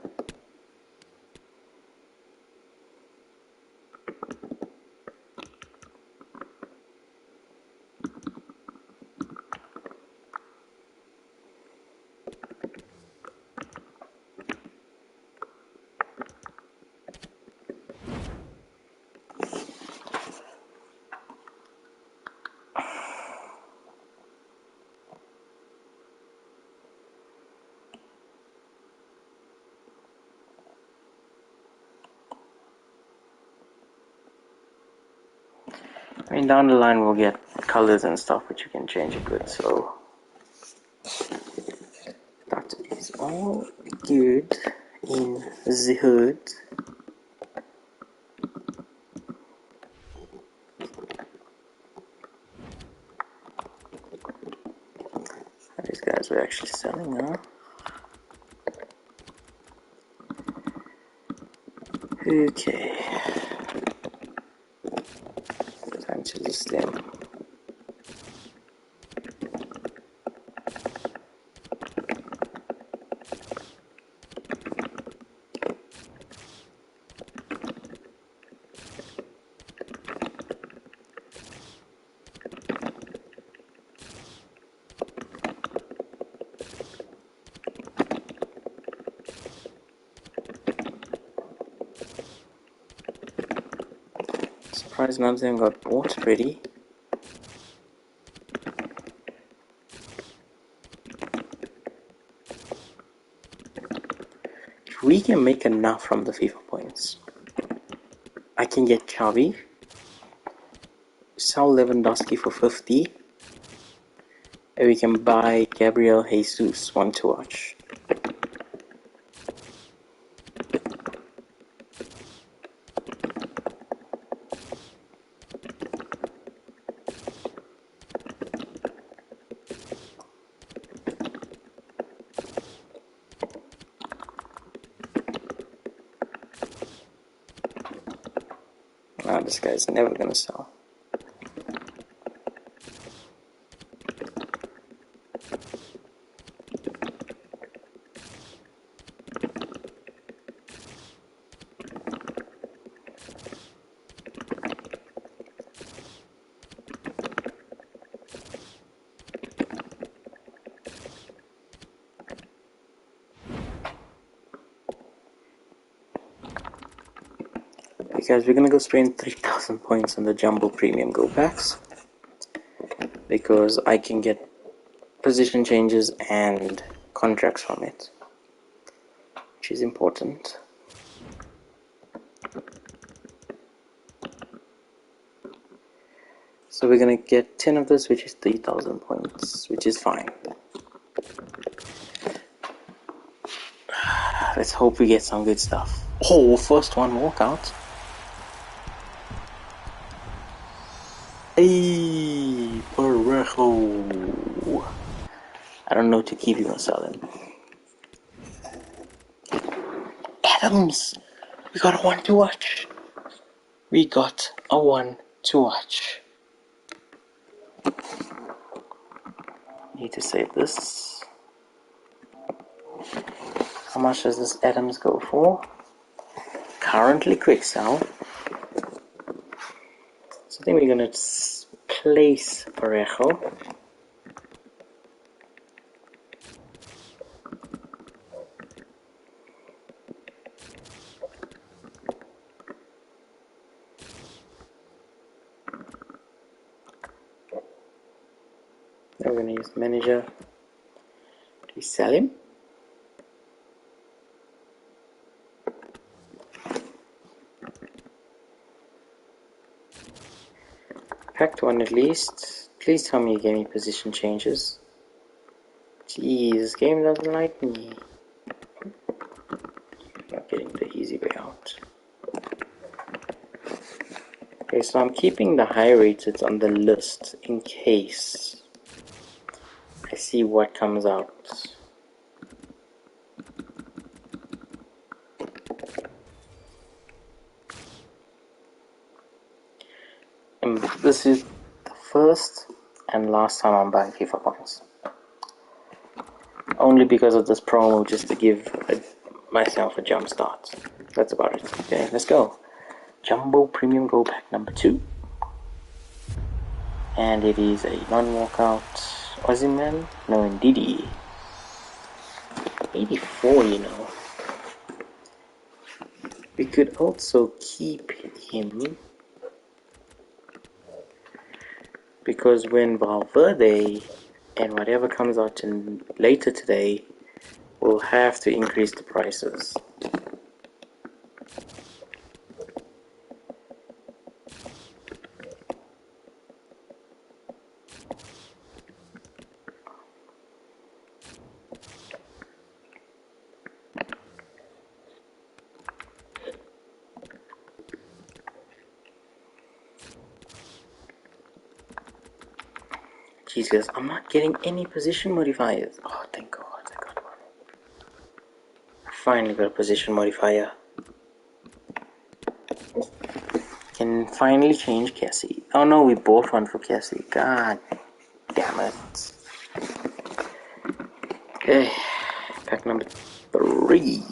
Speaker 4: I mean, down the line we'll get colors and stuff which you can change it with, so that is all good in the hood. These guys were actually selling now. Okay. Time to list them. Surprised none of them got bought already. If we can make enough from the FIFA points, I can get Xavi, sell Lewandowski for 50, and we can buy Gabriel Jesus one to watch. Nah, this guy's never gonna sell. guys, we're gonna go spend 3,000 points on the Jumbo Premium Go Packs because I can get position changes and contracts from it, which is important. So we're gonna get 10 of this, which is 3,000 points, which is fine. Let's hope we get some good stuff. Oh, first one walkout. Hey, Parejo. I don't know to keep him or sell him. Adams! We got a one to watch. We got a one to watch. Need to save this. How much does this Adams go for? Currently quick sell. So I think we're gonna place Parejo. Then we're gonna use manager to sell him. Packed one at least. Please tell me you gave me position changes. Jeez, this game doesn't like me. Not getting the easy way out. Okay, so I'm keeping the high rated on the list in case I see what comes out. And this is the first and last time I'm buying FIFA points. Only because of this promo, just to give myself a jump start. That's about it. Okay, let's go. Jumbo Premium Go Pack number 2. And it is a non-walkout Ozyman. No, indeed. 84, you know. We could also keep him because when Valverde and whatever comes out later today, we'll have to increase the prices. Jesus, I'm not getting any position modifiers. Oh, thank God, I got one. I finally got a position modifier. Can finally change Cassie. Oh no, we bought one for Cassie. God damn it. Okay, pack number 3.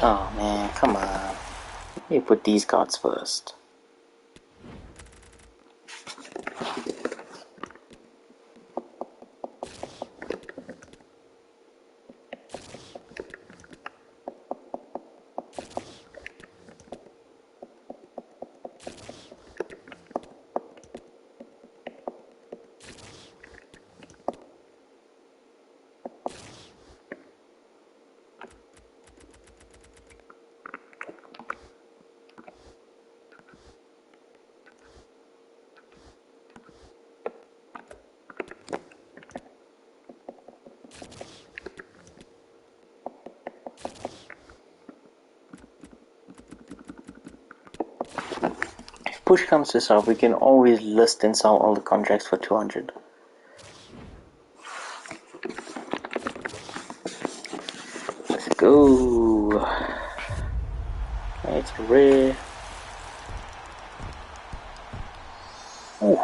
Speaker 4: Oh man, come on. Let me put these cards first. Push comes to shove, we can always list and sell all the contracts for 200. Let's go. Okay, it's rare. Ooh.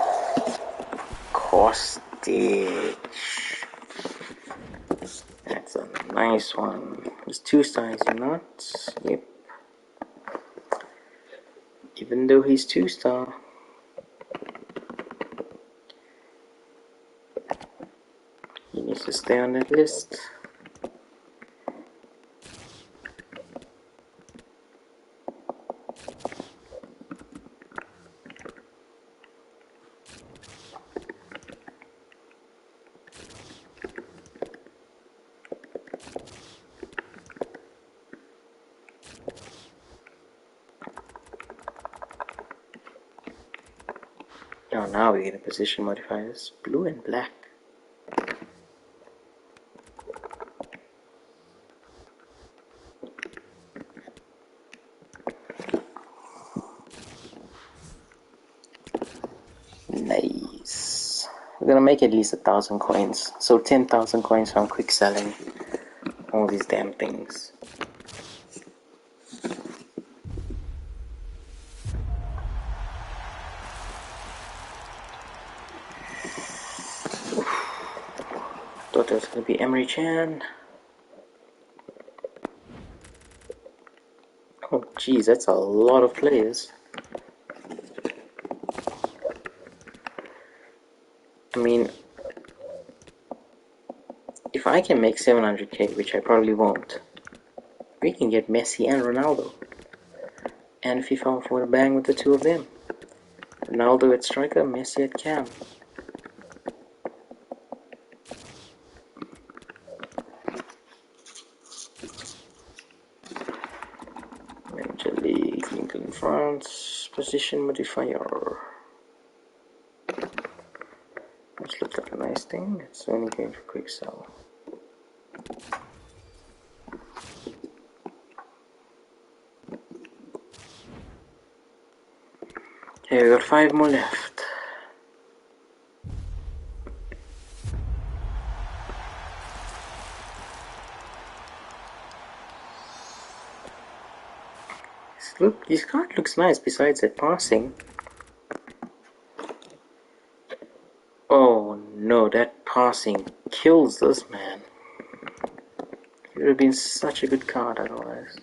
Speaker 4: Costage. That's a nice one. There's 2 stars or not. Yep. Even though he's 2-star. He needs to stay on that list. Oh, now we get the position modifiers. Blue and black. Nice. We're gonna make at least 1,000 coins. So 10,000 coins from quick selling all these damn things. Thought that was gonna be Emery Chan. Oh geez, that's a lot of players. I mean, if I can make 700k, which I probably won't, we can get Messi and Ronaldo. And FIFA for a bang with the two of them. Ronaldo at striker, Messi at cam. Major League, England, France, position modifier. This looks like a nice thing. It's only going for quick sell. Okay, we got 5 more left. Look, this card looks nice besides that passing. Oh no, that passing kills this man. It would have been such a good card otherwise.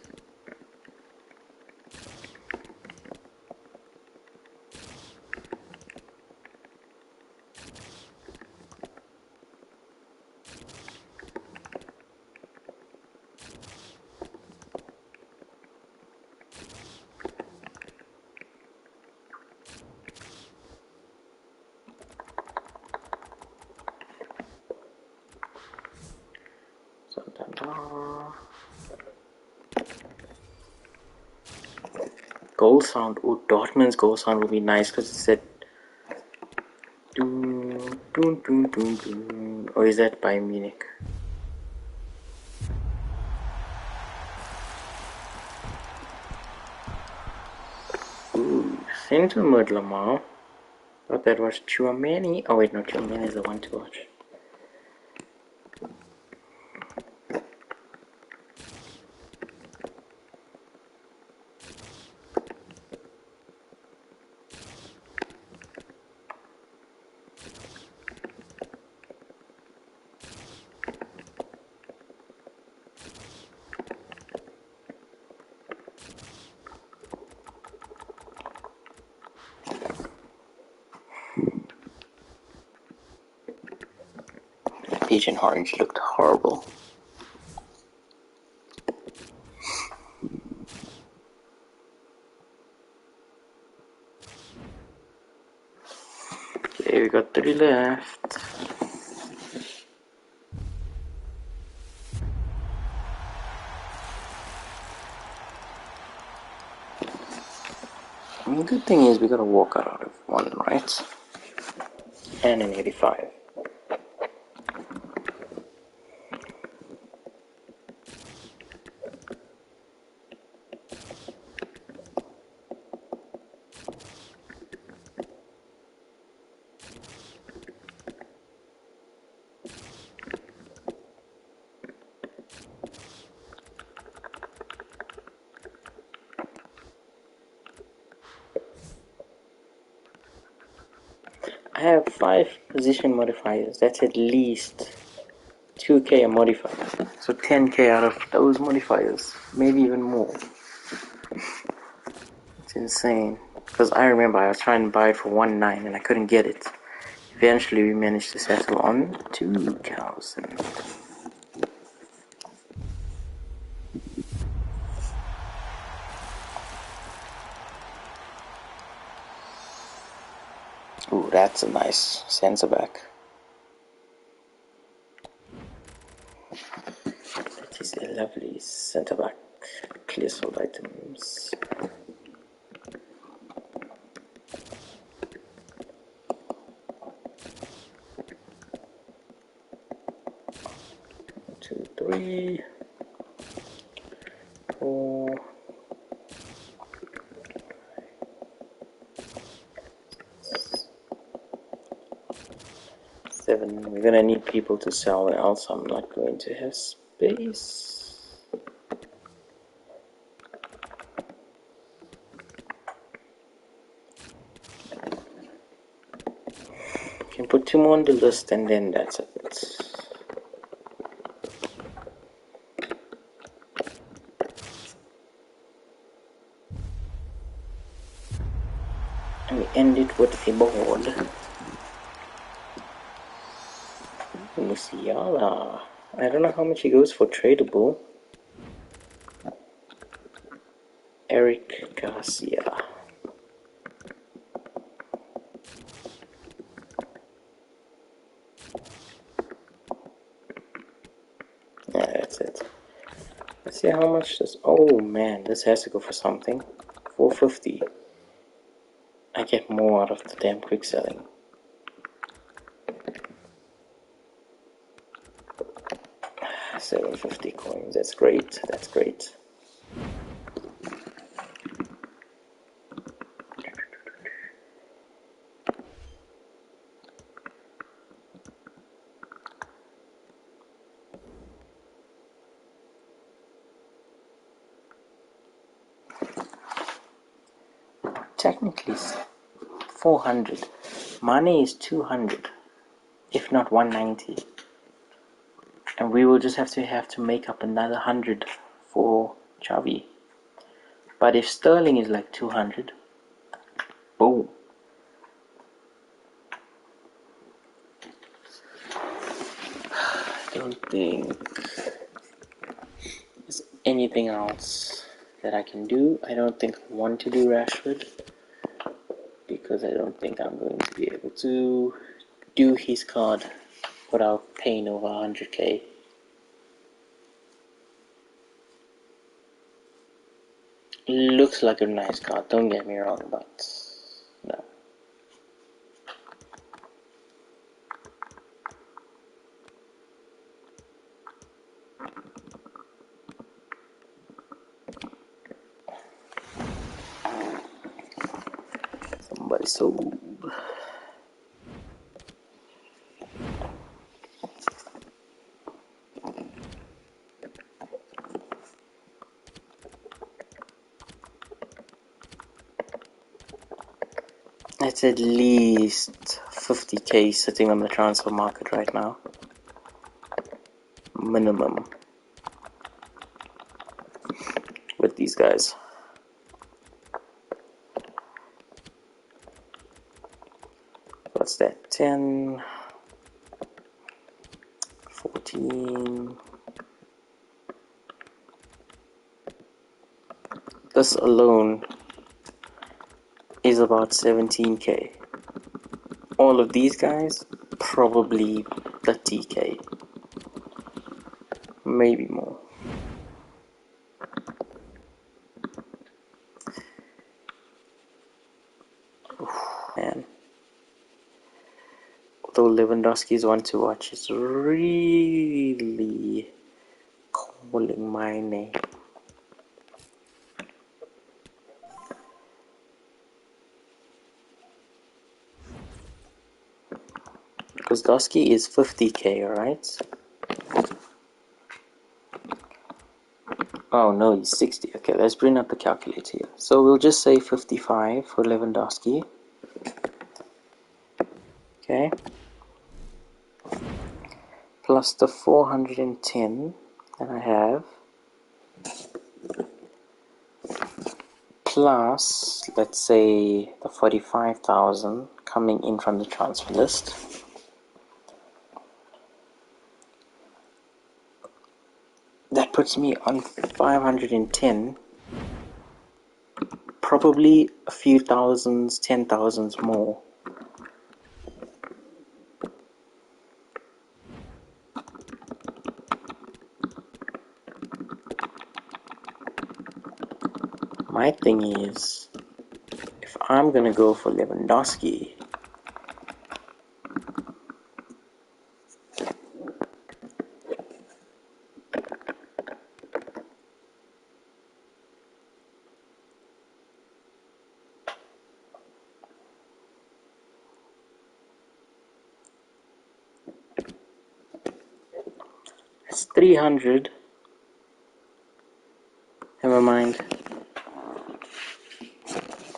Speaker 4: Goal sound. Oh, Dortmund's goal sound would be nice because it said doon, doon, doon, doon, doon. Or is that by Munich? Ooh, Centre mid Lamar. Thought that was Chouameni. Oh wait, no, Chouameni is the one to watch. Agent Orange looked horrible. Okay, we got 3 left. I mean, the good thing is we got a walkout out of 1, right? And an 85. I have 5 position modifiers. That's at least 2k a modifier. So 10k out of those modifiers. Maybe even more. It's insane. Because I remember I was trying to buy it for 1.9 and I couldn't get it. Eventually we managed to settle on 2,000. Ooh, that's a nice centre back. That is a lovely centre back. Clear sold items. 3, 4, 7. We're gonna need people to sell, or else I'm not going to have space. Can put 2 more on the list, and then that's it. And we end it with a board. Musiala. I don't know how much he goes for tradable. Eric Garcia. Yeah, that's it. Let's see how much this. Oh man, this has to go for something. 450. I get more out of the damn quick selling. $750 coins. That's great. That's great. Technically 400. Money is 200, if not 190. And we will just have to make up another 100 for Xavi. But if Sterling is like 200, boom. I don't think there's anything else that I can do. I don't think I want to do Rashford, because I don't think I'm going to be able to do his card without paying over 100k. Looks like a nice card, don't get me wrong, but no. Somebody sold. It's at least 50k sitting on the transfer market right now. Minimum. With these guys. What's that? 10, 14. This alone is about 17k. All of these guys, probably 30k. Maybe more. Man. Although Lewandowski's one to watch is really calling my name. Lewandowski is 50k, alright? Oh no, he's 60. Okay, let's bring up the calculator here. So we'll just say 55 for Lewandowski. Okay. Plus the 410 that I have. Plus, let's say, the 45,000 coming in from the transfer list. That puts me on 510. Probably a few thousands, 10,000s more. My thing is, if I'm gonna go for Lewandowski, It's 300. Never mind.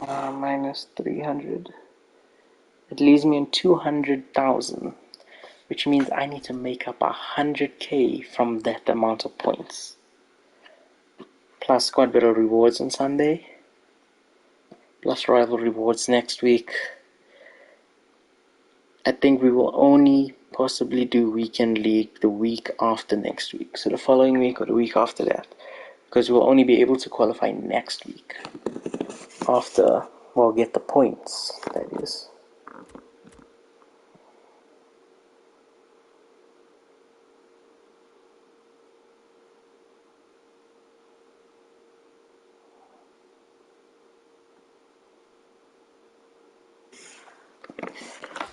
Speaker 4: Minus 300. It leaves me on 200,000, which means I need to make up 100k from that amount of points. Plus squad battle rewards on Sunday. Plus rival rewards next week. I think we will only possibly do weekend league the week after next week. So the following week or the week after that. Because we'll only be able to qualify next week. After, well, get the points, that is.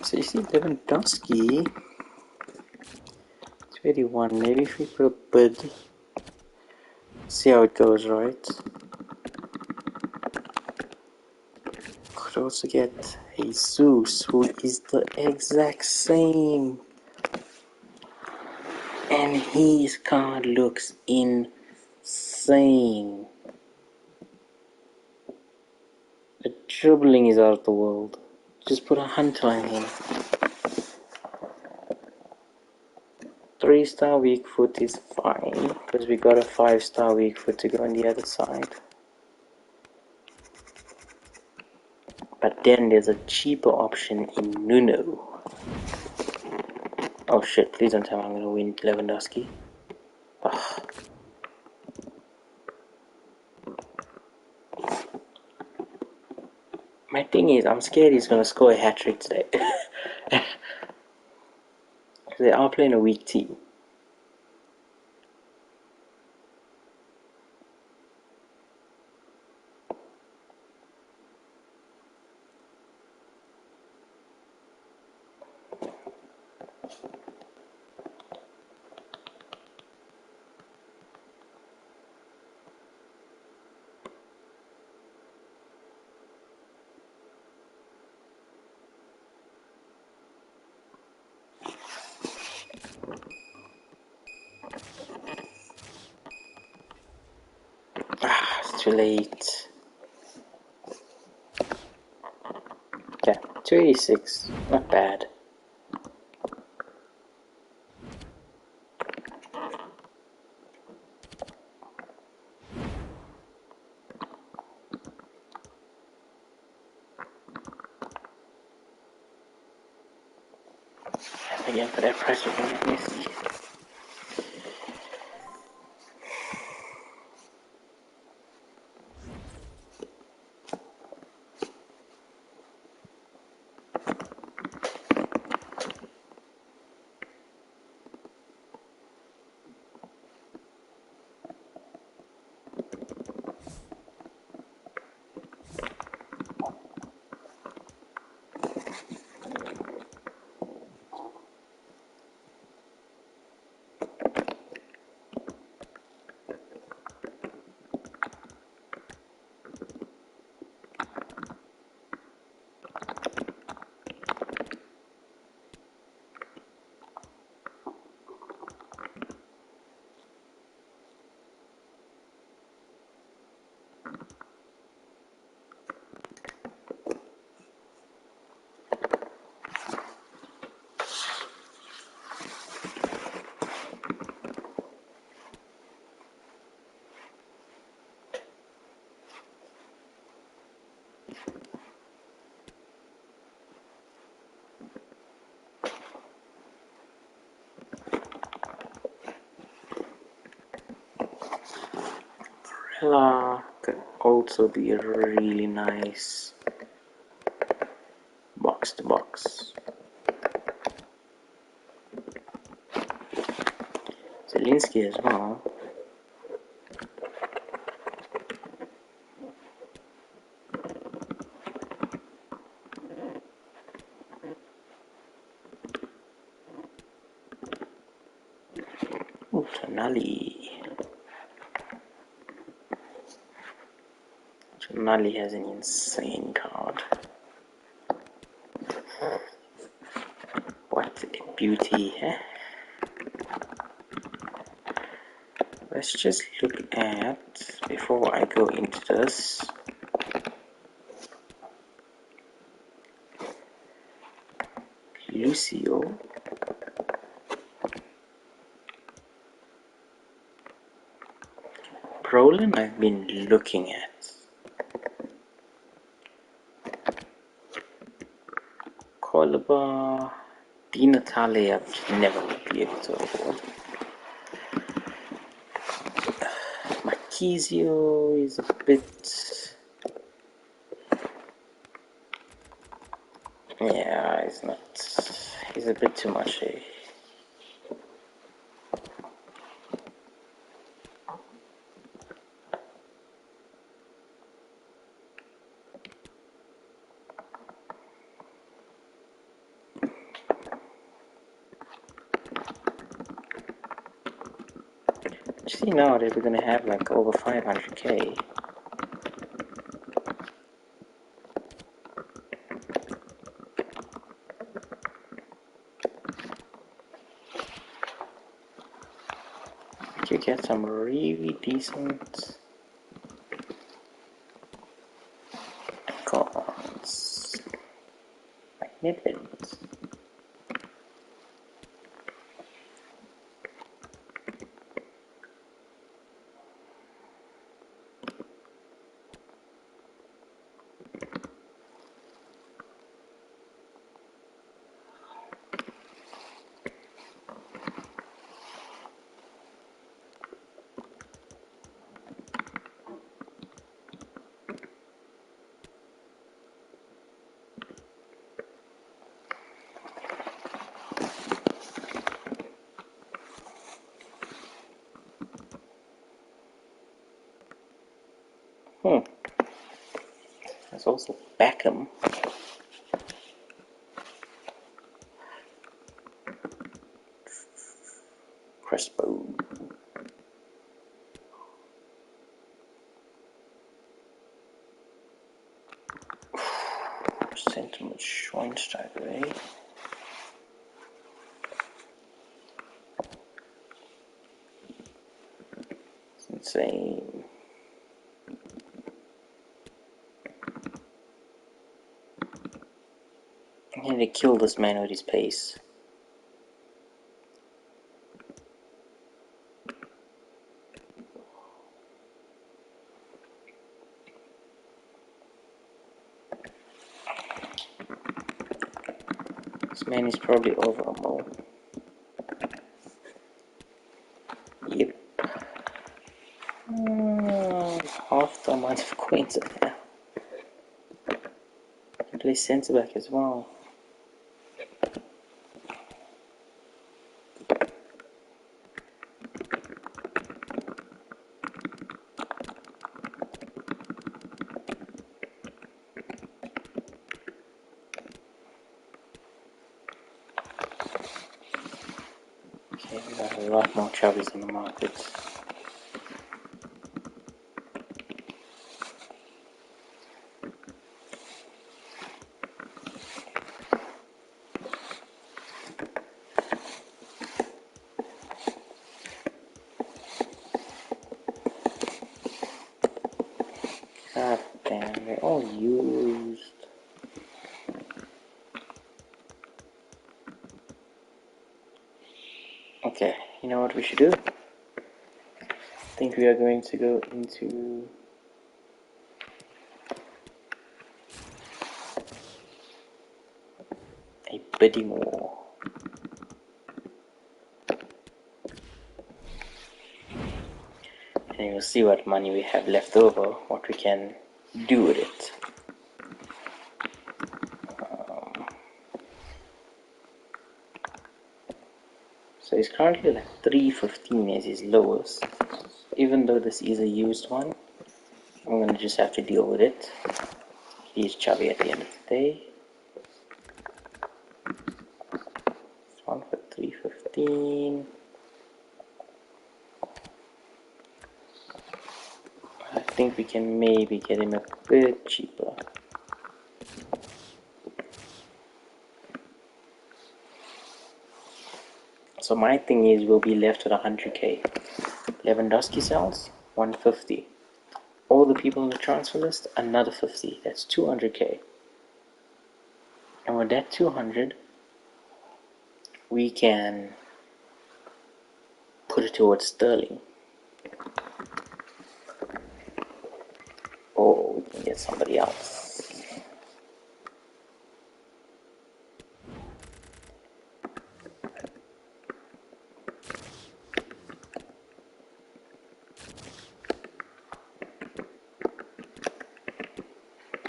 Speaker 4: So you see Lewandowski, 21, maybe if we put a bid, see how it goes, right? Could also get Jesus, who is the exact same. And his card looks insane. The dribbling is out of the world. Just put a hunter line in. 3-star weak foot is fine, because we got a 5-star weak foot to go on the other side. But then there's a cheaper option in Nuno. Oh shit, please don't tell me I'm gonna win Lewandowski. Ugh. My thing is, I'm scared he's gonna score a hat-trick today. They are playing a weak team. It's too late. Okay, 286. Not bad. Again, for that price, we're gonna get Messi. Could also be a really nice box to box. Zelensky as well. Oh, Tonali. Tonali has an insane card. What a beauty, eh? Let's just look at, before I go into this, Lucio. Brolin I've been looking at. Kolaba, Di Natale I've never would be able to afford. Marquisio is a bit... yeah, it's not... he's a bit too much, eh? See now that we're gonna have like over 500k. We could get some really decent icons. Magnificent. There's also Beckham. Crespo. Sentiment Schweinsteiger, eh? It's insane. I need to kill this man with his pace. This man is probably over a mole. Yep. Half the amount of coins I have. I can play centre back as well. Okay, we got a lot more Xavis in the market. God damn, they're all used. Okay, you know what we should do? I think we are going to go into a bidding war. And you'll see what money we have left over, what we can do with it. So he's currently like 315 as his lowest. Even though this is a used one, I'm gonna just have to deal with it. He's chubby at the end of the day. This one for 315. I think we can maybe get him a bit cheaper. So my thing is we'll be left with 100k. Lewandowski sells 150. All the people on the transfer list, another 50. That's 200k. And with that 200, we can put it towards Sterling. Or we can get somebody else.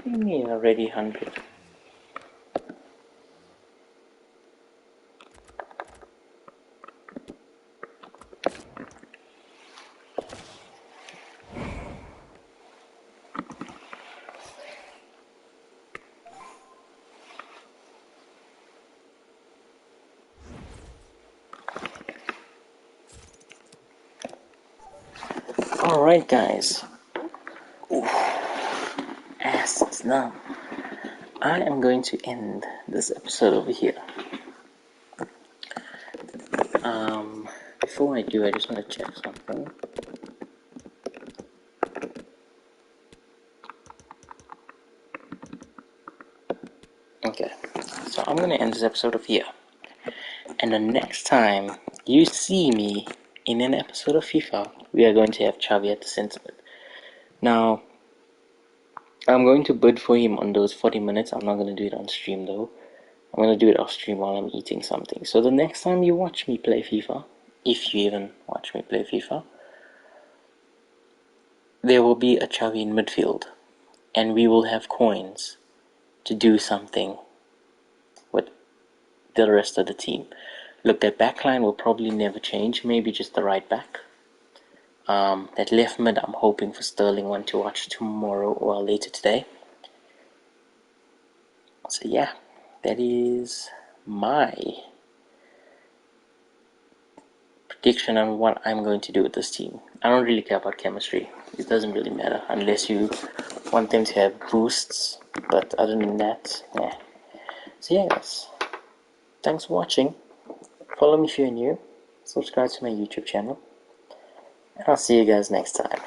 Speaker 4: What do you mean already 100? Alright guys, as it's now, I am going to end this episode over here. Before I do, I just want to check something. Okay, so I'm going to end this episode over here. And the next time you see me in an episode of FIFA, we are going to have Xavi at the center. Now, I'm going to bid for him on those 40 minutes. I'm not going to do it on stream though. I'm going to do it off stream while I'm eating something. So the next time you watch me play FIFA, if you even watch me play FIFA, there will be a Xavi in midfield. And we will have coins to do something with the rest of the team. Look, that backline will probably never change. Maybe just the right back. That left mid, I'm hoping for Sterling one to watch tomorrow or later today. So yeah, that is my prediction on what I'm going to do with this team. I don't really care about chemistry. It doesn't really matter unless you want them to have boosts. But other than that, yeah. So yeah guys, thanks for watching. Follow me if you're new. Subscribe to my YouTube channel. And I'll see you guys next time.